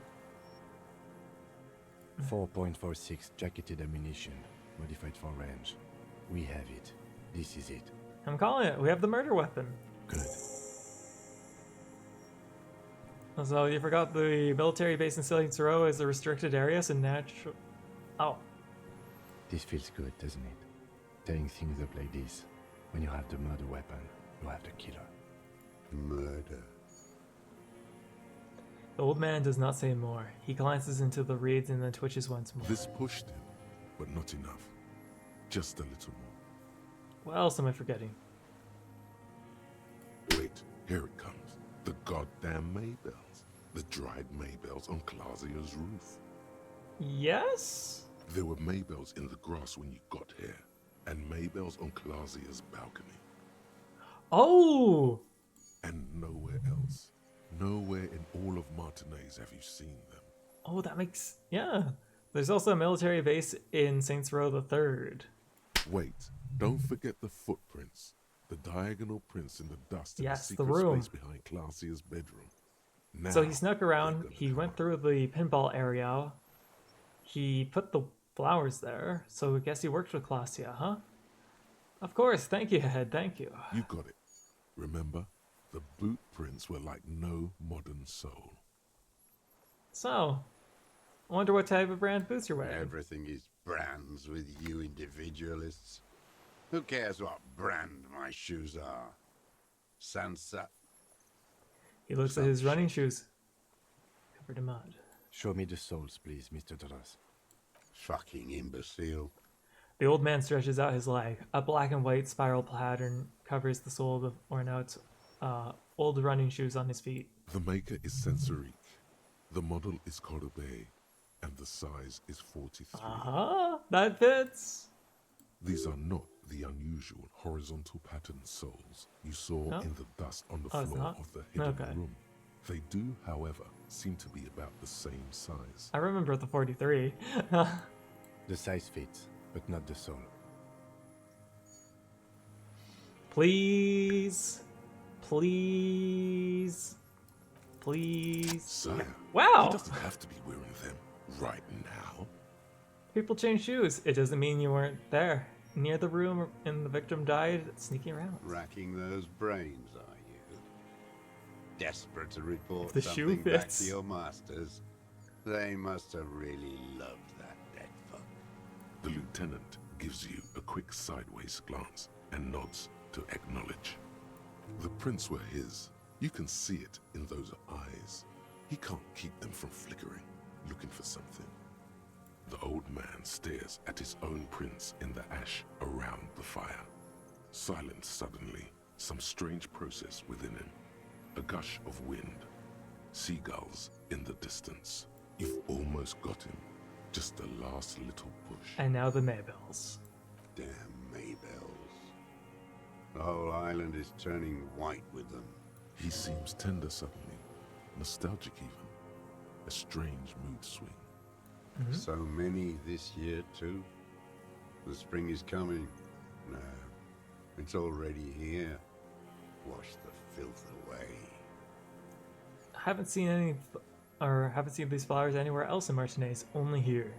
4.46 jacketed ammunition, modified for range. We have it. This is it. I'm calling it. We have the murder weapon. Good. So you forgot the military base in Saints Row is a restricted area, so natural. Oh. This feels good, doesn't it? Tearing things up like this. When you have the murder weapon, you have the killer. Murder. The old man does not say more. He glances into the reeds and then twitches once more. This pushed him, but not enough. Just a little more. What else am I forgetting? Wait, here it comes. The goddamn Maybells. The dried Maybells on Clausia's roof. Yes? There were Maybells in the grass when you got here, and Maybells on Clausia's balcony. Oh! And nowhere else. Nowhere in all of Martinez have you seen them. Oh, that makes... Yeah. There's also a military base in Saints Row the 3rd. Wait, don't forget the footprints. The diagonal prints in the dust in Yes, the the secret room. space behind Clausia's bedroom. Now, So he snuck around, he went through the pinball area, he put the flowers there, so I guess he worked with Clausia, huh? Of course, thank you, Head, thank you. you got it. Remember, the boot prints were like no modern soul. So, I wonder what type of brand boots you're wearing. Everything is brands with you individualists. Who cares what brand my shoes are? Sansa. He looks at his running shoes, covered in mud. Show me the soles, please, Mr. Doras. Fucking imbecile. The old man stretches out his leg. A black and white spiral pattern covers the sole of the worn-out old running shoes on his feet. The maker is Sensorique. The model is Cordobe, and the size is 43. Uh-huh, that fits. These are not the unusual horizontal pattern soles you saw No? in the dust on the Oh, it's floor not? of the hidden Okay. room. They do, however, seem to be about the same size. I remember the 43. The size fits, but not the sole. Please. Please. Please. Sire, Wow. he doesn't have to be wearing them right now. People change shoes. It doesn't mean you weren't there. Near the room and the victim died, sneaking around. Racking those brains, are you? Desperate to report The shoe something back fits. to your masters. They must have really loved that dead fuck. The lieutenant gives you a quick sideways glance and nods to acknowledge. The prints were his. You can see it in those eyes. He can't keep them from flickering, looking for something. The old man stares at his own prints in the ash around the fire. Silent suddenly, some strange process within him. A gush of wind. Seagulls in the distance. You've almost got him. Just the last little push. And now the Maybells. Damn Maybells. The whole island is turning white with them. He seems tender suddenly. Nostalgic even. A strange mood swing. So many this year, too. The spring is coming. No, it's already here. Wash the filth away. I haven't seen any, or haven't seen these flowers anywhere else in Martinez, only here.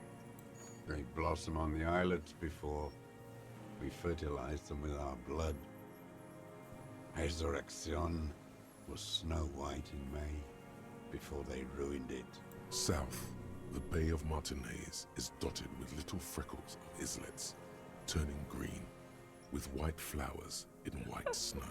They blossom on the islets before we fertilize them with our blood. Resurrection. was Snow White in May, before they ruined it. South, the Bay of Martinez is dotted with little freckles of islets, turning green, with white flowers in white snow.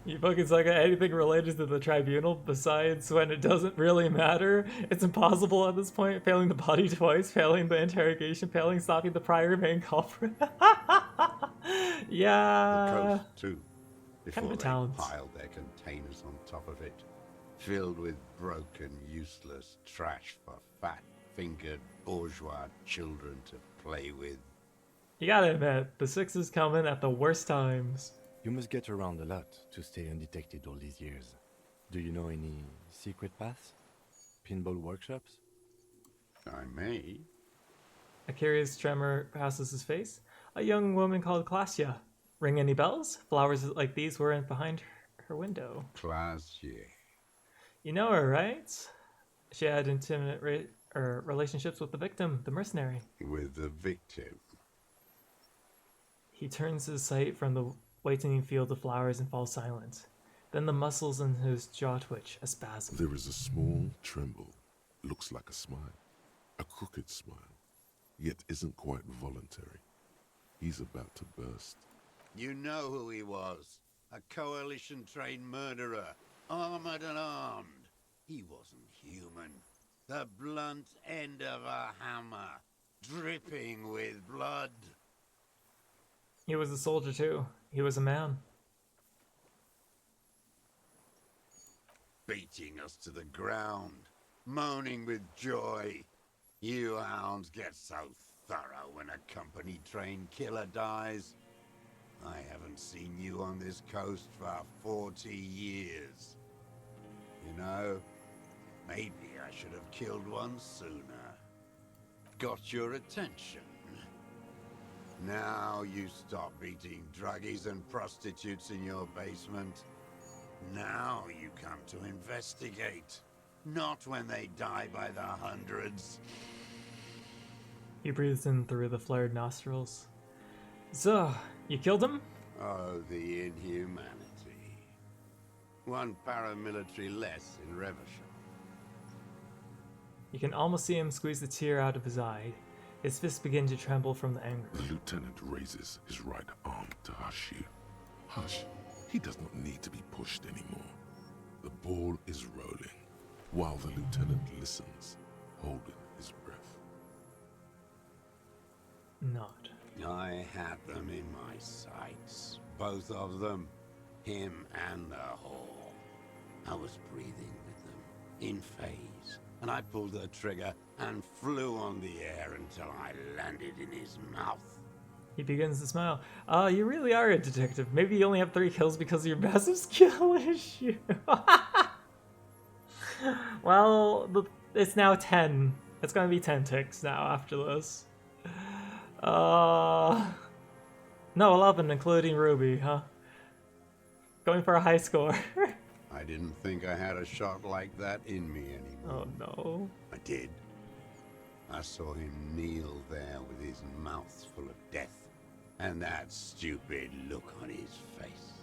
You fucking suck at anything related to the tribunal besides when it doesn't really matter. It's impossible at this point. Failing the body twice, failing the interrogation, failing stopping the prior main culprit. Yeah. The coast, too, before Kind of a they talent. piled their containers on top of it, filled with broken, useless trash for fat-fingered bourgeois children to play with. You gotta admit, the Sixes come in at the worst times. You must get around a lot to stay undetected all these years. Do you know any secret paths? Pinball workshops? I may. A curious tremor passes his face. A young woman called Klasia. Ring any bells? Flowers like these weren't behind her window. Klasia. You know her, right? She had intimate relationships with the victim, the mercenary. With the victim? He turns his sight from the waiting field of flowers and falls silent. Then the muscles in his jaw twitch, a spasm. There is a small tremble, looks like a smile, a crooked smile, yet isn't quite voluntary. He's about to burst. You know who he was. A coalition-trained murderer, armored and armed. He wasn't human. The blunt end of a hammer, dripping with blood. He was a soldier too. He was a man. Beating us to the ground, moaning with joy. You hounds get so thorough when a company-trained killer dies. I haven't seen you on this coast for 40 years. You know, maybe I should have killed one sooner. Got your attention. Now you stop beating druggies and prostitutes in your basement. Now you come to investigate. Not when they die by the hundreds. He breathes in through the flared nostrils. So, you killed him? Oh, the inhumanity. One paramilitary less in Revachol. You can almost see him squeeze the tear out of his eye. His fists begin to tremble from the anger. The lieutenant raises his right arm to hush you. Hush. He does not need to be pushed anymore. The ball is rolling, while the lieutenant listens, holding his breath. Not. I had them in my sights. Both of them. Him and the whore. I was breathing with them, in phase. And I pulled the trigger and flew on the air until I landed in his mouth. He begins to smile. You really are a detective. Maybe you only have 3 kills because of your massive skill issue. Well, it's now 10. It's gonna be 10 ticks now after this. No, 11, including Ruby, huh? Going for a high score. I didn't think I had a shot like that in me anymore. Oh no. I did. I saw him kneel there with his mouth full of death, and that stupid look on his face.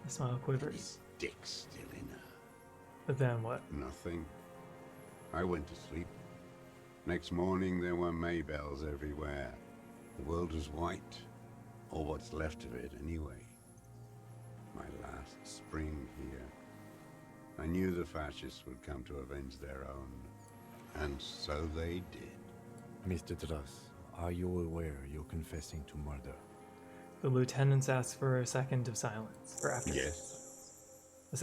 The smile quivers. And his dick still in her. But then what? Nothing. I went to sleep. Next morning there were Maybells everywhere. The world was white, or what's left of it anyway. My last spring here. I knew the fascists would come to avenge their own, and so they did. Mr. Dross, are you aware you're confessing to murder? The lieutenant asks for a second of silence. Or after. Yes. A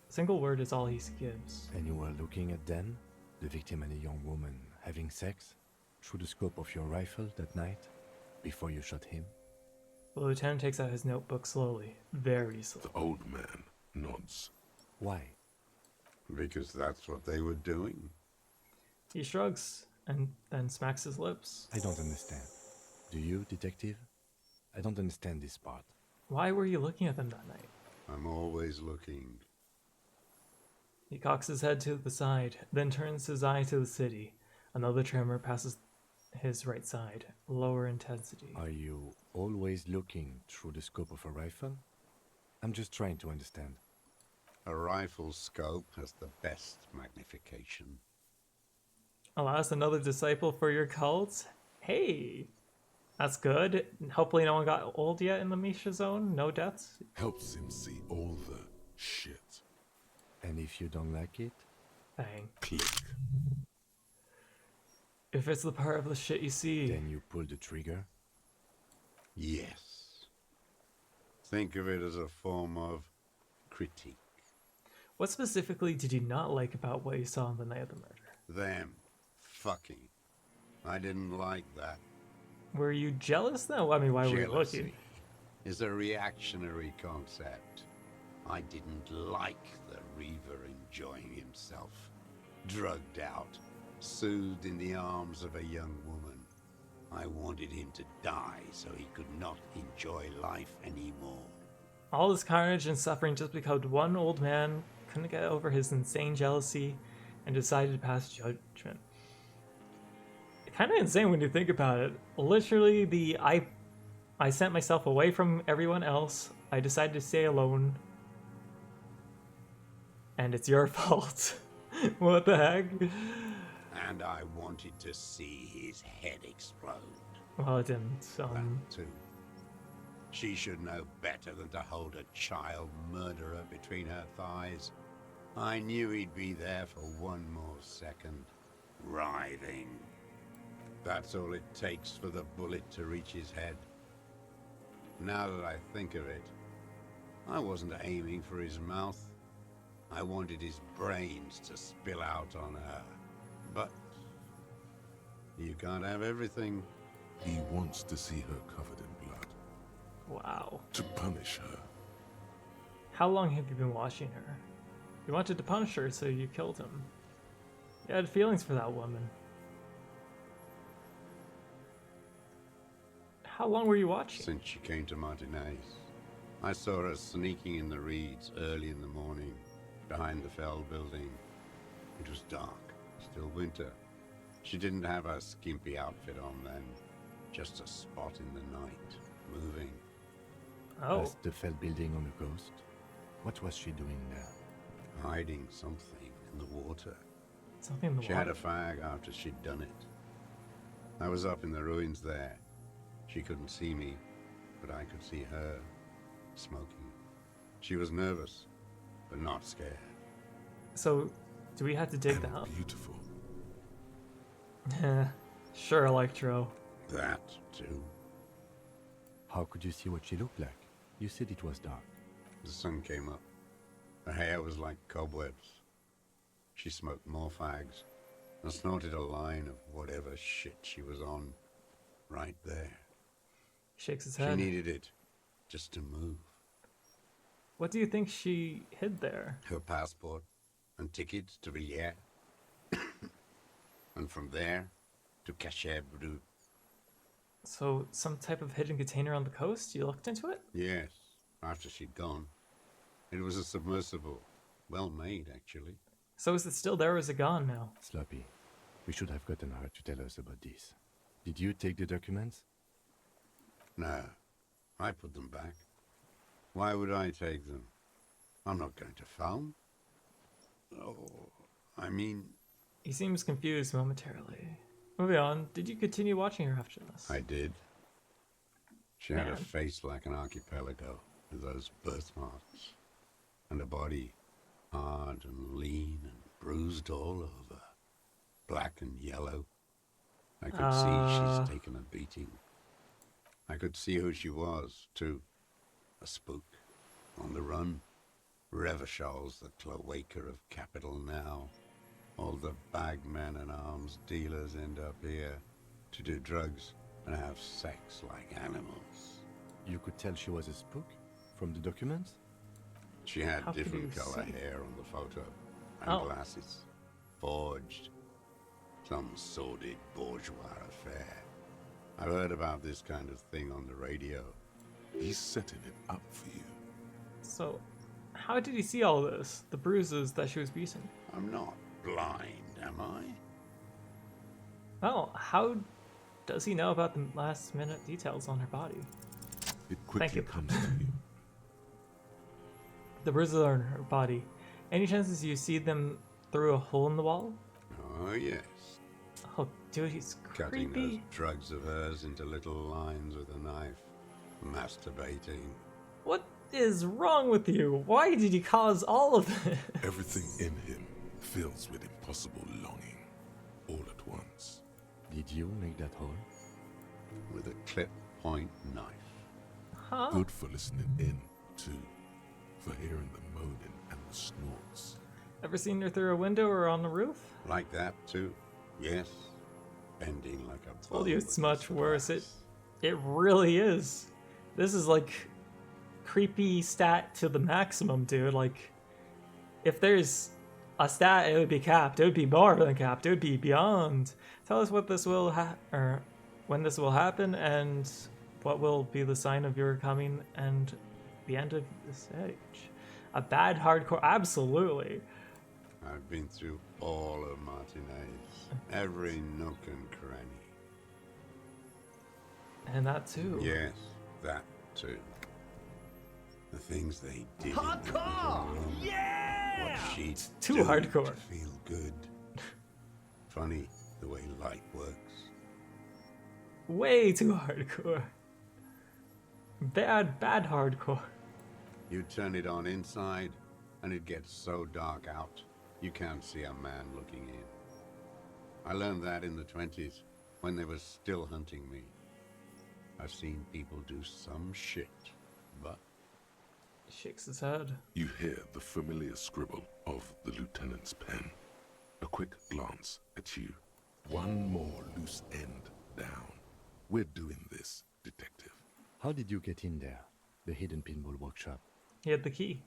single word is all he gives. And you were looking at them, the victim and a young woman, having sex, through the scope of your rifle that night, before you shot him? The lieutenant takes out his notebook slowly, very slowly. The old man nods. Why? Because that's what they were doing. He shrugs and then smacks his lips. I don't understand. Do you, detective? I don't understand this part. Why were you looking at them that night? I'm always looking. He cocks his head to the side, then turns his eye to the city. Another tremor passes his right side, lower intensity. Are you always looking through the scope of a rifle? I'm just trying to understand. A rifle scope has the best magnification. Alas, another disciple for your cult? Hey, that's good. Hopefully no one got old yet in the Misha zone. No deaths. Helps him see all the shit. And if you don't like it? Bang. Click. If it's the part of the shit you see. Then you pull the trigger? Yes. Think of it as a form of critique. What specifically did you not like about what you saw on the night of the murder? Them fucking. I didn't like that. Were you jealous though? I mean, why were you Jealousy looking? is a reactionary concept. I didn't like the Reaver enjoying himself. Drugged out, soothed in the arms of a young woman. I wanted him to die so he could not enjoy life anymore. All this carnage and suffering just because one old man couldn't get over his insane jealousy and decided to pass judgment. Kind of insane when you think about it. Literally, I sent myself away from everyone else. I decided to stay alone. And it's your fault. What the heck? And I wanted to see his head explode. Well, it didn't. That too. She should know better than to hold a child murderer between her thighs. I knew he'd be there for one more second. Writhing. That's all it takes for the bullet to reach his head. Now that I think of it, I wasn't aiming for his mouth. I wanted his brains to spill out on her. But you can't have everything. He wants to see her covered in blood. Wow. To punish her. How long have you been watching her? You wanted to punish her, so you killed him. You had feelings for that woman. How long were you watching? Since she came to Martinez. I saw her sneaking in the reeds early in the morning, behind the Fell building. It was dark, still winter. She didn't have her skimpy outfit on then, just a spot in the night, moving. Oh. Past the Fell building on the coast? What was she doing there? Hiding something in the water. Something in the She water? had a fag after she'd done it. I was up in the ruins there. She couldn't see me, but I could see her, smoking. She was nervous, but not scared. So, do we have to dig that up? Beautiful. Sure, Electro. That, too. How could you see what she looked like? You said it was dark. The sun came up. Her hair was like cobwebs. She smoked more fags and snorted a line of whatever shit she was on right there. Shakes his She head. needed it just to move. What do you think she hid there? Her passport and tickets to Villiers. And from there to Cachet Brut. So, some type of hidden container on the coast? You looked into it? Yes, after she'd gone. It was a submersible. Well made, actually. So is it still there or is it gone now? Sloppy. We should have gotten her to tell us about this. Did you take the documents? No, I put them back. Why would I take them? I'm not going to film. Oh, I mean... He seems confused momentarily. Moving on, did you continue watching her after this? I did. She had a Man. face like an archipelago, with those birthmarks. And a body, hard and lean and bruised all over. Black and yellow. I could see she's taken a beating. I could see who she was, too. A spook. On the run. Revachol's the cloaca of capital now. All the bagmen and arms dealers end up here to do drugs and have sex like animals. You could tell she was a spook from the documents? She had How could different you color see? hair on the photo. And Oh. glasses. Forged. Some sordid bourgeois affair. I've heard about this kind of thing on the radio. He's setting it up for you. So, how did he see all this? The bruises that she was beaten? I'm not blind, am I? Well, how does he know about the last minute details on her body? It Thank quickly you. comes to you. The bruises on her body. Any chances you see them through a hole in the wall? Oh, yes. Oh, dude, he's Cutting creepy. those drugs of hers into little lines with a knife. Masturbating. What is wrong with you? Why did you cause all of this? Everything in him fills with impossible longing, all at once. Did you make that hole? With a clip point knife. Huh? Good for listening in, too. For hearing the moaning and the snorts. Ever seen her through a window or on the roof? Like that, too. Yes. Bending like a Told you bow it's much worse. It really is. This is like creepy stat to the maximum, dude. Like, if there's a stat, it would be capped. It would be more than capped. It would be beyond. Tell us what this will or when this will happen, and what will be the sign of your coming and the end of this age. A bad hardcore, absolutely. I've been through all of Martinez. Every nook and cranny. And that too. Yes, that too. The things they did in that Hardcore! little room. Yeah! What she Too do hardcore. to feel good. Funny the way light works. Way too hardcore. Bad hardcore. You turn it on inside, and it gets so dark out, you can't see a man looking in. I learned that in the 20s, when they were still hunting me. I've seen people do some shit, but... He shakes his head. You hear the familiar scribble of the lieutenant's pen. A quick glance at you. One more loose end down. We're doing this, detective. How did you get in there? The hidden pinball workshop. He had the key.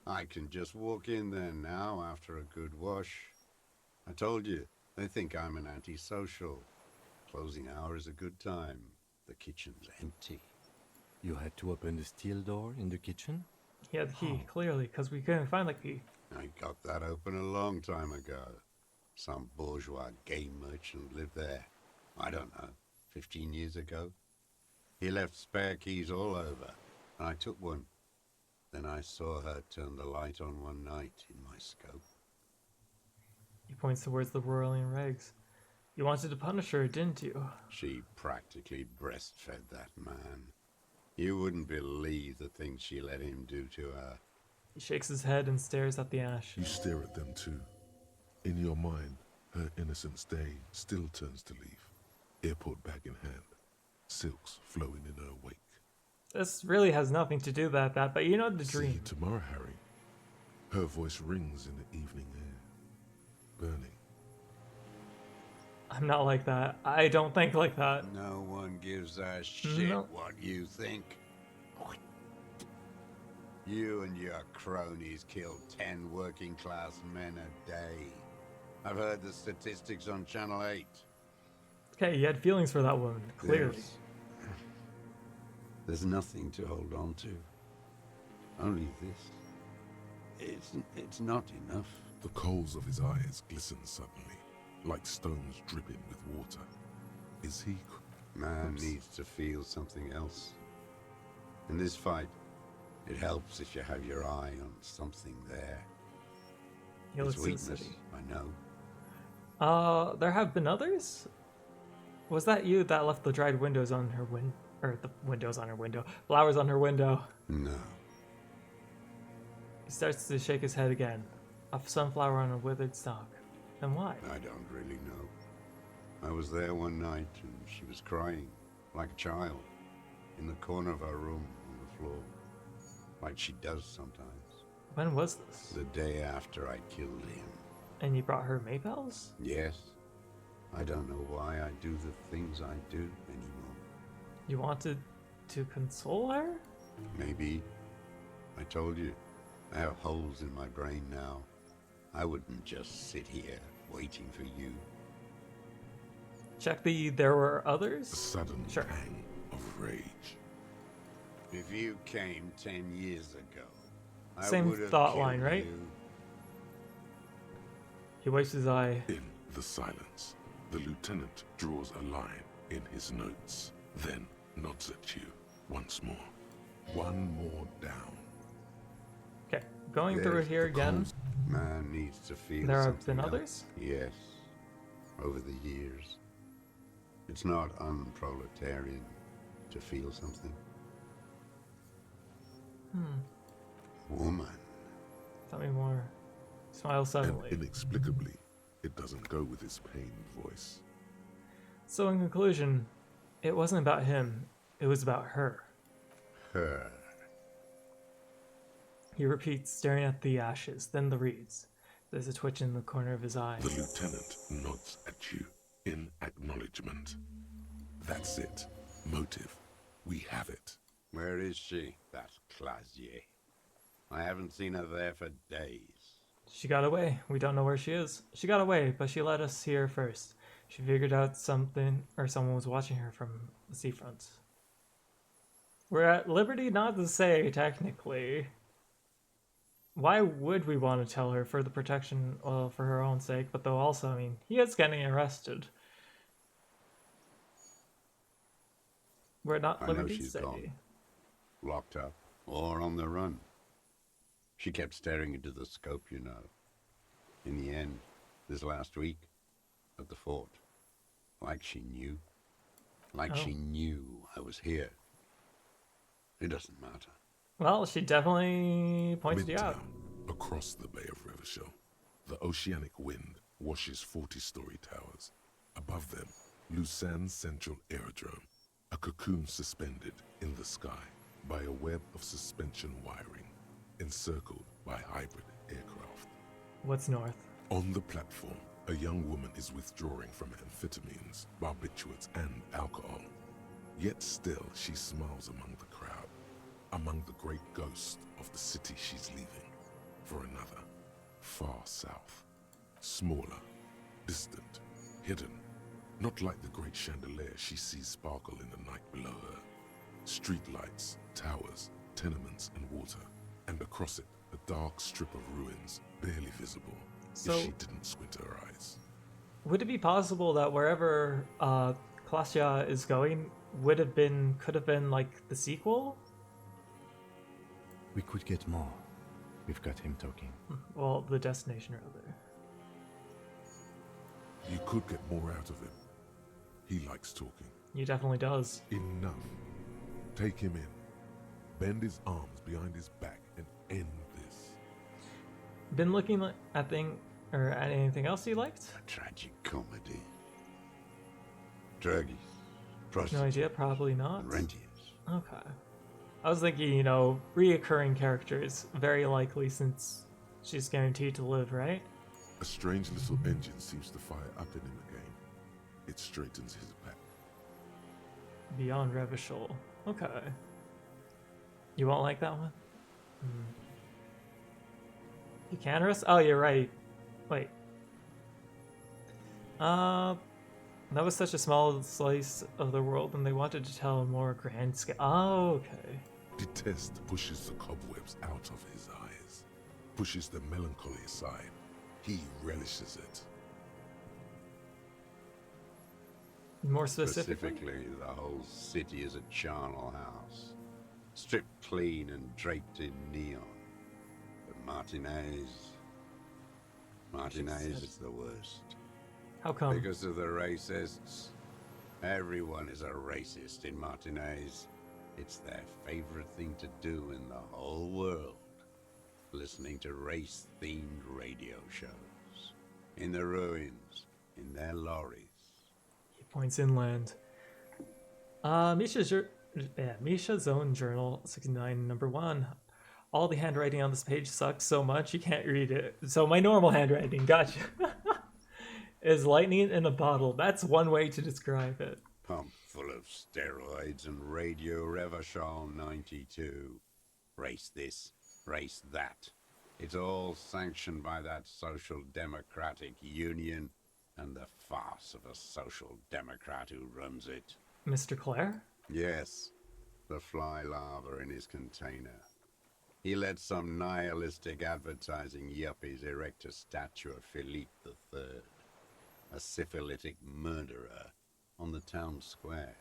I can just walk in there now after a good wash. I told you, they think I'm an antisocial. Closing hour is a good time. The kitchen's empty. You had to open the steel door in the kitchen? He had the key, clearly, because we couldn't find the key. I got that open a long time ago. Some bourgeois game merchant lived there. I don't know, 15 years ago. He left spare keys all over, and I took one. Then I saw her turn the light on one night in my scope. He points towards the whirling rags. You wanted to punish her, didn't you? She practically breastfed that man. You wouldn't believe the things she let him do to her. He shakes his head and stares at the ash. You stare at them too. In your mind, her innocence day still turns to leaf. Airport bag in hand. Silks flowing in her wake. This really has nothing to do with that, but you know the See dream. you tomorrow, Harry. Her voice rings in the evening air. Burning. I'm not like that. I don't think like that. No one gives a shit No. what you think. You and your cronies kill 10 working class men a day. I've heard the statistics on Channel 8. Okay, you had feelings for that woman, clearly. There's nothing to hold on to. Only this. It's not enough. The coals of his eyes glisten suddenly, like stones dripping with water. Is he... Man needs to feel something else. In this fight, it helps if you have your eye on something there. He It's looks to the weakness, city. I know. There have been others? Was that you that left the dried windows on her flowers on her window? No. He starts to shake his head again. A sunflower on a withered stalk. Then why? I don't really know. I was there one night and she was crying, like a child, in the corner of our room on the floor, like she does sometimes. When was this? The day after I killed him. And you brought her maypels? Yes. I don't know why I do the things I do anymore. You wanted to console her? Maybe. I told you, I have holes in my brain now. I wouldn't just sit here waiting for you. Check there were others? A sudden pang of rage. If you came 10 years ago, I Same would have thought killed line, right? you. He wipes his eye. In the silence, the lieutenant draws a line in his notes, then nods at you once more. One more down. Okay, going through There's here the again. cause. Man needs to feel There have something been else. others? Yes, over the years. It's not unproletarian to feel something. Woman. Tell me more. Smile And suddenly. inexplicably, it doesn't go with his pained voice. So in conclusion, it wasn't about him, it was about her. Her. He repeats, staring at the ashes, then the reeds. There's a twitch in the corner of his eye. The lieutenant nods at you in acknowledgement. That's it. Motive. We have it. Where is she, that Clasier? I haven't seen her there for days. She got away. We don't know where she is. She got away, but she let us here first. She figured out something, or someone was watching her from the seafront. We're at liberty not to say, technically. Why would we want to tell her? For the protection, well, for her own sake, but though also, I mean, he is getting arrested. We're not I know liberty to she's say. gone. Locked up or on the run. She kept staring into the scope, you know. In the end, this last week, at the fort, like she knew. Like she knew I was here. It doesn't matter. Well, she definitely pointed you out. Midtown, across the Bay of Revachol, the oceanic wind washes 40-story towers. Above them, Lucerne Central Aerodrome, a cocoon suspended in the sky by a web of suspension wiring, encircled by hybrid aircraft. What's north? On the platform, a young woman is withdrawing from amphetamines, barbiturates, and alcohol. Yet still, she smiles among the crowd, among the great ghosts of the city she's leaving, for another, far south. Smaller, distant, hidden, not like the great chandelier she sees sparkle in the night below her. Streetlights, towers, tenements, and water, and across it, a dark strip of ruins, barely visible, So, if she didn't squint her eyes. would it be possible that wherever Klasia is going could have been like the sequel? We could get more. We've got him talking. Well, the destination rather. You could get more out of him. He likes talking. He definitely does. Enough. Take him in. Bend his arms behind his back and end this. Been looking at anything else you liked? A tragic comedy. Druggies. No Prostitutes. idea, probably not. Rentiers. Okay. I was thinking, reoccurring characters, very likely since she's guaranteed to live, right? A strange little engine seems to fire up in him again. It straightens his back. Beyond Revachol. Okay. You won't like that one? You can rest? Oh, you're right. Wait. That was such a small slice of the world, and they wanted to tell a more grand scale. Oh, okay. Detest pushes the cobwebs out of his eyes, pushes the melancholy aside. He relishes it. More specifically? Specifically, the whole city is a charnel house. Stripped clean and draped in neon. But Martinez is the worst. How come? Because of the racists. Everyone is a racist in Martinez. It's their favorite thing to do in the whole world. Listening to race-themed radio shows. In the ruins, in their lorries. He points inland. Misha's own journal, 69, number 1. All the handwriting on this page sucks so much you can't read it. So my normal handwriting, gotcha. Is lightning in a bottle. That's one way to describe it. Pumped full of steroids and Radio Revachol 92. Race this, race that. It's all sanctioned by that Social Democratic Union and the farce of a Social Democrat who runs it. Mr. Clare? Yes, the fly larva in his container. He let some nihilistic advertising yuppies erect a statue of Philippe III, a syphilitic murderer, on the town square,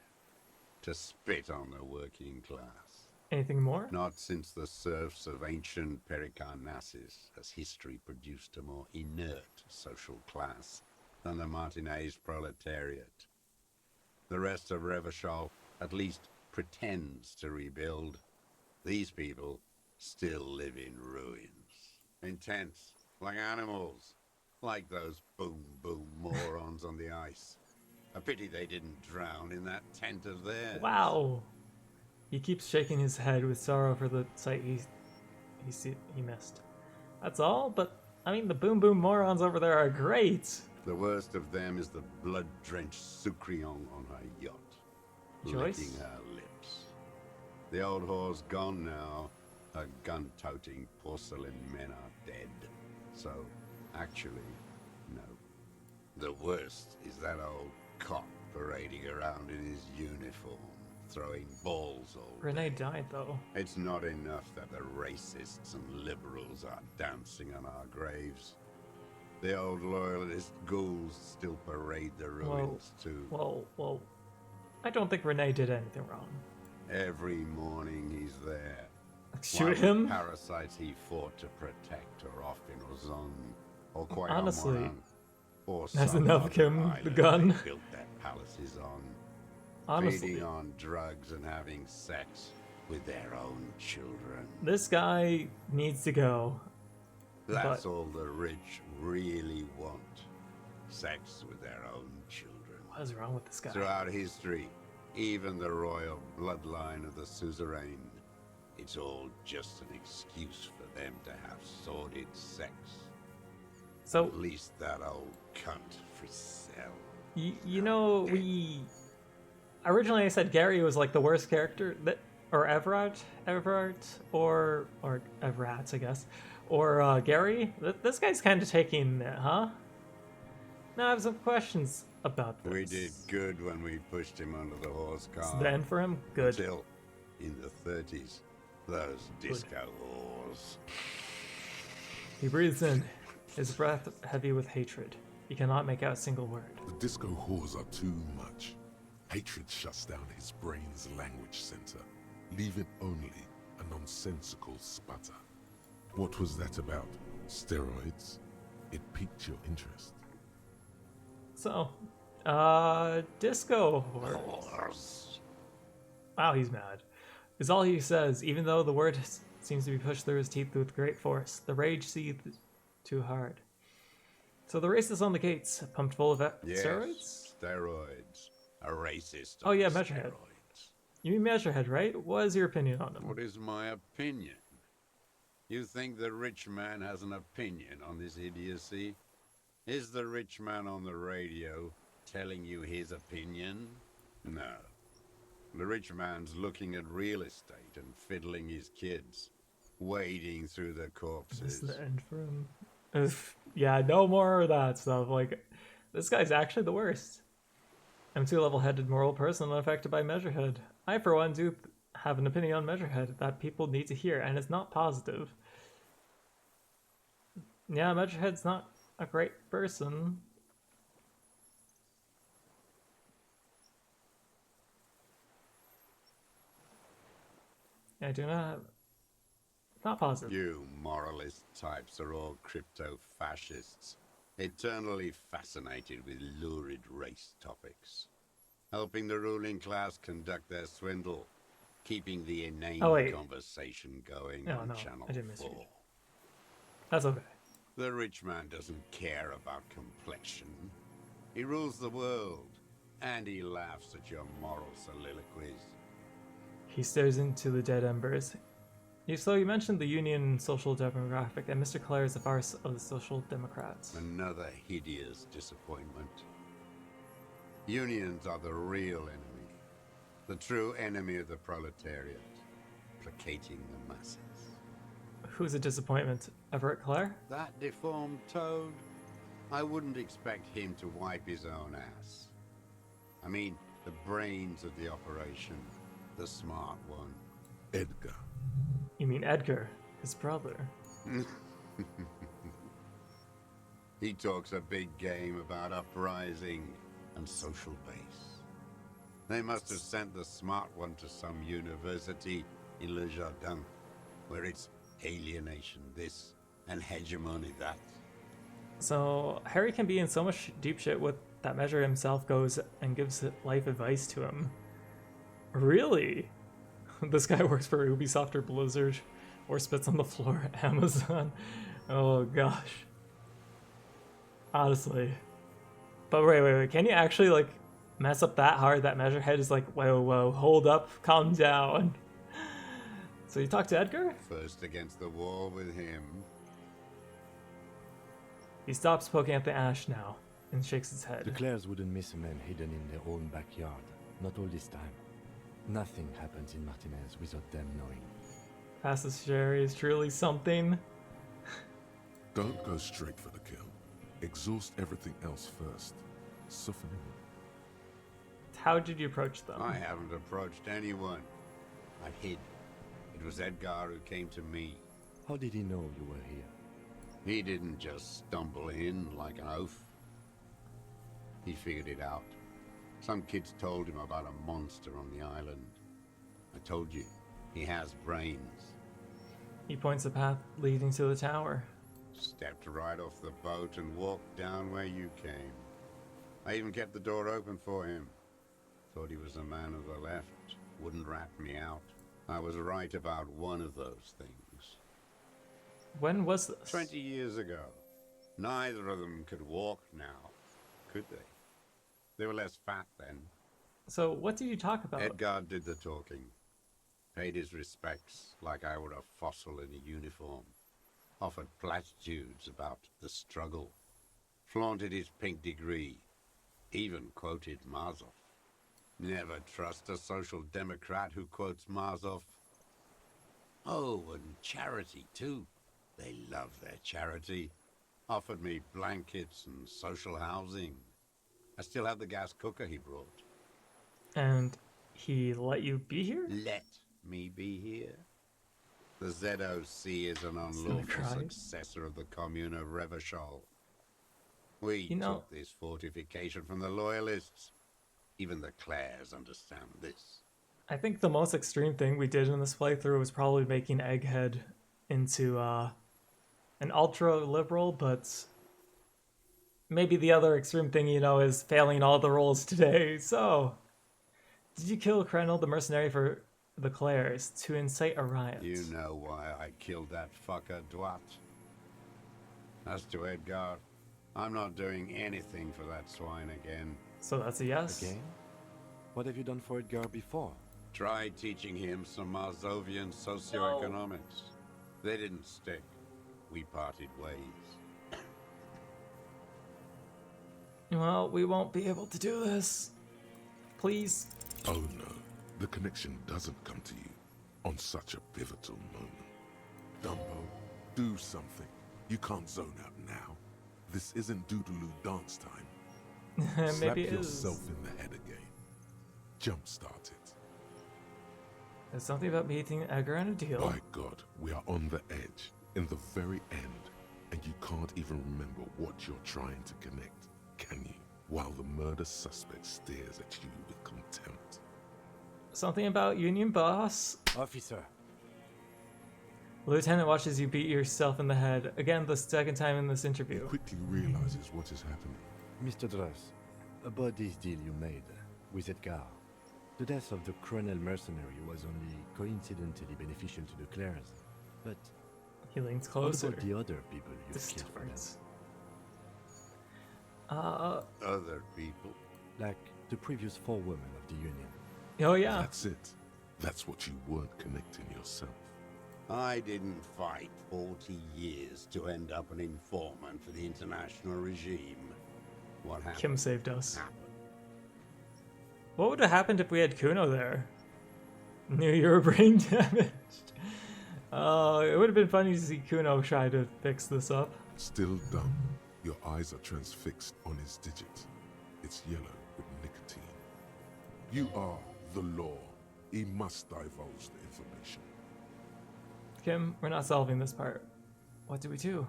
to spit on the working class. Anything more? Not since the serfs of ancient Pericarnassus has history produced a more inert social class than the Martinez proletariat. The rest of Revachol at least pretends to rebuild. These people still live in ruins. In tents, like animals. Like those boom-boom morons on the ice. A pity they didn't drown in that tent of theirs. Wow. He keeps shaking his head with sorrow for the sight he missed. That's all, but I mean the boom boom morons over there are great. The worst of them is the blood-drenched Sucrion on her yacht, Joyce? licking her lips. The old whore's gone now. Her gun-toting porcelain men are dead. So, actually, no. The worst is that old cop parading around in his uniform, throwing balls all day. Renee died, though. It's not enough that the racists and liberals are dancing on our graves. The old loyalist ghouls still parade the ruins too. Well, I don't think Renee did anything wrong. Every morning he's there. Shoot While him? the parasites he fought to protect are off in Ozon, or quite Honestly, or that's some enough, other Kim. The island gun. they built their palaces on. Honestly. Feeding on drugs and having sex with their own children. This guy needs to go. That's but all the rich really want. Sex with their own children. what is wrong with this guy? Throughout history, even the royal bloodline of the suzerain, it's all just an excuse for them to have sordid sex. So at least that old cunt Frisell. You know, we originally I said Gary was like the worst character that, or Everett, or Everett, I guess, or Gary. This guy's kind of taking it, huh? Now I have some questions about this. We did good when we pushed him under the horse car. It's the end for him? Good. Until, in the 30s, those disco whores. He breathes in, his breath heavy with hatred. He cannot make out a single word. The disco whores are too much. Hatred shuts down his brain's language center, leaving only a nonsensical sputter. What was that about? Steroids? It piqued your interest. So, disco horse. Wow, he's mad. Is all he says, even though the word seems to be pushed through his teeth with great force. The rage seethed too hard. So the race is on the gates, pumped full of steroids? Steroids. A racist. Oh yeah, on Measurehead. steroids. You mean Measurehead, right? What is your opinion on him? What is my opinion? You think the rich man has an opinion on this idiocy? Is the rich man on the radio telling you his opinion? No. The rich man's looking at real estate and fiddling his kids, wading through the corpses. This is the end for him. Yeah, no more of that stuff. Like, this guy's actually the worst. I'm too level-headed moral person unaffected by Measurehead. I, for one, do have an opinion on Measurehead that people need to hear, and it's not positive. Yeah, Measurehead's not a great person. I do not positive. You moralist types are all crypto-fascists, eternally fascinated with lurid race topics, helping the ruling class conduct their swindle, keeping the inane conversation going on Channel 4. That's okay. The rich man doesn't care about complexion. He rules the world, and he laughs at your moral soliloquies. He stares into the dead embers. So you mentioned the Union social demographic, and Mr. Clare is the farce of the Social Democrats. Another hideous disappointment. Unions are the real enemy, the true enemy of the proletariat, placating the masses. Who's a disappointment? Everett Clare? That deformed toad? I wouldn't expect him to wipe his own ass. I mean, the brains of the operation, the smart one. Edgar. You mean Edgar, his brother? He talks a big game about uprising and social base. They must have sent the smart one to some university in Le Jardin, where it's alienation this and hegemony that. So Harry can be in so much deep shit with that Measure himself goes and gives life advice to him. Really? This guy works for Ubisoft or Blizzard or spits on the floor at Amazon. Oh gosh. Honestly. But wait. Can you actually like mess up that hard that Measurehead is like, whoa, hold up, calm down. So you talk to Edgar? First against the wall with him. He stops poking at the ash now and shakes his head. The Clares wouldn't miss a man hidden in their own backyard. Not all this time. Nothing happens in Martinez without them knowing. Fastest Sherry is truly something. Don't go straight for the kill. Exhaust everything else first. Soften him. How did you approach them? I haven't approached anyone. I hid. It was Edgar who came to me. How did he know you were here? He didn't just stumble in like an oaf. He figured it out. Some kids told him about a monster on the island. I told you, he has brains. He points the path leading to the tower. Stepped right off the boat and walked down where you came. I even kept the door open for him. Thought he was a man of the left, wouldn't rat me out. I was right about one of those things. When was this? 20 years ago. Neither of them could walk now, could they? They were less fat then. So what did you talk about? Edgar did the talking. Paid his respects like I were a fossil in a uniform. Offered platitudes about the struggle. Flaunted his pink degree. Even quoted Marzov. Never trust a social democrat who quotes Marzov. Oh, and charity too. They love their charity. Offered me blankets and social housing. I still have the gas cooker he brought. And he let you be here? Let me be here? The ZOC is an unlawful successor of the Commune of Revachol. We took this fortification from the Loyalists. Even the Clares understand this. I think the most extreme thing we did in this playthrough was probably making Egghead into an ultra-liberal, but maybe the other extreme thing, is failing all the roles today. So, did you kill Krenel the mercenary for the Clares to incite a riot? You know why I killed that fucker, Dwat. As to Edgar, I'm not doing anything for that swine again. So that's a yes? Again? What have you done for Edgar before? Tried teaching him some Marzovian socioeconomics. They didn't stick. We parted ways. Well, we won't be able to do this. Please. Oh no, the connection doesn't come to you on such a pivotal moment. Dumbo, do something. You can't zone out now. This isn't Doodaloo dance time. Slap Maybe it yourself is. in the head again. Jumpstart it. There's something about meeting Edgar and a deal. By God, we are on the edge, in the very end, and you can't even remember what you're trying to connect, can you? While the murder suspect stares at you with contempt. Something about Union Boss. Officer. Lieutenant watches you beat yourself in the head. Again, the second time in this interview. He quickly realizes what is happening. Mr. Druss, about this deal you made with Edgar. The death of the Krenel mercenary was only coincidentally beneficial to the Clares. But he leans closer. What about the other people you killed for them? Other people? Like the previous 4 women of the Union. Oh yeah. That's it. That's what you weren't connecting yourself. I didn't fight 40 years to end up an informant for the international regime. What happened? Kim saved us. What would have happened if we had Kuno there? Knew you were brain damaged. It would have been funny to see Kuno try to fix this up. Still dumb. Your eyes are transfixed on his digit. It's yellow with nicotine. You are the law. He must divulge the information. Kim, we're not solving this part. What do we do?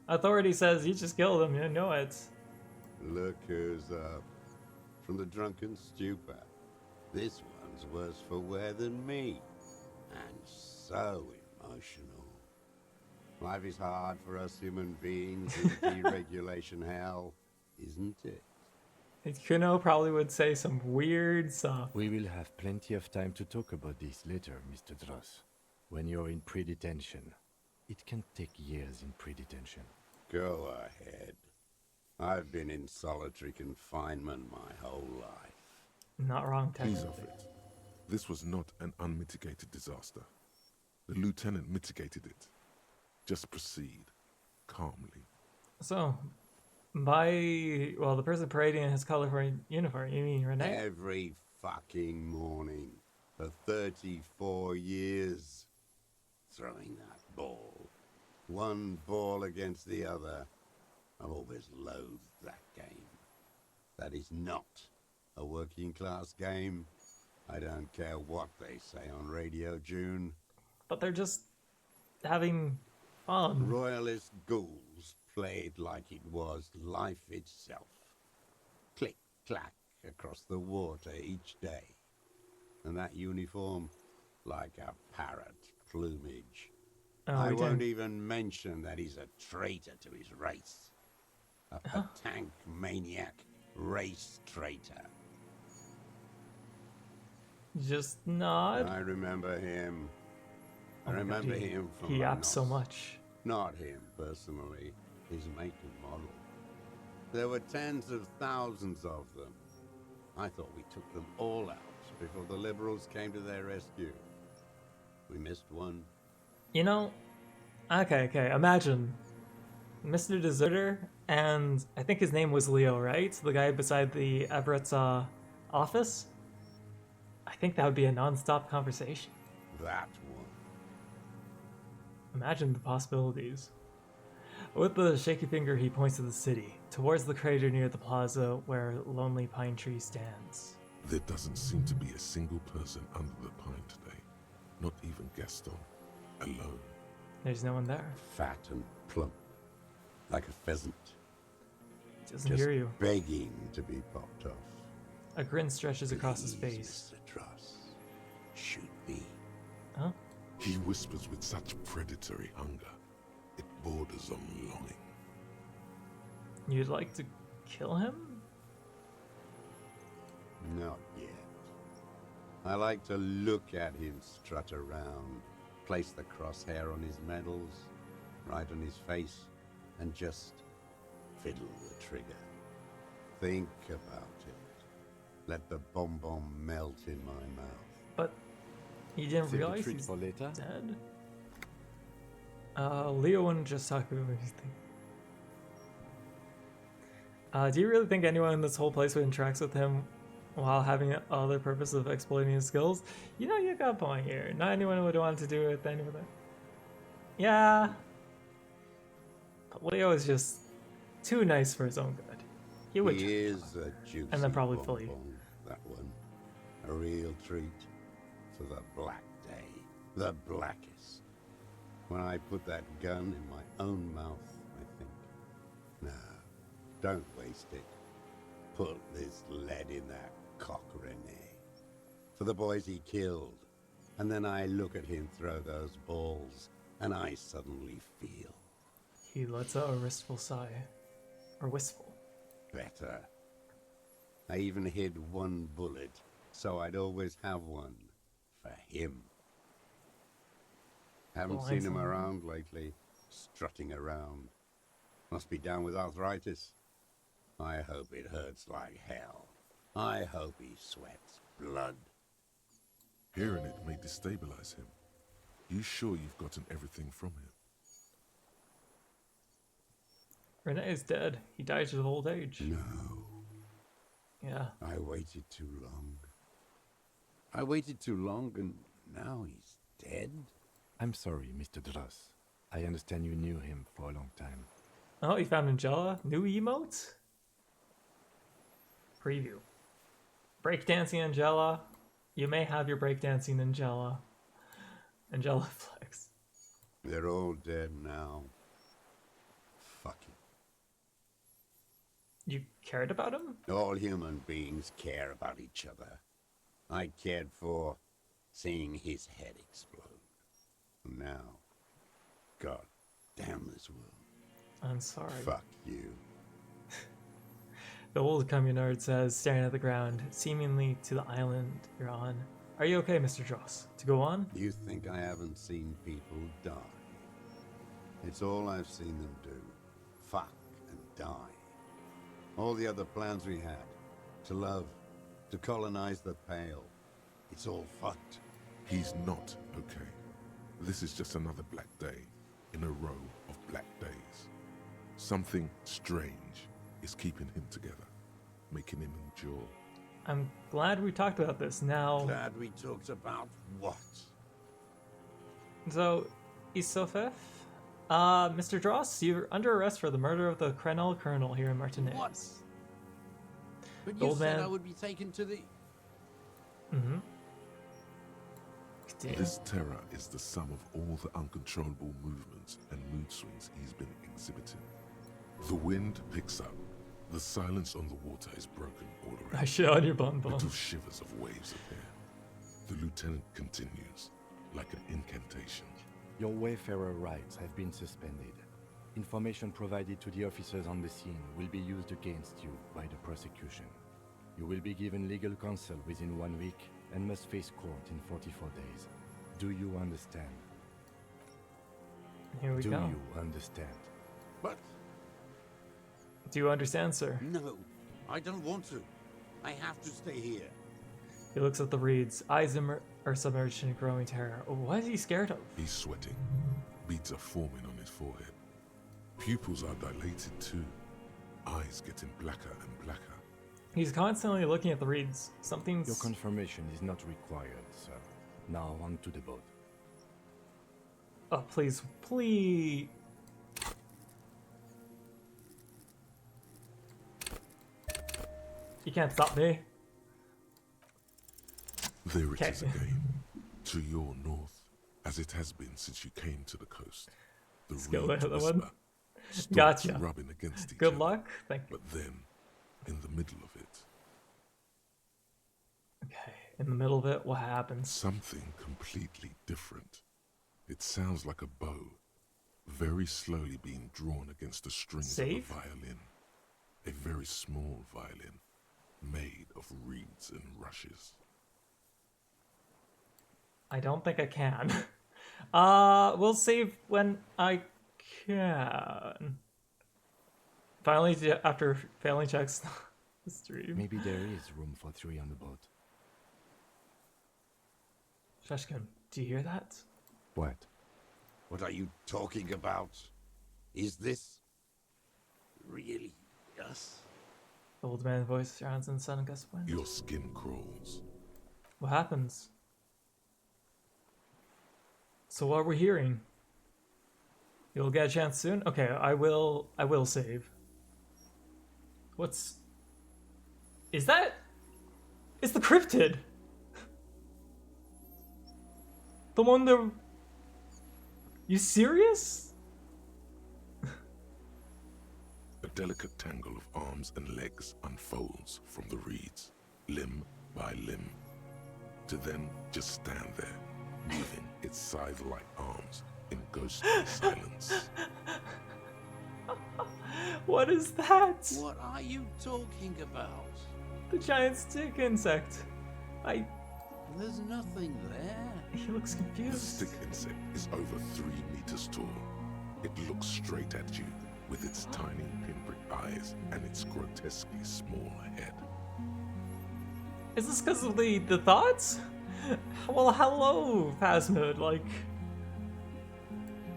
Authority says you just killed him. You know it. Look who's up. from the drunken stupor. This one's worse for wear than me, and so emotional. Life is hard for us human beings in deregulation hell, isn't it? Kuno probably would say some weird stuff. We will have plenty of time to talk about this later, Mr. Dross. When you're in pre-detention. It can take years in pre-detention. Go ahead. I've been in solitary confinement my whole life. Not wrong, Ease technically. off it. This was not an unmitigated disaster. The lieutenant mitigated it. Just proceed calmly. So, the person parading in his colorful uniform, you mean Renee? Every fucking morning for 34 years. Throwing that ball. One ball against the other. I've always loathed that game. That is not a working class game. I don't care what they say on Radio June. But they're just having fun. Royalist ghouls played like it was life itself. Click, clack across the water each day. And that uniform, like a parrot plumage. Oh, I we won't didn't- even mention that he's a traitor to his race. A tank maniac race traitor. Just nod. I remember him. Oh I my God, remember him from he my yaps so nos. much. Not him personally, his make and model. There were tens of thousands of them. I thought we took them all out before the liberals came to their rescue. We missed one. You know, okay, imagine Mr. Deserter, and I think his name was Leo, right? The guy beside the Everett's office? I think that would be a non-stop conversation. That one. Imagine the possibilities. With the shaky finger, he points to the city, towards the crater near the plaza where Lonely Pine Tree stands. There doesn't seem to be a single person under the pine today. Not even Gaston. Alone. There's no one there. Fat and plump. Like a pheasant. Doesn't Just hear you. begging to be popped off. A grin stretches across his Please, face. Mr. Dross, shoot me. Huh? He whispers with such predatory hunger. It borders on longing. You'd like to kill him? Not yet. I like to look at him strut around, place the crosshair on his medals, right on his face, and just fiddle the trigger. Think about it. Let the bomb melt in my mouth. But he didn't Save the realize treat he's for later. dead. Leo and just talk about everything. Do you really think anyone in this whole place would interact with him while having other purpose of exploiting his skills? You know, you got a point here. Not anyone would want to do it with anyone. Yeah. But Leo is just too nice for his own good. He would He try. is a juicy And then probably bonbon, fully. that one. A real treat for the black day. The blackest. When I put that gun in my own mouth, I think, no, don't waste it. Put this lead in that cock, Renee. For the boys he killed. And then I look at him throw those balls, and I suddenly feel He lets out a wistful sigh. Or wistful. better. I even hid one bullet, so I'd always have one for him. Haven't Well, seen I him see. around lately, strutting around. Must be down with arthritis. I hope it hurts like hell. I hope he sweats blood. Hearing it may destabilize him. You sure you've gotten everything from him? Renee is dead. He died of old age. No. Yeah. I waited too long. I waited too long, and now he's dead? I'm sorry, Mr. Dross. I understand you knew him for a long time. Oh, you found Angela? New emote? Preview. Breakdancing Angela. You may have your breakdancing Angela. Angela flex. They're all dead now. Fuck it. You cared about him? All human beings care about each other. I cared for seeing his head explode. Now, God damn this world. I'm sorry. Fuck you. The old communard says, staring at the ground, seemingly to the island you're on. Are you okay, Mr. Dross? To go on? You think I haven't seen people die? It's all I've seen them do. Fuck and die. All the other plans we had. To love. To colonize the Pale. It's all fucked. He's not okay. This is just another black day in a row of black days. Something strange is keeping him together, making him endure. I'm glad we talked about this now. Glad we talked about what? So, Isofef, Mr. Dross, you're under arrest for the murder of the Krenel Colonel here in Martinez. What? But The you old said man- I would be taken to the... Mm-hmm. This terror is the sum of all the uncontrollable movements and mood swings he's been exhibiting. The wind picks up. The silence on the water is broken all around. I shit on your bum bum. Little shivers of waves appear. The lieutenant continues, like an incantation. Your wayfarer rights have been suspended. Information provided to the officers on the scene will be used against you by the prosecution. You will be given legal counsel within 1 week and must face court in 44 days. Do you understand? Here we Do go. you understand? But Do you understand, sir? no, I don't want to. I have to stay here. He looks at the reeds. Eyes are submerged in growing terror. What is he scared of? He's sweating. Beads are forming on his forehead. Pupils are dilated too. Eyes getting blacker and blacker. He's constantly looking at the reeds. Something's... Your confirmation is not required, sir. Now on to the boat. Oh, please, please. You can't stop me. There it Okay. is again. To your north, as it has been since you came to the coast. The Let's go reeds with the whisper, one. stalks Gotcha. rubbing against each Good other. luck. Thank you. But then, in the middle of it, Okay, in the middle of it, what happens? something completely different. It sounds like a bow, very slowly being drawn against the strings Save? of a violin. A very small violin, made of reeds and rushes. I don't think I can. We'll save when I can. Finally, after failing checks the stream. Maybe there is room for 3 on the boat. Shashkin, do you hear that? What? What are you talking about? Is this really us? The old man's voice surrounds in the sudden gust of wind. Your skin crawls. What happens? So what are we hearing? You'll get a chance soon? Okay, I will save. What's... Is that... It's the cryptid! The one that... You serious? A delicate tangle of arms and legs unfolds from the reeds, limb by limb, to then just stand there, moving its scythe-like arms in ghostly silence. What is that? What are you talking about? The giant stick insect. There's nothing there. He looks The confused. stick insect is over 3 meters tall. It looks straight at you with its tiny pinprick eyes and its grotesquely small head. Is this because of the thoughts? Well, hello, Phasmid, like...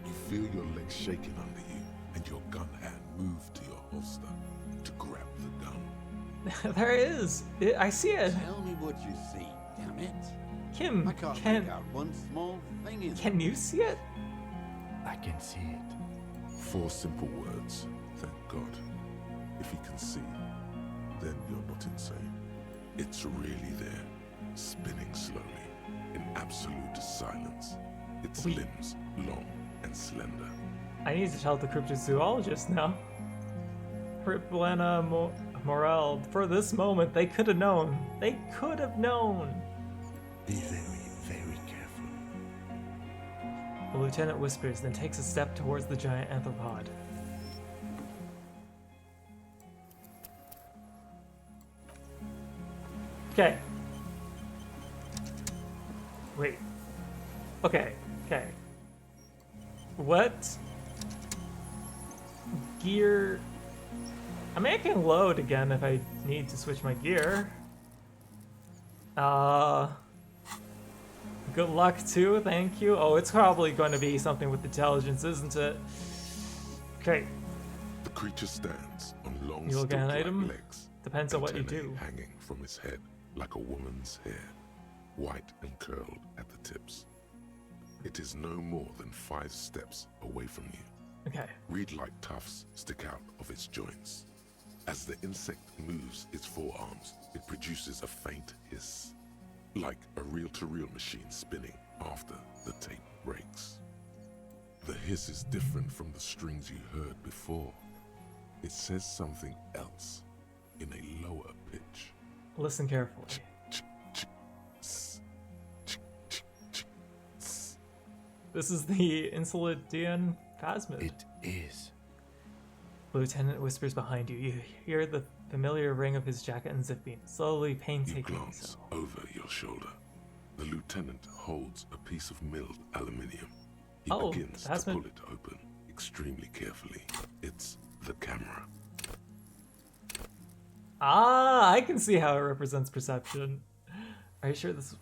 You feel your legs shaking under you and your gun hand move to your holster to grab the gun. There it is. I see it. Tell me what you see, damn it. Kim, I can't make out one small thing in can you see it? I can see it. 4 simple words, thank God. If he can see, then you're not insane. It's really there, spinning slowly, in absolute silence. Its limbs long and slender. I need to tell the cryptozoologist now. Riplena Morel, for this moment, they could have known. They could have known. Be very, very careful. The lieutenant whispers, then takes a step towards the giant anthropod. Okay. Wait. Okay. What gear? I mean, I can load again if I need to switch my gear. Good luck too, thank you. Oh, it's probably going to be something with intelligence, isn't it? Okay. The creature stands on long You will get an stick-like item. legs. Depends on what you antennae do. hanging from his head like a woman's hair, white and curled at the tips. It is no more than 5 steps away from you. Okay. Reed-like tufts stick out of its joints. As the insect moves its forearms, it produces a faint hiss, like a reel-to-reel machine spinning after the tape breaks. The hiss is different from the strings you heard before. It says something else in a lower pitch. Listen carefully. This is the Insulidian phasmid. It is. Lieutenant whispers behind you. You hear the familiar ring of his jacket and zipping, slowly You painstakingly glance so. over your shoulder. The lieutenant holds a piece of milled aluminium. He Oh, begins to phasmid. pull it open extremely carefully. It's the camera. Ah, I can see how it represents perception. Are you sure this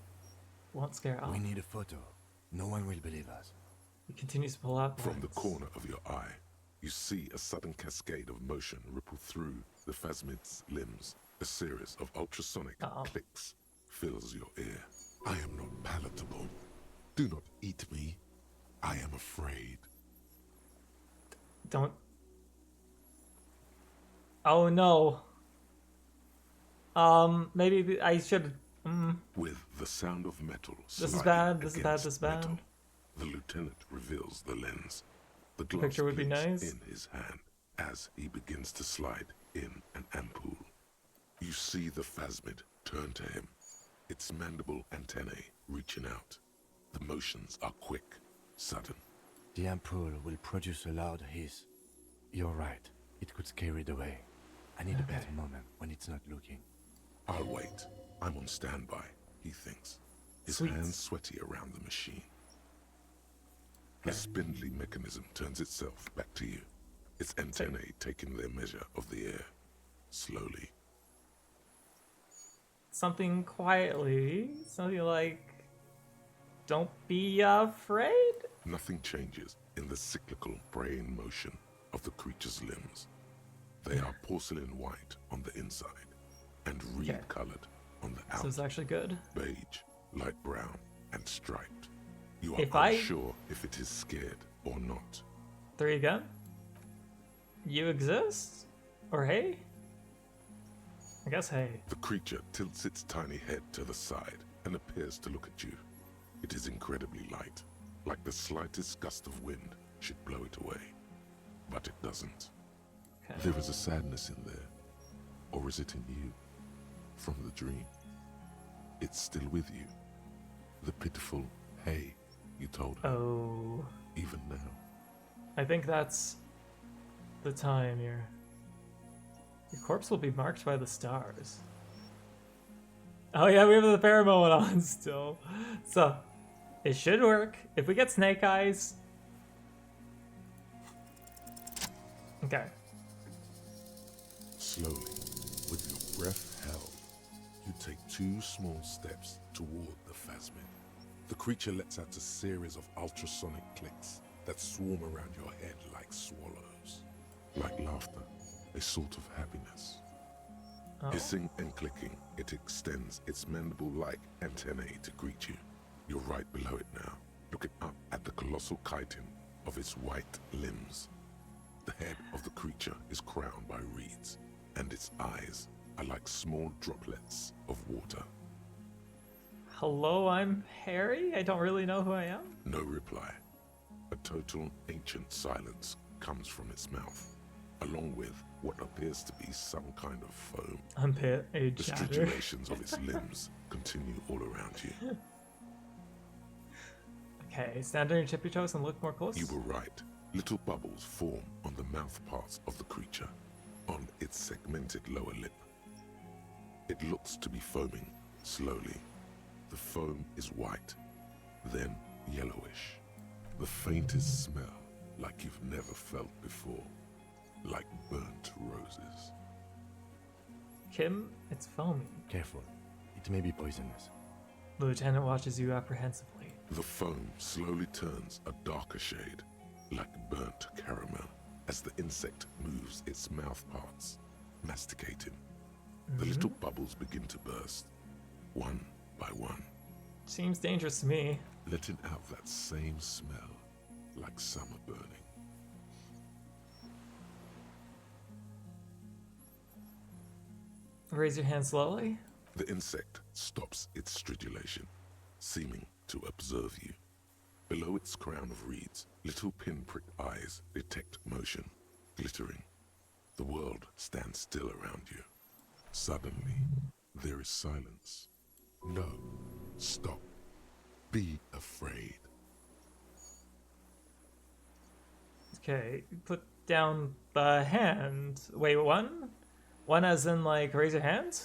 won't scare off? We need a photo. No one will believe us. He continues to pull out From the lens. corner of your eye, you see a sudden cascade of motion ripple through the phasmid's limbs. A series of ultrasonic clicks fills your ear. I am not palatable. Do not eat me. I am afraid. Don't. Oh no. Maybe I should. With the sound of metal. This is sliding bad. This is bad. against This is bad. metal, the lieutenant reveals the lens. The The glass picture would be clicks nice. in his hand as he begins to slide in an ampoule. You see the phasmid turn to him, its mandible antennae reaching out. The motions are quick, sudden. The ampoule will produce a loud hiss. You're right. It could scare it away. I need a better moment when it's not looking. I'll wait. I'm on standby, he thinks. His Sweet. hands sweaty around the machine. The spindly mechanism turns itself back to you, its antennae taking their measure of the air, slowly. Something quietly. Something like, don't be afraid. Nothing changes in the cyclical braying motion of the creature's limbs. They are porcelain white on the inside and reed-colored on the So outside. it's actually good. Beige, light brown, and striped. You are If I- unsure if it is scared or not. 3 again. You exist? Or hey? I guess hey. The creature tilts its tiny head to the side and appears to look at you. It is incredibly light, like the slightest gust of wind should blow it away. But it doesn't. Okay. There is a sadness in there. Or is it in you? From the dream. It's still with you. The pitiful hey you told her. Oh. Even now. I think that's the time your corpse will be marked by the stars. Oh yeah, we have the pheromone on still. So, it should work. If we get snake eyes... Okay. Slowly, with your breath held, you take 2 small steps toward the phasmid. The creature lets out a series of ultrasonic clicks that swarm around your head like swallows. Like laughter, a sort of happiness. Oh. Hissing and clicking, it extends its mandible-like antennae to greet you. You're right below it now, looking up at the colossal chitin of its white limbs. The head of the creature is crowned by reeds, and its eyes are like small droplets of water. Hello, I'm Harry. I don't really know who I am. No reply. A total ancient silence comes from its mouth. along with what appears to be some kind of foam. A The chatter. stridulations of its limbs continue all around you. Okay, stand on your tippy toes and look more close. You were right. Little bubbles form on the mouth parts of the creature, on its segmented lower lip. It looks to be foaming slowly. The foam is white, then yellowish. The faintest smell like you've never felt before, like burnt roses. Kim, it's foaming. Careful. It may be poisonous. The lieutenant watches you apprehensively. The foam slowly turns a darker shade, like burnt caramel, as the insect moves its mouth parts, masticating. The little bubbles begin to burst, one by one. Seems dangerous to me. Letting out that same smell, like summer burning. Raise your hand slowly. The insect stops its stridulation, seeming to observe you. Below its crown of reeds, little pinprick eyes detect motion, glittering. The world stands still around you. Suddenly, there is silence. No, stop. Be afraid. Okay, put down the hand. Wait, one? One as in, like, raise your hand?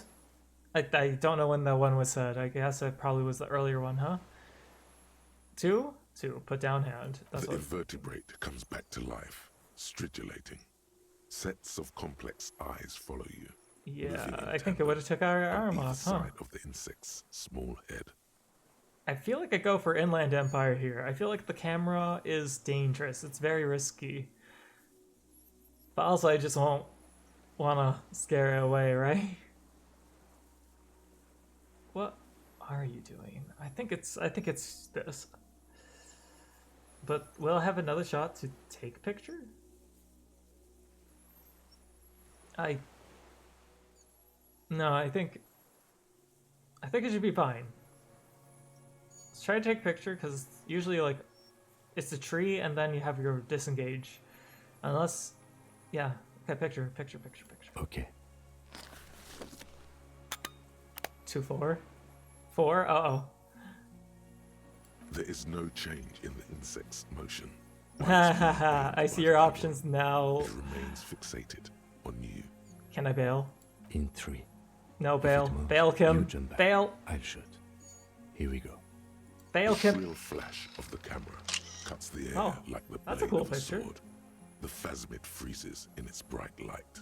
I don't know when that one was said. I guess it probably was the earlier one, huh? Two? Two. Put down hand. That's The what... invertebrate comes back to life, stridulating. Sets of complex eyes follow you. Yeah, I think it would have took our arm off, huh? Side of the insect's small head. I feel like I go for Inland Empire here. I feel like the camera is dangerous. It's very risky. But also I just won't want to scare it away, right? What are you doing? I think it's this. But we'll have another shot to take a picture? No, I think it should be fine. Let's try to take a picture, because usually, like, it's a tree and then you have your disengage. Unless, yeah, okay, picture. Okay. 2, 4. 4? Uh-oh. There is no change in the insect's motion. Hahaha, I see your options now. It remains fixated on you. Can I bail? In 3. No, If bail. it moves, Bail, Kim. you jump back. Bail. I'll shoot. Here we go. Bail, The Kim. shrill flash of the camera cuts the air Oh, like the that's a blade cool of a picture. sword. The phasmid freezes in its bright light.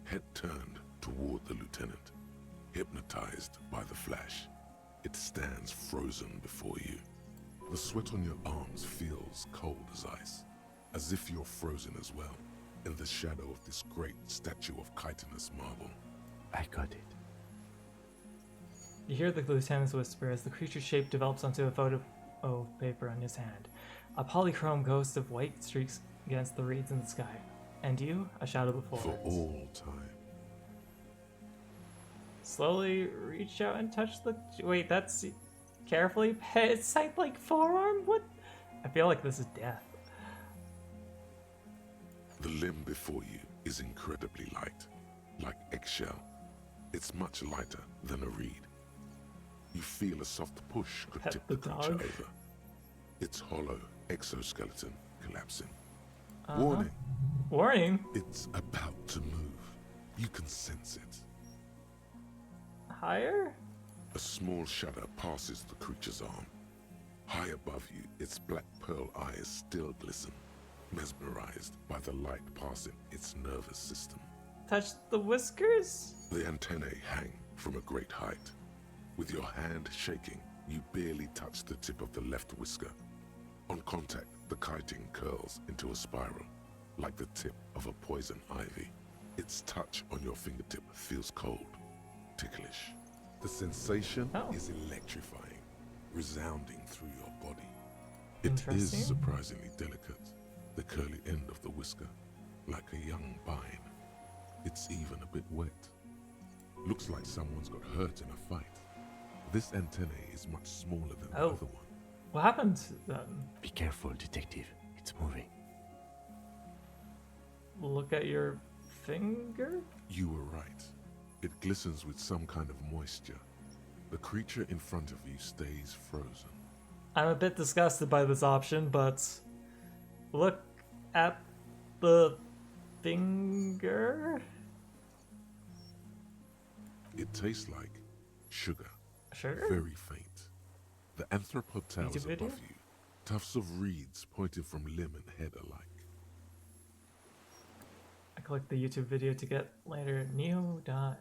Head turned toward the lieutenant, hypnotized by the flash. It stands frozen before you. The sweat on your arms feels cold as ice, as if you're frozen as well, in the shadow of this great statue of chitinous marble. I got it. You hear the lieutenant's whisper as the creature's shape develops onto a photo of paper on his hand. A polychrome ghost of white streaks against the reeds in the sky. And you, a shadow before For it. all time. Slowly reach out and touch the... Wait, that's... Carefully pet its sight-like forearm? What? I feel like this is death. The limb before you is incredibly light, like eggshell. It's much lighter than a reed. You feel a soft push could Pet tip the the creature dog. over. Its hollow exoskeleton collapsing. Uh-huh. Warning. Warning? It's about to move. You can sense it. Higher? A small shudder passes the creature's arm. High above you, its black pearl eyes still glisten, mesmerized by the light passing its nervous system. Touch the whiskers? The antennae hang from a great height. With your hand shaking, you barely touch the tip of the left whisker. On contact, the chitin curls into a spiral, like the tip of a poison ivy. Its touch on your fingertip feels cold, ticklish. The sensation is electrifying, resounding through your body. It is Interesting. surprisingly delicate, the curly end of the whisker, like a young vine. It's even a bit wet. Looks like someone's got hurt in a fight. This antennae is much smaller than the other one. What happened then? Be careful, detective. It's moving. look at your finger? You were right. It glistens with some kind of moisture. The creature in front of you stays frozen. I'm a bit disgusted by this option, but look at the finger. It tastes like sugar. Sugar? Very faint. The anthropod towers YouTube video? above you. Tufts of reeds pointing from limb and head alike. I clicked the YouTube video to get later. Neo died.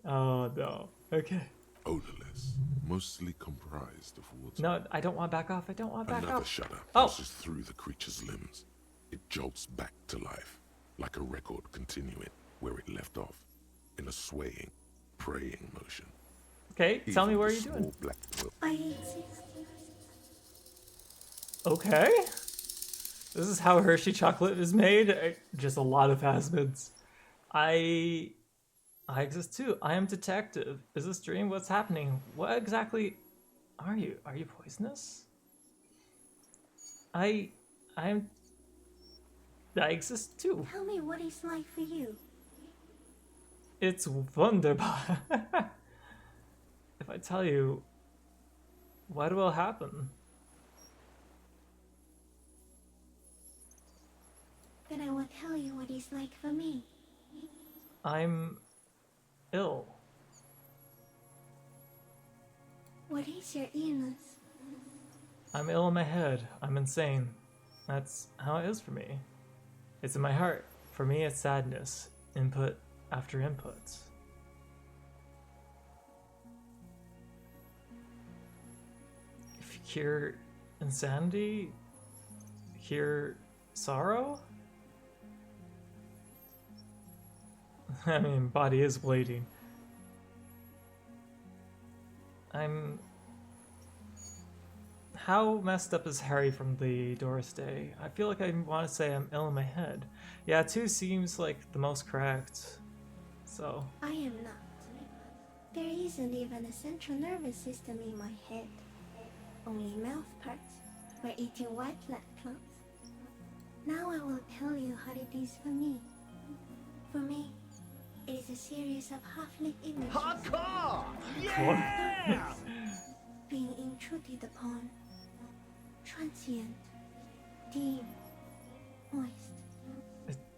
Oh no. Okay. Odorless, mostly comprised of water. No, I don't want back off. I don't want back Another off. shudder Oh. passes through the creature's limbs. It jolts back to life, like a record continuing where it left off, in a swaying, praying motion. Okay, tell me Even what the are you doing? small black quill- I exist. Okay. This is how Hershey chocolate is made. Just a lot of phasmids. I exist too. I am detective. Is this dream? What's happening? What exactly are you? Are you poisonous? I exist too. Tell me what it's like for you. It's wunderbar. If I tell you, what will happen? Then I will tell you what it's like for me. I'm ill. What is your illness? I'm ill in my head. I'm insane. That's how it is for me. It's in my heart. For me, it's sadness. Input after input. If you cure insanity, cure sorrow? I mean, body is bleeding. How messed up is Harry from the Doris Day? I feel like I want to say I'm ill in my head. Yeah, 2 seems like the most correct. So. I am not. There isn't even a central nervous system in my head. Only mouth parts. We're eating white blood clots. Now I will tell you how it is for me. For me, it is a series of half-lit images. Hardcore! Yeah! Being intruded upon. Transient. Dim. Moist.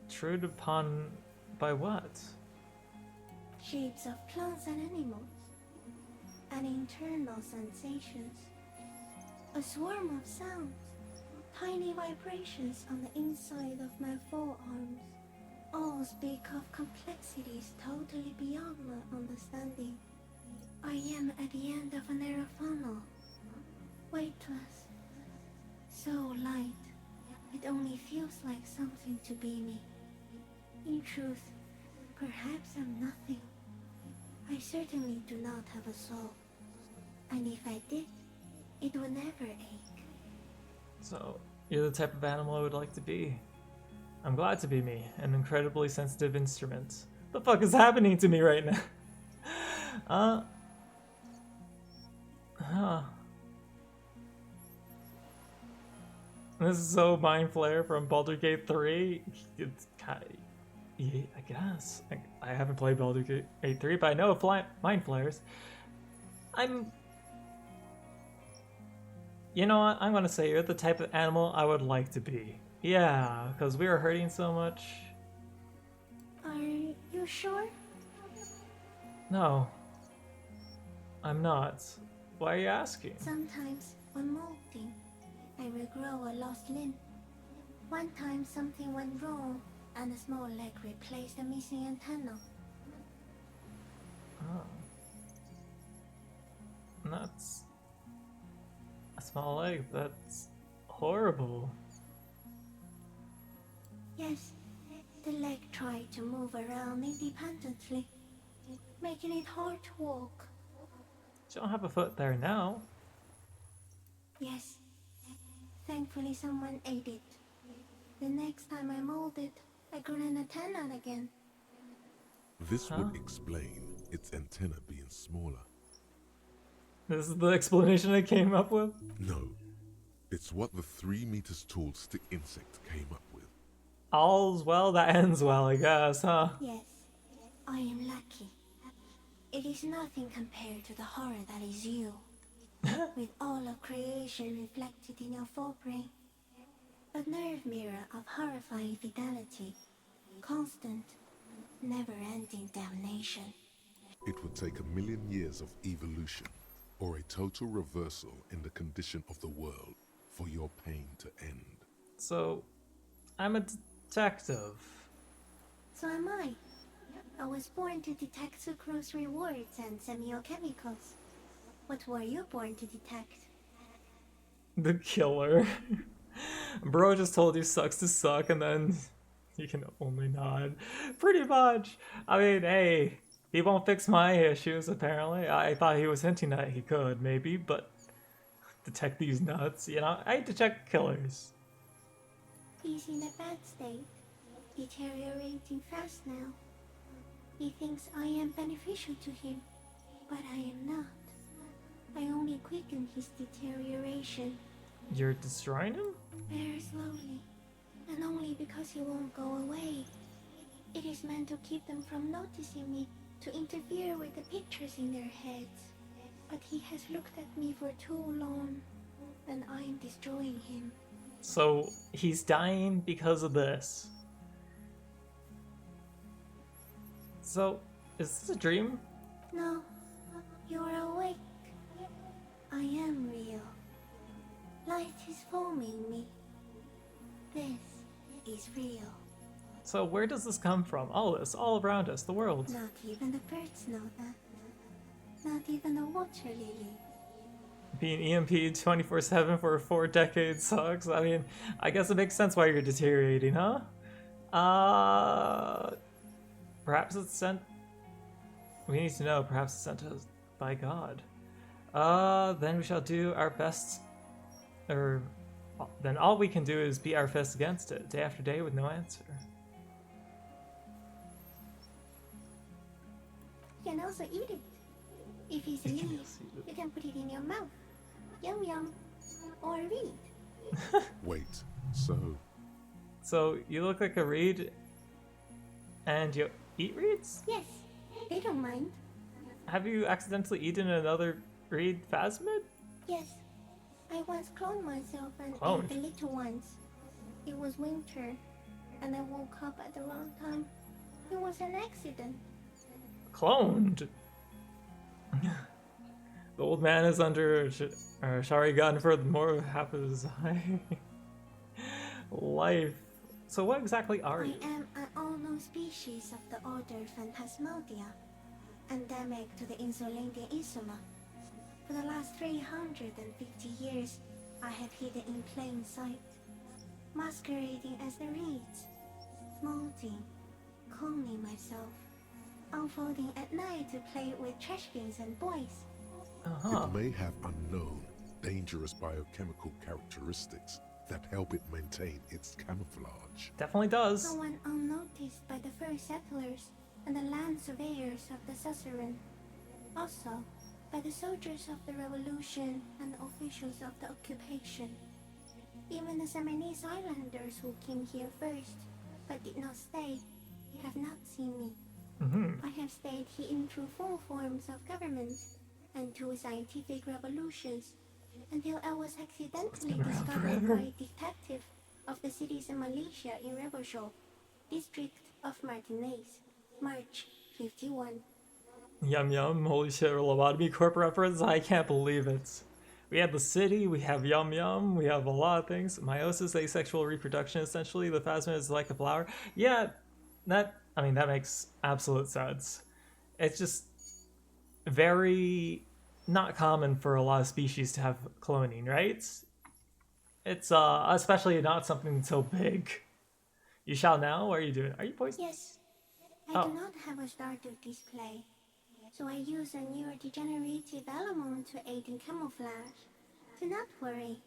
Intrude upon by what? Shapes of plants and animals. And internal sensations. A swarm of sounds. Tiny vibrations on the inside of my forearms. All speak of complexities totally beyond my understanding. I am at the end of a narrow funnel. Weightless. So light, it only feels like something to be me. In truth, perhaps I'm nothing. I certainly do not have a soul. And if I did, it would never ache. So, you're the type of animal I would like to be. I'm glad to be me, an incredibly sensitive instrument. The fuck is happening to me right now? This is so Mind Flare from Baldur's Gate 3. It's kind of, yeah, I guess. I haven't played Baldur's Gate 3, but I know Mind Flares. You know what? I'm gonna say you're the type of animal I would like to be. Yeah, because we were hurting so much. Are you sure? No. I'm not. Why are you asking? Sometimes, when molting, I regrow a lost limb. One time something went wrong, and a small leg replaced a missing antenna. Oh. That's a small leg. That's horrible. Yes, the leg tried to move around independently, making it hard to walk. You don't have a foot there now. Yes, thankfully someone ate it. The next time I molded, I grew an antenna again. This would explain its antenna being smaller. This is the explanation I came up with? No. It's what the 3 meters tall stick insect came up with. All's well that ends well, I guess, huh? Yes, I am lucky. It is nothing compared to the horror that is you. With all of creation reflected in your forebrain. A nerve mirror of horrifying fidelity. Constant, never-ending damnation. It would take 1,000,000 years of evolution, or a total reversal in the condition of the world, for your pain to end. So, I'm a detective. So am I. I was born to detect sucrose rewards and semiochemicals. What were you born to detect? The killer. Bro just told you sucks to suck, and then you can only nod. Pretty much. I mean, hey, he won't fix my issues, apparently. I thought he was hinting that he could, maybe, but detect these nuts, you know? I detect killers. He's in a bad state, deteriorating fast now. He thinks I am beneficial to him, but I am not. I only quicken his deterioration. You're destroying him? Very slowly, and only because he won't go away. It is meant to keep them from noticing me, to interfere with the pictures in their heads. But he has looked at me for too long, and I am destroying him. So, he's dying because of this. So, is this a dream? No, you are awake. I am real. Light is forming me. This is real. So, where does this come from? All this, all around us, the world. Not even the birds know that. Not even the water lily. Being EMP'd 24/7 for 4 decades sucks. I mean, I guess it makes sense why you're deteriorating, huh? Perhaps it's sent... We need to know, perhaps it's sent to us by God. Then we shall do our best... Then all we can do is beat our fists against it, day after day with no answer. You can also eat it. If it's a leaf, you can put it in your mouth. Yum yum. Or read. Wait, so... So, you look like a reed, and you eat reeds? Yes, they don't mind. Have you accidentally eaten another reed phasmid? Yes, I once cloned myself and Cloned? ate the little ones. It was winter, and I woke up at the wrong time. It was an accident. Cloned? The old man is under Sharingan for more half of his life. So what exactly are you? I am an unknown species of the order Phantasmodia, endemic to the Insulindia Insula. For the last 350 years, I have hidden in plain sight, masquerading as the reeds, molding, cloning myself, unfolding at night to play with trash bins and boys. It may have unknown, dangerous biochemical characteristics that help it maintain its camouflage. Definitely does. No one unnoticed by the first settlers and the land surveyors of the suzerain. Also, by the soldiers of the revolution and the officials of the occupation. Even the Seminese islanders who came here first, but did not stay, have not seen me. I have stayed hidden through 4 forms of government and 2 scientific revolutions, until I was accidentally discovered by a detective of the citizen militia in Rebelshaw, district of Martinez, March 51. Yum yum, holy shit, lobotomy corp reference? I can't believe it. We have the city, we have yum yum, we have a lot of things. Meiosis, asexual reproduction, essentially. The phasma is like a flower. Yeah, that makes absolute sense. It's just very not common for a lot of species to have cloning, right? It's especially not something so big. You shall now? What are you doing? Are you poisoned? Yes. I do not have a starter display, so I use a neurodegenerative element to aid in camouflage. Do not worry.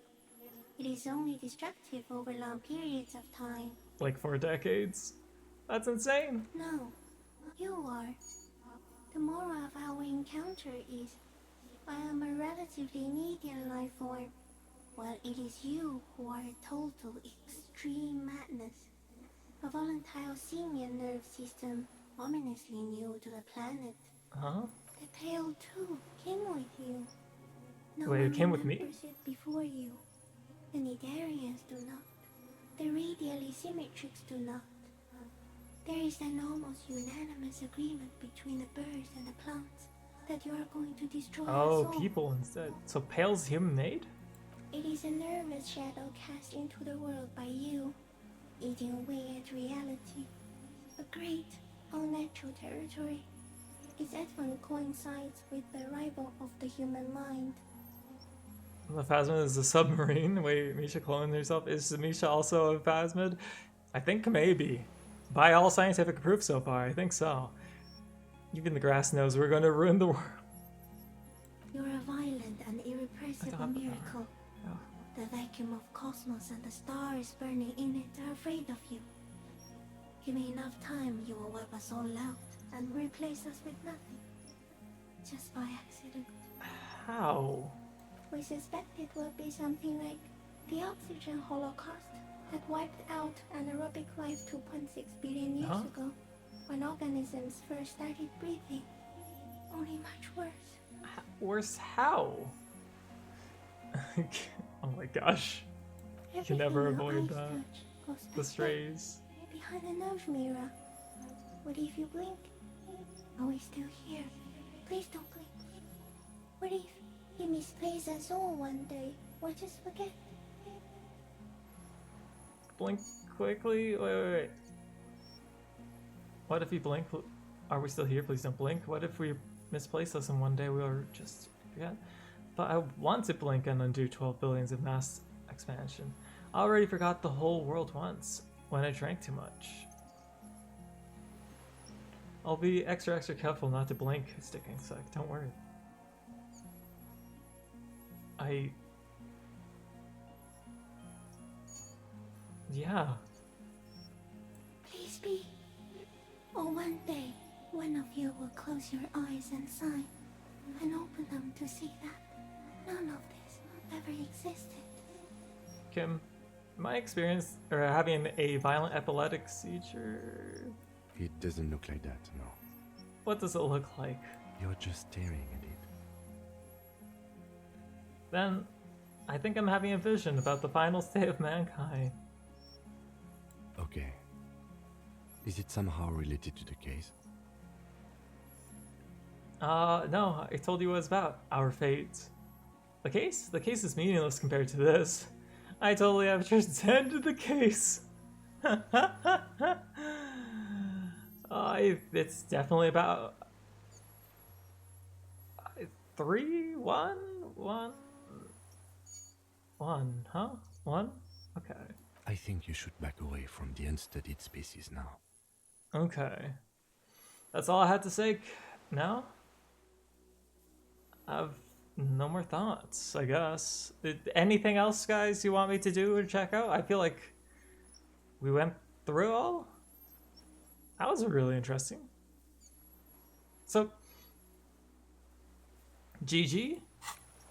It is only destructive over long periods of time. Like 4 decades? That's insane. No, you are. The moral of our encounter is, I am a relatively medium life form. Well, it is you who are a total extreme madness. A volatile simian nerve system, ominously new to the planet. Huh? The Pale too came with you. No Wait, it one came with me? remembers it before you. The Nidarians do not. The radially symmetrics do not. There is an almost unanimous agreement between the birds and the plants that you are going to destroy us Oh, all. people instead. So Pale's human made? It is a nervous shadow cast into the world by you, eating away at reality. A great, unnatural territory. Its advent coincides with the arrival of the human mind. The Phasmid is a submarine. Wait, Misha cloned herself. Is Misha also a Phasmid? I think maybe. By all scientific proof so far, I think so. Even the grass knows we're going to ruin the world. You're a violent and irrepressible miracle. The vacuum of cosmos and the stars burning in it are afraid of you. Give me enough time, you will wipe us all out and replace us with nothing. Just by accident. How? We suspect it will be something like the oxygen holocaust that wiped out anaerobic life 2.6 billion years ago, when organisms first started breathing. Only much worse. Worse how? Oh my gosh. You can never avoid that. The strays. Behind the nose mirror. What if you blink? Are we still here? Please don't blink. What if you misplace us all one day? Or just forget? Blink quickly? Wait. What if you blink? Are we still here? Please don't blink. What if we misplace us and one day we'll just forget? But I want to blink and undo 12 billions of mass expansion. I already forgot the whole world once, when I drank too much. I'll be extra careful not to blink, sticking sec, don't worry. Yeah. Please be. Or one day, one of you will close your eyes and sigh, and open them to see that none of this ever existed. Kim, my experience, or having a violent epileptic seizure... It doesn't look like that, no. What does it look like? You're just staring at it. Then, I think I'm having a vision about the final state of mankind. Okay. Is it somehow related to the case? No, I told you what it's about. Our fate. The case? The case is meaningless compared to this. I totally have transcended the case. It's definitely about 3, 1, 1, 1, huh? 1? Okay. I think you should back away from the unstudied species now. Okay. That's all I had to say now? I have no more thoughts, I guess. Anything else, guys, you want me to do or check out? I feel like we went through all. That was really interesting. So, GG?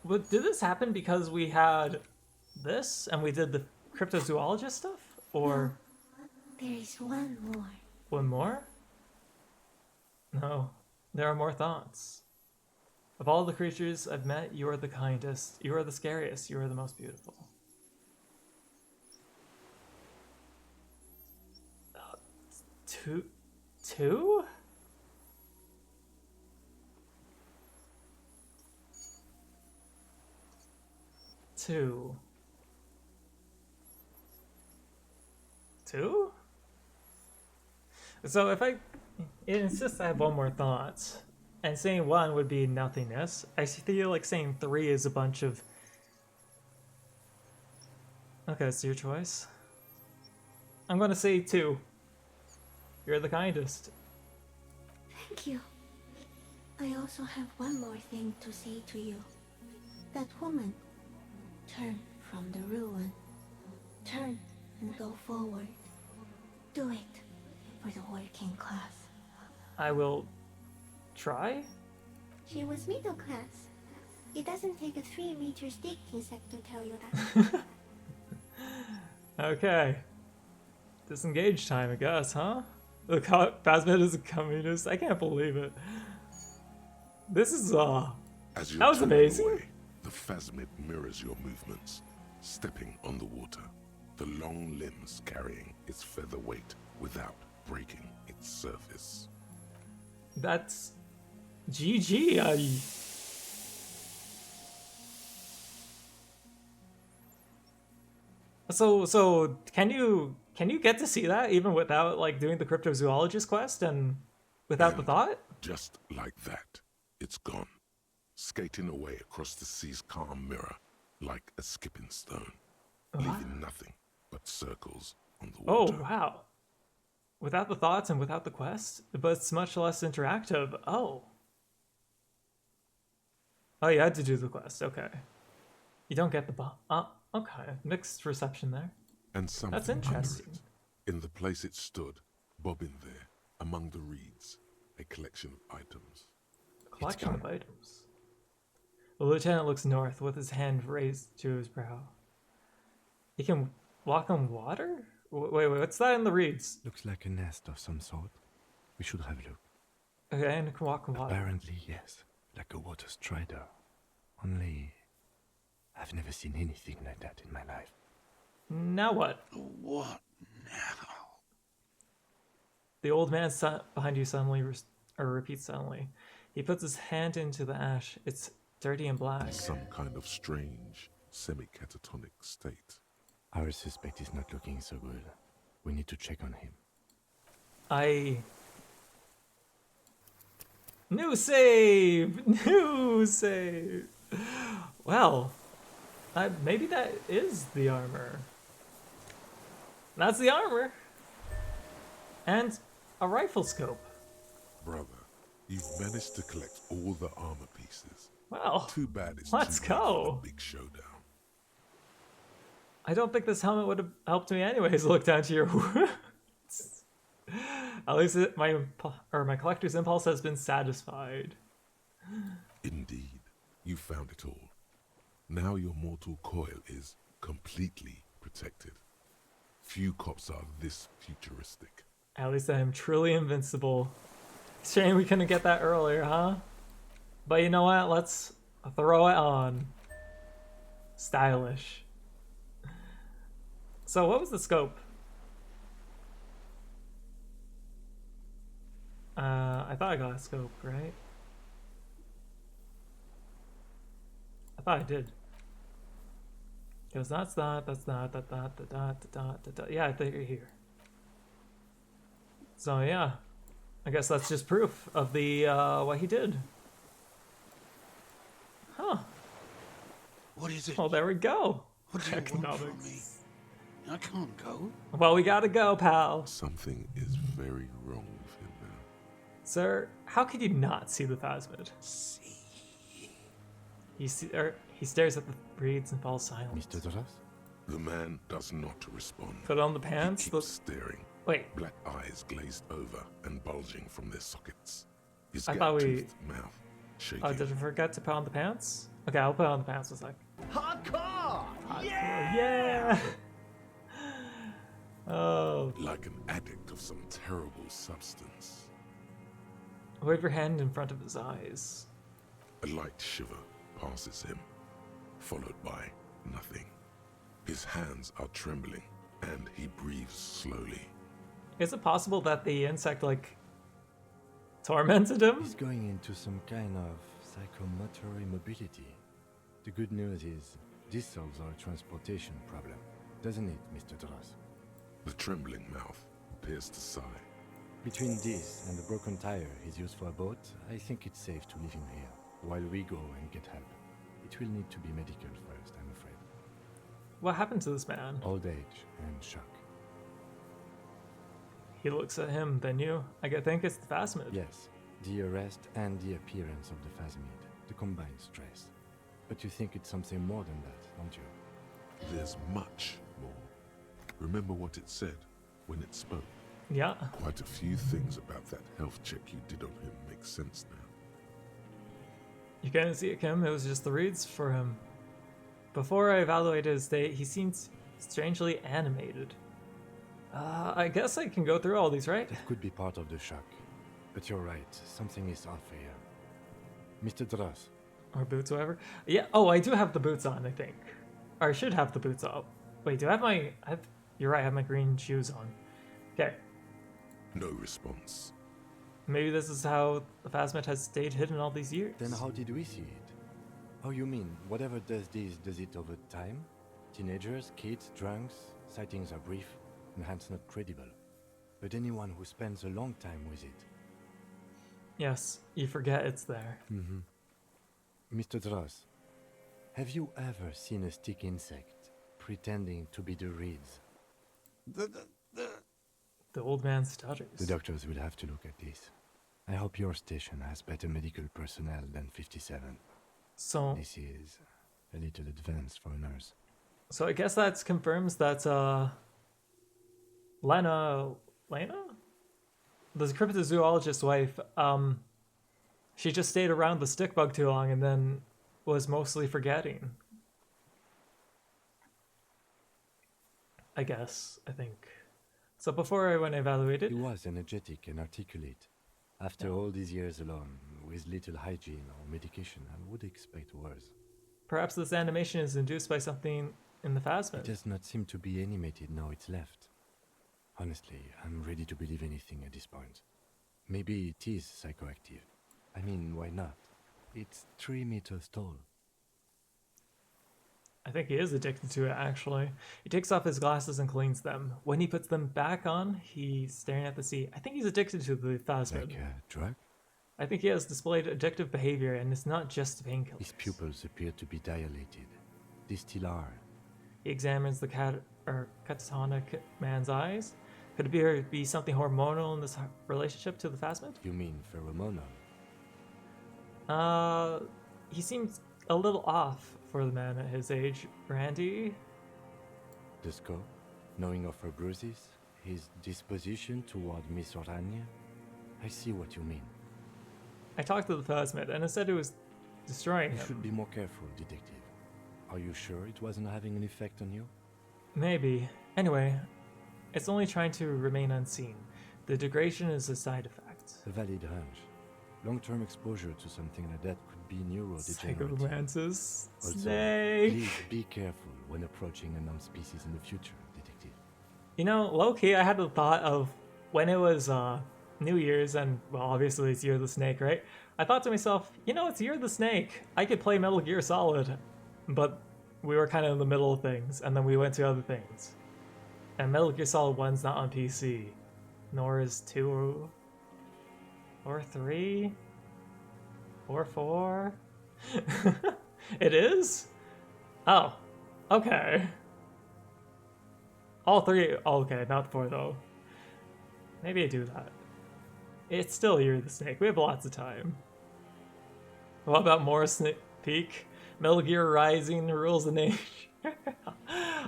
Did this happen because we had this and we did the cryptozoologist stuff? Or... There is one more. One more? No, there are more thoughts. Of all the creatures I've met, you are the kindest, you are the scariest, you are the most beautiful. Two? 2? So if I insist I have one more thought, and saying 1 would be nothingness, I feel like saying 3 is a bunch of... Okay, it's your choice. I'm gonna say 2. You're the kindest. Thank you. I also have one more thing to say to you. That woman, turn from the ruin. Turn and go forward. Do it for the working class. I will try? She was middle class. It doesn't take a 3-meter stick insect to tell you that. Okay. Disengage time, I guess, huh? The Phasmid is a communist. I can't believe it. This is As you're that was turning amazing. away, the Phasmid mirrors your movements, stepping on the water, the long limbs carrying its feather weight without breaking its surface. That's GG. So can you get to see that even without like doing the cryptozoologist quest and without the thought? Just like that, it's gone, skating away across the sea's calm mirror like a skipping stone, leaving nothing but circles on the Oh water. wow. Without the thoughts and without the quest, but it's much less interactive. Oh. Oh, you had to do the quest. Okay. You don't get the okay. Mixed reception there. And something That's interesting. under it, in the place it stood, bobbing there, among the reeds, a collection of items. Collection of items. The lieutenant looks north with his hand raised to his brow. He can walk on water? Wait, what's that in the reeds? Looks like a nest of some sort. We should have a look. Okay, and it can walk on water. Apparently, yes. Like a water strider. Only, I've never seen anything like that in my life. Now what? What now? The old man behind you suddenly repeats suddenly. He puts his hand into the ash. It's dirty and black. In some kind of strange, semi-catatonic state. Our suspect is not looking so good. We need to check on him. New save! New save! Well, maybe that is the armor. That's the armor! And a rifle scope. Brother, you've managed to collect all the armor pieces. Well, too bad it's let's too late go. for the big showdown. I don't think this helmet would have helped me anyways. Look down to your wounds. At least my collector's impulse has been satisfied. Indeed, you found it all. Now your mortal coil is completely protected. Few cops are this futuristic. At least I am truly invincible. Shame we couldn't get that earlier, huh? But you know what? Let's throw it on. Stylish. So what was the scope? I thought I got a scope, right? I thought I did. Because that's that. Yeah, I think you're here. So yeah, I guess that's just proof of the what he did. Huh. What is it? Well, there we go. What do you want from me? I can't go. Well, we gotta go, pal. Something is very wrong with him now. Sir, how could you not see the Phasmid? He stares at the reeds and falls silent. Mr. Doras? The man does not respond. Put on the pants. He keeps staring. Wait. Black eyes glazed over and bulging from their sockets. His I thought we. gap-toothed mouth shaking. Oh, did I forget to put on the pants? Okay, I'll put on the pants. It's like. Hardcore! Yeah! Oh. Like an addict of some terrible substance. Wave your hand in front of his eyes. A light shiver passes him, followed by nothing. His hands are trembling, and he breathes slowly. Is it possible that the insect, like, tormented him? He's going into some kind of psychomotor immobility. The good news is, this solves our transportation problem, doesn't it, Mr. Doras? The trembling mouth appears to sigh. Between this and the broken tire he's used for a boat, I think it's safe to leave him here, while we go and get help. It will need to be medical first, I'm afraid. What happened to this man? Old age and shock. He looks at him, then you. I think it's the Phasmid. Yes, the arrest and the appearance of the Phasmid, the combined stress. But you think it's something more than that, don't you? There's much more. Remember what it said when it spoke? Yeah. Quite a few things about that health check you did on him make sense now. You can't see it, Kim. It was just the reeds for him. Before I evaluated his state, he seems strangely animated. I guess I can go through all these, right? That could be part of the shock. But you're right, something is off here. Mr. Dross. Or boots, whatever. Yeah, oh, I do have the boots on, I think. Or I should have the boots on. Wait, do I have my... You're right, I have my green shoes on. Okay. No response. Maybe this is how the Phasmid has stayed hidden all these years. Then how did we see it? Oh, you mean, whatever does this, does it over time? Teenagers, kids, drunks, sightings are brief, and hence not credible. But anyone who spends a long time with it. Yes, you forget it's there. Mm-hmm. Mr. Dross, have you ever seen a stick insect pretending to be the reeds? The old man stutters. The doctors will have to look at this. I hope your station has better medical personnel than 57. So... This is a little advanced for a nurse. So I guess that confirms that, Lena? The cryptozoologist's wife, she just stayed around the stick bug too long and then was mostly forgetting. I guess, I think. So before I went evaluated... He was energetic and articulate. After all these years alone, with little hygiene or medication, I would expect worse. Perhaps this animation is induced by something in the Phasmid. It does not seem to be animated now it's left. Honestly, I'm ready to believe anything at this point. Maybe it is psychoactive. I mean, why not? It's 3 meters tall. I think he is addicted to it, actually. He takes off his glasses and cleans them. When he puts them back on, he's staring at the sea. I think he's addicted to the Phasmid. Like a drug? I think he has displayed addictive behavior, and it's not just painkillers. His pupils appear to be dilated. They still are. He examines the catatonic man's eyes. Could it be something hormonal in this relationship to the Phasmid? You mean pheromonal? He seems a little off for the man at his age. Brandy? Disco, knowing of her bruises, his disposition toward Miss Orania, I see what you mean. I talked to the Phasmid, and it said it was destroying him. You should be more careful, detective. Are you sure it wasn't having an effect on you? Maybe. Anyway, it's only trying to remain unseen. The degradation is a side effect. A valid hunch. Long-term exposure to something like that could be neurodegenerative. Psychomantis. Also, Snake. please be careful when approaching a known species in the future, detective. You know, low-key, I had the thought of when it was New Year's and, well, obviously it's Year of the Snake, right? I thought to myself, you know, it's Year of the Snake. I could play Metal Gear Solid. But we were kind of in the middle of things, and then we went to other things. And Metal Gear Solid 1's not on PC. Nor is 2... or 3... or 4... It is? Oh. Okay. All 3... Oh, okay, not 4 though. Maybe I do that. It's still Year of the Snake. We have lots of time. What about more sneak peek? Metal Gear Rising rules the nation.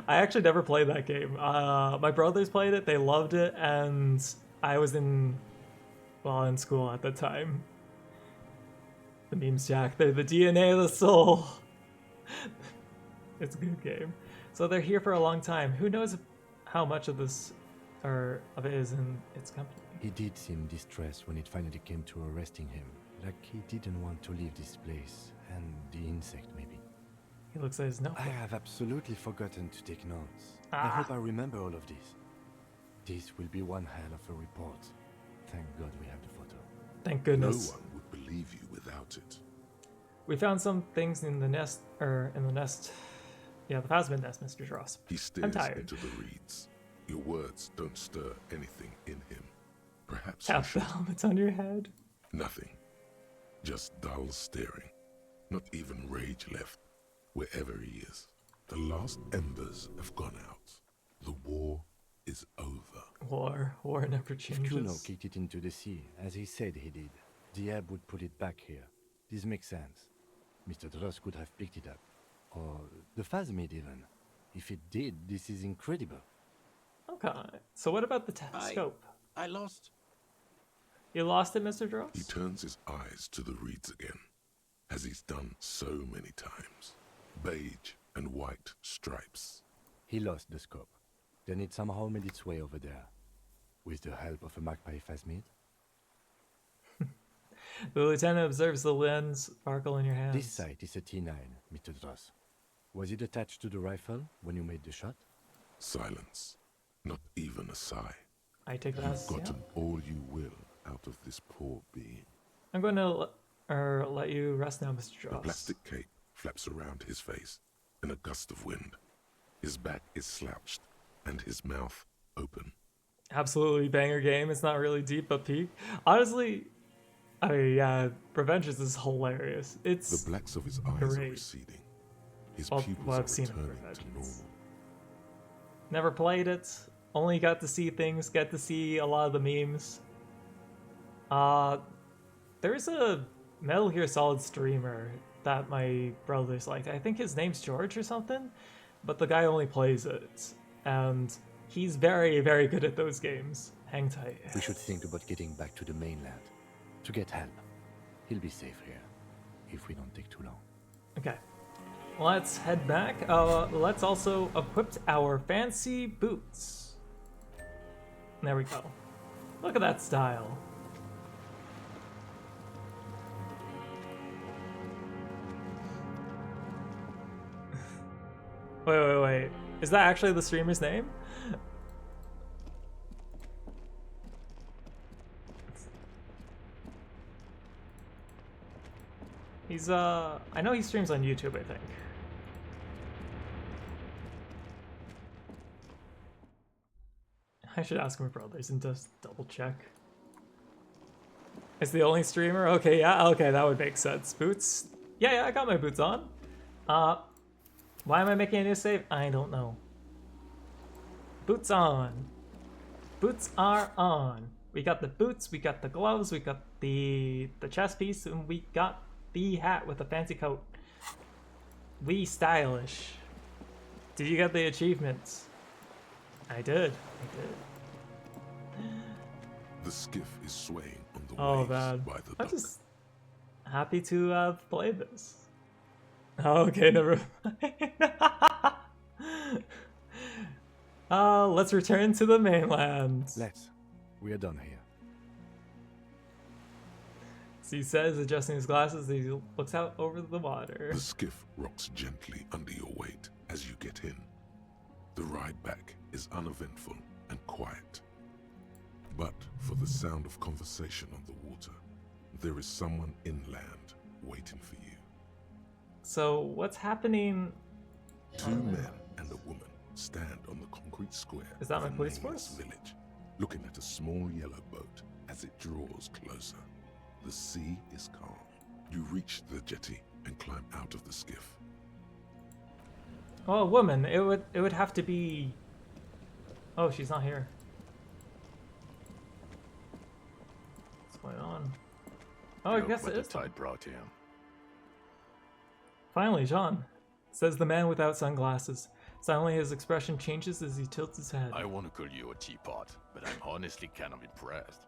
I actually never played that game. My brothers played it, they loved it, and I was in school at the time. The memes, Jack, they're the DNA of the soul. It's a good game. So they're here for a long time. Who knows how much of this, or of it is in its company? He did seem distressed when it finally came to arresting him. Like he didn't want to leave this place. And the insect, maybe. He looks at his notebook. I have absolutely forgotten to take notes. I hope I remember all of this. This will be one hell of a report. Thank God we have the photo. Thank goodness. No one would believe you without it. We found some things in the nest, yeah, the Phasmid nest, Mr. Dross. He stares into the reeds. Your words don't stir anything in him. Perhaps Tap the helmet's on your head. Nothing. Just dull staring. Not even rage left, wherever he is. The last embers have gone out. The war is over. War never changes. If Kuno kicked it into the sea, as he said he did, the ebb would put it back here. This makes sense. Mr. Dross could have picked it up. Or the Phasmid even. If it did, this is incredible. Okay, so what about the telescope? I lost... You lost it, Mr. Dross? He turns his eyes to the reeds again. as he's done so many times. Beige and white stripes. He lost the scope. Then it somehow made its way over there. With the help of a magpie phasmid. The lieutenant observes the lens sparkle in your hands. This sight is a T9, Mr. Dross. Was it attached to the rifle when you made the shot? Silence. Not even a sigh. I take that as You've gotten all you will out of this poor being. I'm going to let you rest now, Mr. Dross. A plastic cape flaps around his face in a gust of wind. His back is slouched and his mouth open. Absolutely banger game. It's not really deep, but peak. Honestly, I mean, yeah, Preventions is hilarious. It's the blacks of his eyes great. are receding. His Well, pupils I've are seen returning to Preventions. normal. Never played it. Only got to see things. Get to see a lot of the memes. There's a Metal Gear Solid streamer that my brother's like. I think his name's George or something, but the guy only plays it, and he's very, very good at those games. Hang tight. We should think about getting back to the mainland. To get help. He'll be safe here. If we don't take too long. Okay. Let's head back. Let's also equip our fancy boots. There we go. Look at that style. Wait. Is that actually the streamer's name? He's, I know he streams on YouTube, I think. I should ask my brothers and just double check. Is the only streamer? Okay, yeah, okay, that would make sense. Boots? Yeah, I got my boots on. Why am I making a new save? I don't know. Boots on. Boots are on. We got the boots, we got the gloves, we got the chest piece, and we got the hat with a fancy coat. We stylish. Did you get the achievements? I did. The skiff is swaying on the Oh waves man, by the I'm dock. just happy to have played this. Okay, never mind. Let's return to the mainland. Let's. We are done here. So he says, adjusting his glasses, he looks out over the water. The skiff rocks gently under your weight as you get in. The ride back is uneventful and quiet. But for the sound of conversation on the water, there is someone inland waiting for you. So what's happening? Two men and a woman stand on the concrete square Is that of my a police nameless force? village, looking at a small yellow boat as it draws closer. The sea is calm. You reach the jetty and climb out of the skiff. Oh, a woman. It would have to be. Oh, she's not here. What's going on? Oh, I guess it is. The tide brought him. Finally, Jean, says the man without sunglasses. Suddenly, his expression changes as he tilts his head. I want to call you a teapot, but I'm honestly kind of impressed.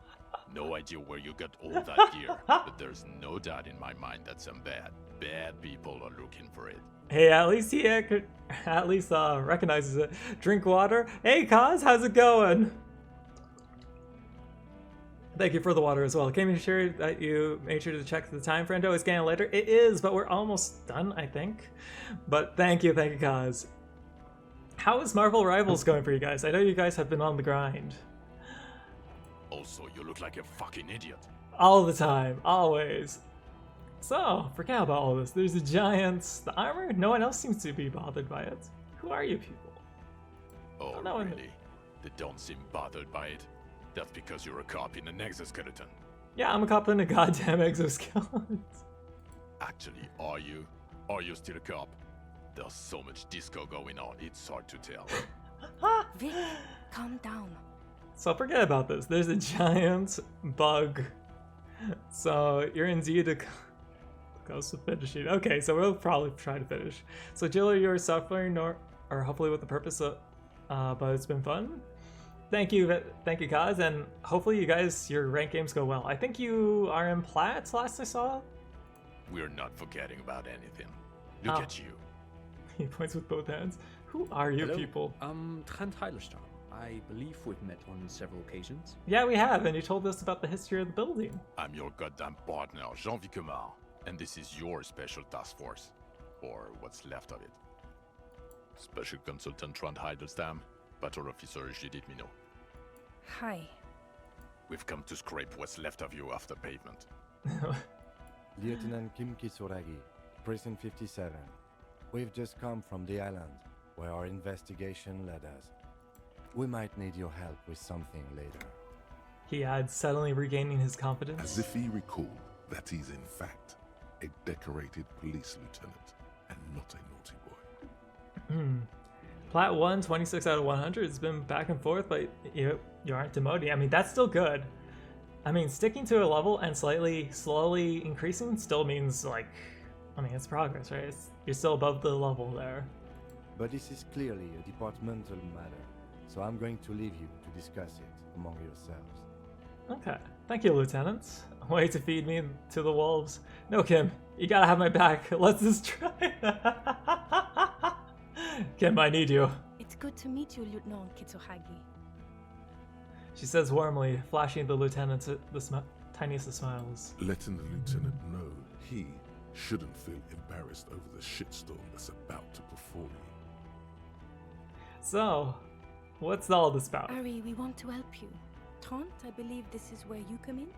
No idea where you got all that gear, but there's no doubt in my mind that some bad people are looking for it. Hey, at least he recognizes it. Drink water. Hey, Kaz, how's it going? Thank you for the water as well. Can you sure that you made sure to check the time, friendo? It's getting later. It is, but we're almost done, I think. But thank you, Kaz. How is Marvel Rivals going for you guys? I know you guys have been on the grind. Also, you look like a fucking idiot. All the time, always. So, forget about all this. There's the giants, the armor. No one else seems to be bothered by it. Who are you people? Oh, really? They don't seem bothered by it. That's because you're a cop in an exoskeleton. Yeah, I'm a cop in a goddamn exoskeleton. Actually, are you? Are you still a cop? There's so much disco going on, it's hard to tell. Vic, calm down. So forget about this. There's a giant bug. So you're indeed a close to finishing. Okay, so we'll probably try to finish. So Jill, you're suffering or hopefully with the purpose of, but it's been fun. Thank you, Kaz, and hopefully you guys, your rank games go well. I think you are in Plat last I saw. We're not forgetting about anything. Look Oh. at you. He points with both hands. Who are you Hello, people? Trent Heilerstam. I believe we've met on several occasions. Yeah, we have, and you told us about the history of the building. I'm your goddamn partner, Jean Vicomar, and this is your special task force. Or what's left of it. Special Consultant Trent Heidelstam, Battle Officer Judith Minot. Hi. We've come to scrape what's left of you after pavement. Lieutenant Kim Kisuragi, Precinct 57. We've just come from the island, where our investigation led us. We might need your help with something later. He adds, suddenly regaining his confidence. As if he recalled that he's in fact a decorated police lieutenant and not a naughty boy. Plat 1, 26 out of 100. It's been back and forth, but you aren't demoting. I mean, that's still good. I mean, sticking to a level and slowly increasing still means, like, I mean, it's progress, right? You're still above the level there. But this is clearly a departmental matter, so I'm going to leave you to discuss it among yourselves. Okay. Thank you, Lieutenant. Way to feed me to the wolves. No, Kim, you gotta have my back. Let's just try. Kim, I need you. It's good to meet you, Lieutenant Kitsuhagi. She says warmly, flashing the lieutenant the tiniest of smiles. Letting the lieutenant know he shouldn't feel embarrassed over the shitstorm that's about to befall you. So, what's all this about? Ari, we want to help you. Trent, I believe this is where you come in?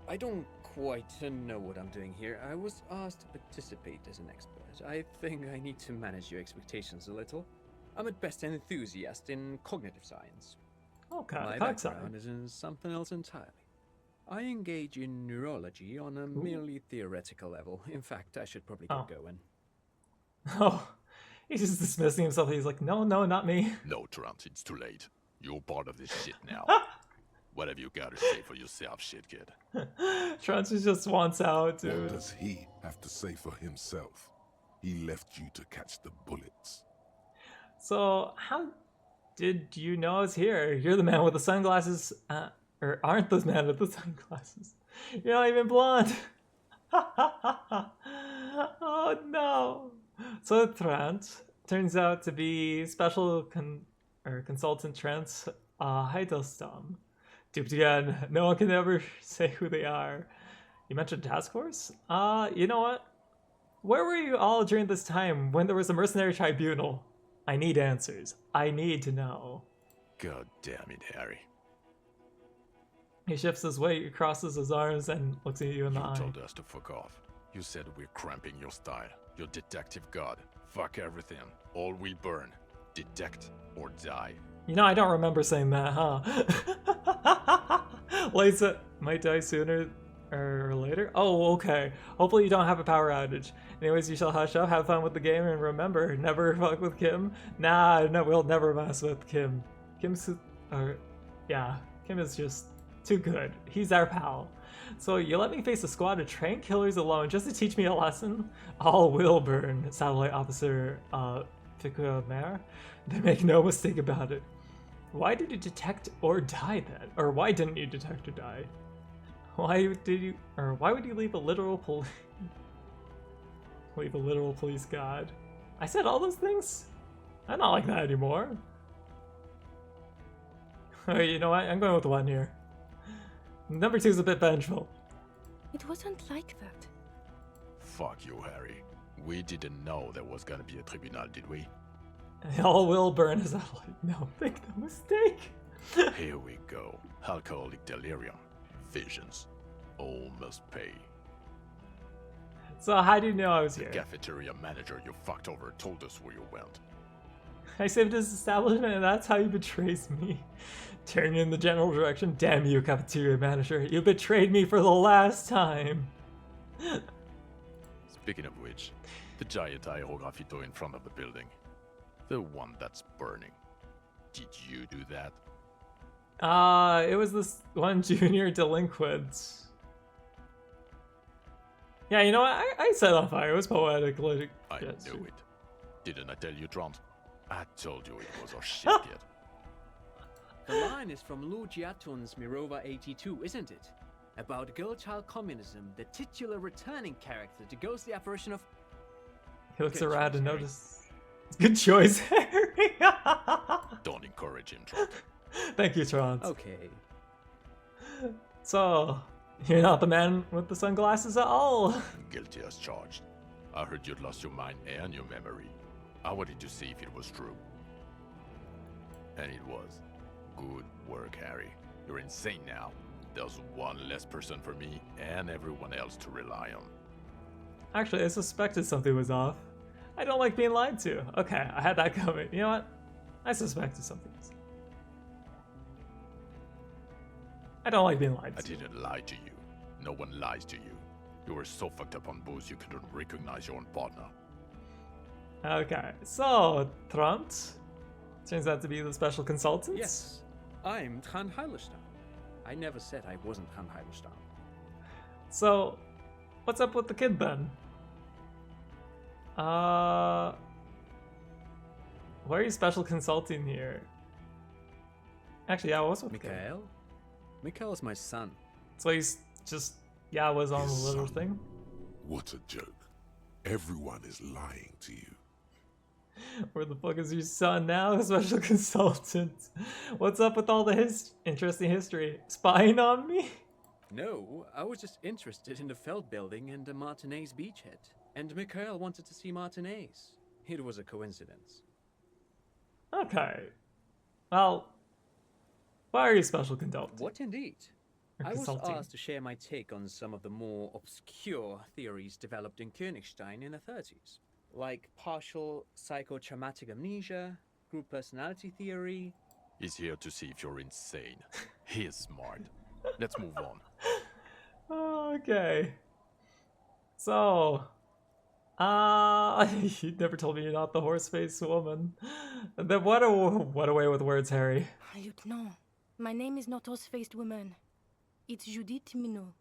I don't quite know what I'm doing here. I was asked to participate as an expert. I think I need to manage your expectations a little. I'm at best an enthusiast in cognitive science. Okay, My background is in something else entirely. I engage in neurology on a merely theoretical level. In fact, I should probably get going. Oh, he's just dismissing himself. He's like, no, not me. No, Trent, it's too late. You're part of this shit now. What have you got to say for yourself, shit kid? Trent just wants out, dude. What does he have to say for himself? He left you to catch the bullets. So, how did you know I was here? You're the man with the sunglasses, or aren't the man with the sunglasses. You're not even blonde. Oh no. So Trent turns out to be special consultant Trent Heidelstam. Duped again. No one can ever say who they are. You mentioned task force? You know what? Where were you all during this time when there was a mercenary tribunal? I need answers. I need to know. God damn it, Harry. He shifts his weight, crosses his arms, and looks at you in the eye. You told us to fuck off. You said we're cramping your style. Your detective god. Fuck everything. All will burn. Detect or die. You know, I don't remember saying that, huh? Lisa might die sooner or later. Oh, okay. Hopefully you don't have a power outage. Anyways, you shall hush up, have fun with the game, and remember, never fuck with Kim. Nah, no, we'll never mess with Kim. Kim is just too good. He's our pal. So you let me face a squad of trained killers alone just to teach me a lesson? All will burn, Satellite Officer Fikua Mare. They make no mistake about it. Why did you detect or die then? Or why didn't you detect or die? Why would you leave a literal police god? I said all those things? I'm not like that anymore. Alright, you know what? I'm going with one here. Number 2 is a bit vengeful. It wasn't like that. Fuck you, Harry. We didn't know there was gonna be a tribunal, did we? All will burn as satellite. No, make no mistake. Here we go. Alcoholic delirium. Visions. All must pay. So how do you know I was The here? cafeteria manager you fucked over told us where you went. I saved his establishment and that's how he betrays me. Turn in the general direction. Damn you, cafeteria manager. You betrayed me for the last time. Speaking of which, the giant aerografito in front of the building. The one that's burning. Did you do that? It was this one junior delinquent. Yeah, you know what? I set on fire. It was poetic. I knew it. Didn't I tell you, Trant? I told you it was our shit kid. The line is from Lord Yatun's Mirova 82, isn't it? about girl-child communism, the titular returning character to ghost the apparition of... He looks Good around choice, and Harry. notices. Good choice, Harry. Don't encourage him, Trot. Thank you, Trant. Okay. So, you're not the man with the sunglasses at all. Guilty as charged. I heard you'd lost your mind and your memory. I wanted to see if it was true. And it was. Good work, Harry. You're insane now. There's one less person for me and everyone else to rely on. Actually, I suspected something was off. I don't like being lied to. Okay, I had that coming. You know what? I suspected something was. I don't like being lied I to. didn't lie to you. No one lies to you. You were so fucked up on booze you couldn't recognize your own partner. Okay, so Trant turns out to be the special consultant. Yes, I'm Trant Heilerstein. I never said I wasn't Trant Heilerstein. So, what's up with the kid then? Why are you special consulting here? Actually, yeah, what's with the kid? Mikhail? Mikhail's my son. So he's just, yeah, was on the His little son. thing? What a joke. Everyone is lying to you. Where the fuck is your son now, special consultant? What's up with all the interesting history? Spying on me? No, I was just interested in the Feld building and the Martinez beachhead. And Mikhail wanted to see Martinez. It was a coincidence. Okay. Well, why are you special consultant? What indeed? Or I was consulting? asked to share my take on some of the more obscure theories developed in Königstein in the 30s. Like partial psychotraumatic amnesia, group personality theory. He's here to see if you're insane. He is smart. Let's move on. Okay. So, you never told me you're not the horse-faced woman. Then what away with words, Harry. Lieutenant, my name is not horse-faced woman. It's Judith Minot.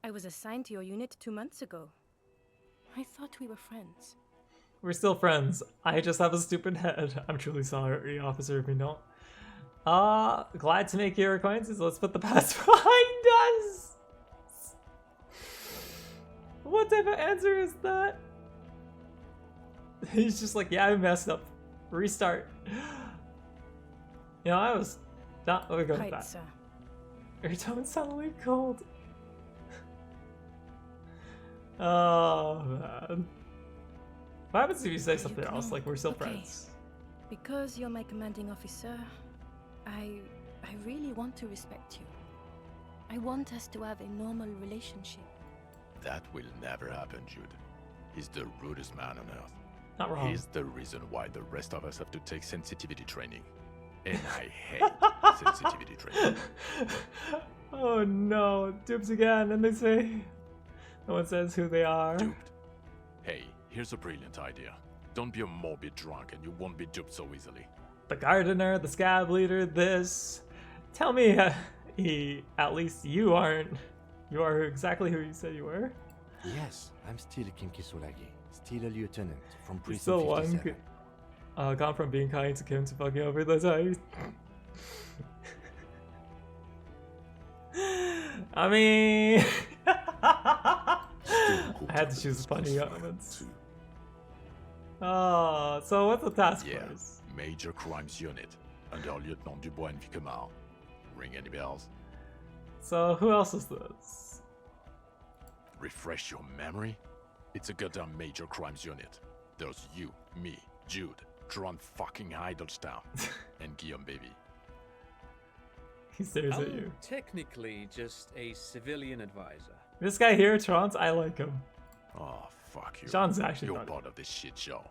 I was assigned to your unit 2 months ago. I thought we were friends. We're still friends. I just have a stupid head. I'm truly sorry, Officer Minot. Glad to make your acquaintance. Let's put the past behind us. What type of answer is that? He's just like, yeah, I messed up. Restart. You know, I was not going with Right, that. sir. Your tone suddenly cold. Oh man. What happens if you say something else? Like we're still Okay. friends. Because you're my commanding officer, I really want to respect you. I want us to have a normal relationship. That will never happen, Jude. He's the rudest man on earth. Not wrong. He's the reason why the rest of us have to take sensitivity training. And I hate sensitivity training. Oh no, duped again, and they say no one says who they are. Duped. Hey, here's a brilliant idea. Don't be a morbid drunk and you won't be duped so easily. The gardener, the scab leader, this. Tell me, at least you aren't. You are exactly who you said you were. Yes, I'm still King Kisolagi, still a lieutenant from You're Precinct still one. 57. Gone from being kind to Kim to fucking over the time. I mean, I had to choose funny elements. Oh, so what's the task force? Major Crimes Unit under Lieutenant Dubois and Vicomar. Ring any bells? So who else is this? Refresh your memory? It's a goddamn Major Crimes Unit. There's you, me, Jude, Tron fucking Heidelstown, and Guillaume Baby. He stares at I'm you. technically just a civilian advisor. This guy here, Trant, I like him. Oh, fuck you. Sean's actually You're funny. part of this shit show.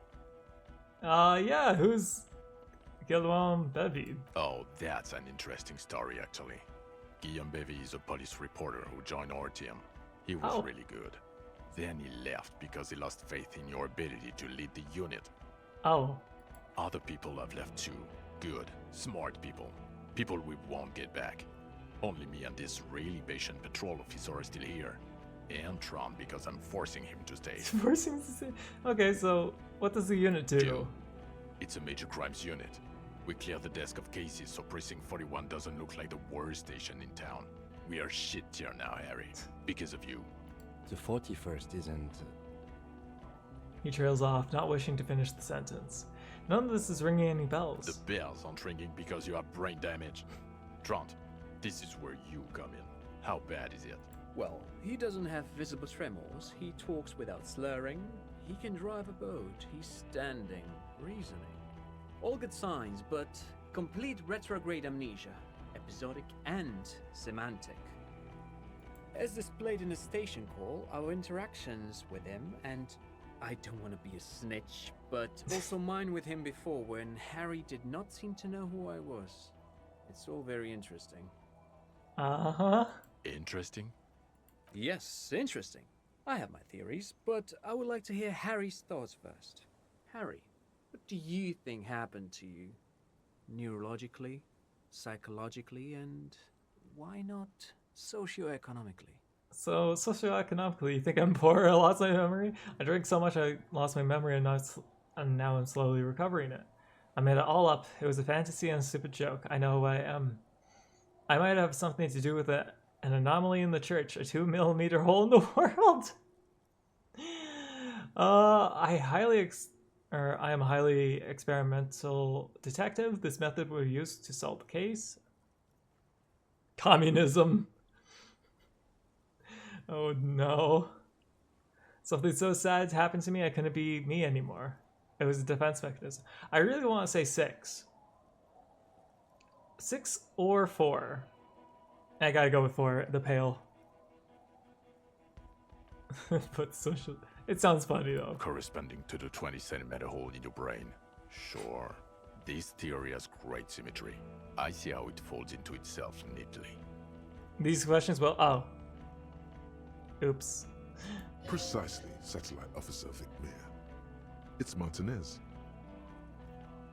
Yeah, who's Guillaume Bevy? Oh, that's an interesting story, actually. Guillaume Bevy is a police reporter who joined our team. He was really good. Then he left because he lost faith in your ability to lead the unit. Oh. Other people have left too. Good, smart people. People we won't get back. Only me and this really patient patrol officer are still here. And Tron because I'm forcing him to stay. Forcing him to stay. Okay, so what does the unit do? It's a major crimes unit. We clear the desk of cases so Precinct 41 doesn't look like the worst station in town. We are shit here now, Harry. Because of you. The 41st isn't... He trails off, not wishing to finish the sentence. None of this is ringing any bells. The bells aren't ringing because you have brain damage. Trant, this is where you come in. How bad is it? Well, he doesn't have visible tremors, he talks without slurring, he can drive a boat, he's standing, reasoning. All good signs, but complete retrograde amnesia, episodic and semantic. As displayed in the station call, our interactions with him, and I don't want to be a snitch, but also mine with him before when Harry did not seem to know who I was. It's all very interesting. Uh-huh. Interesting? Yes, interesting. I have my theories, but I would like to hear Harry's thoughts first. Harry, what do you think happened to you? Neurologically, psychologically, and why not socioeconomically? So, socioeconomically, you think I'm poor? I lost my memory? I drank so much I lost my memory and now I'm slowly recovering it. I made it all up. It was a fantasy and a stupid joke. I know who I am. I might have something to do with it. An anomaly in the church, a 2mm hole in the world. I am a highly experimental detective. This method will be used to solve the case. Communism. Oh no. Something so sad happened to me I couldn't be me anymore. It was a defense mechanism. I really want to say 6. 6 or 4. I gotta go with 4, the pail. But social... It sounds funny though. Corresponding to the 20cm hole in your brain. Sure. This theory has great symmetry. I see how it folds into itself neatly. These questions will... Oh. Oops. Precisely, Satellite Officer Vicmere. It's Martinez.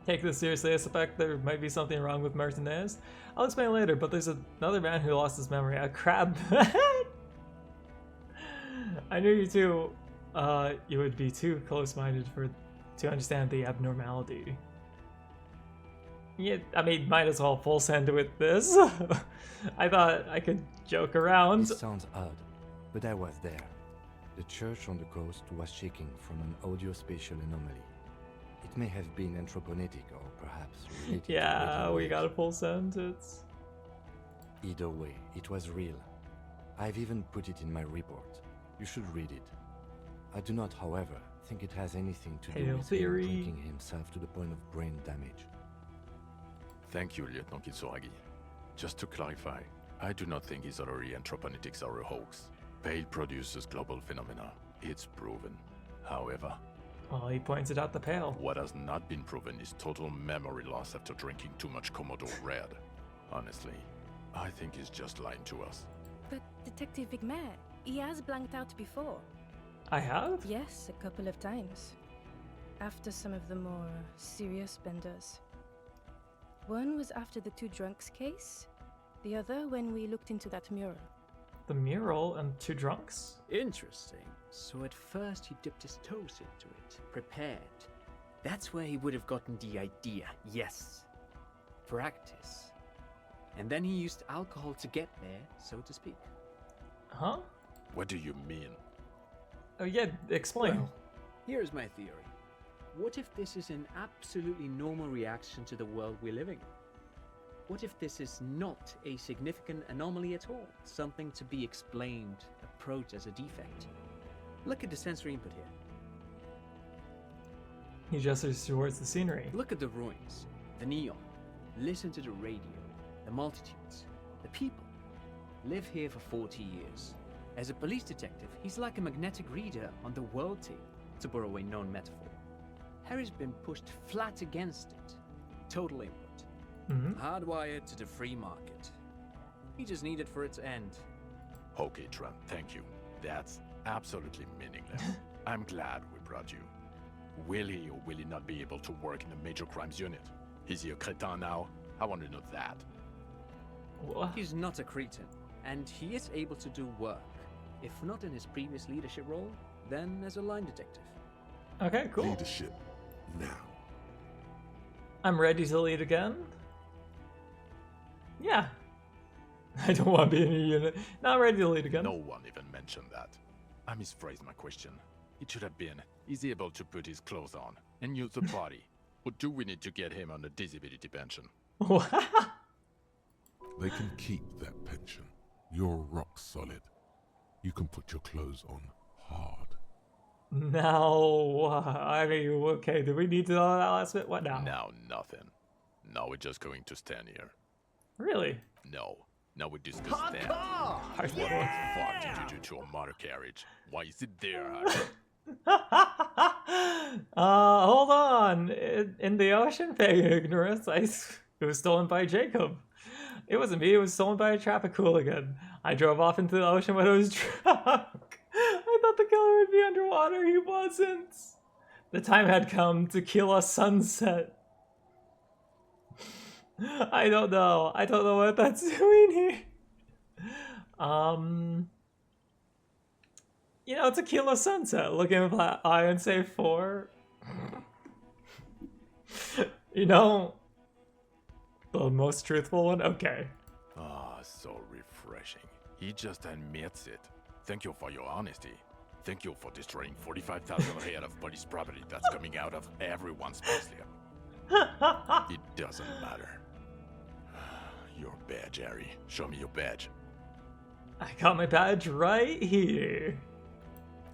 Take this seriously. I suspect there might be something wrong with Martinez. I'll explain later, but there's another man who lost his memory. A crab. I knew you two, you would be too close-minded to understand the abnormality. Yeah, I mean, might as well full send with this. I thought I could joke around. It sounds odd, but I was there. The church on the coast was shaking from an audiospatial anomaly. It may have been anthroponetic or perhaps related to Yeah, we waves. got a full sentence. Either way, it was real. I've even put it in my report. You should read it. I do not, however, think it has anything to do Hail with theory. him drinking himself to the point of brain damage. Thank you, Lieutenant Kitsuragi. Just to clarify, I do not think his other anthroponetics are a hoax. Pale produces global phenomena. It's proven. However, Well, he pointed out the pail. what has not been proven is total memory loss after drinking too much Commodore Red. Honestly, I think he's just lying to us. But Detective Vigmere, he has blanked out before. I have? Yes, a couple of times. After some of the more serious benders. One was after the 2 drunks case, the other when we looked into that mural. The mural and 2 drunks? Interesting. So at first he dipped his toes into it, prepared. That's where he would have gotten the idea, yes. Practice. And then he used alcohol to get there, so to speak. Huh? What do you mean? Oh yeah, explain. Well, here's my theory. What if this is an absolutely normal reaction to the world we're living in? What if this is not a significant anomaly at all? Something to be explained, approached as a defect? Look at the sensory input here. He gestures towards the scenery. Look at the ruins, the neon. Listen to the radio, the multitudes, the people. Live here for 40 years. As a police detective, he's like a magnetic reader on the world tape, to borrow a known metaphor. Harry's been pushed flat against it. Total input. Hardwired to the free market. He just needed for it to end. Okay, Trent, thank you. That's absolutely meaningless. I'm glad we brought you. Will he or will he not be able to work in a major crimes unit? Is he a cretin now? I want to know that. What? He's not a cretin, and he is able to do work. If not in his previous leadership role, then as a line detective. Okay, cool. Leadership. Now. I'm ready to lead again. Yeah. I don't want to be in your unit. Not ready to lead again. No one even mentioned that. I misphrased my question. It should have been, is he able to put his clothes on and use the body? Or do we need to get him on a disability pension? They can keep that pension. You're rock solid. You can put your clothes on hard. No, I mean, okay, do we need to know that last bit? What now? Now nothing. Now we're just going to stand here. Really? No. Now we discuss that. What the fuck did you do to a motor carriage? Why is it there? Hold on. In the ocean, paying ignorance, it was stolen by Jacob. It wasn't me, it was stolen by a traffic hooligan. I drove off into the ocean when it was drunk. I thought the killer would be underwater, he wasn't. The time had come, Tequila Sunset. I don't know what that's doing here. You know, Tequila Sunset, look in flat eye and say 4. You know, the most truthful one? Okay. Ah, so refreshing. He just admits it. Thank you for your honesty. Thank you for destroying 45,000 head of police property that's coming out of everyone's slip. It doesn't matter. Your badge, Harry. Show me your badge. I got my badge right here.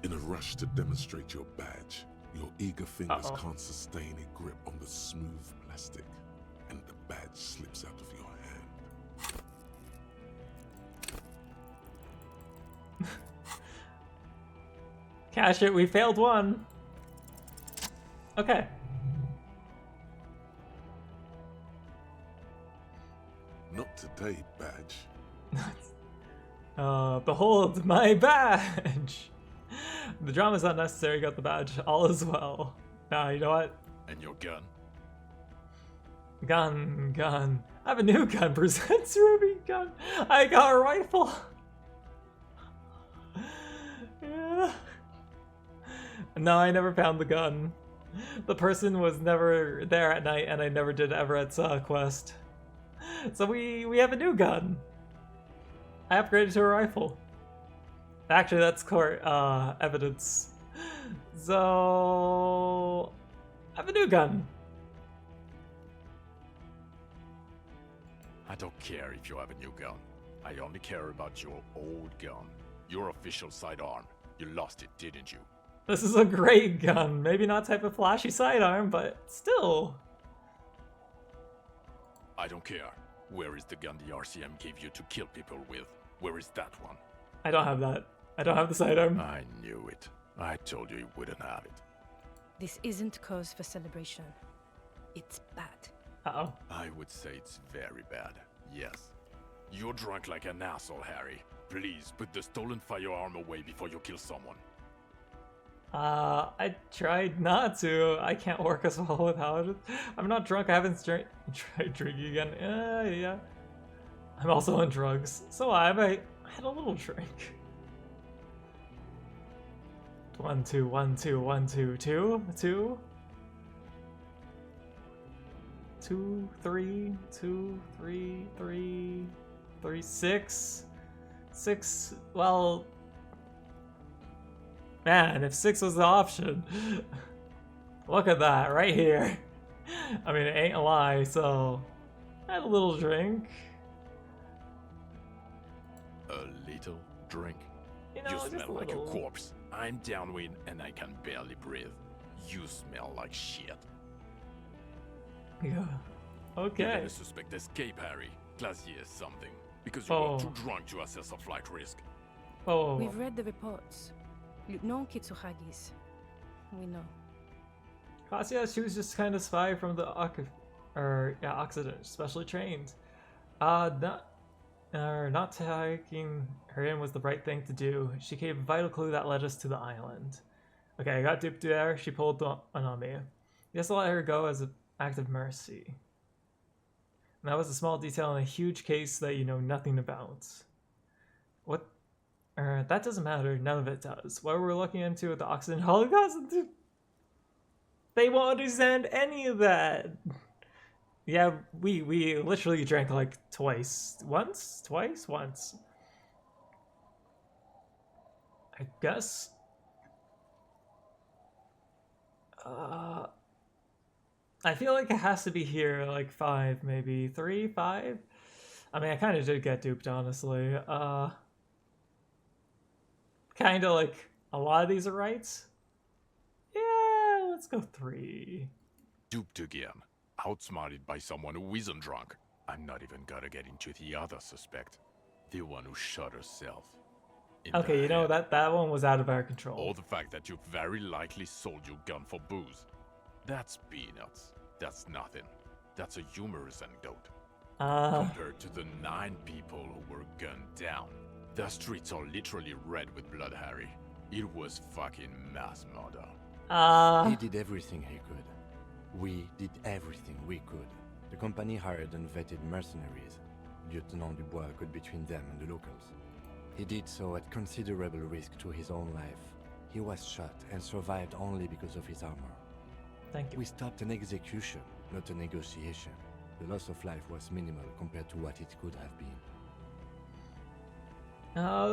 In a rush to demonstrate your badge, your eager fingers can't sustain a grip on the smooth plastic, and the badge slips out of your hand. Cash it, we failed one. Okay. Not today, badge. Behold my badge. The drama's not necessary, got the badge. All is well. Nah, you know what? And your gun? Gun. I have a new gun. Presents Ruby gun. I got a rifle. Yeah. No, I never found the gun. The person was never there at night, and I never did Everett's quest. So we have a new gun. I upgraded to a rifle. Actually, that's court evidence. So I have a new gun. I don't care if you have a new gun. I only care about your old gun. Your official sidearm. You lost it, didn't you? This is a great gun. Maybe not type of flashy sidearm, but still. I don't care. Where is the gun the RCM gave you to kill people with? Where is that one? I don't have that. I don't have the sidearm. I knew it. I told you wouldn't have it. This isn't cause for celebration. It's bad. Uh-oh. I would say it's very bad. Yes. You're drunk like an asshole, Harry. Please put the stolen firearm away before you kill someone. I tried not to. I can't work as well without it. I'm not drunk. I haven't tried drinking again. Yeah. I'm also on drugs. So I had a little drink. 1, 2, 1, 2, 1, 2, 2, 2. 2, 3, 2, 3, 3, 3, 6. 6, well... Man, if 6 was the option. Look at that, right here. I mean, it ain't a lie, so... I had a little drink. A little drink? You know, you just smell a like a little. corpse. I'm downwind and I can barely breathe. You smell like shit. Yeah. Okay. You're gonna suspect escape, Harry. Glacier something. Because you were too drunk to assess a flight risk. We've read the reports. Lieutenant Kitsuhagi's. We know. Kasia, she was just kind of spy from the Occident, specially trained. Not taking her in was the right thing to do. She gave a vital clue that led us to the island. Okay, I got duped there. She pulled one on me. You just let her go as an act of mercy. And that was a small detail in a huge case that you know nothing about. What? That doesn't matter. None of it does. What we're looking into with the Occident Holocaust, they won't understand any of that. Yeah, we literally drank like twice. Once? Twice? Once. I guess. I feel like it has to be here like 5, maybe 3, 5. I mean, I kind of did get duped, honestly. Kind of like a lot of these are right. Yeah, let's go 3. Duped again. Outsmarted by someone who isn't drunk. I'm not even gonna get into the other suspect. The one who shot herself. Okay, you know, that one was out of our control. Or the fact that you very likely sold your gun for booze. That's peanuts. That's nothing. That's a humorous anecdote. Compared to the 9 people who were gunned down. The streets are literally red with blood, Harry. It was fucking mass murder. He did everything he could. We did everything we could. The company hired and vetted mercenaries. Lieutenant Dubois got between them and the locals. He did so at considerable risk to his own life. He was shot and survived only because of his armor. Thank you. We stopped an execution, not a negotiation. The loss of life was minimal compared to what it could have been.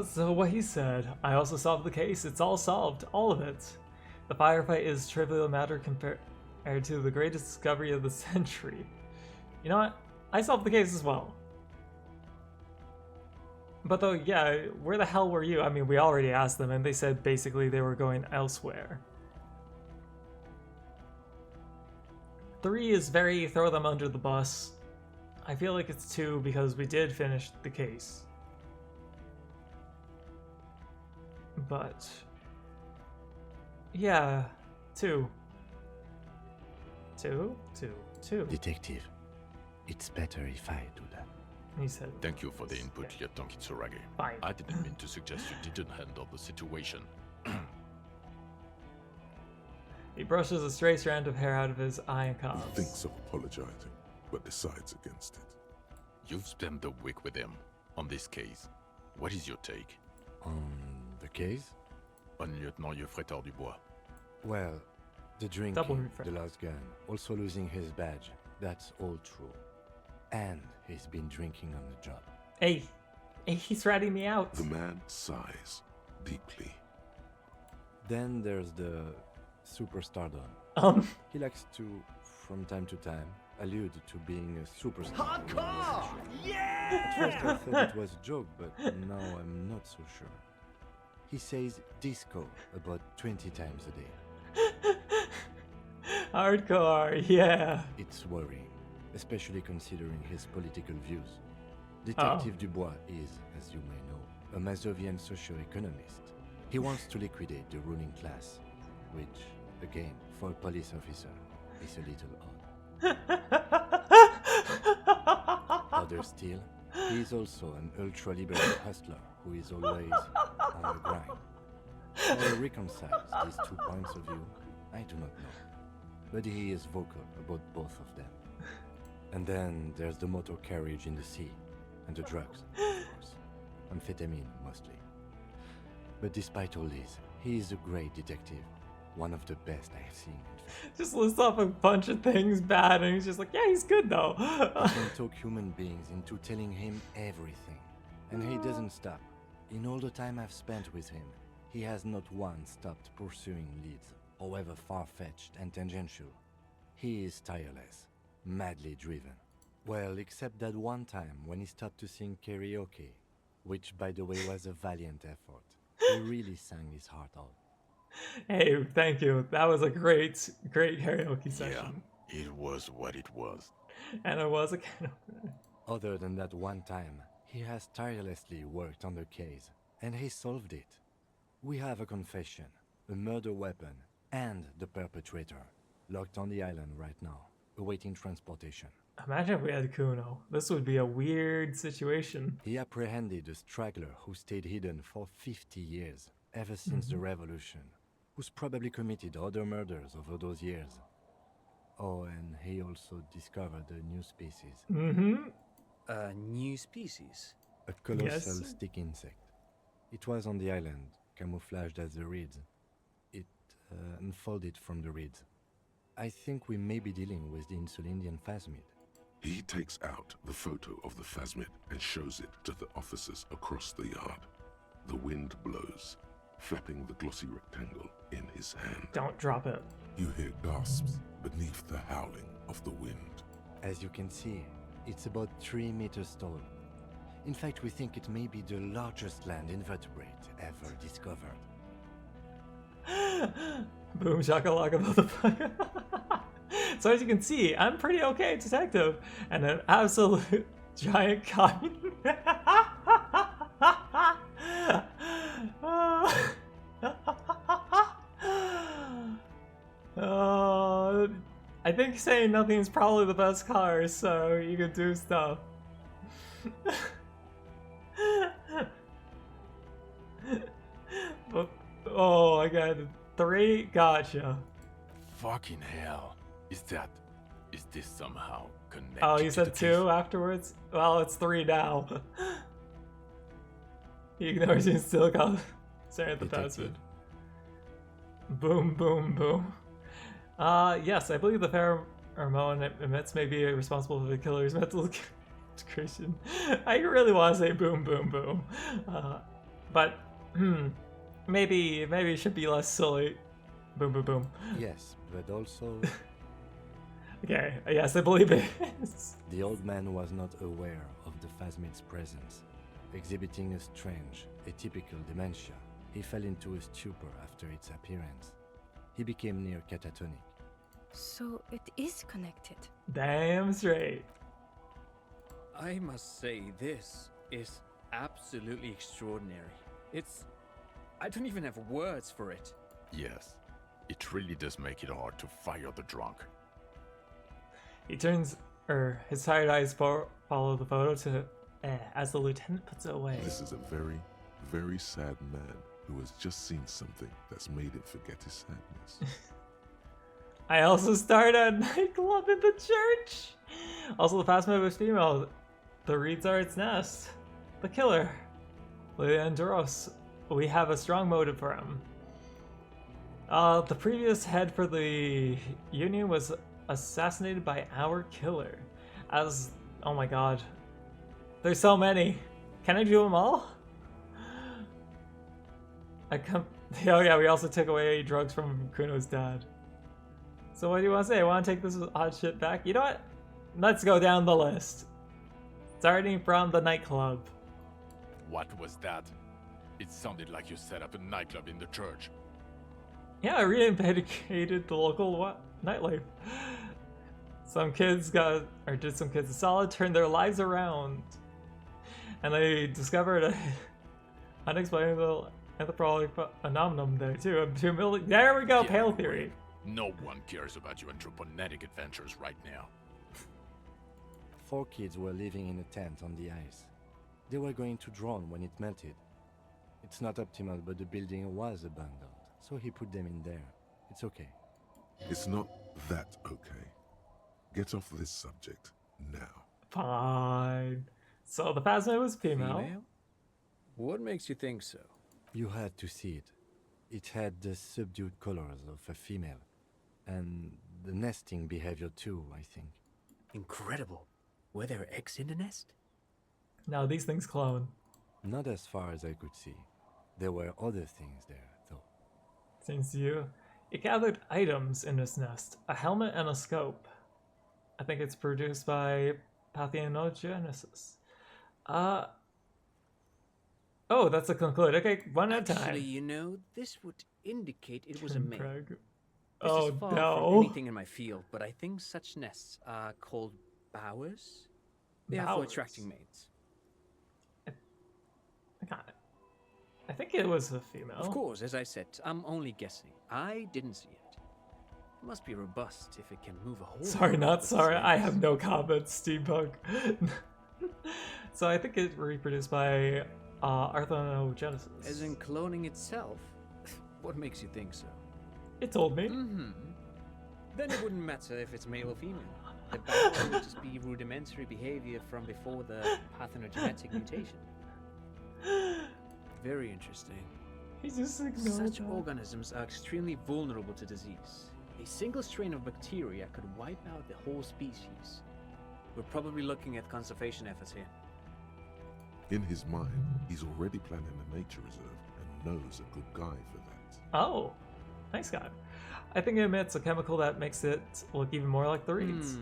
So what he said. I also solved the case. It's all solved. All of it. The firefight is trivial matter compared to the greatest discovery of the century. You know what? I solved the case as well. But though, yeah, where the hell were you? I mean, we already asked them, and they said basically they were going elsewhere. 3 is very throw them under the bus. I feel like it's 2 because we did finish the case. But yeah, 2. 2? 2. 2. Detective, it's better if I do that. He said. Thank you for the input, Lieutenant Kitsuragi. Fine. I didn't mean to suggest you didn't handle the situation. He brushes a stray strand of hair out of his eye and coughs. He thinks of apologizing, but decides against it. You've spent the week with him on this case. What is your take? On the case? On Lieutenant Yofretor Dubois. Well, the drinking, the lost gun, also losing his badge, that's all true. And he's been drinking on the job. Hey, he's ratting me out. The man sighs deeply. Then there's the superstardom. He likes to, from time to time, allude to being a superstar. Hardcore! Yeah! At first I thought it was a joke, but now I'm not so sure. He says disco about 20 times a day. Hardcore, yeah. It's worrying, especially considering his political views. Detective Dubois is, as you may know, a Mazovian socio-economist. He wants to liquidate the ruling class, which, again, for a police officer, is a little odd. Other still, he is also an ultra-liberal hustler who is always on the grind. How he reconciles these 2 points of view, I do not know. But he is vocal about both of them. And then there's the motor carriage in the sea, and the drugs, of course. Amphetamine, mostly. But despite all this, he is a great detective. One of the best I've seen. Just lists off a bunch of things bad, and he's just like, yeah, he's good though. He can talk human beings into telling him everything. And he doesn't stop. In all the time I've spent with him, he has not once stopped pursuing leads, however far-fetched and tangential. He is tireless, madly driven. Well, except that one time when he stopped to sing karaoke, which by the way was a valiant effort. He really sang his heart out. Hey, thank you. That was a great karaoke session. Yeah, it was what it was. And it was a can opener. Other than that one time, he has tirelessly worked on the case, and he solved it. We have a confession, a murder weapon, and the perpetrator, locked on the island right now, awaiting transportation. Imagine if we had Kuno. This would be a weird situation. He apprehended a straggler who stayed hidden for 50 years, ever since the revolution, who's probably committed other murders over those years. Oh, and he also discovered a new species. A new species? A colossal stick insect. It was on the island, camouflaged as the reeds. It unfolded from the reeds. I think we may be dealing with the Insulindian phasmid. He takes out the photo of the phasmid and shows it to the officers across the yard. The wind blows, flapping the glossy rectangle in his hand. Don't drop it. You hear gasps beneath the howling of the wind. As you can see, it's about 3 meters tall. In fact, we think it may be the largest land invertebrate ever discovered. Boom shakalaka motherfucker. So as you can see, I'm pretty okay detective. And an absolute giant cotton. I think saying nothing is probably the best car, so you can do stuff. But, oh, I got 3. Gotcha. Fucking hell. Is this somehow connected? Oh, you to said the 2 afterwards? Well, it's 3 now. He ignores you and still got staring at the password. Boom, boom, boom. Yes, I believe the pheromone it emits may be responsible for the killer's mental integration. I really want to say boom, boom, boom. But, maybe it should be less silly. Boom, boom, boom. Yes, but also... Okay, yes, I believe it is. The old man was not aware of the phasmid's presence. Exhibiting a strange, atypical dementia, he fell into a stupor after its appearance. He became near catatonic. So it is connected. Damn straight. I must say, this is absolutely extraordinary. I don't even have words for it. Yes, it really does make it hard to fire the drunk. He turns, his tired eyes follow the photo to, as the lieutenant puts it away. This is a very, very sad man who has just seen something that's made him forget his sadness. I also started a nightclub in the church. Also, the phasmid was female. The reeds are its nest. The killer, Leandros. We have a strong motive for him. The previous head for the Union was assassinated by our killer. Oh my god. There's so many. Can I do them all? Oh yeah, we also took away drugs from Kuno's dad. So what do you want to say? I want to take this odd shit back? You know what? Let's go down the list. Starting from the nightclub. What was that? It sounded like you set up a nightclub in the church. Yeah, I reinvigorated the local nightlife. Some kids did some kids a solid, turned their lives around. And they discovered a unexplainable anthropologic phenomenon there too. There we go, Pale Theory. No one cares about your anthroponetic adventures right now. 4 kids were living in a tent on the ice. They were going to drown when it melted. It's not optimal, but the building was abandoned, so he put them in there. It's okay. It's not that okay. Get off this subject now. Fine. So the phasmid was female. What makes you think so? You had to see it. It had the subdued colors of a female. And the nesting behavior too, I think. Incredible. Were there eggs in the nest? Now these things clone. Not as far as I could see. There were other things there, though. Seems to you. It gathered items in this nest. A helmet and a scope. I think it's produced by Parthenogenesis. Oh, that's a conclude. Okay, one at a time. Actually, you know, this would indicate it was a male. This Oh is far no. from anything in my field, but I think such nests are called bowers. They are for Bowers. attracting mates. I think it was a female. Of course, as I said, I'm only guessing. I didn't see it. It must be robust if it can move a whole Sorry, lot not with sorry. its I legs. have no comments, steampunk. So I think it's reproduced by Parthenogenesis. As in cloning itself? What makes you think so? It told me. Mm-hmm. Then it wouldn't matter if it's male or female. The bower would just be rudimentary behavior from before the parthenogenetic mutation. Very interesting. He just ignored Such that. organisms are extremely vulnerable to disease. A single strain of bacteria could wipe out the whole species. We're probably looking at conservation efforts here. In his mind, he's already planning a nature reserve and knows a good guy for that. Oh, nice guy. I think it emits a chemical that makes it look even more like the reeds.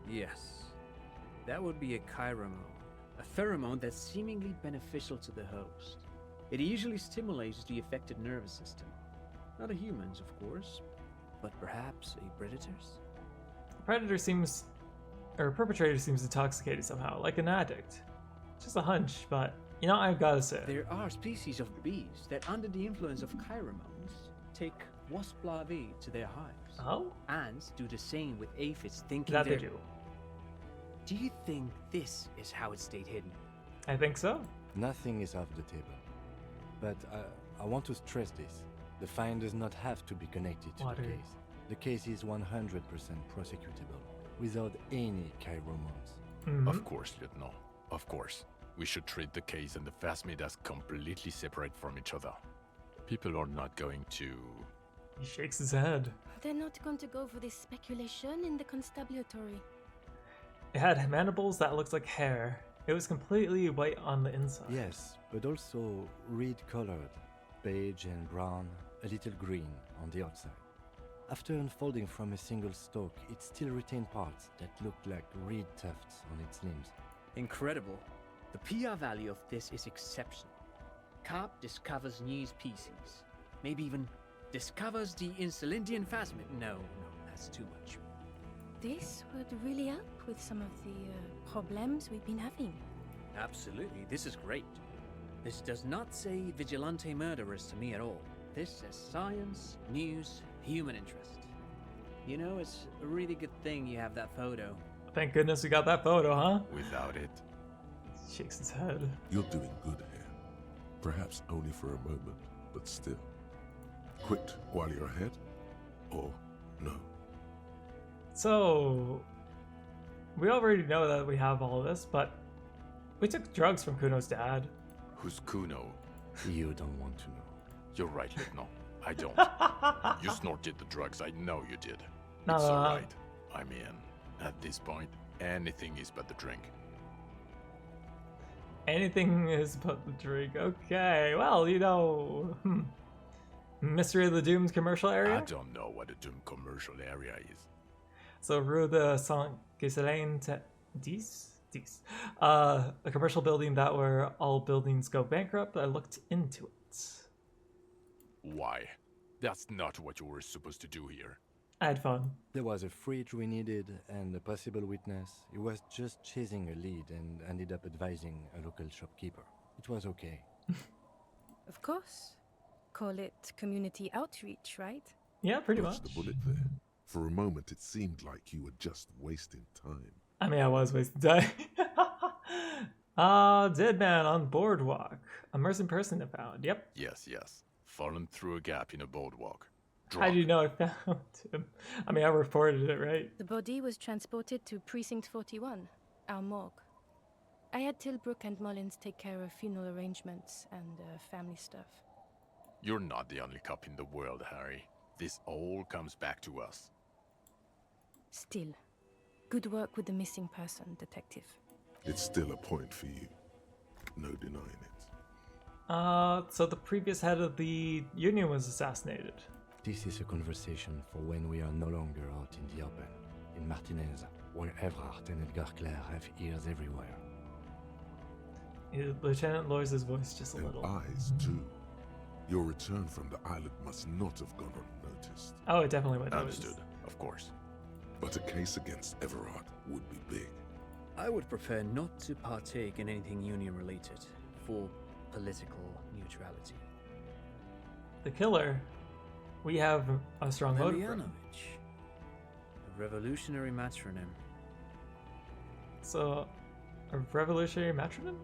Yes. That would be a chiromone. A pheromone that's seemingly beneficial to the host. It usually stimulates the affected nervous system. Not a human's, of course, but perhaps a predator's? The predator seems, or perpetrator seems intoxicated somehow, like an addict. Just a hunch, but you know, I've gotta say. There are species of bees that, under the influence of chiromones, take wasp larvae to their hives. Oh? And do the same with aphids, thinking That they're... they do. Do you think this is how it stayed hidden? I think so. Nothing is off the table. But I want to stress this. The find does not have to be connected to Water. the case. The case is 100% prosecutable, without any chiromones. Of course, Lieutenant. Of course. We should treat the case and the phasmid as completely separate from each other. People are not going to... He shakes his head. They're not going to go for this speculation in the constabulary. It had mandibles that looked like hair. It was completely white on the inside. Yes, but also reed-colored, beige and brown, a little green on the outside. After unfolding from a single stalk, it still retained parts that looked like reed tufts on its limbs. Incredible. The PR value of this is exceptional. Carp discovers new species. Maybe even discovers the Insulindian phasmid. No, that's too much. This would really help with some of the problems we've been having. Absolutely, this is great. This does not say vigilante murderers to me at all. This says science, news, human interest. You know, it's a really good thing you have that photo. Thank goodness we got that photo, huh? Without it. Shakes his head. You're doing good here. Perhaps only for a moment, but still. Quit while you're ahead, or no. So, we already know that we have all of this, but we took drugs from Kuno's dad. Who's Kuno? You don't want to know. You're right, Lieutenant. I don't. You snorted the drugs, I know you did. No, It's alright. I'm in. At this point, anything is but the drink. Anything is but the drink. Okay, well, you know, Mystery of the Dooms commercial area? I don't know what a Doom commercial area is. So, Rue de Saint-Ghislain 10, a commercial building that where all buildings go bankrupt. I looked into it. Why? That's not what you were supposed to do here. I had fun. There was a fridge we needed and a possible witness. He was just chasing a lead and ended up advising a local shopkeeper. It was okay. Of course. Call it community outreach, right? Yeah, pretty Dodged much. the bullet there. For a moment, it seemed like you were just wasting time. I mean, I was wasting time. Dead man on boardwalk. A missing person I found. Yep. Yes. Fallen through a gap in a boardwalk. How do you know I found him? I mean, I reported it, right? The body was transported to Precinct 41, our morgue. I had Tilbrook and Mullins take care of funeral arrangements and family stuff. You're not the only cop in the world, Harry. This all comes back to us. Still, good work with the missing person, detective. It's still a point for you. No denying it. So the previous head of the union was assassinated. This is a conversation for when we are no longer out in the open. In Martinez, where Everard and Edgar Clare have ears everywhere. Lieutenant Loy's voice just a And little. eyes, too. Your return from the island must not have gone unnoticed. Oh, it definitely went Understood, of course. But a case against Everard would be big. I would prefer not to partake in anything union-related, for political neutrality. The killer, we have a strong motive. for him. Lelianovich, a revolutionary matronym. So, a revolutionary matronym?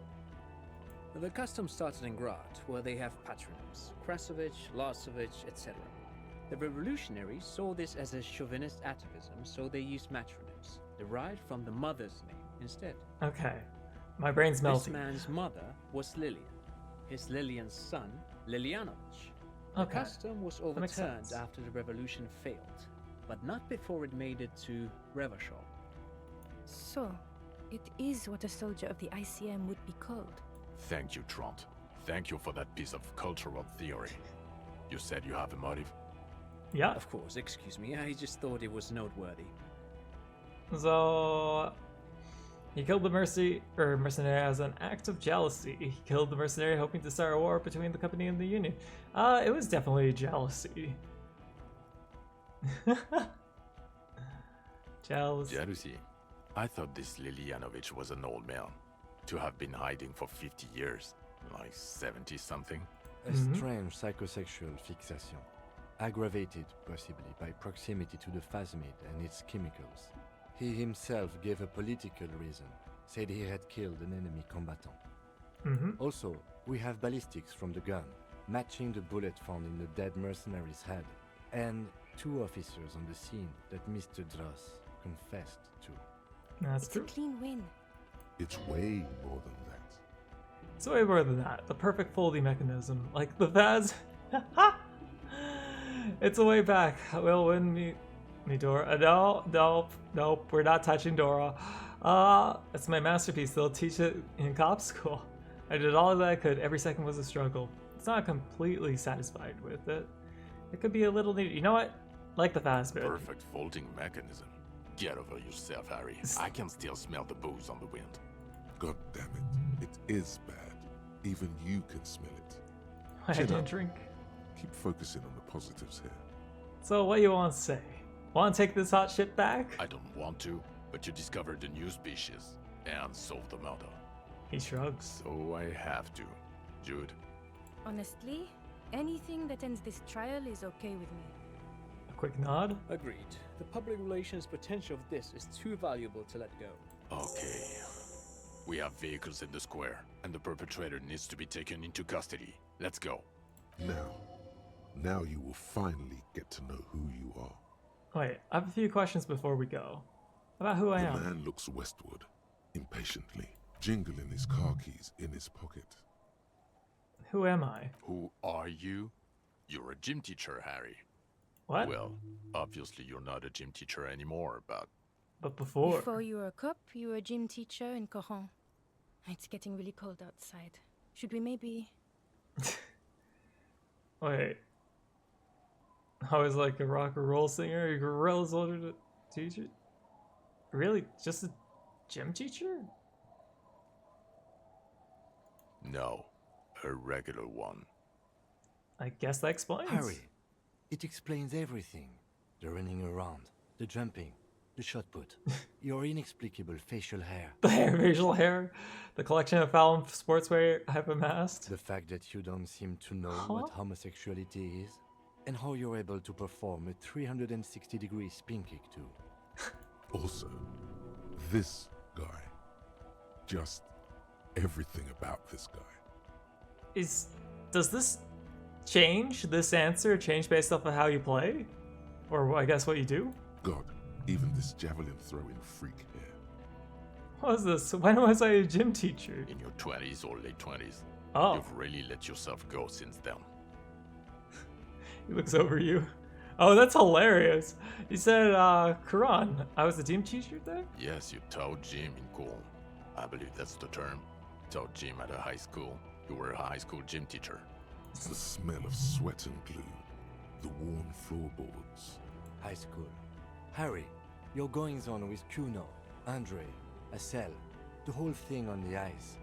The custom started in Grad, where they have patronyms: Krasovich, Larsovich, etc. The revolutionaries saw this as a chauvinist atavism, so they used matronyms, derived from the mother's name instead. Okay. My brain's melting. This man's mother was Lillian. His Lillian's son, Lelianovich. The Okay. custom was That makes overturned sense. after the revolution failed, but not before it made it to Revachol. So, it is what a soldier of the ICM would be called. Thank you, Trant. Thank you for that piece of cultural theory. You said you have a motive? Yeah. Of course, excuse me. I just thought it was noteworthy. So he killed the mercenary as an act of jealousy. He killed the mercenary hoping to start a war between the company and the Union. It was definitely jealousy. Jealousy. I thought this Lilianovich was an old man. To have been hiding for 50 years. Like 70-something. A strange psychosexual fixation. Aggravated, possibly, by proximity to the phasmid and its chemicals. He himself gave a political reason. Said he had killed an enemy combatant. Also, we have ballistics from the gun, matching the bullet found in the dead mercenary's head. And 2 officers on the scene that Mr. Dross confessed to. That's It's true. a clean win. It's way more than that. It's way more than that. The perfect folding mechanism. Like the Vaz. It's a way back. We'll win me Dora. Nope. We're not touching Dora. It's my masterpiece. They'll teach it in cop school. I did all that I could. Every second was a struggle. It's not completely satisfied with it. It could be a little neat. You know what? Like the fast bit. Perfect folding mechanism. Get over yourself, Harry. I can still smell the booze on the wind. God damn it. It is bad. Even you can smell it. I Chin didn't up. drink. Keep focusing on the positives here. So what you want to say? Want to take this hot shit back? I don't want to, but you discovered a new species and solved the murder. He shrugs. So I have to. Jude? Honestly, anything that ends this trial is okay with me. A quick nod. Agreed. The public relations potential of this is too valuable to let go. Okay. We have vehicles in the square, and the perpetrator needs to be taken into custody. Let's go. Now you will finally get to know who you are. Wait, I have a few questions before we go. About who I The am. man looks westward, impatiently, jingling his car keys in his pocket. Who am I? Who are you? You're a gym teacher, Harry. What? Well, obviously you're not a gym teacher anymore, But before. Before you were a cop, you were a gym teacher in Coron. It's getting really cold outside. Should we maybe... Wait. I was like a rock and roll singer, a gorilla's older teacher? Really? Just a gym teacher? No, a regular one. I guess that explains. Harry, it explains everything. The running around, the jumping, the shot put, your inexplicable facial hair. The facial hair, the collection of foul sportswear I've amassed. The fact that you don't seem to know what homosexuality is, and how you're able to perform a 360-degree spin kick too. Also, this guy. Just everything about this guy. Does this change, this answer change based off of how you play? Or I guess what you do? God, even this javelin throwing freak here. What was this? When was I a gym teacher? In your 20s or late 20s. Oh. You've really let yourself go since then. He looks over you. Oh, that's hilarious. You said, Quran. I was a gym teacher there? Yes, you taught gym in school. I believe that's the term. Taught gym at a high school. You were a high school gym teacher. It's the smell of sweat and glue. The worn floorboards. High school. Harry, your goings-on with Kuno, Andre, Acel, the whole thing on the ice.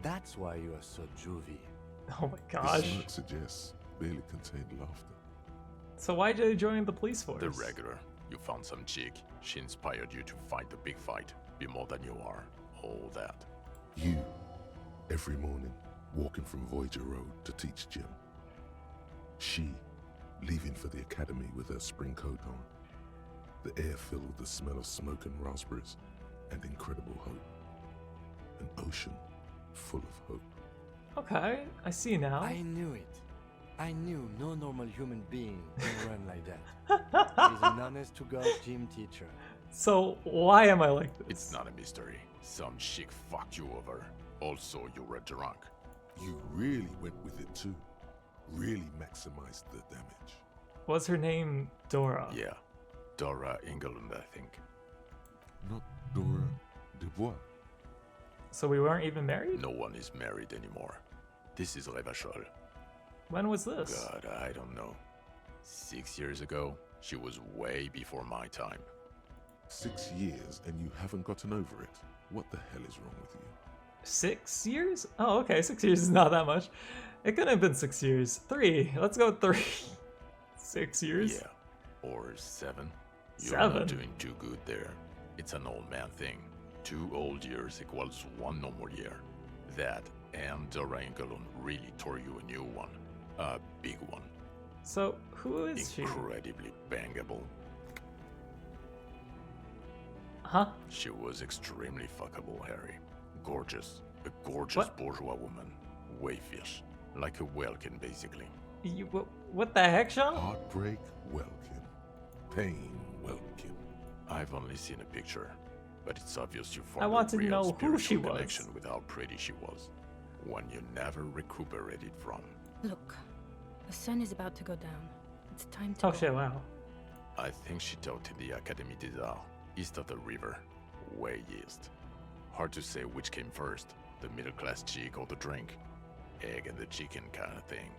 That's why you are so juvie. Oh my The gosh. smirk suggests barely contained laughter. So why did you join the police force? The regular. You found some chick. She inspired you to fight the big fight. Be more than you are. All that. You, every morning, walking from Voyager Road to teach gym. She, leaving for the academy with her spring coat on. The air filled with the smell of smoke and raspberries, and incredible hope. An ocean full of hope. Okay, I see now. I knew it. I knew no normal human being can run like that. He's an honest-to-God gym teacher. So why am I like this? It's not a mystery. Some chick fucked you over. Also, you were drunk. You really went with it too. Really maximized the damage. Was her name Dora? Yeah. Dora England, I think. Not Dora Dubois. So we weren't even married? No one is married anymore. This is Revachol. When was this? God, I don't know. 6 years ago, she was way before my time. 6 years and you haven't gotten over it? What the hell is wrong with you? 6 years? Oh, okay, 6 years is not that much. It couldn't have been 6 years. 3. Let's go with 3. 6 years? Yeah. Or 7. You're 7? not doing too good there. It's an old man thing. 2 old years equals 1 normal year. That and Dorangalon really tore you a new one. A big one. So, who is she? Incredibly bangable. Huh? She was extremely fuckable, Harry. Gorgeous. A gorgeous What? bourgeois woman. Wayfish. Like a Welkin, basically. What the heck, Sean? Heartbreak Welkin. Pain Welkin. I've only seen a picture, but it's obvious you I formed want a to real know who she spiritual was. connection with how pretty she was. One you never recuperated from. Look, the sun is about to go down. It's time to Oh go. shit, wow. I think she taught in the Académie des Arts, east of the river. Way east. Hard to say which came first, the middle-class chick or the drink. Egg and the chicken kind of thing.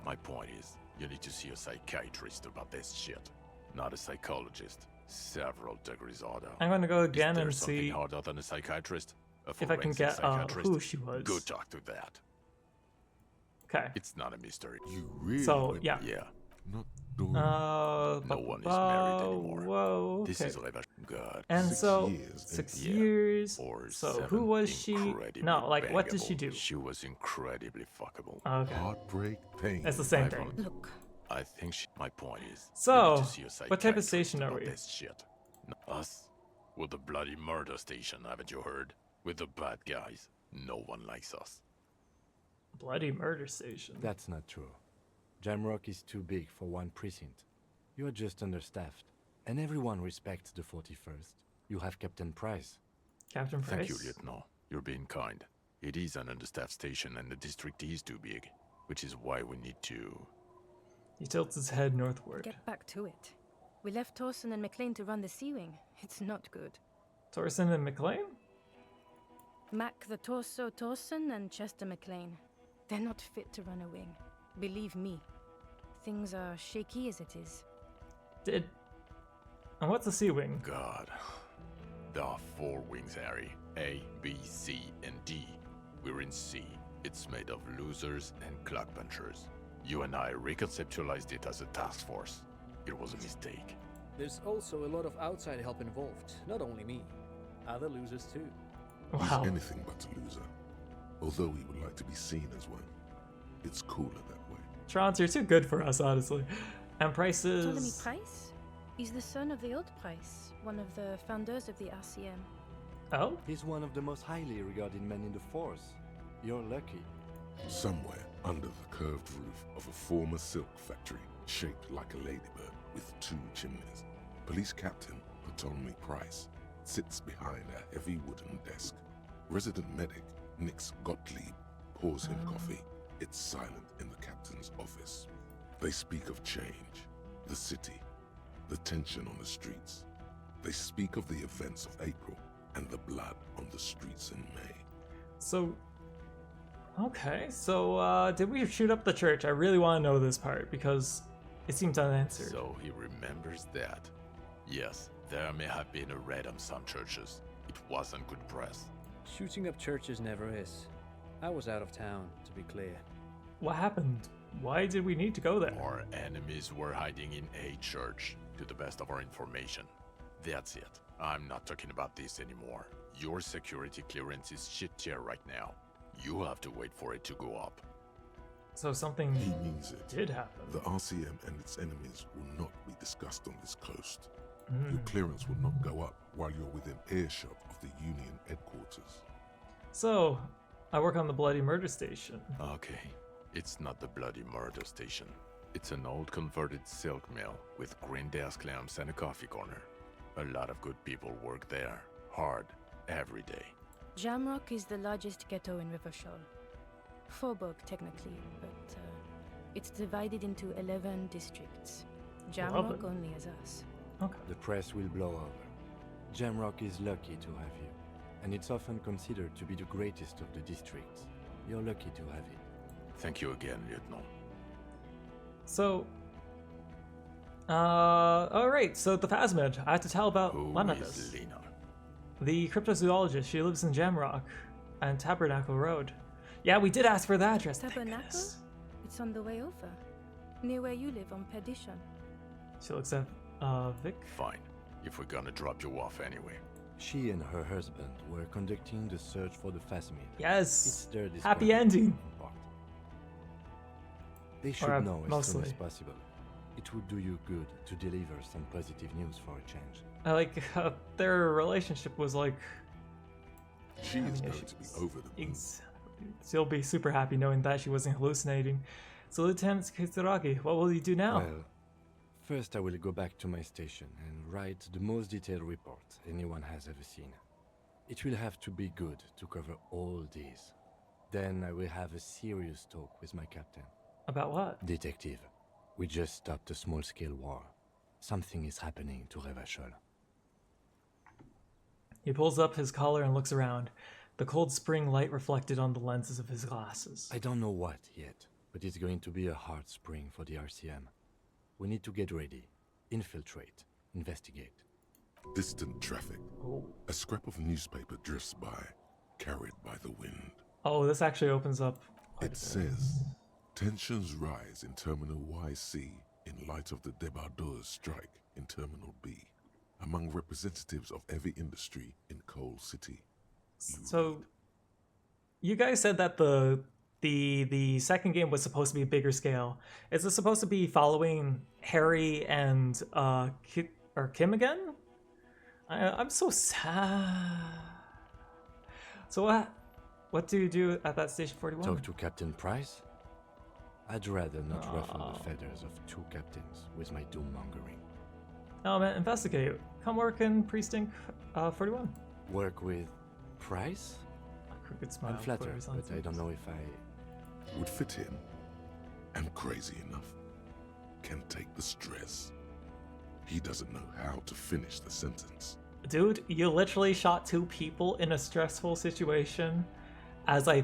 My point is, you need to see a psychiatrist about this shit. Not a psychologist. Several degrees harder. I'm gonna go Is again there and something see harder than a psychiatrist? A if I can forensic get psychiatrist? who she was. Go talk to that. Okay. It's not a mystery. You really So, went yeah. Yeah. Not No one is married anymore. Whoa, This okay. is Reva. God. And 6 so, years, 6 yeah. years. Or So, 7. who was she? Incredibly No, like, what did bangable. she do? She was incredibly fuckable. Okay. Heartbreak Pain. It's the same I've thing. only- Look, I think my point is. So, you need to see a what type of psychiatrist station are about we? This shit. Us? We're the bloody murder station, haven't you heard? We're the bad guys. No one likes us. Bloody murder station. That's not true. Jamrock is too big for one precinct. You are just understaffed, and everyone respects the 41st. You have Captain Price. Captain Price? Thank you, Lieutenant. You're being kind. It is an understaffed station and the district is too big, which is why we need to... He tilts his head northward. get back to it. We left Torsen and McLean to run the Sea Wing. It's not good. Torsen and McLean? Mac the Torso Torsen and Chester McLean. They're not fit to run a wing. Believe me. Things are shaky as it is. And what's a sea wing? God. There are 4 wings, Harry. A, B, C, and D. We're in C. It's made of losers and clock punchers. You and I reconceptualized it as a task force. It was a mistake. There's also a lot of outside help involved, not only me. Other losers too. Wow. He's anything but a loser. Although he would like to be seen as one. It's cooler that way. Trance, you're too good for us, honestly. And Price Ptolemy is... Price? He's the son of the old Price, one of the founders of the RCM. Oh? He's one of the most highly regarded men in the force. You're lucky. Somewhere under the curved roof of a former silk factory, shaped like a ladybird with 2 chimneys, Police Captain Ptolemy Price sits behind a heavy wooden desk. Resident medic Nix Gottlieb pours him coffee. It's silent in the captain's office. They speak of change, the city, the tension on the streets. They speak of the events of April and the blood on the streets in May. So... Okay, so, did we shoot up the church? I really want to know this part, because it seems unanswered. So he remembers that. Yes, there may have been a raid on some churches. It wasn't good press. Shooting up churches never is. I was out of town, to be clear. What happened? Why did we need to go there? Our enemies were hiding in a church, to the best of our information. That's it. I'm not talking about this anymore. Your security clearance is shit tier right now. You have to wait for it to go up. So something He means it. did happen. The RCM and its enemies will not be discussed on this coast. Mm. Your clearance will not go up while you're within earshot of the Union headquarters. So, I work on the Bloody Murder Station. Okay, it's not the bloody murder station. It's an old converted silk mill with green desk lamps and a coffee corner. A lot of good people work there, hard, every day. Jamrock is the largest ghetto in Rivershore. Faubourg, technically, but it's divided into 11 districts. Jamrock 11? only has us. Okay. The press will blow over. Jamrock is lucky to have you. and it's often considered to be the greatest of the districts. You're lucky to have it. Thank you again, Lieutenant. So, alright, so the Phasmid. I have to tell about Who one of is this. Lena? The cryptozoologist. She lives in Jamrock and Tabernacle Road. Yeah, we did ask for the address. thank Tabernacle? goodness. It's on the way over. Near where you live on Perdition. She looks at Vic. Fine, if we're gonna drop you off anyway. She and her husband were conducting the search for the Phasmid. Yes. It's their Happy discovery ending. in part. They should Or, know as soon mostly. as possible. It would do you good to deliver some positive news for a change. I like their relationship was like. She is going she to be was- over the moon. She'll be super happy knowing that she wasn't hallucinating. So, Lieutenant Kitsuragi, what will you do now? Well, first I will go back to my station and write the most detailed report anyone has ever seen. It will have to be good to cover all these. Then I will have a serious talk with my captain. About what? Detective, we just stopped a small-scale war. Something is happening to Revachol. He pulls up his collar and looks around. The cold spring light reflected on the lenses of his glasses. I don't know what yet, but it's going to be a hard spring for the RCM. We need to get ready, infiltrate, investigate. Distant traffic. A scrap of newspaper drifts by, carried by the wind. Oh, this actually opens up. It says, tensions rise in Terminal YC in light of the Debardeurs strike in Terminal B, among representatives of every industry in Coal City. So, you guys said that the second game was supposed to be bigger scale. Is it supposed to be following Harry and Kim again? I'm so sad. So what do you do at that Station 41? Talk to Captain Price? I'd rather not ruffle the feathers of two captains with my doom-mongering. No, man, investigate. Come work in Precinct 41. Work with Price? A crooked smile. I'm flattered, flares on but his I face. don't know if I... Would fit in. And crazy enough. Can take the stress. He doesn't know how to finish the sentence. Dude, you literally shot two people in a stressful situation as I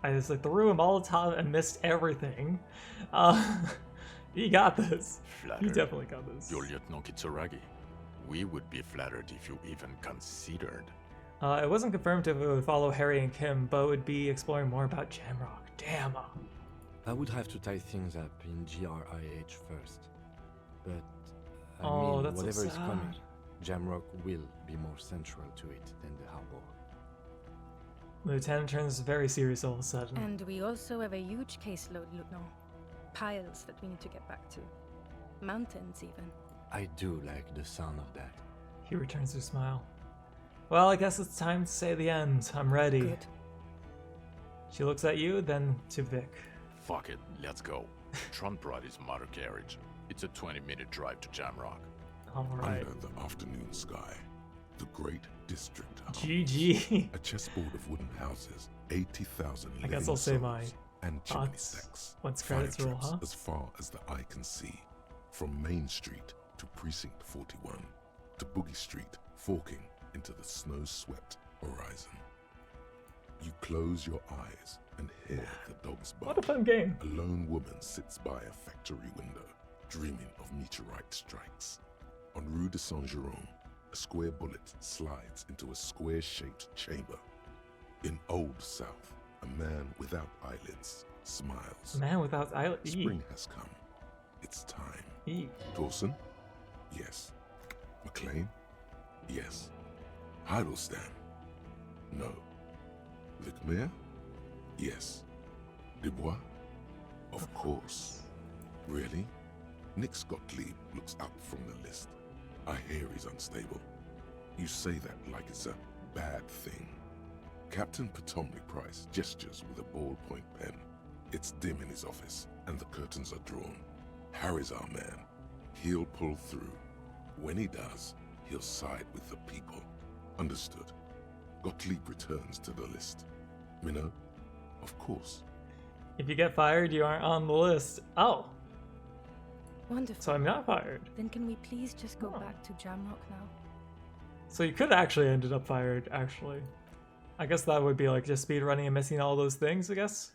I just like threw him all the time and missed everything. You got this. Flattered. You definitely got this. You're Lieutenant Kitsuragi. We would be flattered if you even considered. It wasn't confirmed if it would follow Harry and Kim, but it would be exploring more about Jamrock. Damn. I would have to tie things up in GRIH first. But, I Oh, mean, that's so whatever is sad. coming, Jamrock will be more central to it than the harbor. The lieutenant turns very serious all of a sudden. And we also have a huge caseload, Lieutenant. Piles that we need to get back to. Mountains, even. I do like the sound of that. He returns her smile. Well, I guess it's time to say the end. I'm ready. Good. She looks at you, then to Vic. Fuck it, let's go. Trump brought his motor carriage. It's a 20-minute drive to Jamrock. Alright. Under the afternoon sky, the great district hub. GG. A chessboard of wooden houses, 80,000 I living guess I'll say souls, my and chimney thoughts stacks. once Fire credits roll, traps huh? as far as the eye can see. From Main Street to Precinct 41 to Boogie Street, forking into the snow-swept horizon. You close your eyes and hear the dogs bark. What a fun game. A lone woman sits by a factory window, dreaming of meteorite strikes. On Rue de Saint-Jérôme, a square bullet slides into a square-shaped chamber. In Old South, a man without eyelids smiles. Man without eyelids. Spring has come. It's time. Dawson? Yes. McLean? Yes. Heidelstein? No. Vicmere? Yes. Dubois? Of course. Really? Nick Gottlieb looks up from the list. I hear he's unstable. You say that like it's a bad thing. Captain Potomny Price gestures with a ballpoint pen. It's dim in his office, and the curtains are drawn. Harry's our man. He'll pull through. When he does, he'll side with the people. Understood. Gottlieb returns to the list. Minnow? Of course. If you get fired, you aren't on the list. Oh. Wonderful. So I'm not fired. Then can we please just go back to Jamrock now? So you could actually ended up fired, actually. I guess that would be like just speedrunning and missing all those things, I guess.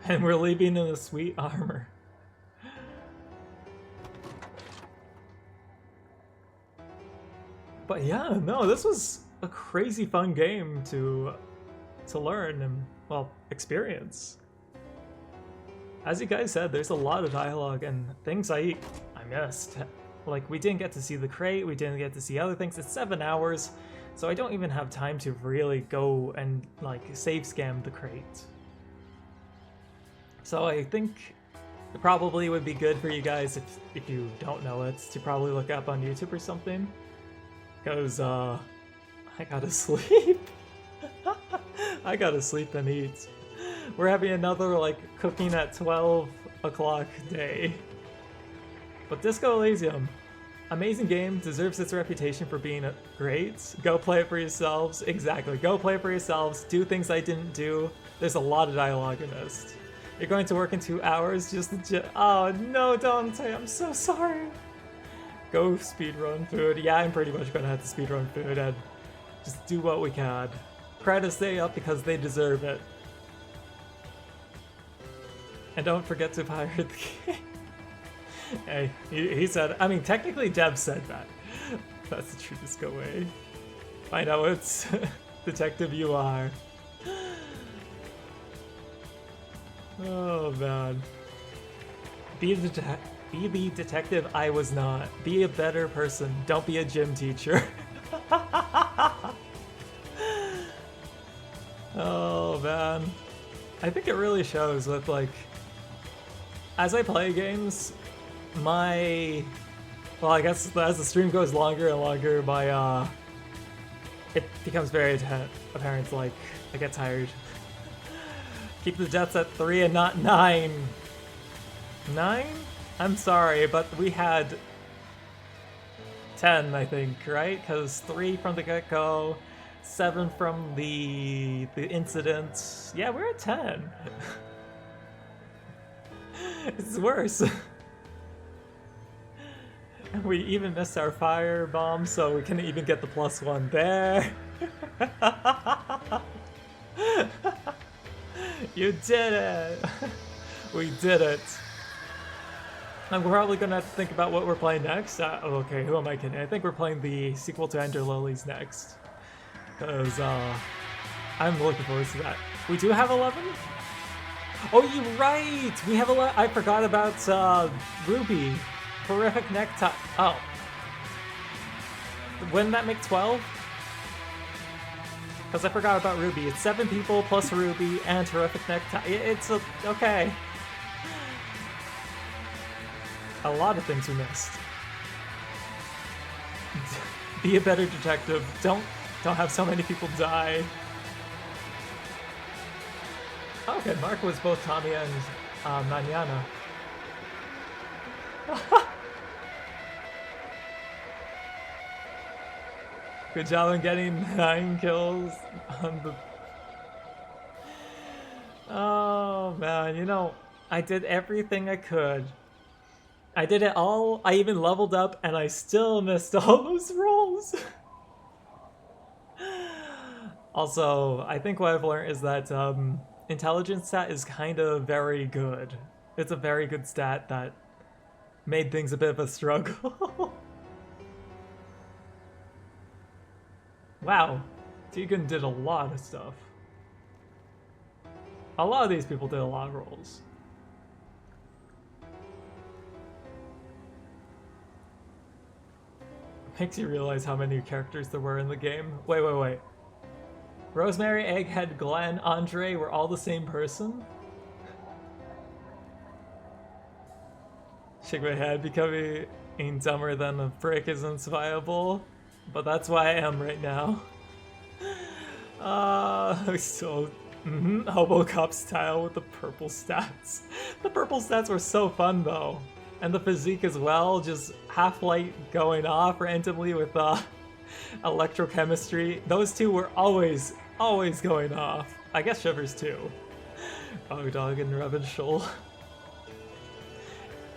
And we're leaving in a sweet armor. But yeah, no, this was a crazy fun game to learn and, well, experience. As you guys said, there's a lot of dialogue and things I missed. Like, we didn't get to see the crate, we didn't get to see other things. It's 7 hours, so I don't even have time to really go and, like, save scam the crate. So I think it probably would be good for you guys, if you don't know it, to probably look up on YouTube or something. Because, I gotta sleep. I gotta sleep and eat. We're having another, like, cooking at 12 o'clock day. But Disco Elysium, amazing game, deserves its reputation for being great. Go play it for yourselves. Exactly, go play it for yourselves. Do things I didn't do. There's a lot of dialogue in this. You're going to work in 2 hours just to oh no, Dante, I'm so sorry. Go speedrun food. Yeah, I'm pretty much gonna have to speedrun food and just do what we can. Credits stay up because they deserve it. And don't forget to pirate the game. Hey, he said, I mean, technically Deb said that. That's the true Disco way. I know it's detective you are. Oh man. Be the detective I was not. Be a better person. Don't be a gym teacher. Oh man. I think it really shows with, like, as I play games, well, I guess as the stream goes longer and longer, it becomes very apparent, like, I get tired. Keep the deaths at 3 and not 9. 9? I'm sorry, but we had 10, I think, right? Because 3 from the get-go, 7 from the incident. Yeah, we're at 10. It's worse. And we even missed our fire bomb, so we couldn't even get the +1 there. You did it! We did it. And we're probably gonna have to think about what we're playing next. Okay, who am I kidding? I think we're playing the sequel to Ender Lilies next. Because, I'm looking forward to that. We do have 11? Oh, you're right! We have 11. I forgot about, Ruby. Horrific necktie. Oh. Wouldn't that make 12? Because I forgot about Ruby. It's 7 people plus Ruby and Horrific necktie. It's okay. A lot of things we missed. Be a better detective. Don't have so many people die. Okay, Mark was both Tommy and Manana. Good job on getting 9 kills on the... Oh man, you know, I did everything I could. I did it all, I even leveled up, and I still missed all those rolls. Also, I think what I've learned is that intelligence stat is kind of very good. It's a very good stat that made things a bit of a struggle. Wow, Tegan did a lot of stuff. A lot of these people did a lot of rolls. Makes you realize how many characters there were in the game. Wait. Rosemary, Egghead, Glenn, Andre were all the same person? Shake my head, becoming dumber than a brick isn't viable. But that's why I am right now. So... Hobocop style with the purple stats. The purple stats were so fun though. And the physique as well, just half-light going off randomly with electrochemistry. Those two were always going off. I guess Shivers too. Dog and Revan Shoal.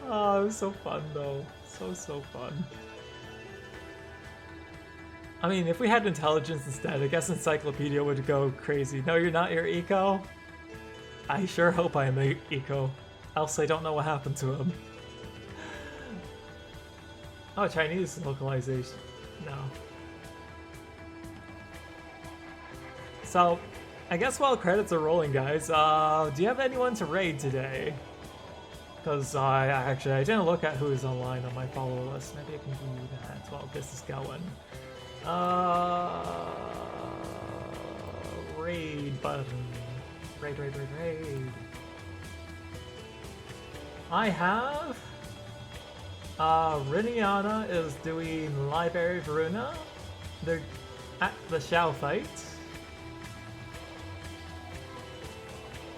Oh, it was so fun though. So fun. I mean, if we had intelligence instead, I guess Encyclopedia would go crazy. No, you're not your eco? I sure hope I am eco. Else I don't know what happened to him. Oh, Chinese localization. No. So, I guess while credits are rolling, guys, do you have anyone to raid today? Because I didn't look at who is online on my follow list. Maybe I can do that while this is going. Raid button. Raid. I have Riniana is doing Library Veruna. They're at the Shao fight.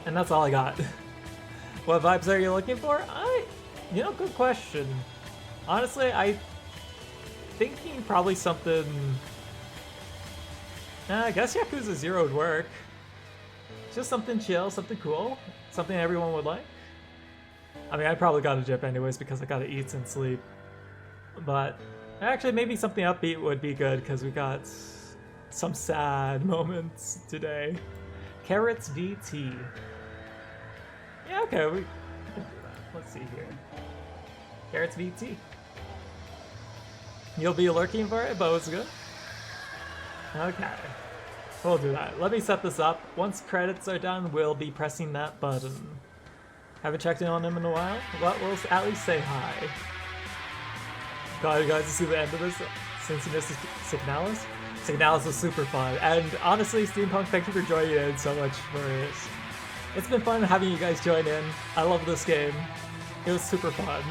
And that's all I got. What vibes are you looking for? You know, good question. Honestly, thinking probably something. I guess Yakuza 0 would work. Just something chill, something cool, something everyone would like. I mean, I probably got a dip anyways because I gotta eat and sleep. But actually, maybe something upbeat would be good because we got some sad moments today. Carrots VT. Yeah, okay, we can do that. Let's see here. Carrots VT. You'll be lurking for it, but it's good. Okay. We'll do that. Let me set this up. Once credits are done, we'll be pressing that button. Haven't checked in on him in a while, but we'll at least say hi. Got you guys to see the end of this since you missed Signalis? Signalis was super fun. And honestly, Steampunk, thank you for joining in so much for this. It's been fun having you guys join in. I love this game. It was super fun.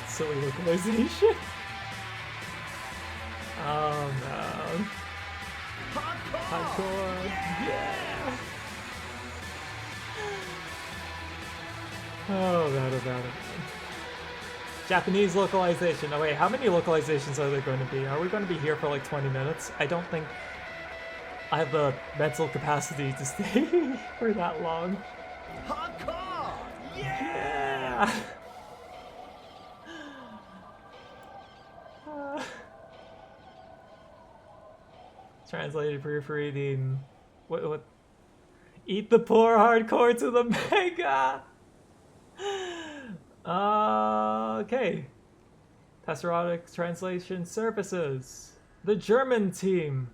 Silly localization. Oh no. Hardcore. Yeah. Oh, that. Japanese localization. Oh wait, how many localizations are there going to be? Are we going to be here for like 20 minutes? I don't think I have the mental capacity to stay for that long. Hardcore! Yeah! Translated proofreading. What? Eat the poor hardcore to the mega! Okay. Tesserodic translation services. The German team.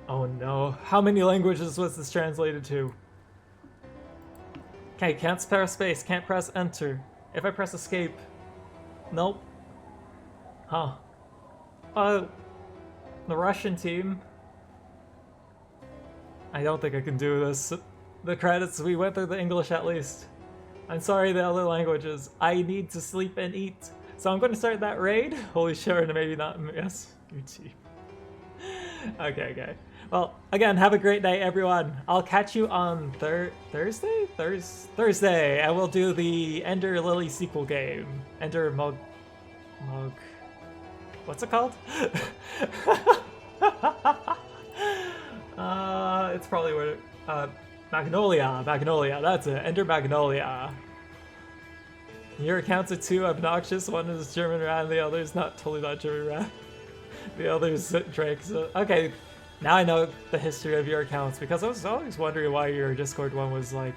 Oh no. How many languages was this translated to? Okay, can't press space, can't press enter. If I press escape. Nope. Huh. The Russian team. I don't think I can do this. The credits, we went through the English at least. I'm sorry, the other languages. I need to sleep and eat. So I'm going to start that raid. Holy shit, maybe not. Yes, UT. Okay. Well, again, have a great night, everyone. I'll catch you on Thursday? Thursday, and we'll do the Ender Lily sequel game. Ender Mug. What's it called? It's probably where. Magnolia, that's it. Ender Magnolia. Your accounts are too obnoxious. One is German rat and the other is totally not German rat. The other is Drake. So, okay, now I know the history of your accounts because I was always wondering why your Discord one was like,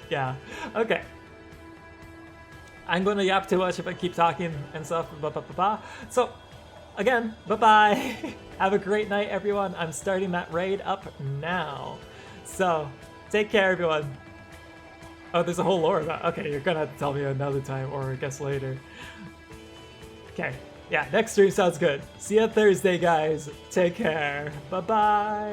yeah. Okay. I'm going to yap too much if I keep talking and stuff. So, again, bye-bye. Have a great night, everyone. I'm starting that raid up now. So, take care, everyone. Oh, there's a whole lore about. Okay, you're gonna have to tell me another time, or I guess later. Okay, yeah, next stream sounds good. See you Thursday, guys. Take care. Bye-bye.